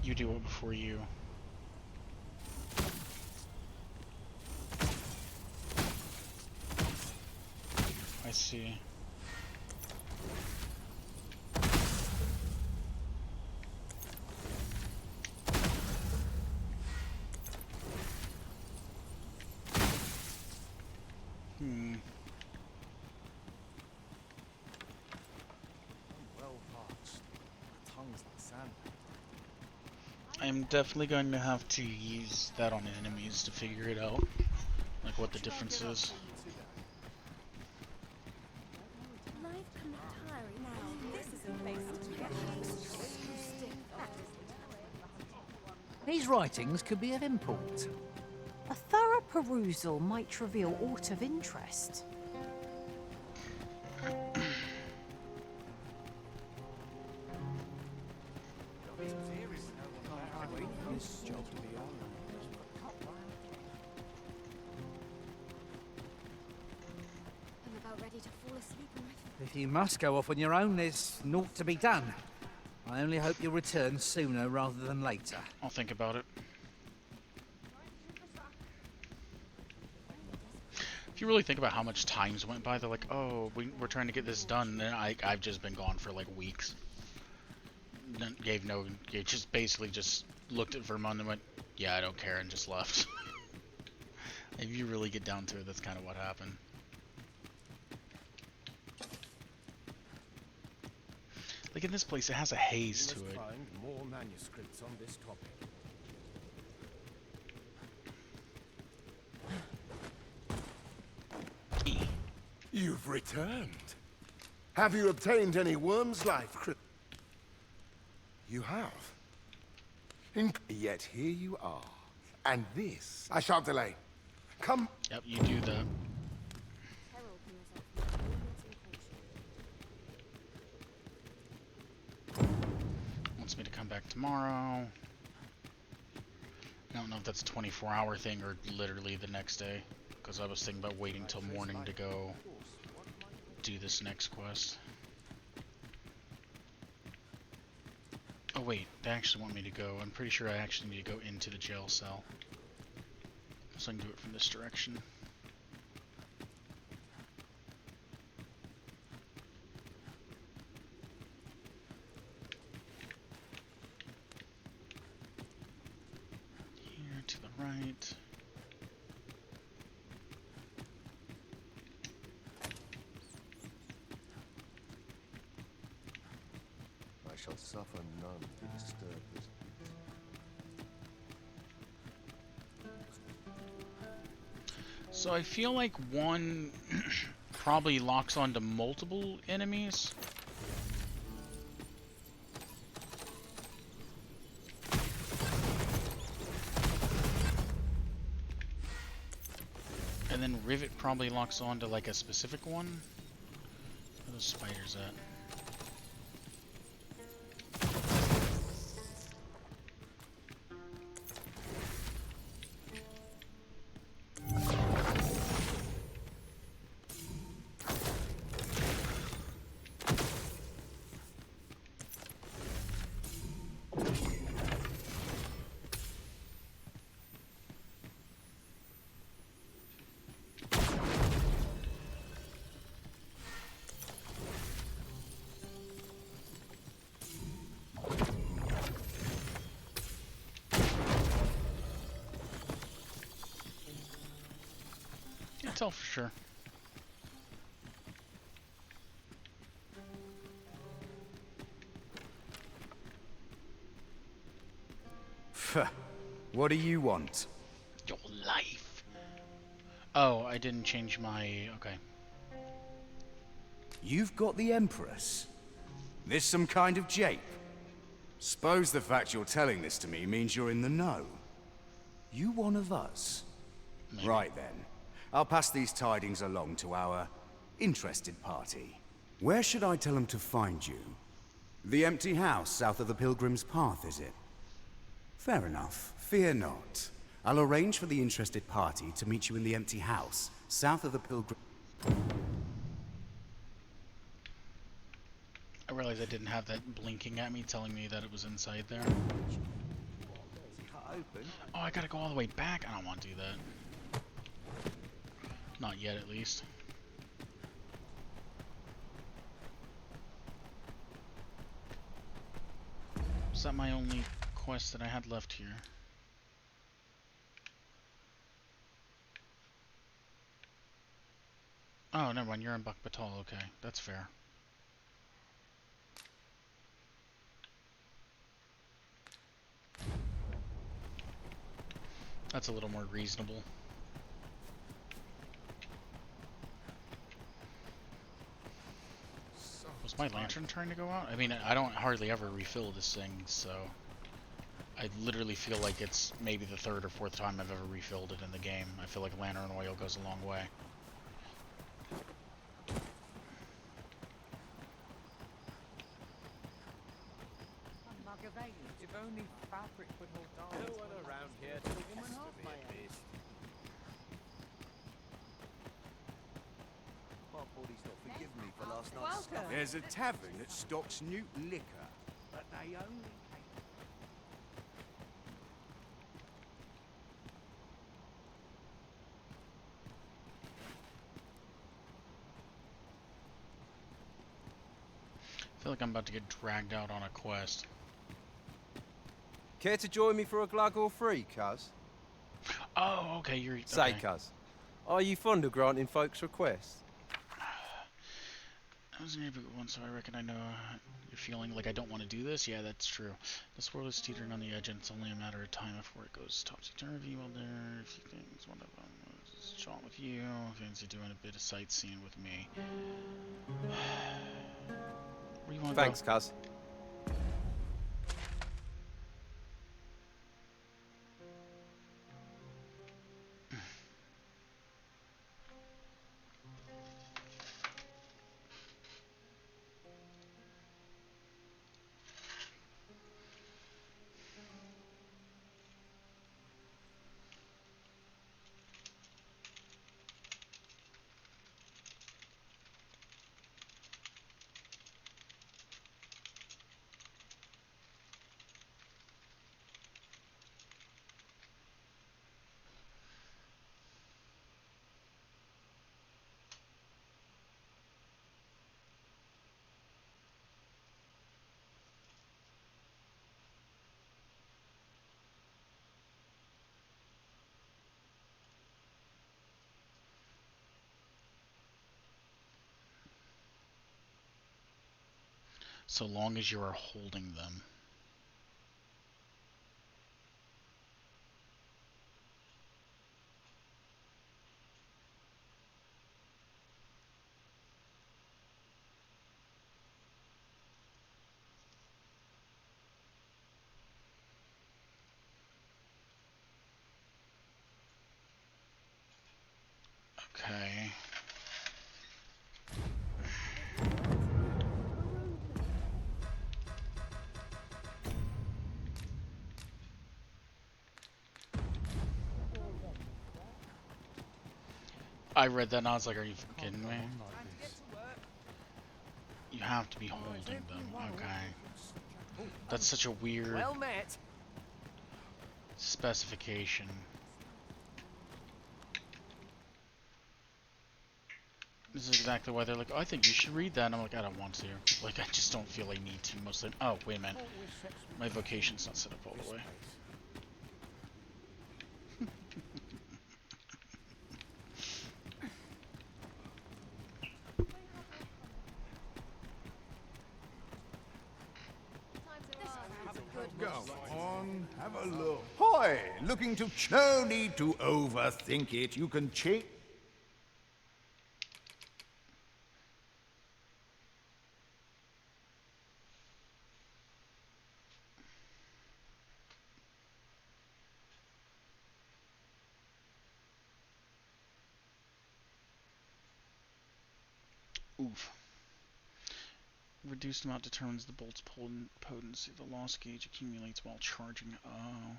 A: You do it before you. I see.
B: Well parched. Tongues like sand.
A: I'm definitely going to have to use that on enemies to figure it out. Like what the difference is.
J: These writings could be of import.
C: A thorough perusal might reveal aught of interest.
L: I'm about ready to fall asleep in my...
J: If you must go off on your own, there's naught to be done. I only hope you'll return sooner rather than later.
A: I'll think about it. If you really think about how much times went by, they're like, oh, we're trying to get this done, and I've just been gone for like weeks. Just basically just looked at Vermund and went, yeah, I don't care, and just left. If you really get down to it, that's kind of what happened. Like in this place, it has a haze to it.
K: Find more manuscripts on this topic.
D: You've returned. Have you obtained any worm's life? You have. Yet here you are. And this, I shan't delay. Come.
A: Yep, you do that. Wants me to come back tomorrow. I don't know if that's a 24-hour thing or literally the next day, because I was thinking about waiting till morning to go do this next quest. Oh wait, they actually want me to go. I'm pretty sure I actually need to go into the jail cell, so I can do it from this direction. Here to the right.
I: I shall suffer none to disturb this.
A: So I feel like one probably locks onto multiple enemies. And then Rivet probably locks onto like a specific one. Where are those spiders at? Can't tell for sure.
W: What do you want?
A: Your life. Oh, I didn't change my... okay.
W: You've got the Empress. This some kind of jape? Suppose the fact you're telling this to me means you're in the know. You one of us?
A: Maybe.
W: Right then. I'll pass these tidings along to our interested party. Where should I tell them to find you? The empty house south of the Pilgrim's Path, is it? Fair enough. Fear not. I'll arrange for the interested party to meet you in the empty house south of the Pilgrim...
A: I realized I didn't have that blinking at me, telling me that it was inside there. Oh, I gotta go all the way back? I don't want to do that. Not yet, at least. Is that my only quest that I had left here? Oh, never mind, you're in Battahl, okay. That's fair. That's a little more reasonable. Was my lantern trying to go out? I mean, I don't hardly ever refill this thing, so... I literally feel like it's maybe the third or fourth time I've ever refilled it in the game. I feel like lantern oil goes a long way.
B: If only fabric would hold on. No one around here to even half my age.
I: My body's not forgiven me for last night's stuff.
P: There's a tavern that stocks new liquor, but they only...
A: like I'm about to get dragged out on a quest.
N: Care to join me for a glug or three, cuz?
A: Oh, okay, you're...
N: Say,
A: Okay.
N: cuz, are you fond of granting folks requests?
A: I was a neighborhood once, so I reckon I know you're feeling like I don't want to do this. Yeah, that's true. This world is teetering on the edge, and it's only a matter of time before it goes topsy-turvy. Well, there are a few things. One of them was a shot with you. Fancy doing a bit of sightseeing with me. Where do you want to go?
N: Thanks, cuz.
A: So long as you are holding them. Okay. I read that and I was like, are you kidding me? You have to be holding them. Okay. That's such a weird
B: Well met.
A: specification. This is exactly why they're like, oh, I think you should read that. And I'm like, I don't want to. Like, I just don't feel I need to. Mostly. Oh, wait a minute. My vocation's not set up all the way.
P: Go on, have a look. Hoy, looking to... No need to overthink it. You can change...
A: Oof. Reduced amount determines the bolt's potency. The loss gauge accumulates while charging. Oh.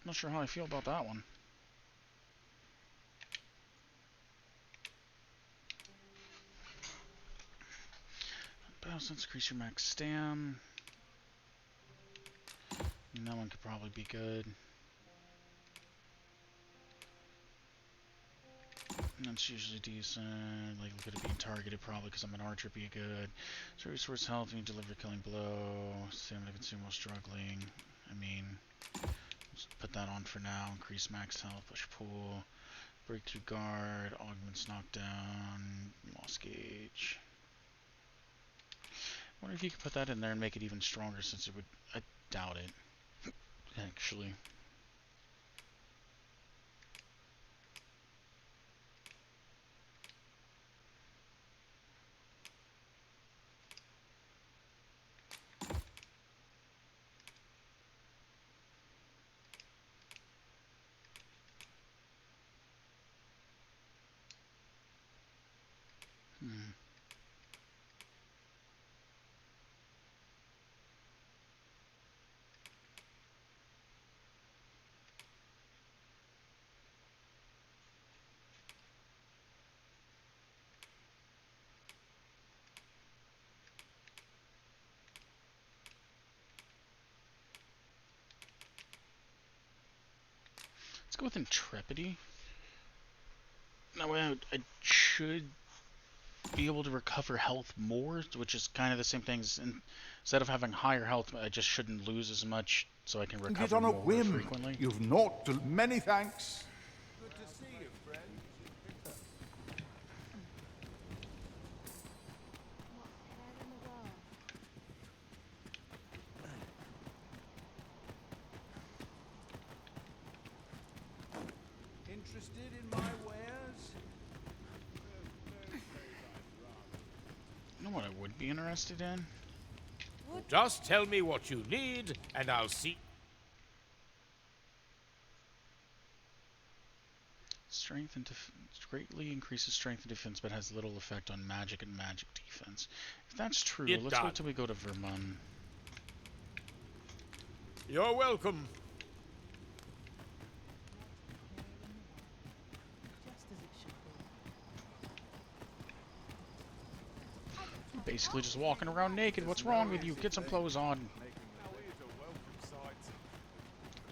A: Not sure how I feel about that one. Battle sense, increase your max stam. And that one could probably be good. And that's usually decent. Like, look at it being targeted probably because I'm an archer, be good. So resource health, you deliver a killing blow. Stamina consume while struggling. I mean, let's put that on for now. Increase max health, push pull. Breakthrough guard, augments knockdown, loss gauge. I wonder if you could put that in there and make it even stronger since it would... I doubt it. Actually. Let's go with Intrepidity. That way I should be able to recover health more, which is kind of the same thing as instead of having higher health, I just shouldn't lose as much, so I can
P: Get
A: recover
P: on a
A: more
P: whim.
A: frequently.
P: You've not to... Many thanks.
N: Good to see you, friend.
J: Interested in my wares?
A: You know what I would be interested in?
K: Just tell me what you need, and I'll see.
A: Strength and greatly increases strength and defense, but has little effect on magic and magic defense. If that's true,
K: Get
A: let's
K: done.
A: wait till we go to Vermund.
K: You're welcome.
A: Basically just walking around naked. What's wrong with you? Get some clothes on.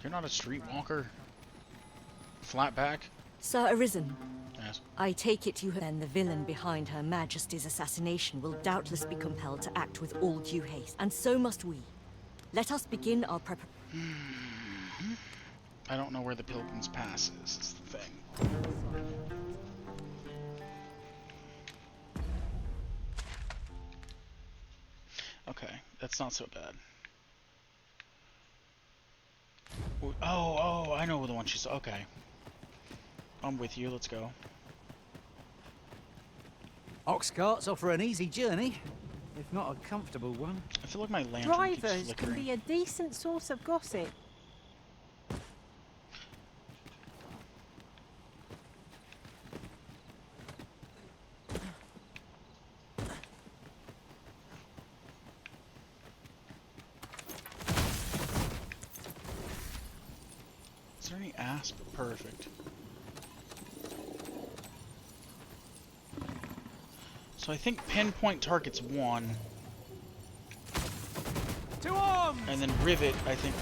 A: You're not a streetwalker. Flat back.
U: Sir Arisen.
A: Yes.
U: I take it you then the villain behind Her Majesty's assassination will doubtless be compelled to act with all due haste, and so must we. Let us begin our preparation.
A: I don't know where the Pilgrim's Pass is the thing. Okay, that's not so bad. Oh, I know the one she's... Okay. I'm with you, let's go.
J: Ox carts offer an easy journey, if not a comfortable one.
A: I feel like my lantern keeps
C: Drivers can
A: flickering.
C: be a decent source of gossip.
A: Is there any asp? Perfect. So I think pinpoint targets 1.
B: To arms!
A: And then rivet, I think,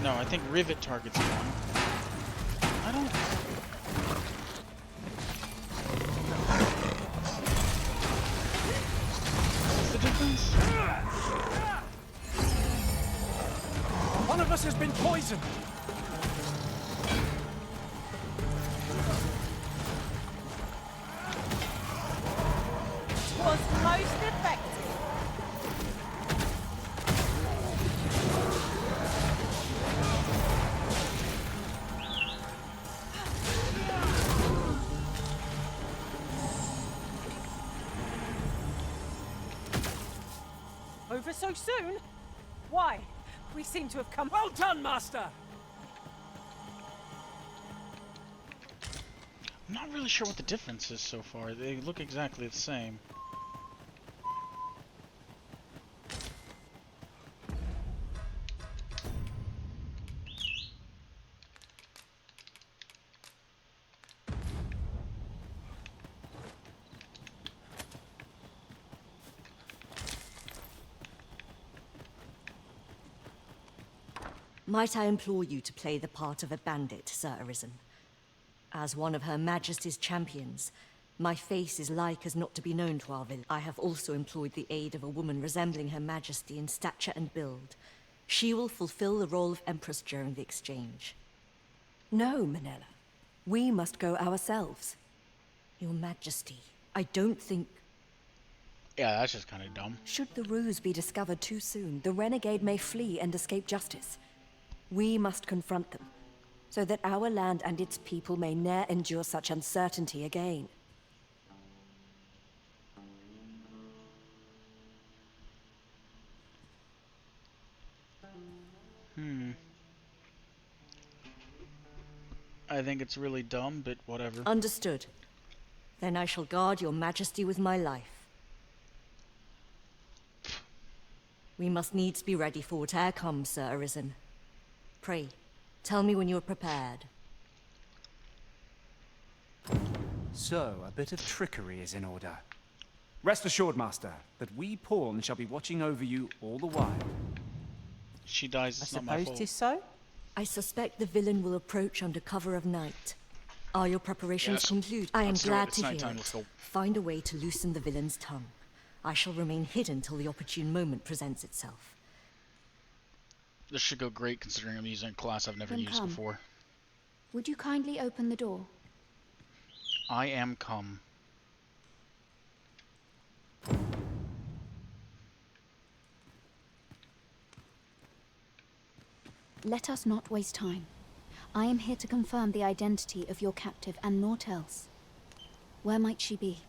A: I think rivet targets 1. I don't... What's the difference?
B: One of us has been poisoned.
F: Was most effective. Over so soon? Why? We seem to have come...
B: Well done, Master!
A: I'm not really sure what the difference is so far. They look exactly the same.
U: Might I implore you to play the part of a bandit, Sir Arisen? As one of Her Majesty's champions, my face is like as not to be known to our village. I have also employed the aid of a woman resembling Her Majesty in stature and build. She will fulfill the role of Empress during the exchange.
O: No, Manella. We must go ourselves.
U: Your Majesty, I don't think...
A: Yeah, that's just kind of dumb.
O: Should the ruse be discovered too soon, the renegade may flee and escape justice. We must confront them, so that our land and its people may ne'er endure such uncertainty again.
A: I think it's really dumb, but whatever.
U: Understood. Then I shall guard your Majesty with my life. We must needs be ready for whate'er comes, Sir Arisen. Pray, tell me when you are prepared.
B: So, a bit of trickery is in order. Rest assured, Master, that we pawn shall be watching over you all the while.
A: She dies, it's not my fault.
C: so.
U: I suspect the villain will approach under cover of night. Are your preparations
A: Yes.
U: concluded? I am
A: Let's do it.
U: glad
A: It's
U: to hear
A: nighttime.
U: it.
A: Let's go.
U: Find a way to loosen the villain's tongue. I shall remain hidden till the opportune moment presents itself.
A: This should go great considering I'm using a class I've never
M: Then
A: used
M: come.
A: before.
M: Would you kindly open the door?
A: I am come.
M: Let us not waste time. I am here to confirm the identity of your captive and naught else. Where might she be?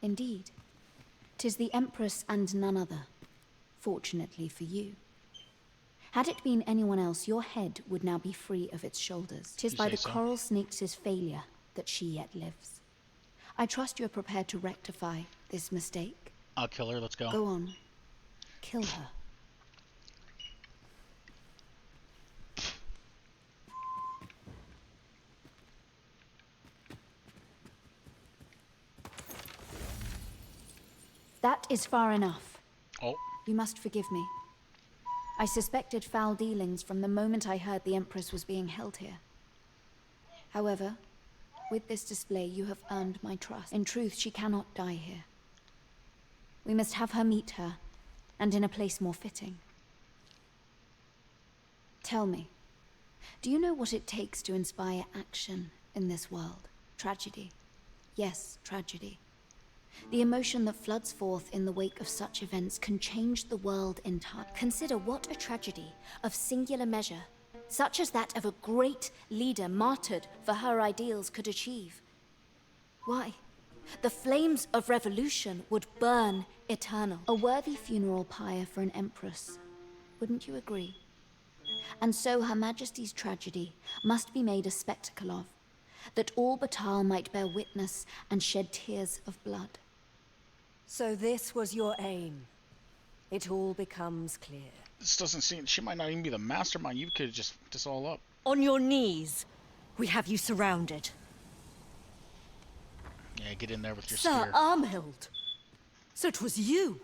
M: Indeed. 'Tis the Empress and none other. Fortunately for you. Had it been anyone else, your head would now be free of its shoulders. 'Tis
A: You
M: by
A: say
M: the
A: so.
M: coral snakes' failure that she yet lives. I trust you are prepared to rectify this mistake.
A: I'll kill her. Let's go.
M: Go on. Kill her. That is far enough.
A: Oh.
M: You must forgive me. I suspected foul dealings from the moment I heard the Empress was being held here. However, with this display you have earned my trust. In truth, she cannot die here. We must have her meet her, and in a place more fitting. Tell me, do you know what it takes to inspire action in this world? Tragedy. Yes, tragedy. The emotion that floods forth in the wake of such events can change the world entirely. Consider what a tragedy of singular measure, such as that of a great leader martyred for her ideals, could achieve. Why? The flames of revolution would burn eternal. A worthy funeral pyre for an empress. Wouldn't you agree? And so Her Majesty's tragedy must be made a spectacle of, that all Battahl might bear witness and shed tears of blood.
O: So this was your aim. It all becomes clear.
A: This doesn't seem... She might not even be the mastermind. You could have just fucked this all up.
U: On your knees. We have you surrounded.
A: Yeah, get in there with your
U: Sir
A: spear.
U: Armhild. So it was you.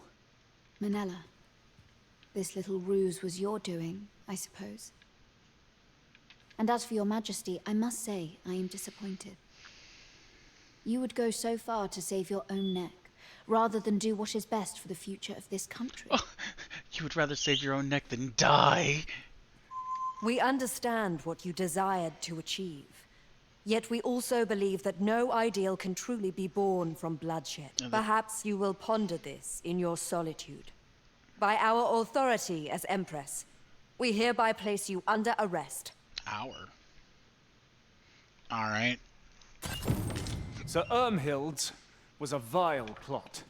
M: Manella, this little ruse was your doing, I suppose. And as for your Majesty, I must say I am disappointed. You would go so far to save your own neck, rather than do what is best for the future of this country.
A: You would rather save your own neck than die.
O: We understand what you desired to achieve. Yet we also believe that no ideal can truly be born from bloodshed. Perhaps you will ponder this in your solitude. By our authority as Empress, we hereby place you under arrest.
A: Alright.
B: Sir Irmhild's was a vile plot.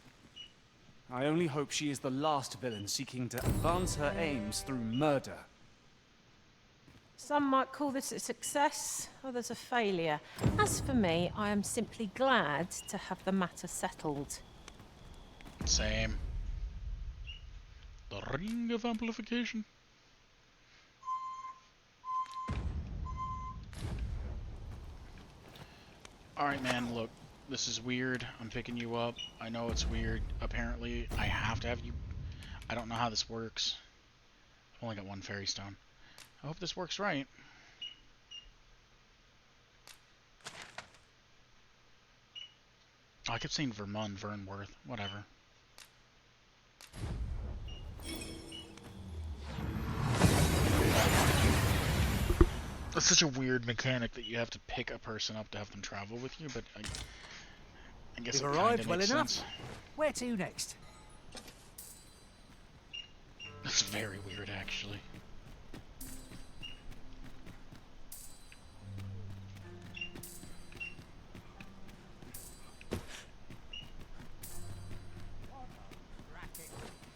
B: I only hope she is the last villain seeking to advance her aims through murder.
C: Some might call this a success, others a failure. As for me, I am simply glad to have the matter settled.
A: Same. The ring of amplification. Alright, man, look. This is weird. I'm picking you up. I know it's weird. Apparently, I have to have you... I don't know how this works. I've only got one fairy stone. I hope this works right. Oh, I kept saying Vermund, Vernworth, whatever. It's such a weird mechanic that you have to pick a person up to have them travel with you, but I guess
J: You've
A: it
J: arrived
A: kinda
J: well
A: makes
J: enough.
A: sense.
J: Where to next?
A: That's very weird, actually.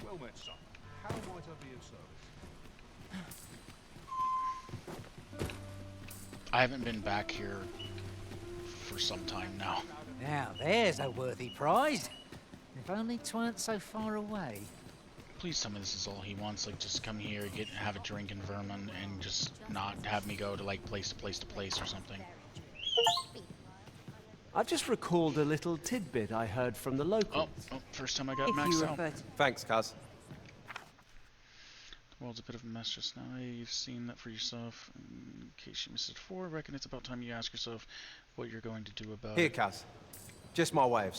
K: Well met, son. How might I be of service?
A: I haven't been back here for some time now.
J: Now there's a worthy prize. If only 'tweren't so far away.
A: Please tell me this is all he wants, like just come here, have a drink in Vermund, and just not have me go to like place to place to place or something.
B: I've just recalled a little tidbit I heard from the locals.
A: Oh, first time I got maxed out.
N: Thanks, cuz.
A: The world's a bit of a mess just now. You've seen that for yourself. In case you missed it before, I reckon it's about time you ask yourself what you're going to do about
N: Here,
A: it.
N: cuz. Just my way of...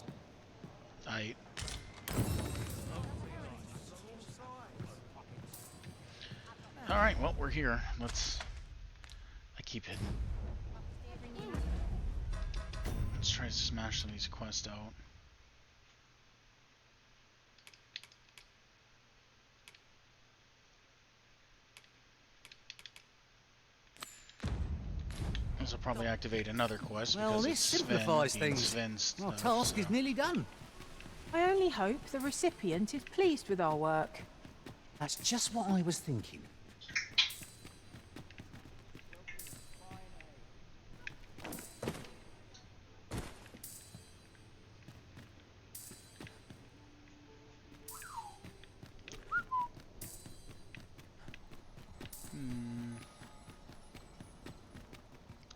A: Alright, well, we're here. I keep hitting. Let's try to smash some of these quests out. This will probably activate another quest
J: Well,
A: because
J: this
A: it's
J: simplifies
A: Sven
J: things.
A: being Sven's
J: Our
A: stuff,
J: task is nearly done.
C: I only hope the recipient is pleased with our work.
J: That's just what I was thinking.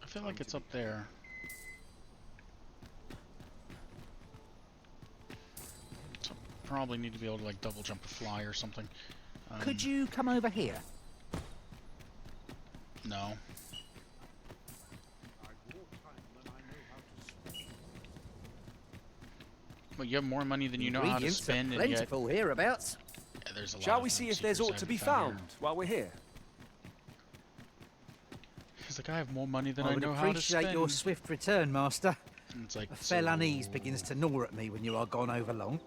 A: I feel like it's up there. So probably need to be able to like double jump a fly or something.
J: Could you come over here?
A: No. Well, you have more money than you know how to spend, and yet
J: hereabouts.
A: Yeah, there's a lot.
B: Shall we see if there's aught to be found while we're here?
A: He's like, I have more money than
J: I
A: I
J: would
A: know how to spend.
J: appreciate your swift return, Master.
A: And it's like,
J: A fell unease begins to gnaw at me when you are gone over long.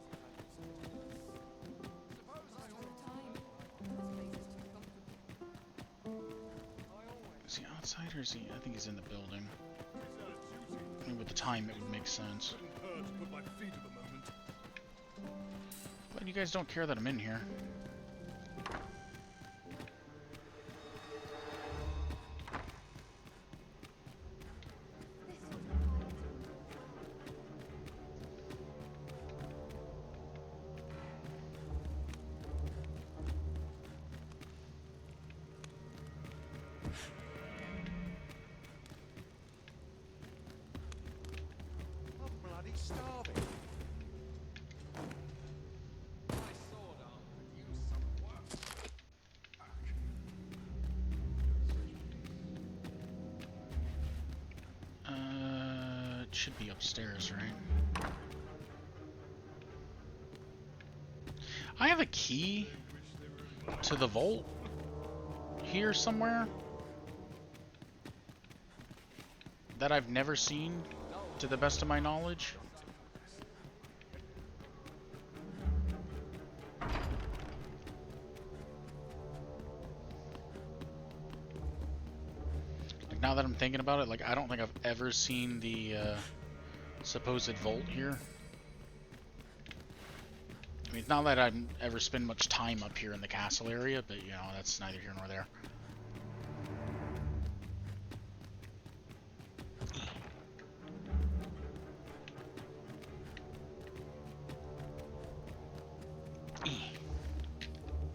A: Is he outside or is he? I think he's in the building. I mean, with the time, it would make sense. But you guys don't care that I'm in here. It should be upstairs, right? I have a key to the vault here somewhere that I've never seen, to the best of my knowledge. Like, now that I'm thinking about it, like, I don't think I've ever seen the supposed vault here. I mean, it's not that I ever spend much time up here in the castle area, but, you know, that's neither here nor there.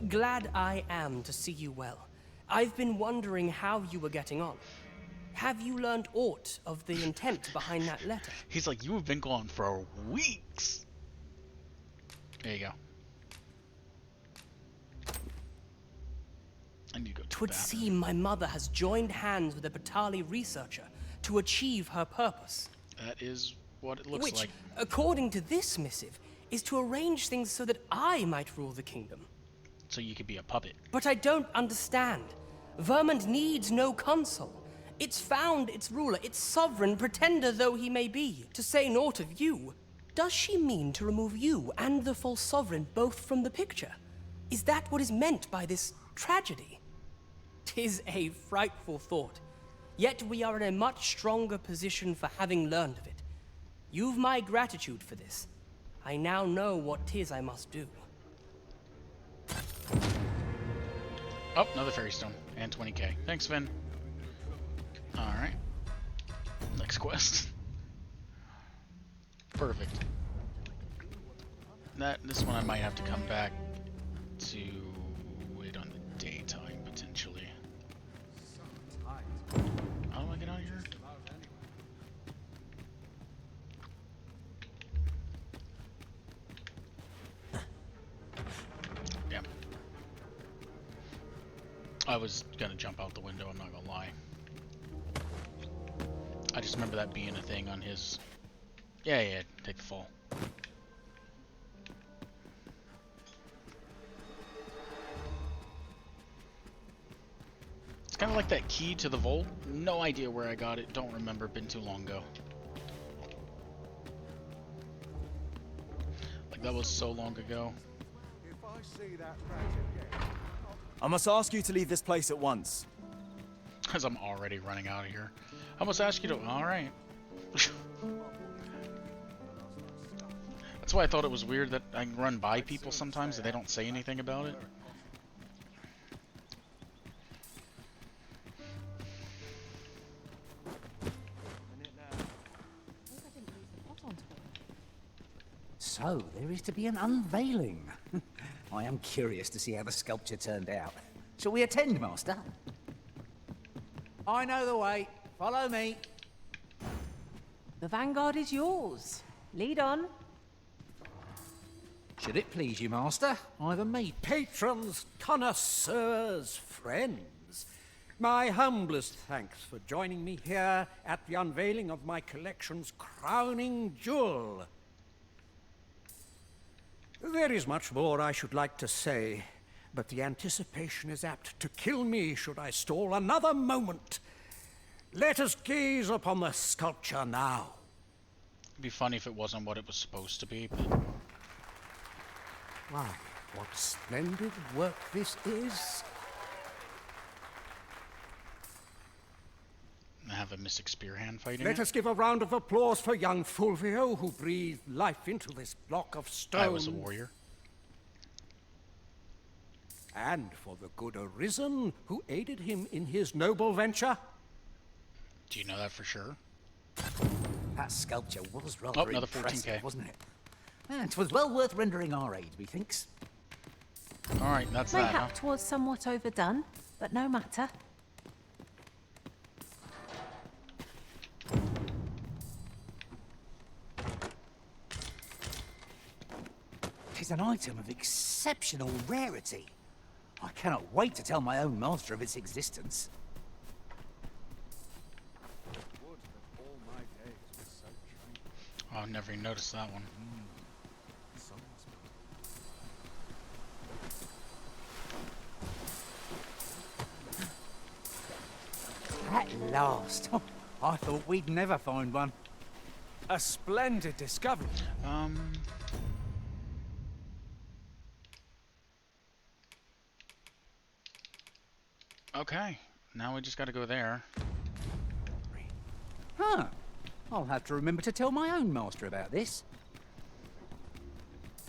Q: Glad I am to see you well. I've been wondering how you were getting on. Have you learned aught of the intent behind that letter?
A: He's like, you have been gone for weeks. There you go. I need to go to the
Q: Twould
A: bathroom.
Q: seem my mother has joined hands with a Battahl researcher to achieve her purpose.
A: That is what it looks
Q: Which,
A: like.
Q: according to this missive, is to arrange things so that I might rule the kingdom.
A: So you could be a puppet.
Q: But I don't understand. Vermund needs no consul. It's found its ruler, its sovereign, pretender though he may be, to say naught of you. Does she mean to remove you and the false sovereign both from the picture? Is that what is meant by this tragedy? 'Tis a frightful thought. Yet we are in a much stronger position for having learned of it. You've my gratitude for this. I now know what 'tis I must do.
A: Oh, another fairy stone. And 20k. Thanks, Finn. Alright. Next quest. Perfect. This one I might have to come back to it on the daytime, potentially. How do I get out of here? I was gonna jump out the window, I'm not gonna lie. I just remember that being a thing on his... Yeah, take the fall. It's kind of like that key to the vault. No idea where I got it. Don't remember. Been too long ago. Like, that was so long ago.
K: If I see that rat again,
R: I must ask you to leave this place at once.
A: Because I'm already running out of here. I must ask you to... Alright. That's why I thought it was weird that I can run by people sometimes and they don't say anything about it.
J: So, there is to be an unveiling. I am curious to see how the sculpture turned out. Shall we attend, Master? I know the way. Follow me.
C: The vanguard is yours. Lead on.
J: Should it please you, Master? I've a mate.
S: Patrons, connoisseurs, friends, my humblest thanks for joining me here at the unveiling of my collection's crowning jewel. There is much more I should like to say, but the anticipation is apt to kill me should I stall another moment. Let us gaze upon the sculpture now.
A: It'd be funny if it wasn't what it was supposed to be, but...
S: Why, what splendid work this is.
A: I have a Mystic Spear hand fighting
S: Let
A: it.
S: us give a round of applause for young Fulvio, who breathed life into this block of stone.
A: I was a warrior.
S: And for the good Arisen, who aided him in his noble venture.
A: Do you know that for sure?
J: That sculpture was rather
A: another
J: impressive,
A: 14K.
J: wasn't it? And it was well worth rendering our aid, methinks.
A: Alright, that's that, huh?
C: Mayhap 'twas somewhat overdone, but no matter.
J: Tis an item of exceptional rarity. I cannot wait to tell my own master of its existence.
A: Oh, I've never even noticed that one.
J: At last. I thought we'd never find one.
B: A splendid discovery.
A: Okay, now we just gotta go there.
J: Huh. I'll have to remember to tell my own master about this.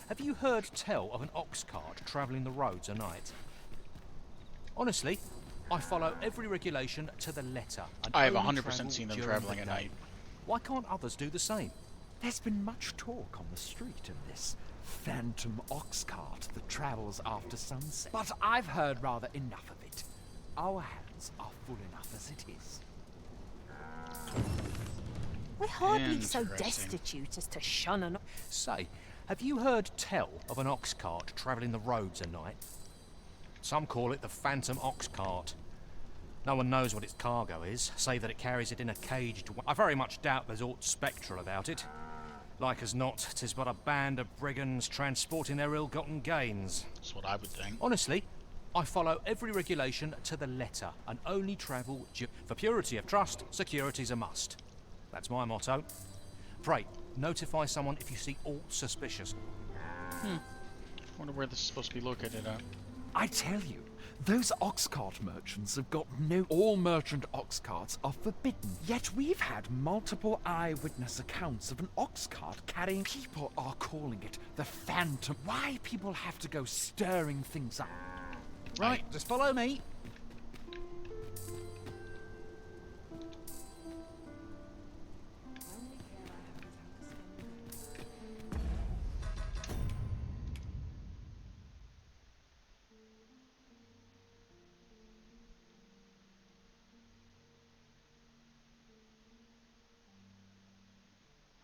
T: Have you heard tell of an ox cart travelling the roads at night? Honestly, I follow every regulation to the letter. And
A: I have
T: only
A: 100%
T: travel
A: seen them
T: during
A: travelling
T: the
A: at
T: day.
A: night.
T: Why can't others do the same?
X: There's been much talk on the street of this phantom ox cart that travels after sunset. But I've heard rather enough of it. Our hands are full enough as it is.
C: We're hardly so
T: Interesting.
C: destitute as to shun an...
T: Say, have you heard tell of an ox cart travelling the roads at night? Some call it the phantom ox cart. No one knows what its cargo is, save that it carries it in a caged... I very much doubt there's aught spectral about it. Like as not, 'tis but a band of brigands transporting their ill-gotten gains.
A: That's what I would think.
T: Honestly, I follow every regulation to the letter and only travel for purity of trust, security's a must. That's my motto. Pray, notify someone if you see aught suspicious.
A: Wonder where this is supposed to be located at.
X: I tell you, those ox cart merchants have got no... All merchant ox carts are forbidden. Yet we've had multiple eyewitness accounts of an ox cart carrying... People are calling it the Phantom. Why people have to go stirring things up?
J: Right, just follow me.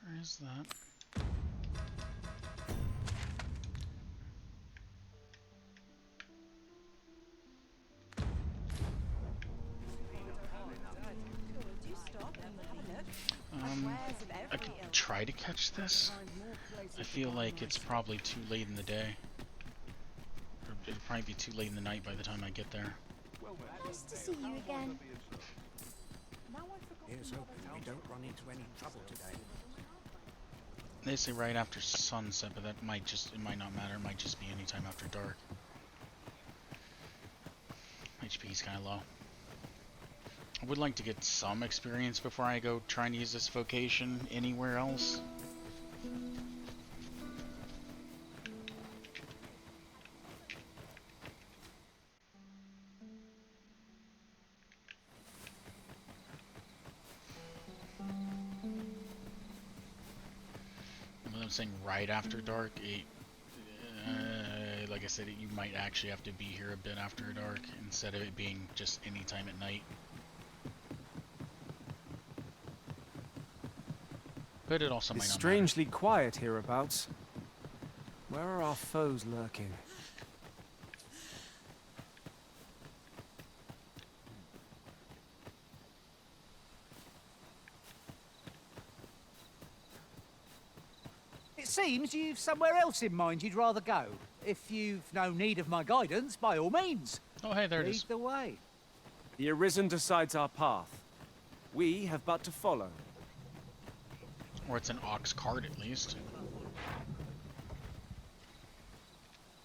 A: Where is that? try to catch this. I feel like it's probably too late in the day. Or it'll probably be too late in the night by the time I get there.
L: Nice to see you again.
S: Here's hoping we don't run into any trouble today.
A: They say right after sunset, but that might just, it might not matter. It might just be any time after dark. HP is kind of low. I would like to get some experience before I go trying to use this vocation anywhere else. I'm saying right after dark, like I said, you might actually have to be here a bit after dark instead of it being just any time at night. But it also might
B: It's
A: not
B: strangely quiet hereabouts. Where are our foes lurking?
J: It seems you've somewhere else in mind you'd rather go. If you've no need of my guidance, by all means.
A: Oh, hey, there it
J: Lead
A: is.
J: the way.
B: The Arisen decides our path. We have but to follow.
A: Or it's an ox cart at least.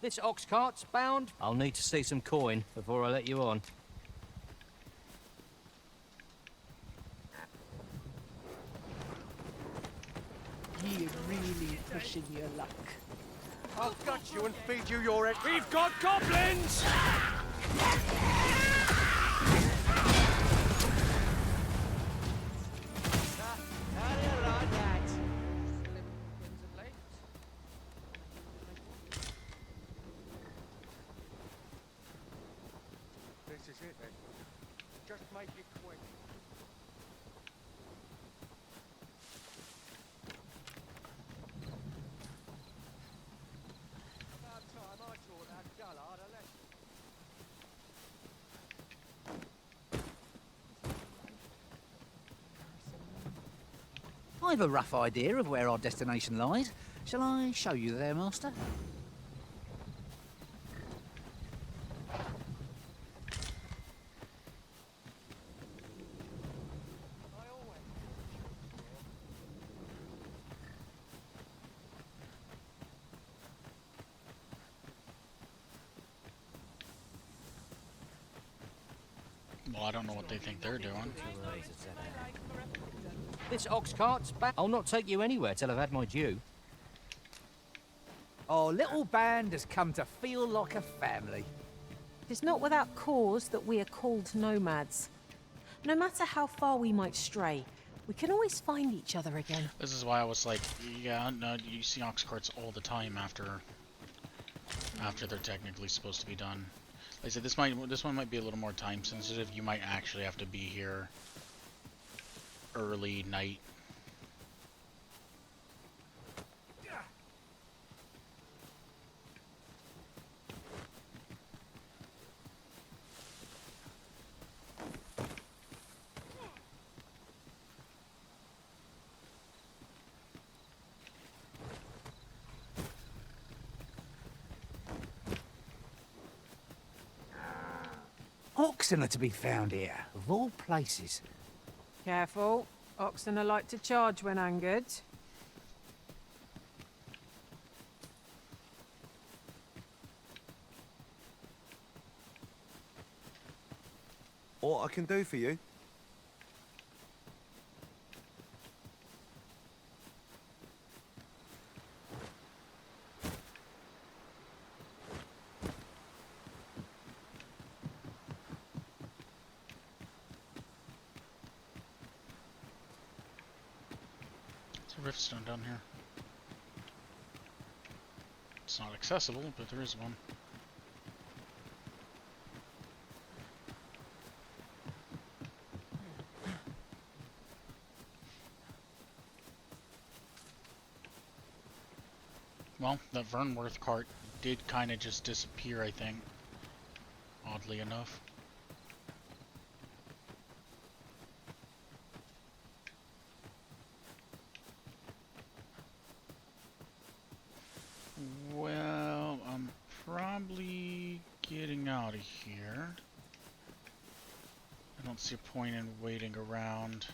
J: This ox cart's bound.
T: I'll need to see some coin before I let you on.
J: You're really pushing your luck.
N: I'll gut you and feed you your egg.
B: We've got goblins!
N: This is it then. Just make it quick. About time I taught that dullard a lesson.
J: I've a rough idea of where our destination lies. Shall I show you there, Master?
A: Well, I don't know what they think they're doing.
J: This ox cart's back.
T: I'll not take you anywhere till I've had my due.
J: Our little band has come to feel like a family.
C: It's not without cause that we are called nomads. No matter how far we might stray, we can always find each other again.
A: This is why I was like, yeah, no, you see ox carts all the time after they're technically supposed to be done. Like I said, this one might be a little more time sensitive. You might actually have to be here early night.
J: Oxen are to be found here, of all places.
C: Careful. Oxen are like to charge when angered.
N: What I can do for you?
A: There's a riftstone down here. It's not accessible, but there is one. Well, that Vermund cart did kind of just disappear, I think. Oddly enough. don't see a point in waiting around.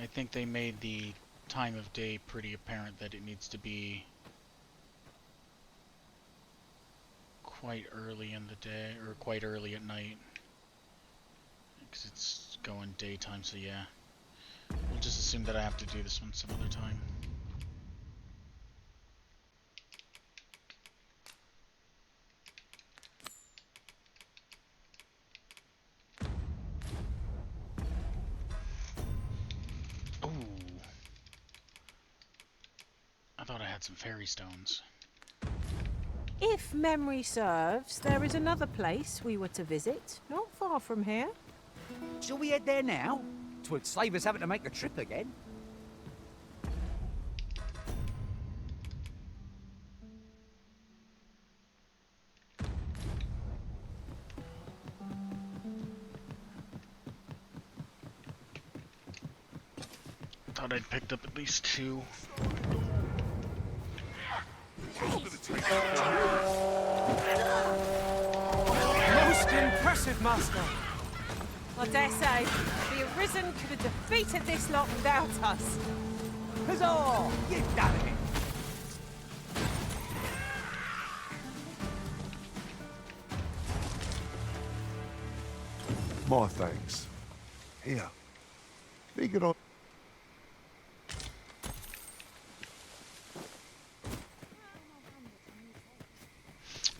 A: I think they made the time of day pretty apparent that it needs to be quite early in the day, or quite early at night. Because it's going daytime, so yeah. We'll just assume that I have to do this one some other time. Ooh. I thought I had some fairy stones.
C: If memory serves, there is another place we were to visit, not far from here.
J: Shall we head there now? 'Twould save us having to make the trip again.
A: Thought I'd picked up at least 2.
B: Most impressive, Master.
C: I dare say, the Arisen could have defeated this lot without us.
J: Huzzah! You've done it!
D: My thanks. Here. Figure on.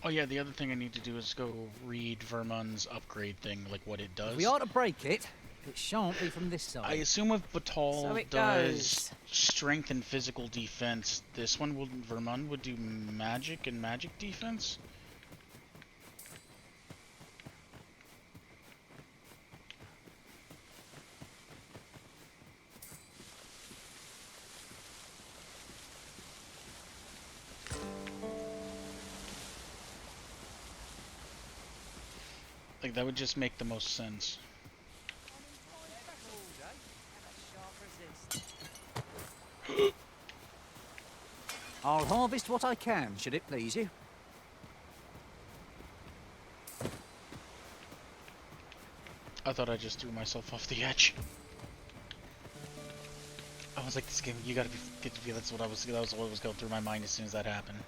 A: Oh yeah, the other thing I need to do is go read Vermund's upgrade thing, like what it does.
J: If we are to break it, it shan't be from this side.
A: I assume if Battahl
C: So it
A: does
C: goes.
A: strength and physical defense, this one will Vermund would do magic and magic defense. Like that would just make the most sense.
J: I'll harvest what I can, should it please you.
A: I thought I just threw myself off the edge. I was like, this game, you gotta be, that's what that was what was going through my mind as soon as that happened.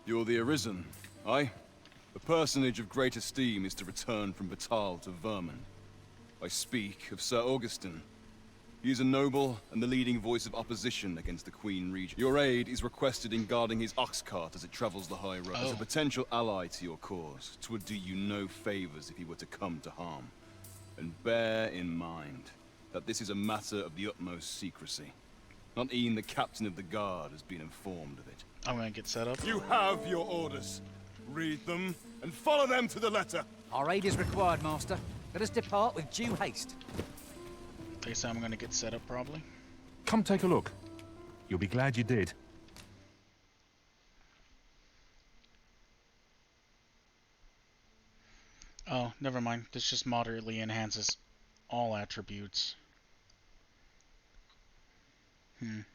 E: You're the Arisen, aye? A personage of great esteem is to return from Battahl to Vermund. I speak of Sir Augustin. He is a noble and the leading voice of opposition against the Queen Regent. Your aid is requested in guarding his ox cart as it travels the high road. As a potential ally to your cause, 'twould do you no favors if he were to come to harm. And bear in mind that this is a matter of the utmost secrecy. Not even the captain of the guard has been informed of it.
A: I'm gonna get set up.
E: You have your orders. Read them and follow them to the letter.
J: Our aid is required, Master. Let us depart with due haste.
A: They say I'm gonna get set up probably.
T: Come take a look. You'll be glad you did.
A: Oh, never mind. This just moderately enhances all attributes. I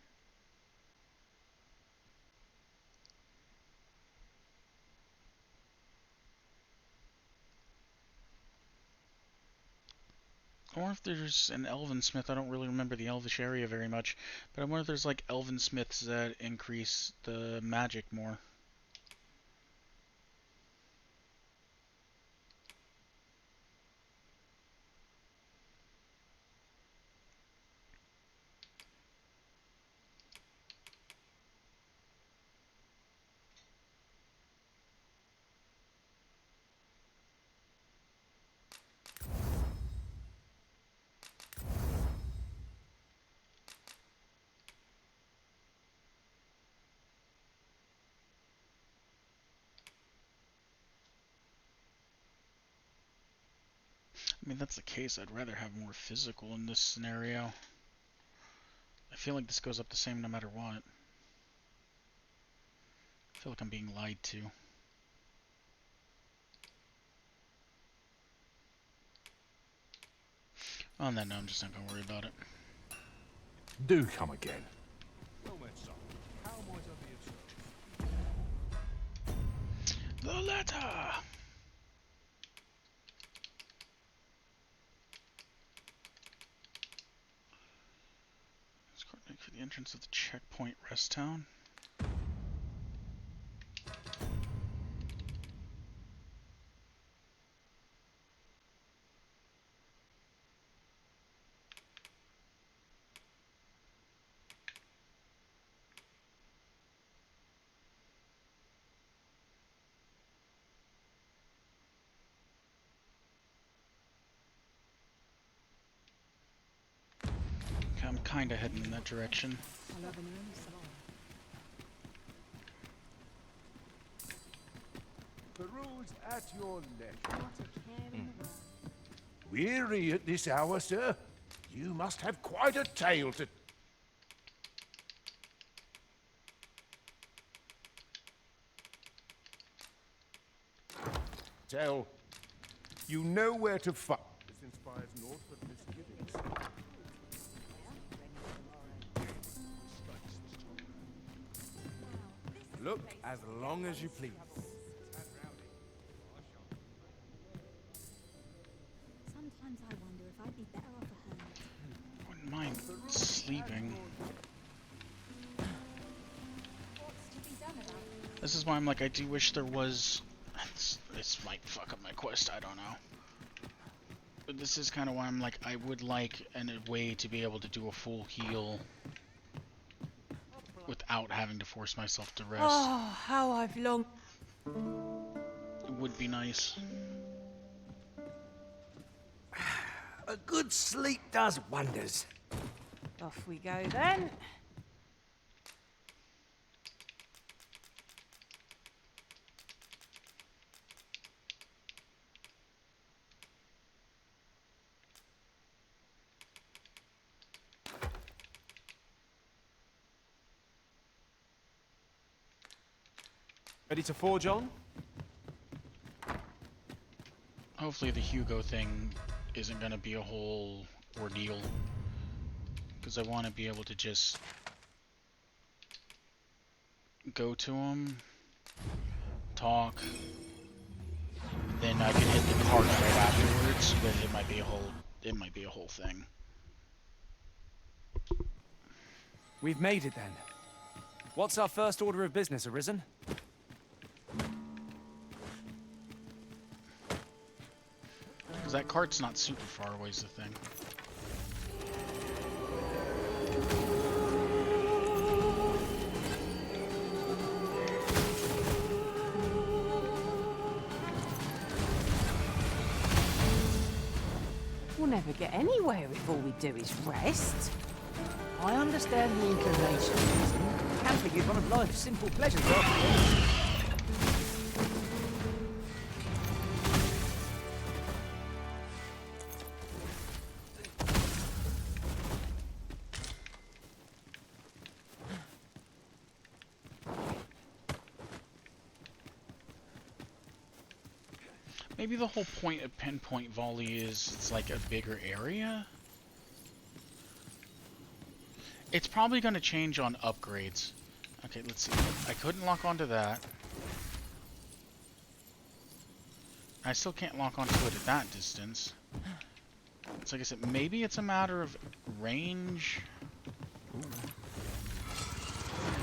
A: wonder if there's an Elven Smith. I don't really remember the Elvish area very much, but I wonder if there's like Elven Smiths that increase the magic more. I mean, that's the case. I'd rather have more physical in this scenario. I feel like this goes up the same no matter what. I feel like I'm being lied to. On that note, I'm just not going to worry about it.
P: Do come again.
A: The letter! Let's coordinate for the entrance of the checkpoint rest town. Okay, I'm kinda heading in that direction.
D: Peruse at your leisure.
P: Weary at this hour, sir? You must have quite a tale to... tell. You know where to find...
D: This inspires naught but misgivings.
N: Look as long as you please.
L: Sometimes I wonder if I'd be better off a hermit.
A: Wouldn't mind sleeping. This is why I'm like, I do wish there was... This might fuck up my quest, I don't know. But this is kind of why I'm like, I would like a way to be able to do a full heal without having to force myself to rest.
C: Oh, how I've longed.
A: It would be nice.
S: A good sleep does wonders.
C: Off we go then.
B: Ready to forge on?
A: Hopefully the Hugo thing isn't going to be a whole ordeal. Because I want to be able to just go to him, talk, then I can hit the cart right afterwards, but it might be a whole thing.
B: We've made it then. What's our first order of business, Arisen?
A: Because that cart's not super far away is the thing.
C: We'll never get anywhere if all we do is rest.
J: I understand the inclination, Susan. Camping is one of life's simple pleasures, after all.
A: Maybe the whole point of pinpoint volley is it's like a bigger area? It's probably going to change on upgrades. Okay, let's see. I couldn't lock onto that. I still can't lock onto it at that distance. So like I said, maybe it's a matter of range. Ooh.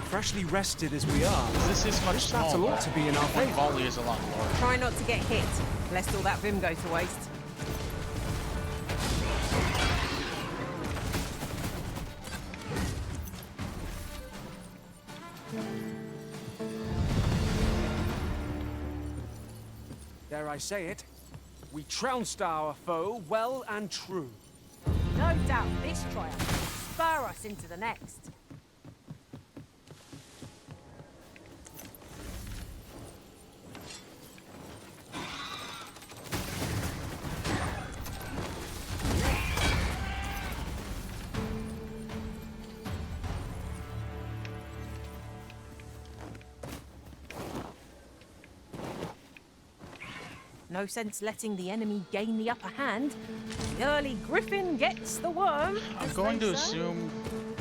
B: Freshly rested as we are,
A: this is much
B: this battle
A: smaller.
B: ought to be in our favor.
A: Volley is a lot larger.
C: Try not to get hit, lest all that vim go to waste.
B: Dare I say it, we trounced our foe well and true.
C: No doubt this triumph will spur us into the next. No sense letting the enemy gain the upper hand. The early griffin gets the worm.
A: I'm going to assume,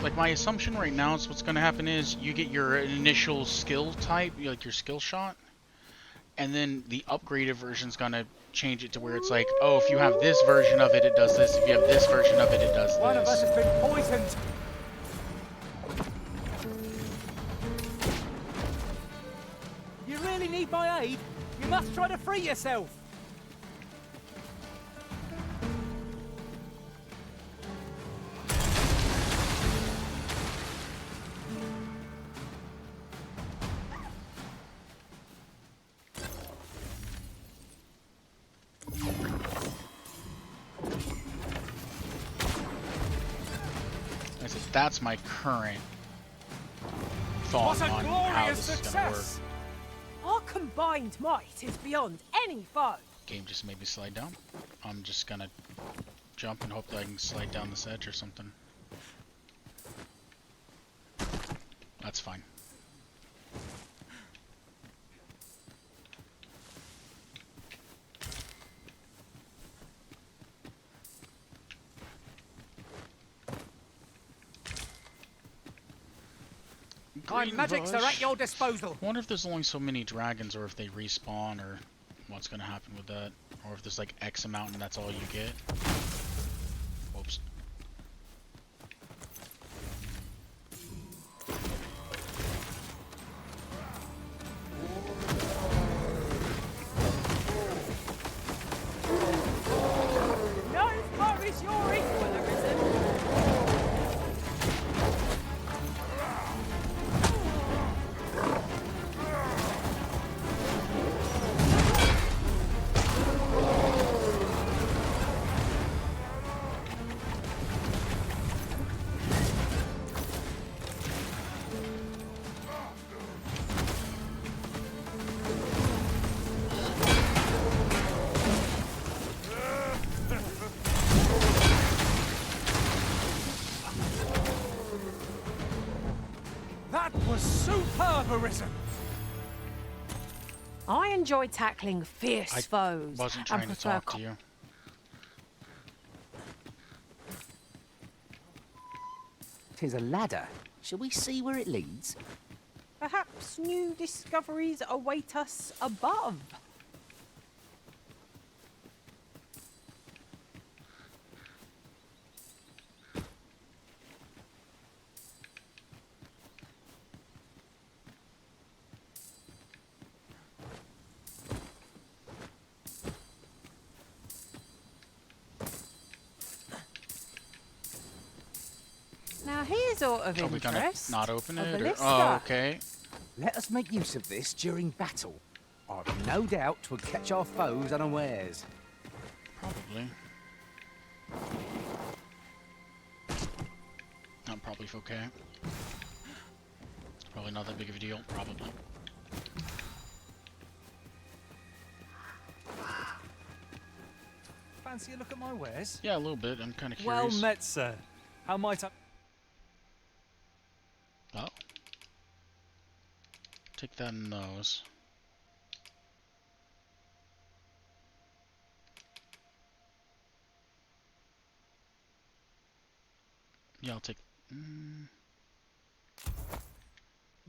A: like my assumption right now is what's going to happen is you get your initial skill type, like your skill shot, and then the upgraded version's going to change it to where it's like, oh, if you have this version of it, it does this. If you have this version of it, it does this.
B: One of us has been poisoned. You really need my aid? You must try to free yourself.
A: I said, that's my current thought on how this is going to work.
F: Our combined might is beyond any foe.
A: Game just made me slide down. I'm just gonna jump and hope that I can slide down this edge or something. That's fine.
B: My magics are at your disposal.
A: I wonder if there's only so many dragons, or if they respawn, or what's gonna happen with that, or if there's like X amount and that's all you get. Whoops.
F: No foe is your equal, Arisen.
B: That was superb, Arisen.
C: I enjoy tackling fierce
A: I
C: foes.
A: wasn't
C: and
A: trying to
C: prefer
A: talk to you.
J: Tis a ladder. Shall we see where it leads?
C: Perhaps new discoveries await us above. Now here's sort of
A: Are we gonna
C: interest.
A: not open
C: A
A: it? Or,
C: ballista.
A: oh, okay.
J: Let us make use of this during battle. I've no doubt 'twill catch our foes unawares.
A: Probably. Not probably okay. It's probably not that big of a deal. Probably.
B: Fancy a look at my wares?
A: Yeah, a little bit. I'm kind of
B: Well
A: curious.
B: met, sir. How might I...
A: Oh. Take that in those. Yeah, I'll take.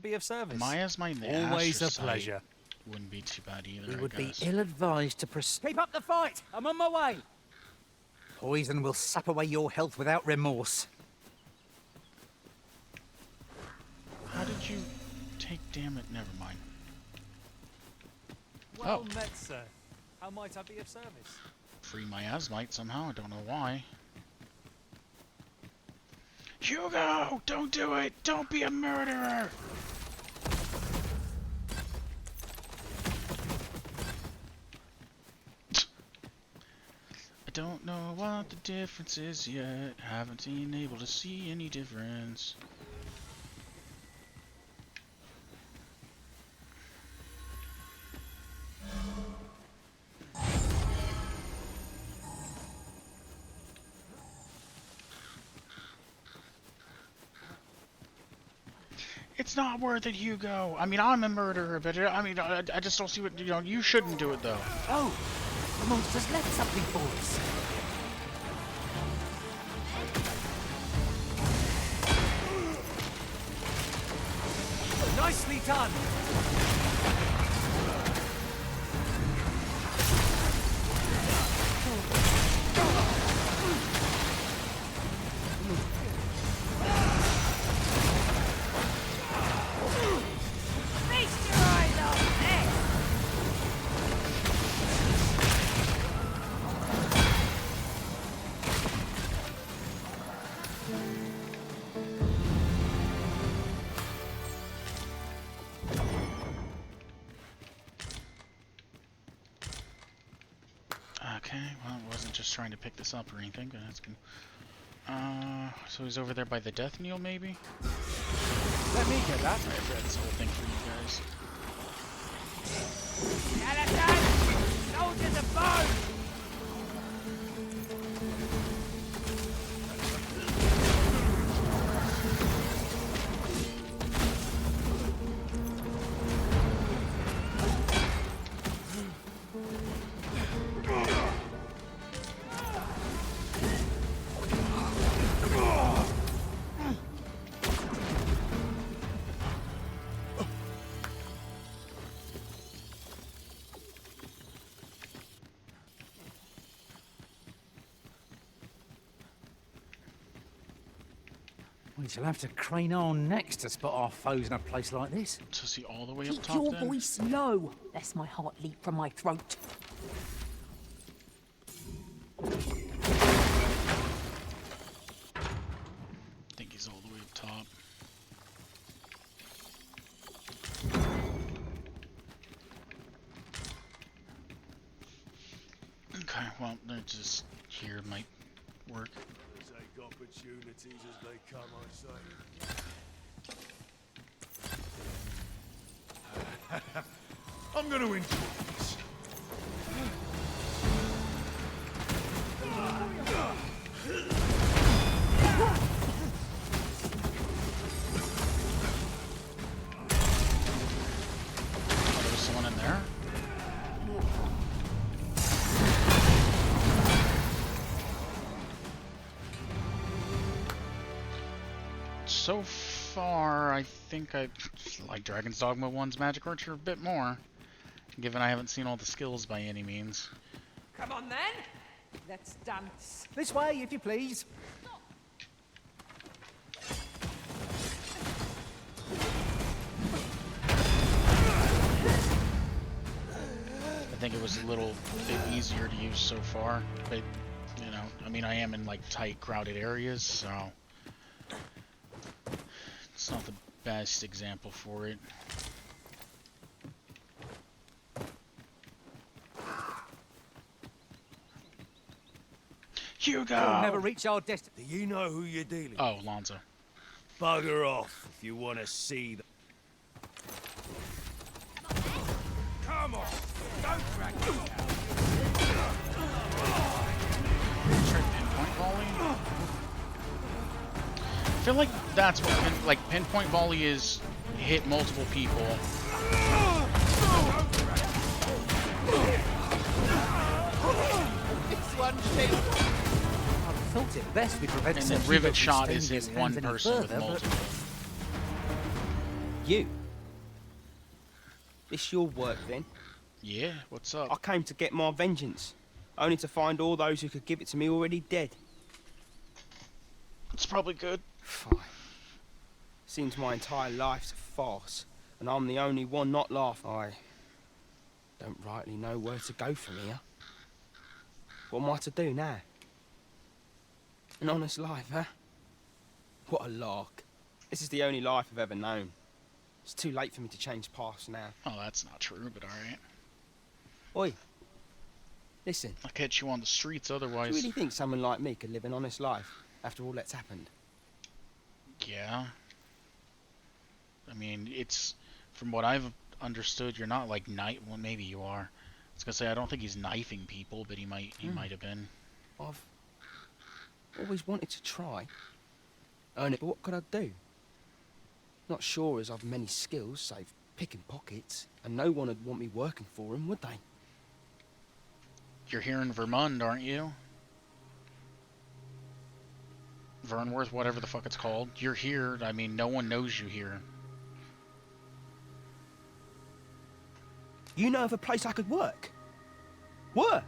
B: Be of service.
A: Maya's my
B: Always a
A: astrocyte.
B: pleasure.
A: Wouldn't be too bad either.
J: We
A: I
J: would be
A: guess.
J: ill-advised to proceed.
B: Keep up the fight! I'm on my way!
J: Poison will sap away your health without remorse.
A: How did you take damage? Never mind.
B: Well
A: Oh.
B: met, sir. How might I be of service?
A: Free my asmite somehow. I don't know why. Hugo! Don't do it! Don't be a murderer! I don't know what the difference is yet. Haven't been able to see any difference. It's not worth it, Hugo. I mean, I'm a murderer, but I mean, I just don't see what, you know, you shouldn't do it, though.
B: Oh,
J: monsters left something for us.
B: Nicely done!
F: Feast your eyes on this!
A: Okay, well, I wasn't just trying to pick this up or anything, but that's good. So he's over there by the death knell, maybe?
B: Let me get that.
A: I've read this whole thing for you guys.
F: Skeleton! Soldiers of bone!
J: We shall have to crane our necks to spot our foes in a place like this.
A: So is he all the way up
C: Keep
A: top
C: your
A: then?
C: voice low, lest my heart leap from my throat.
A: I think he's all the way up top. Okay, well, they're just here might work.
K: Take opportunities as they come, I say. I'm going to enjoy this.
A: Oh, there was someone in there? So far, I think I like Dragon's Dogma 1's Magic Archer a bit more, given I haven't seen all the skills by any means.
F: Come on then! Let's dance.
J: This way, if you please.
A: I think it was a little bit easier to use so far, but, you know, I mean, I am in, like, tight, crowded areas, so it's not the best example for it. Hugo!
J: We'll never reach our destiny.
K: Do you know who you're dealing with?
A: Oh, Lonzo.
K: Bugger off if you want to see the... Come on! Don't drag me out!
A: Try pinpoint volley? I feel like that's what pinpoint volley is. Hit multiple people.
J: This one I thought it best we prevented.
A: And then rivet shot is hit one person with multiple.
G: You? This your work then?
A: Yeah, what's up?
G: I came to get my vengeance, only to find all those who could give it to me already dead.
A: It's probably good.
G: Fine. Seems my entire life's a farce, and I'm the only one not laughing. I don't rightly know where to go from here. What am I to do now? An honest life, huh? What a lark. This is the only life I've ever known. It's too late for me to change paths now.
A: Oh, that's not true, but alright.
G: Oi. Listen.
A: I'll catch you on the streets
G: Do
A: otherwise.
G: you really think someone like me could live an honest life after all that's happened?
A: Yeah. I mean, it's... From what I've understood, you're not like well, maybe you are. I was gonna say, I don't think he's knifing people, but he might have been.
G: I've always wanted to try. Earn it, but what could I do? Not sure as I've many skills, save picking pockets, and no one would want me working for him, would they?
A: You're here in Vermund, aren't you? Vernworth, whatever the fuck it's called. You're here. I mean, no one knows you here.
G: You know of a place I could work? What?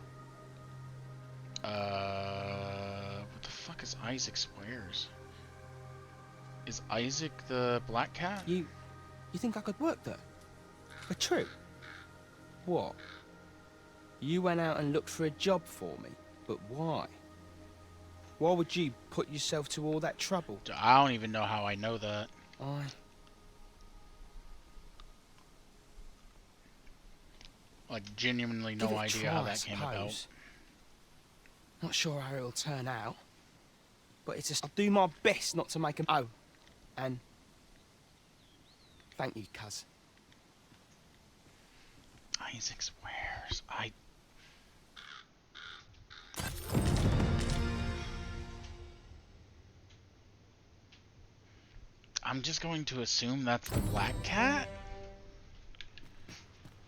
A: What the fuck is Isaac Squares? Is Isaac the black cat?
G: You think I could work there? A trip? What? You went out and looked for a job for me, but why? Why would you put yourself to all that trouble?
A: I don't even know how I know that. Like, genuinely no idea how that came about.
G: Not sure how it'll turn out, but it's just I'll do my best not to make him. Oh, and thank you, cuz.
A: Isaac Squares. I'm just going to assume that's the black cat?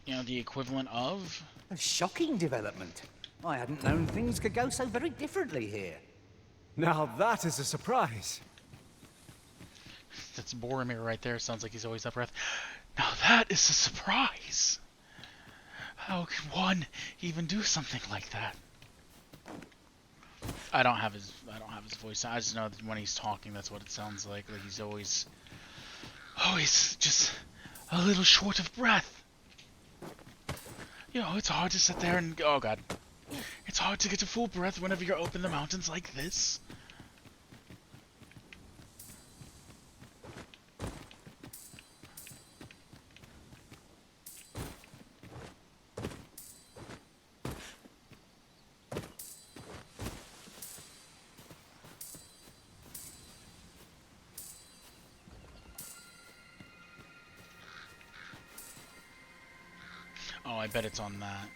A: You know, the equivalent of?
J: A shocking development. I hadn't known things could go so very differently here.
B: Now that is a surprise.
A: That's Boromir right there. Sounds like he's always out of breath. Now that is a surprise. How can one even do something like that? I don't have his voice. I just know that when he's talking, that's what it sounds like. Like he's always just a little short of breath. You know, it's hard to sit there and oh god, it's hard to get to full breath whenever you're up in the mountains like this. Oh, I bet it's on that.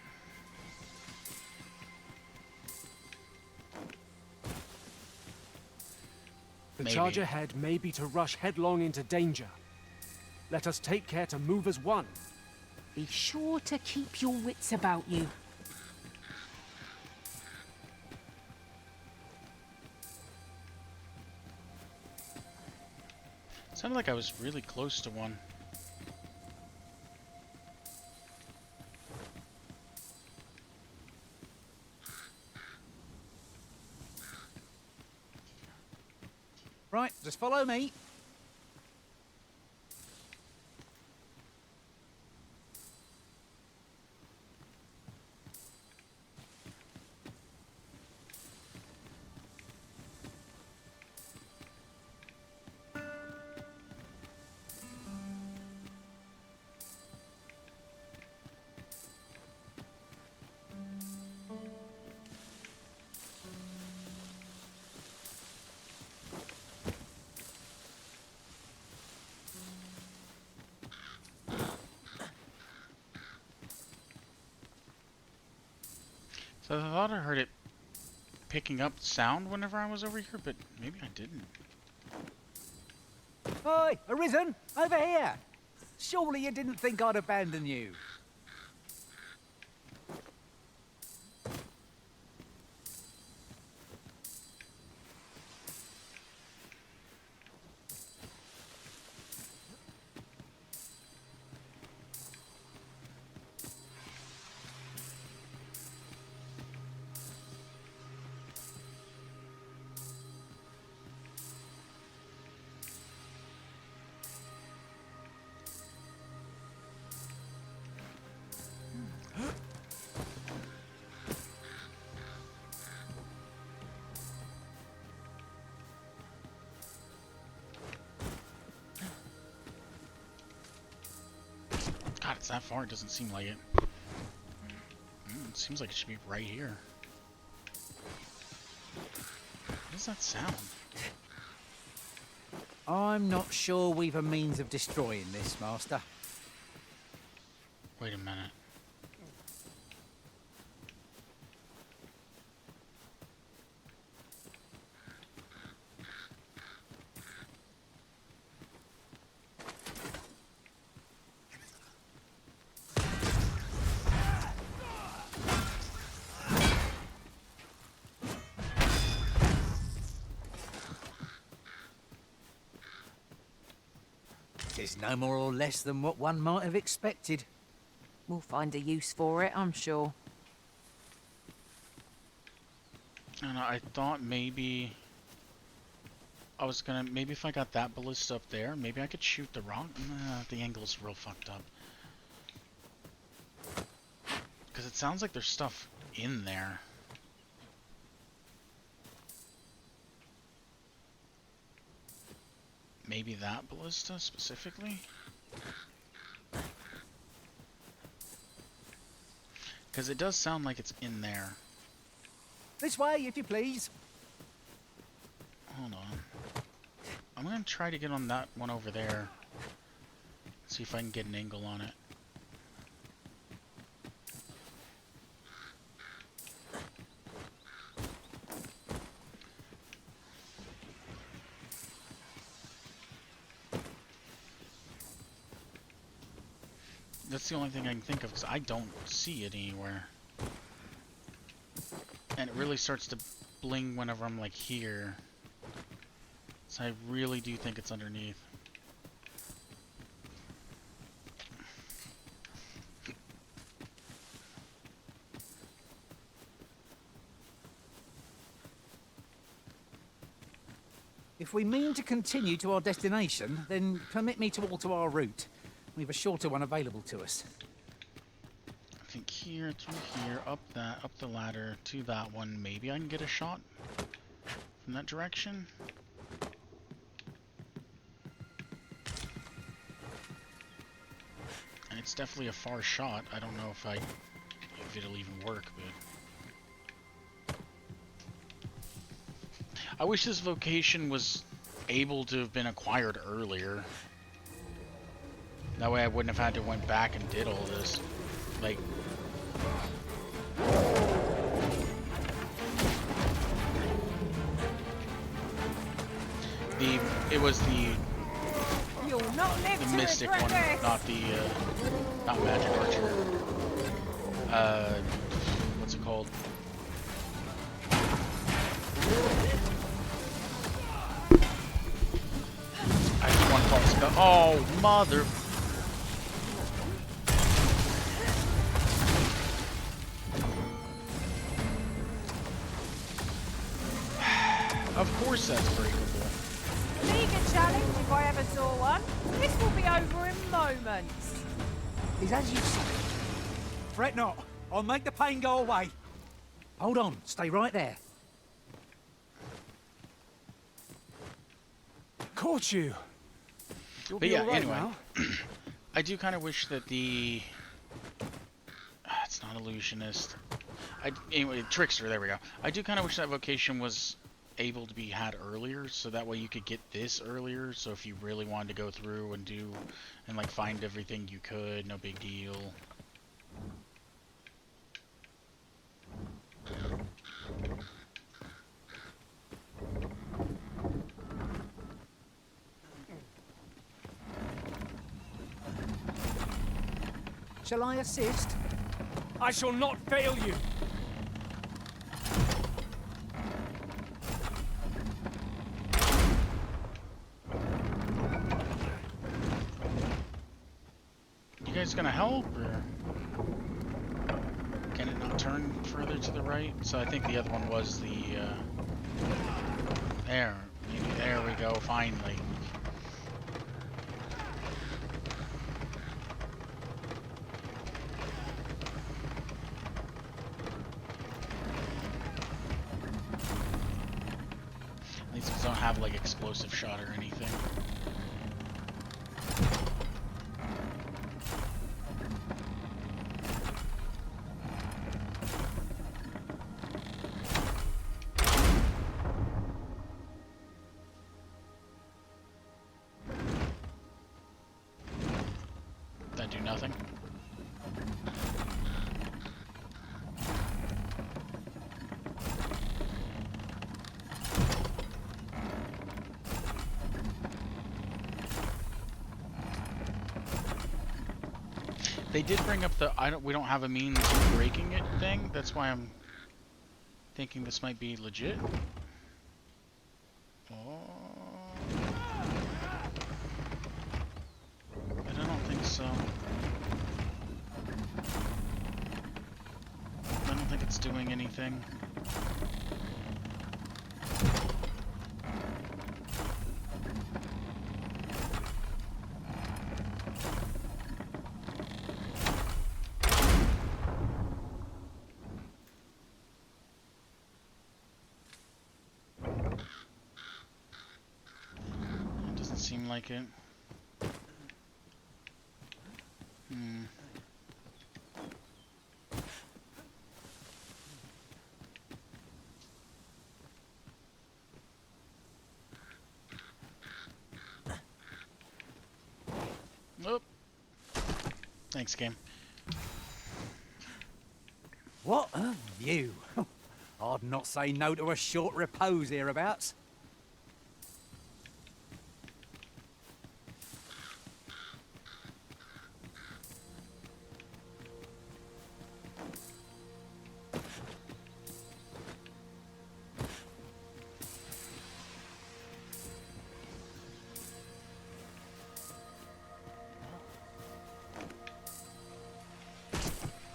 B: The charge ahead may be to rush headlong into danger. Let us take care to move as one.
C: Be sure to keep your wits about you.
A: Sounded like I was really close to one.
J: Right, just follow me.
A: So I thought I heard it picking up sound whenever I was over here, but maybe I didn't.
J: Oi, Arisen, over here. Surely you didn't think I'd abandon you.
A: God, it's that far. It doesn't seem like it. It seems like it should be right here. What does that sound?
J: I'm not sure we've a means of destroying this, Master.
A: Wait a minute.
J: This is no more or less than what one might have expected.
C: We'll find a use for it, I'm sure.
A: And I thought maybe I was gonna, maybe if I got that ballista up there, maybe I could shoot the wrong. Nah, the angle's real fucked up. Because it sounds like there's stuff in there. Maybe that ballista specifically? Because it does sound like it's in there.
J: This way, if you please.
A: Hold on. I'm going to try to get on that one over there. See if I can get an angle on it. That's the only thing I can think of, because I don't see it anywhere. And it really starts to bling whenever I'm like here. So I really do think it's underneath.
J: If we mean to continue to our destination, then permit me to alter our route. We have a shorter one available to us.
A: I think here, through here, up the ladder to that one. Maybe I can get a shot from that direction. And it's definitely a far shot. I don't know if it'll even work, but I wish this vocation was able to have been acquired earlier. That way I wouldn't have had to went back and did all this. Like, it was the
F: You'll not live to
A: mystic
F: regret
A: one,
F: this.
A: not the not magic archer. What's it called? I just want to call it spell. Oh, mother. Of course that's breakable.
F: League challenge if I ever saw one. This will be over in moments.
J: Is as you say. Fret not. I'll make the pain go away. Hold on. Stay right there.
B: Caught you. You'll
A: But
B: be
A: yeah,
B: all right
A: anyway,
B: now.
A: I do kind of wish that the it's not illusionist. Anyway, trickster. There we go. I do kind of wish that vocation was able to be had earlier, so that way you could get this earlier. So if you really wanted to go through and do and like find everything, you could. No big deal.
J: Shall I assist?
B: I shall not fail you.
A: You guys gonna help, or can it not turn further to the right? So I think the other one was the there. Maybe there we go. Finally. These don't have like explosive shot or anything. That do nothing. They did bring up the we don't have a means of breaking it thing. That's why I'm thinking this might be legit. Oh. that's doing anything. It doesn't seem like it. Nope. Thanks, game.
J: What a view. I'd not say no to a short repose hereabouts.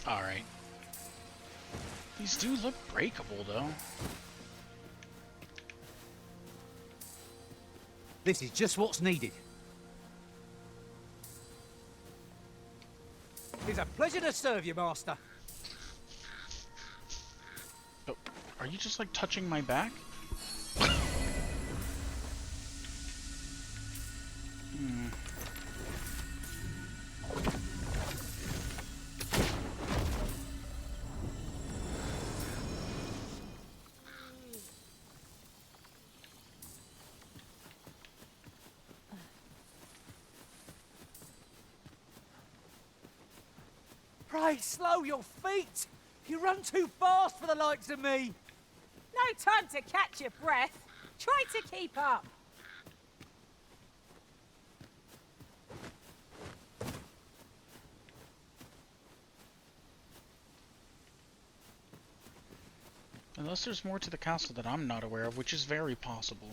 A: Alright. These do look breakable, though.
J: This is just what's needed. It's a pleasure to serve you, Master.
A: Oh, are you just, like, touching my back?
J: Pray, slow your feet! You run too fast for the likes of me!
F: No time to catch your breath. Try to keep up.
A: Unless there's more to the castle that I'm not aware of, which is very possible.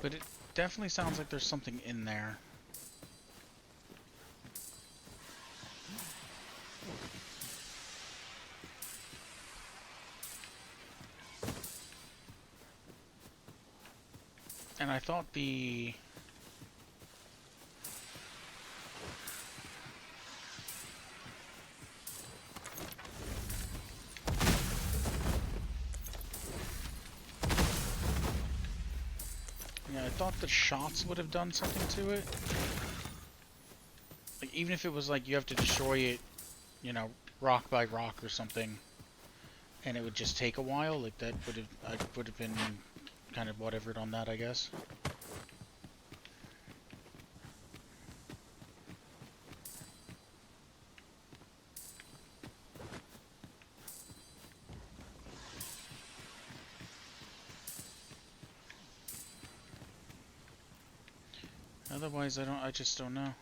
A: But it definitely sounds like there's something in there. And I thought the... Yeah, I thought the shots would have done something to it. Like, even if it was like you have to destroy it, you know, rock by rock or something, and it would just take a while, like that would have been kind of whatevered on that, I guess. Otherwise, I just don't know.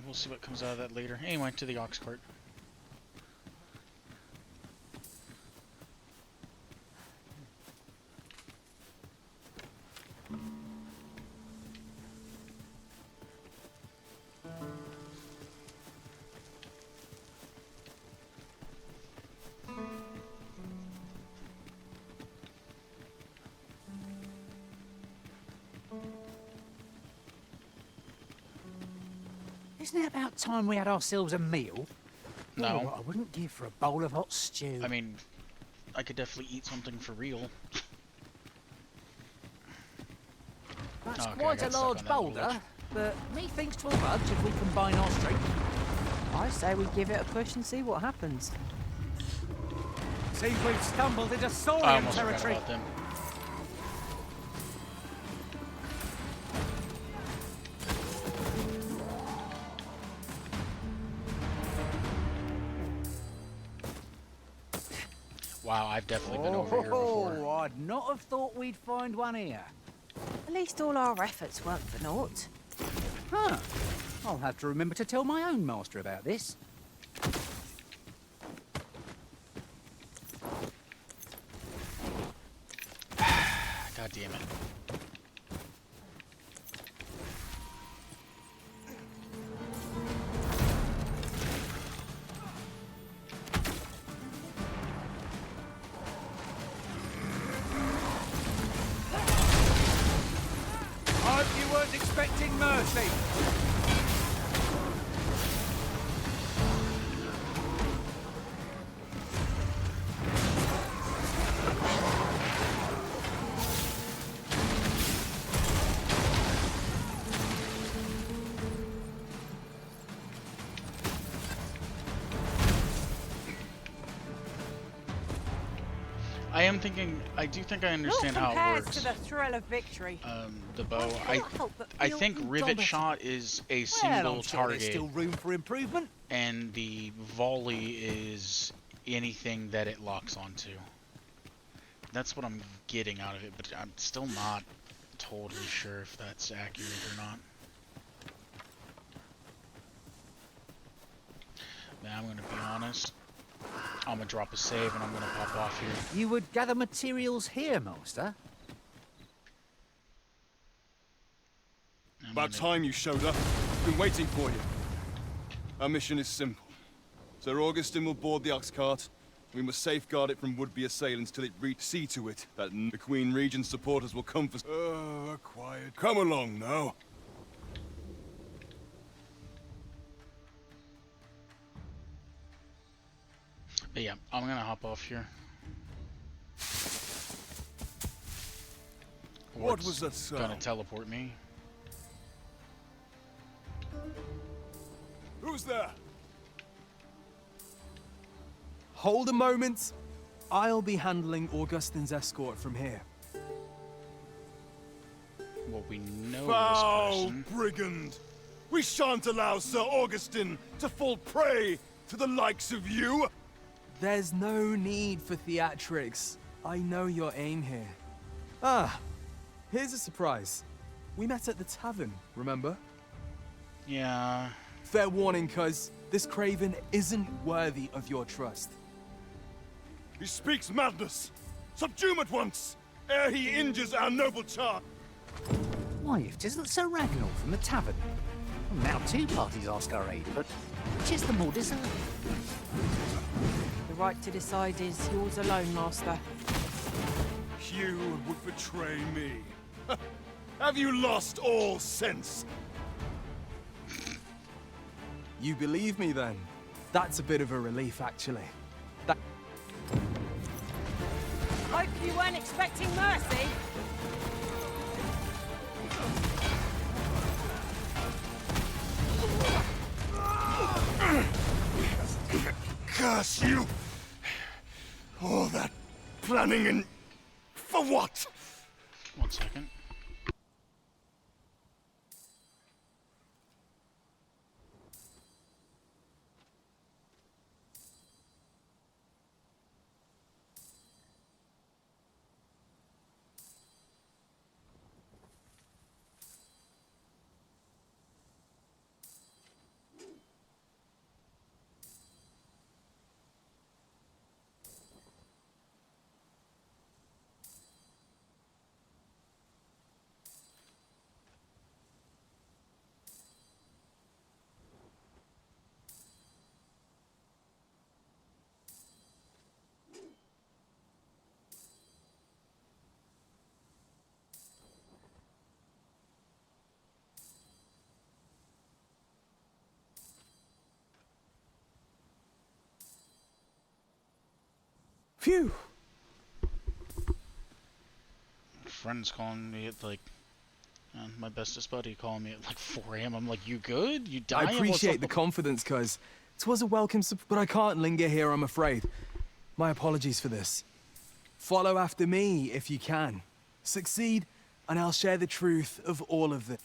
A: We'll see what comes out of that later. Anyway, to the ox cart.
J: Isn't it about time we had ourselves a meal?
A: No.
J: Oh, what I wouldn't give for a bowl of hot stew.
A: I mean, I could definitely eat something for real.
J: That's
A: Okay,
J: quite a large boulder, but methinks 'twill budge if we combine our strength.
C: I say we give it a push and see what happens.
J: Seems we've stumbled into
A: I
J: Saurian
A: almost forgot
J: territory.
A: about them. Wow, I've definitely been over here before.
J: Oh, I'd not have thought we'd find one here.
C: At least all our efforts weren't for naught.
J: Huh. I'll have to remember to tell my own master about this.
A: God damn it.
B: expecting mercy?
A: I do think I understand how it works.
F: To the thrill of victory.
A: The bow. I think rivet shot is a
J: Well,
A: single
J: I'm sure
A: target.
J: there's still room for improvement.
A: And the volley is anything that it locks onto. That's what I'm getting out of it, but I'm still not totally sure if that's accurate or not. Now I'm gonna be honest. I'm gonna drop a save and I'm gonna pop off here.
J: You would gather materials here, Master?
E: About time you showed up. Been waiting for you. Our mission is simple. Sir Augustin will board the ox cart. We must safeguard it from would-be assailants till it see to it that the Queen Regent's supporters will come for... quiet. Come along now.
A: But yeah, I'm gonna hop off here.
E: What was that sound?
A: Gonna teleport me.
E: Who's there?
B: Hold a moment. I'll be handling Augustin's escort from here.
A: Well, we know
E: Foul
A: this person.
E: brigand! We shan't allow Sir Augustin to fall prey to the likes of you!
B: There's no need for theatrics. I know your aim here. Ah, here's a surprise. We met at the tavern, remember?
A: Yeah.
B: Fair warning, cuz this craven isn't worthy of your trust.
E: He speaks madness! Subdue him at once, ere he injures our noble charge!
J: Why, if 'tisn't Sir Ragnar from the tavern. Well, now two parties ask our aid, but which is the more deserving?
F: The right to decide is yours alone, Master.
E: You would betray me. Have you lost all sense?
B: You believe me then? That's a bit of a relief, actually.
F: Hope you weren't expecting mercy.
E: Curse you! All that planning and... for what?
A: 1 second.
B: Phew!
A: Friends calling me at like... my bestest buddy calling me at like 4 AM. I'm like, you good? You dying?
B: I appreciate the confidence, cuz 'twas a welcome but I can't linger here, I'm afraid. My apologies for this. Follow after me, if you can. Succeed, and I'll share the truth of all of this.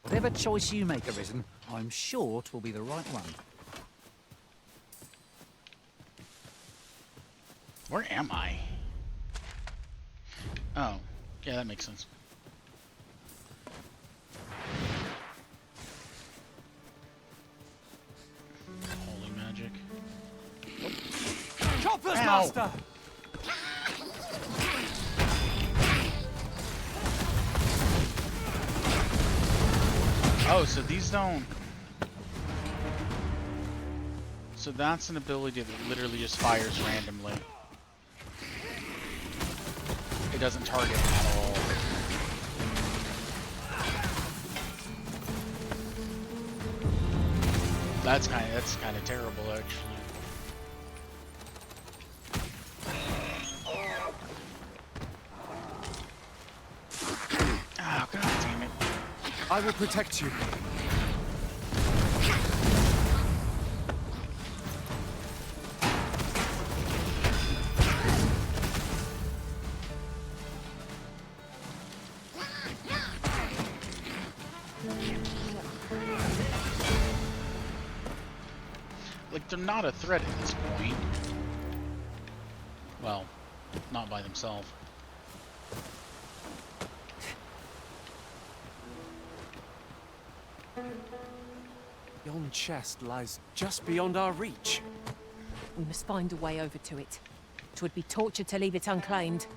J: Whatever choice you make, Arisen, I'm sure 'twill be the right one.
A: Where am I? Oh, yeah, that makes sense. Holy magic.
B: Choppers,
A: Ow.
B: Master!
A: Oh, so these don't... So that's an ability that literally just fires randomly. It doesn't target at all. That's kind of terrible, actually. Oh, god damn it.
B: I will protect you.
A: Like, they're not a threat at this point. Well, not by themselves.
B: Yon chest lies just beyond our reach.
C: We must find a way over to it. 'Twould be torture to leave it unclaimed.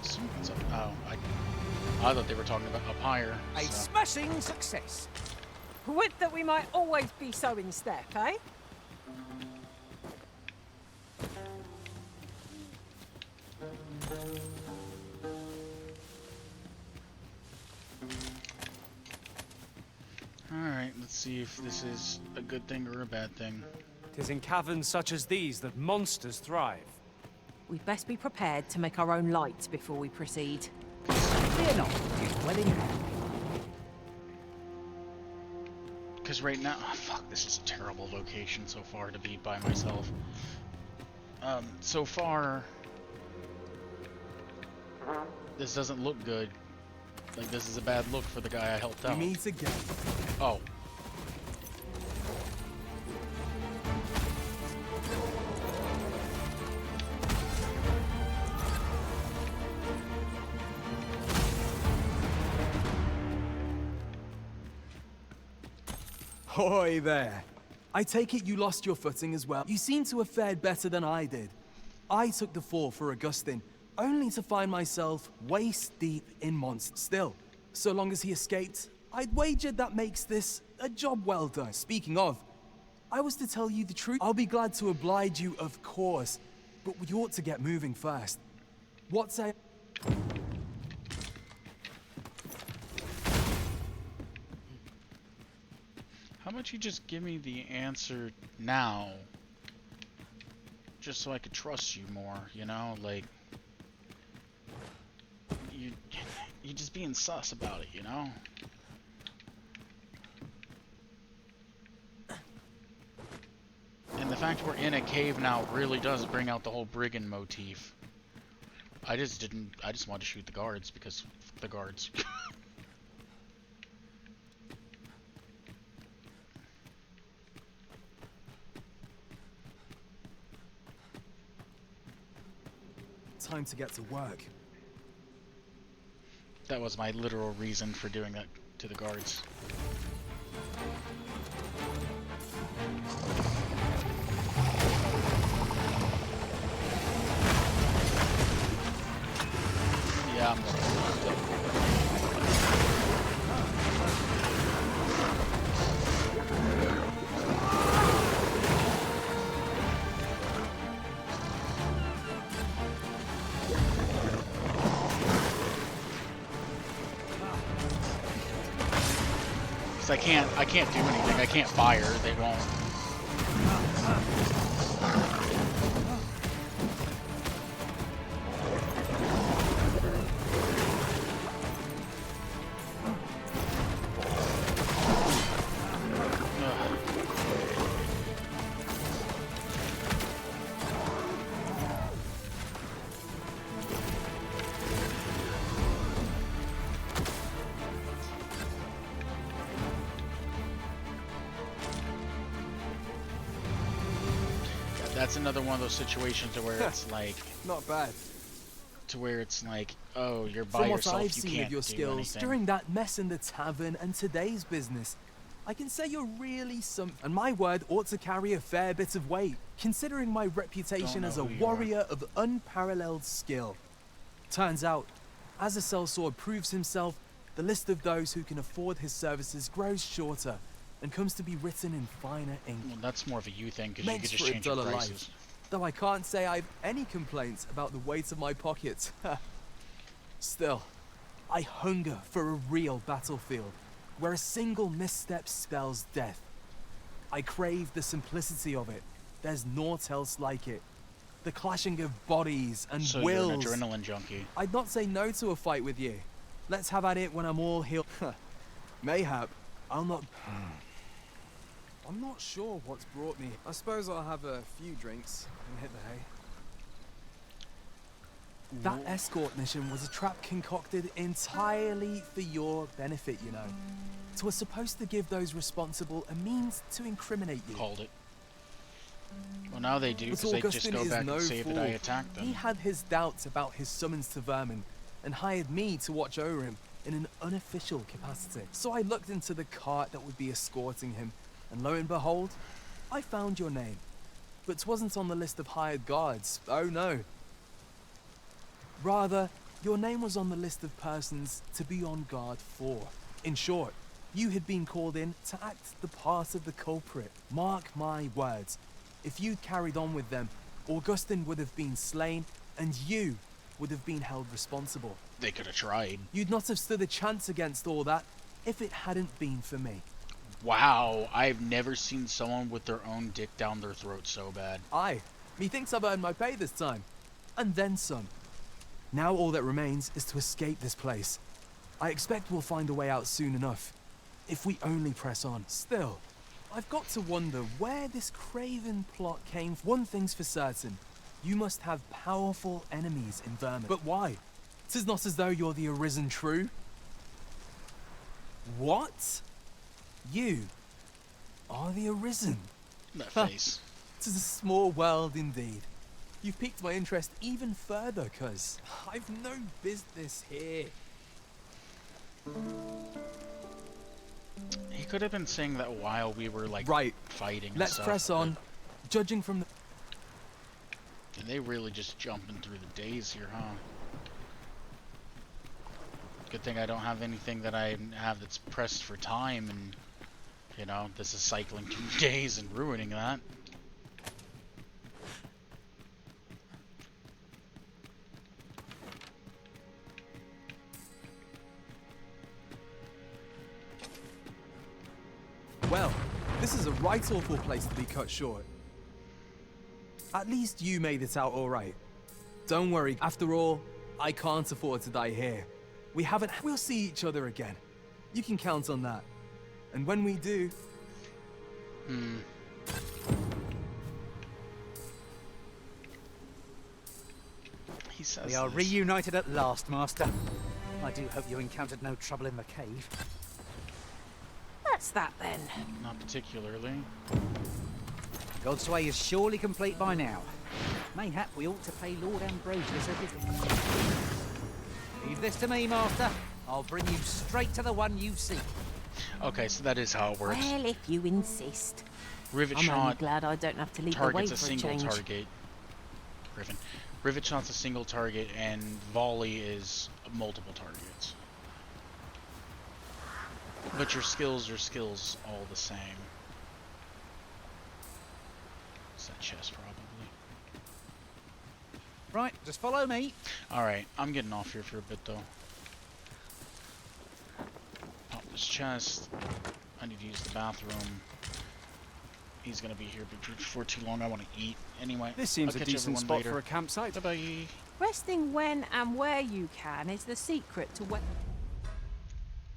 A: Someone's up. Oh, I thought they were talking about up higher.
J: A smashing success.
F: Would that we might always be so in step, eh?
A: Alright, let's see if this is a good thing or a bad thing.
B: 'Tis in caverns such as these that monsters thrive.
C: We'd best be prepared to make our own lights before we proceed.
J: Fear not, it's well in hand.
A: Because right now, oh, fuck, this is a terrible location so far to be by myself. So far, this doesn't look good. Like, this is a bad look for the guy I helped out.
B: Meet again.
A: Oh.
B: Hoy there. I take it you lost your footing as well. You seem to have fared better than I did. I took the fall for Augustin, only to find myself waist deep in monsters. Still, so long as he escaped, I'd wager that makes this a job well done. Speaking of, I was to tell you the truth. I'll be glad to oblige you, of course, but we ought to get moving first. What say?
A: How about you just give me the answer now? Just so I could trust you more, you know? Like, you're just being sus about it, you know? And the fact we're in a cave now really does bring out the whole brigand motif. I just wanted to shoot the guards because f the guards.
B: Time to get to work.
A: That was my literal reason for doing that to the guards. Yeah, I'm I can't do anything. I can't fire. They won't. That's another one of those situations where it's like
B: not bad.
A: To where it's like, oh, you're by
B: From
A: yourself,
B: what I've
A: you
B: seen
A: can't
B: of your
A: do
B: skills
A: anything.
B: during that mess in the tavern and today's business, I can say you're really some. And my word ought to carry a fair bit of weight, considering my reputation as a warrior of unparalleled skill. Turns out, as the sellsword proves himself, the list of those who can afford his services grows shorter and comes to be written in finer ink.
A: Well, that's more of a you thing, because you
B: Makes
A: could just
B: for a
A: change your
B: duller
A: prices.
B: life. Though I can't say I've any complaints about the weight of my pockets. Still, I hunger for a real battlefield, where a single misstep spells death. I crave the simplicity of it. There's naught else like it. The clashing of bodies and
A: So
B: wills.
A: you're an adrenaline junkie.
B: I'd not say no to a fight with you. Let's have at it when I'm all healed. Mayhap, I'll not... I'm not sure what's brought me. I suppose I'll have a few drinks and hit the hay. That escort mission was a trap concocted entirely for your benefit, you know. It was supposed to give those responsible a means to incriminate you.
A: Called it. Well, now they do,
B: But
A: because they just
B: Augustine
A: go
B: is
A: back
B: no
A: and say that I
B: fool.
A: attacked them.
B: He had his doubts about his summons to Vermund and hired me to watch over him in an unofficial capacity. So I looked into the cart that would be escorting him, and lo and behold, I found your name. But 'twasn't on the list of hired guards, oh no. Rather, your name was on the list of persons to be on guard for. In short, you had been called in to act the part of the culprit. Mark my words, if you'd carried on with them, Augustine would have been slain, and you would have been held responsible.
A: They could have tried.
B: You'd not have stood a chance against all that if it hadn't been for me.
A: Wow, I've never seen someone with their own dick down their throat so bad.
B: Aye, methinks I've earned my pay this time. And then some. Now all that remains is to escape this place. I expect we'll find a way out soon enough, if we only press on. Still, I've got to wonder where this craven plot came from. One thing's for certain, you must have powerful enemies in Vermund. But why? 'Tis not as though you're the arisen true. What? You are the arisen.
A: That face.
B: 'Tis a small world indeed. You've piqued my interest even further, cuz I've no business here.
A: He could have been saying that while we were like fighting. And
B: Let's
A: stuff,
B: press on. Judging from the...
A: And they really just jumping through the days here, huh? Good thing I don't have anything that I have that's pressed for time, and you know, this is cycling 2 days and ruining that.
B: Well, this is a right awful place to be cut short. At least you made it out all right. Don't worry, after all, I can't afford to die here. We'll see each other again. You can count on that. And when we do...
A: He says
J: We are
A: this.
J: reunited at last, Master. I do hope you encountered no trouble in the cave.
C: That's that then.
A: Not particularly.
J: God's way is surely complete by now. Mayhap we ought to pay Lord Ambrosius a visit. Leave this to me, Master. I'll bring you straight to the one you seek.
A: Okay, so that is how it works.
C: Well, if you insist.
A: Rivet
C: I'm only
A: shot
C: glad I don't have to lead the way
A: targets
C: for
A: a single
C: change.
A: target. Griffin. Rivet shot's a single target, and volley is multiple targets. But your skills are skills all the same. It's that chest, probably.
J: Right, just follow me.
A: Alright, I'm getting off here for a bit, though. Pop this chest. I need to use the bathroom. He's gonna be here for too long. I want to eat. Anyway,
B: This seems
A: I'll
B: a
A: catch
B: decent
A: everyone
B: spot
A: later.
B: for a campsite.
A: Bye-bye.
C: Resting when and where you can is the secret to what...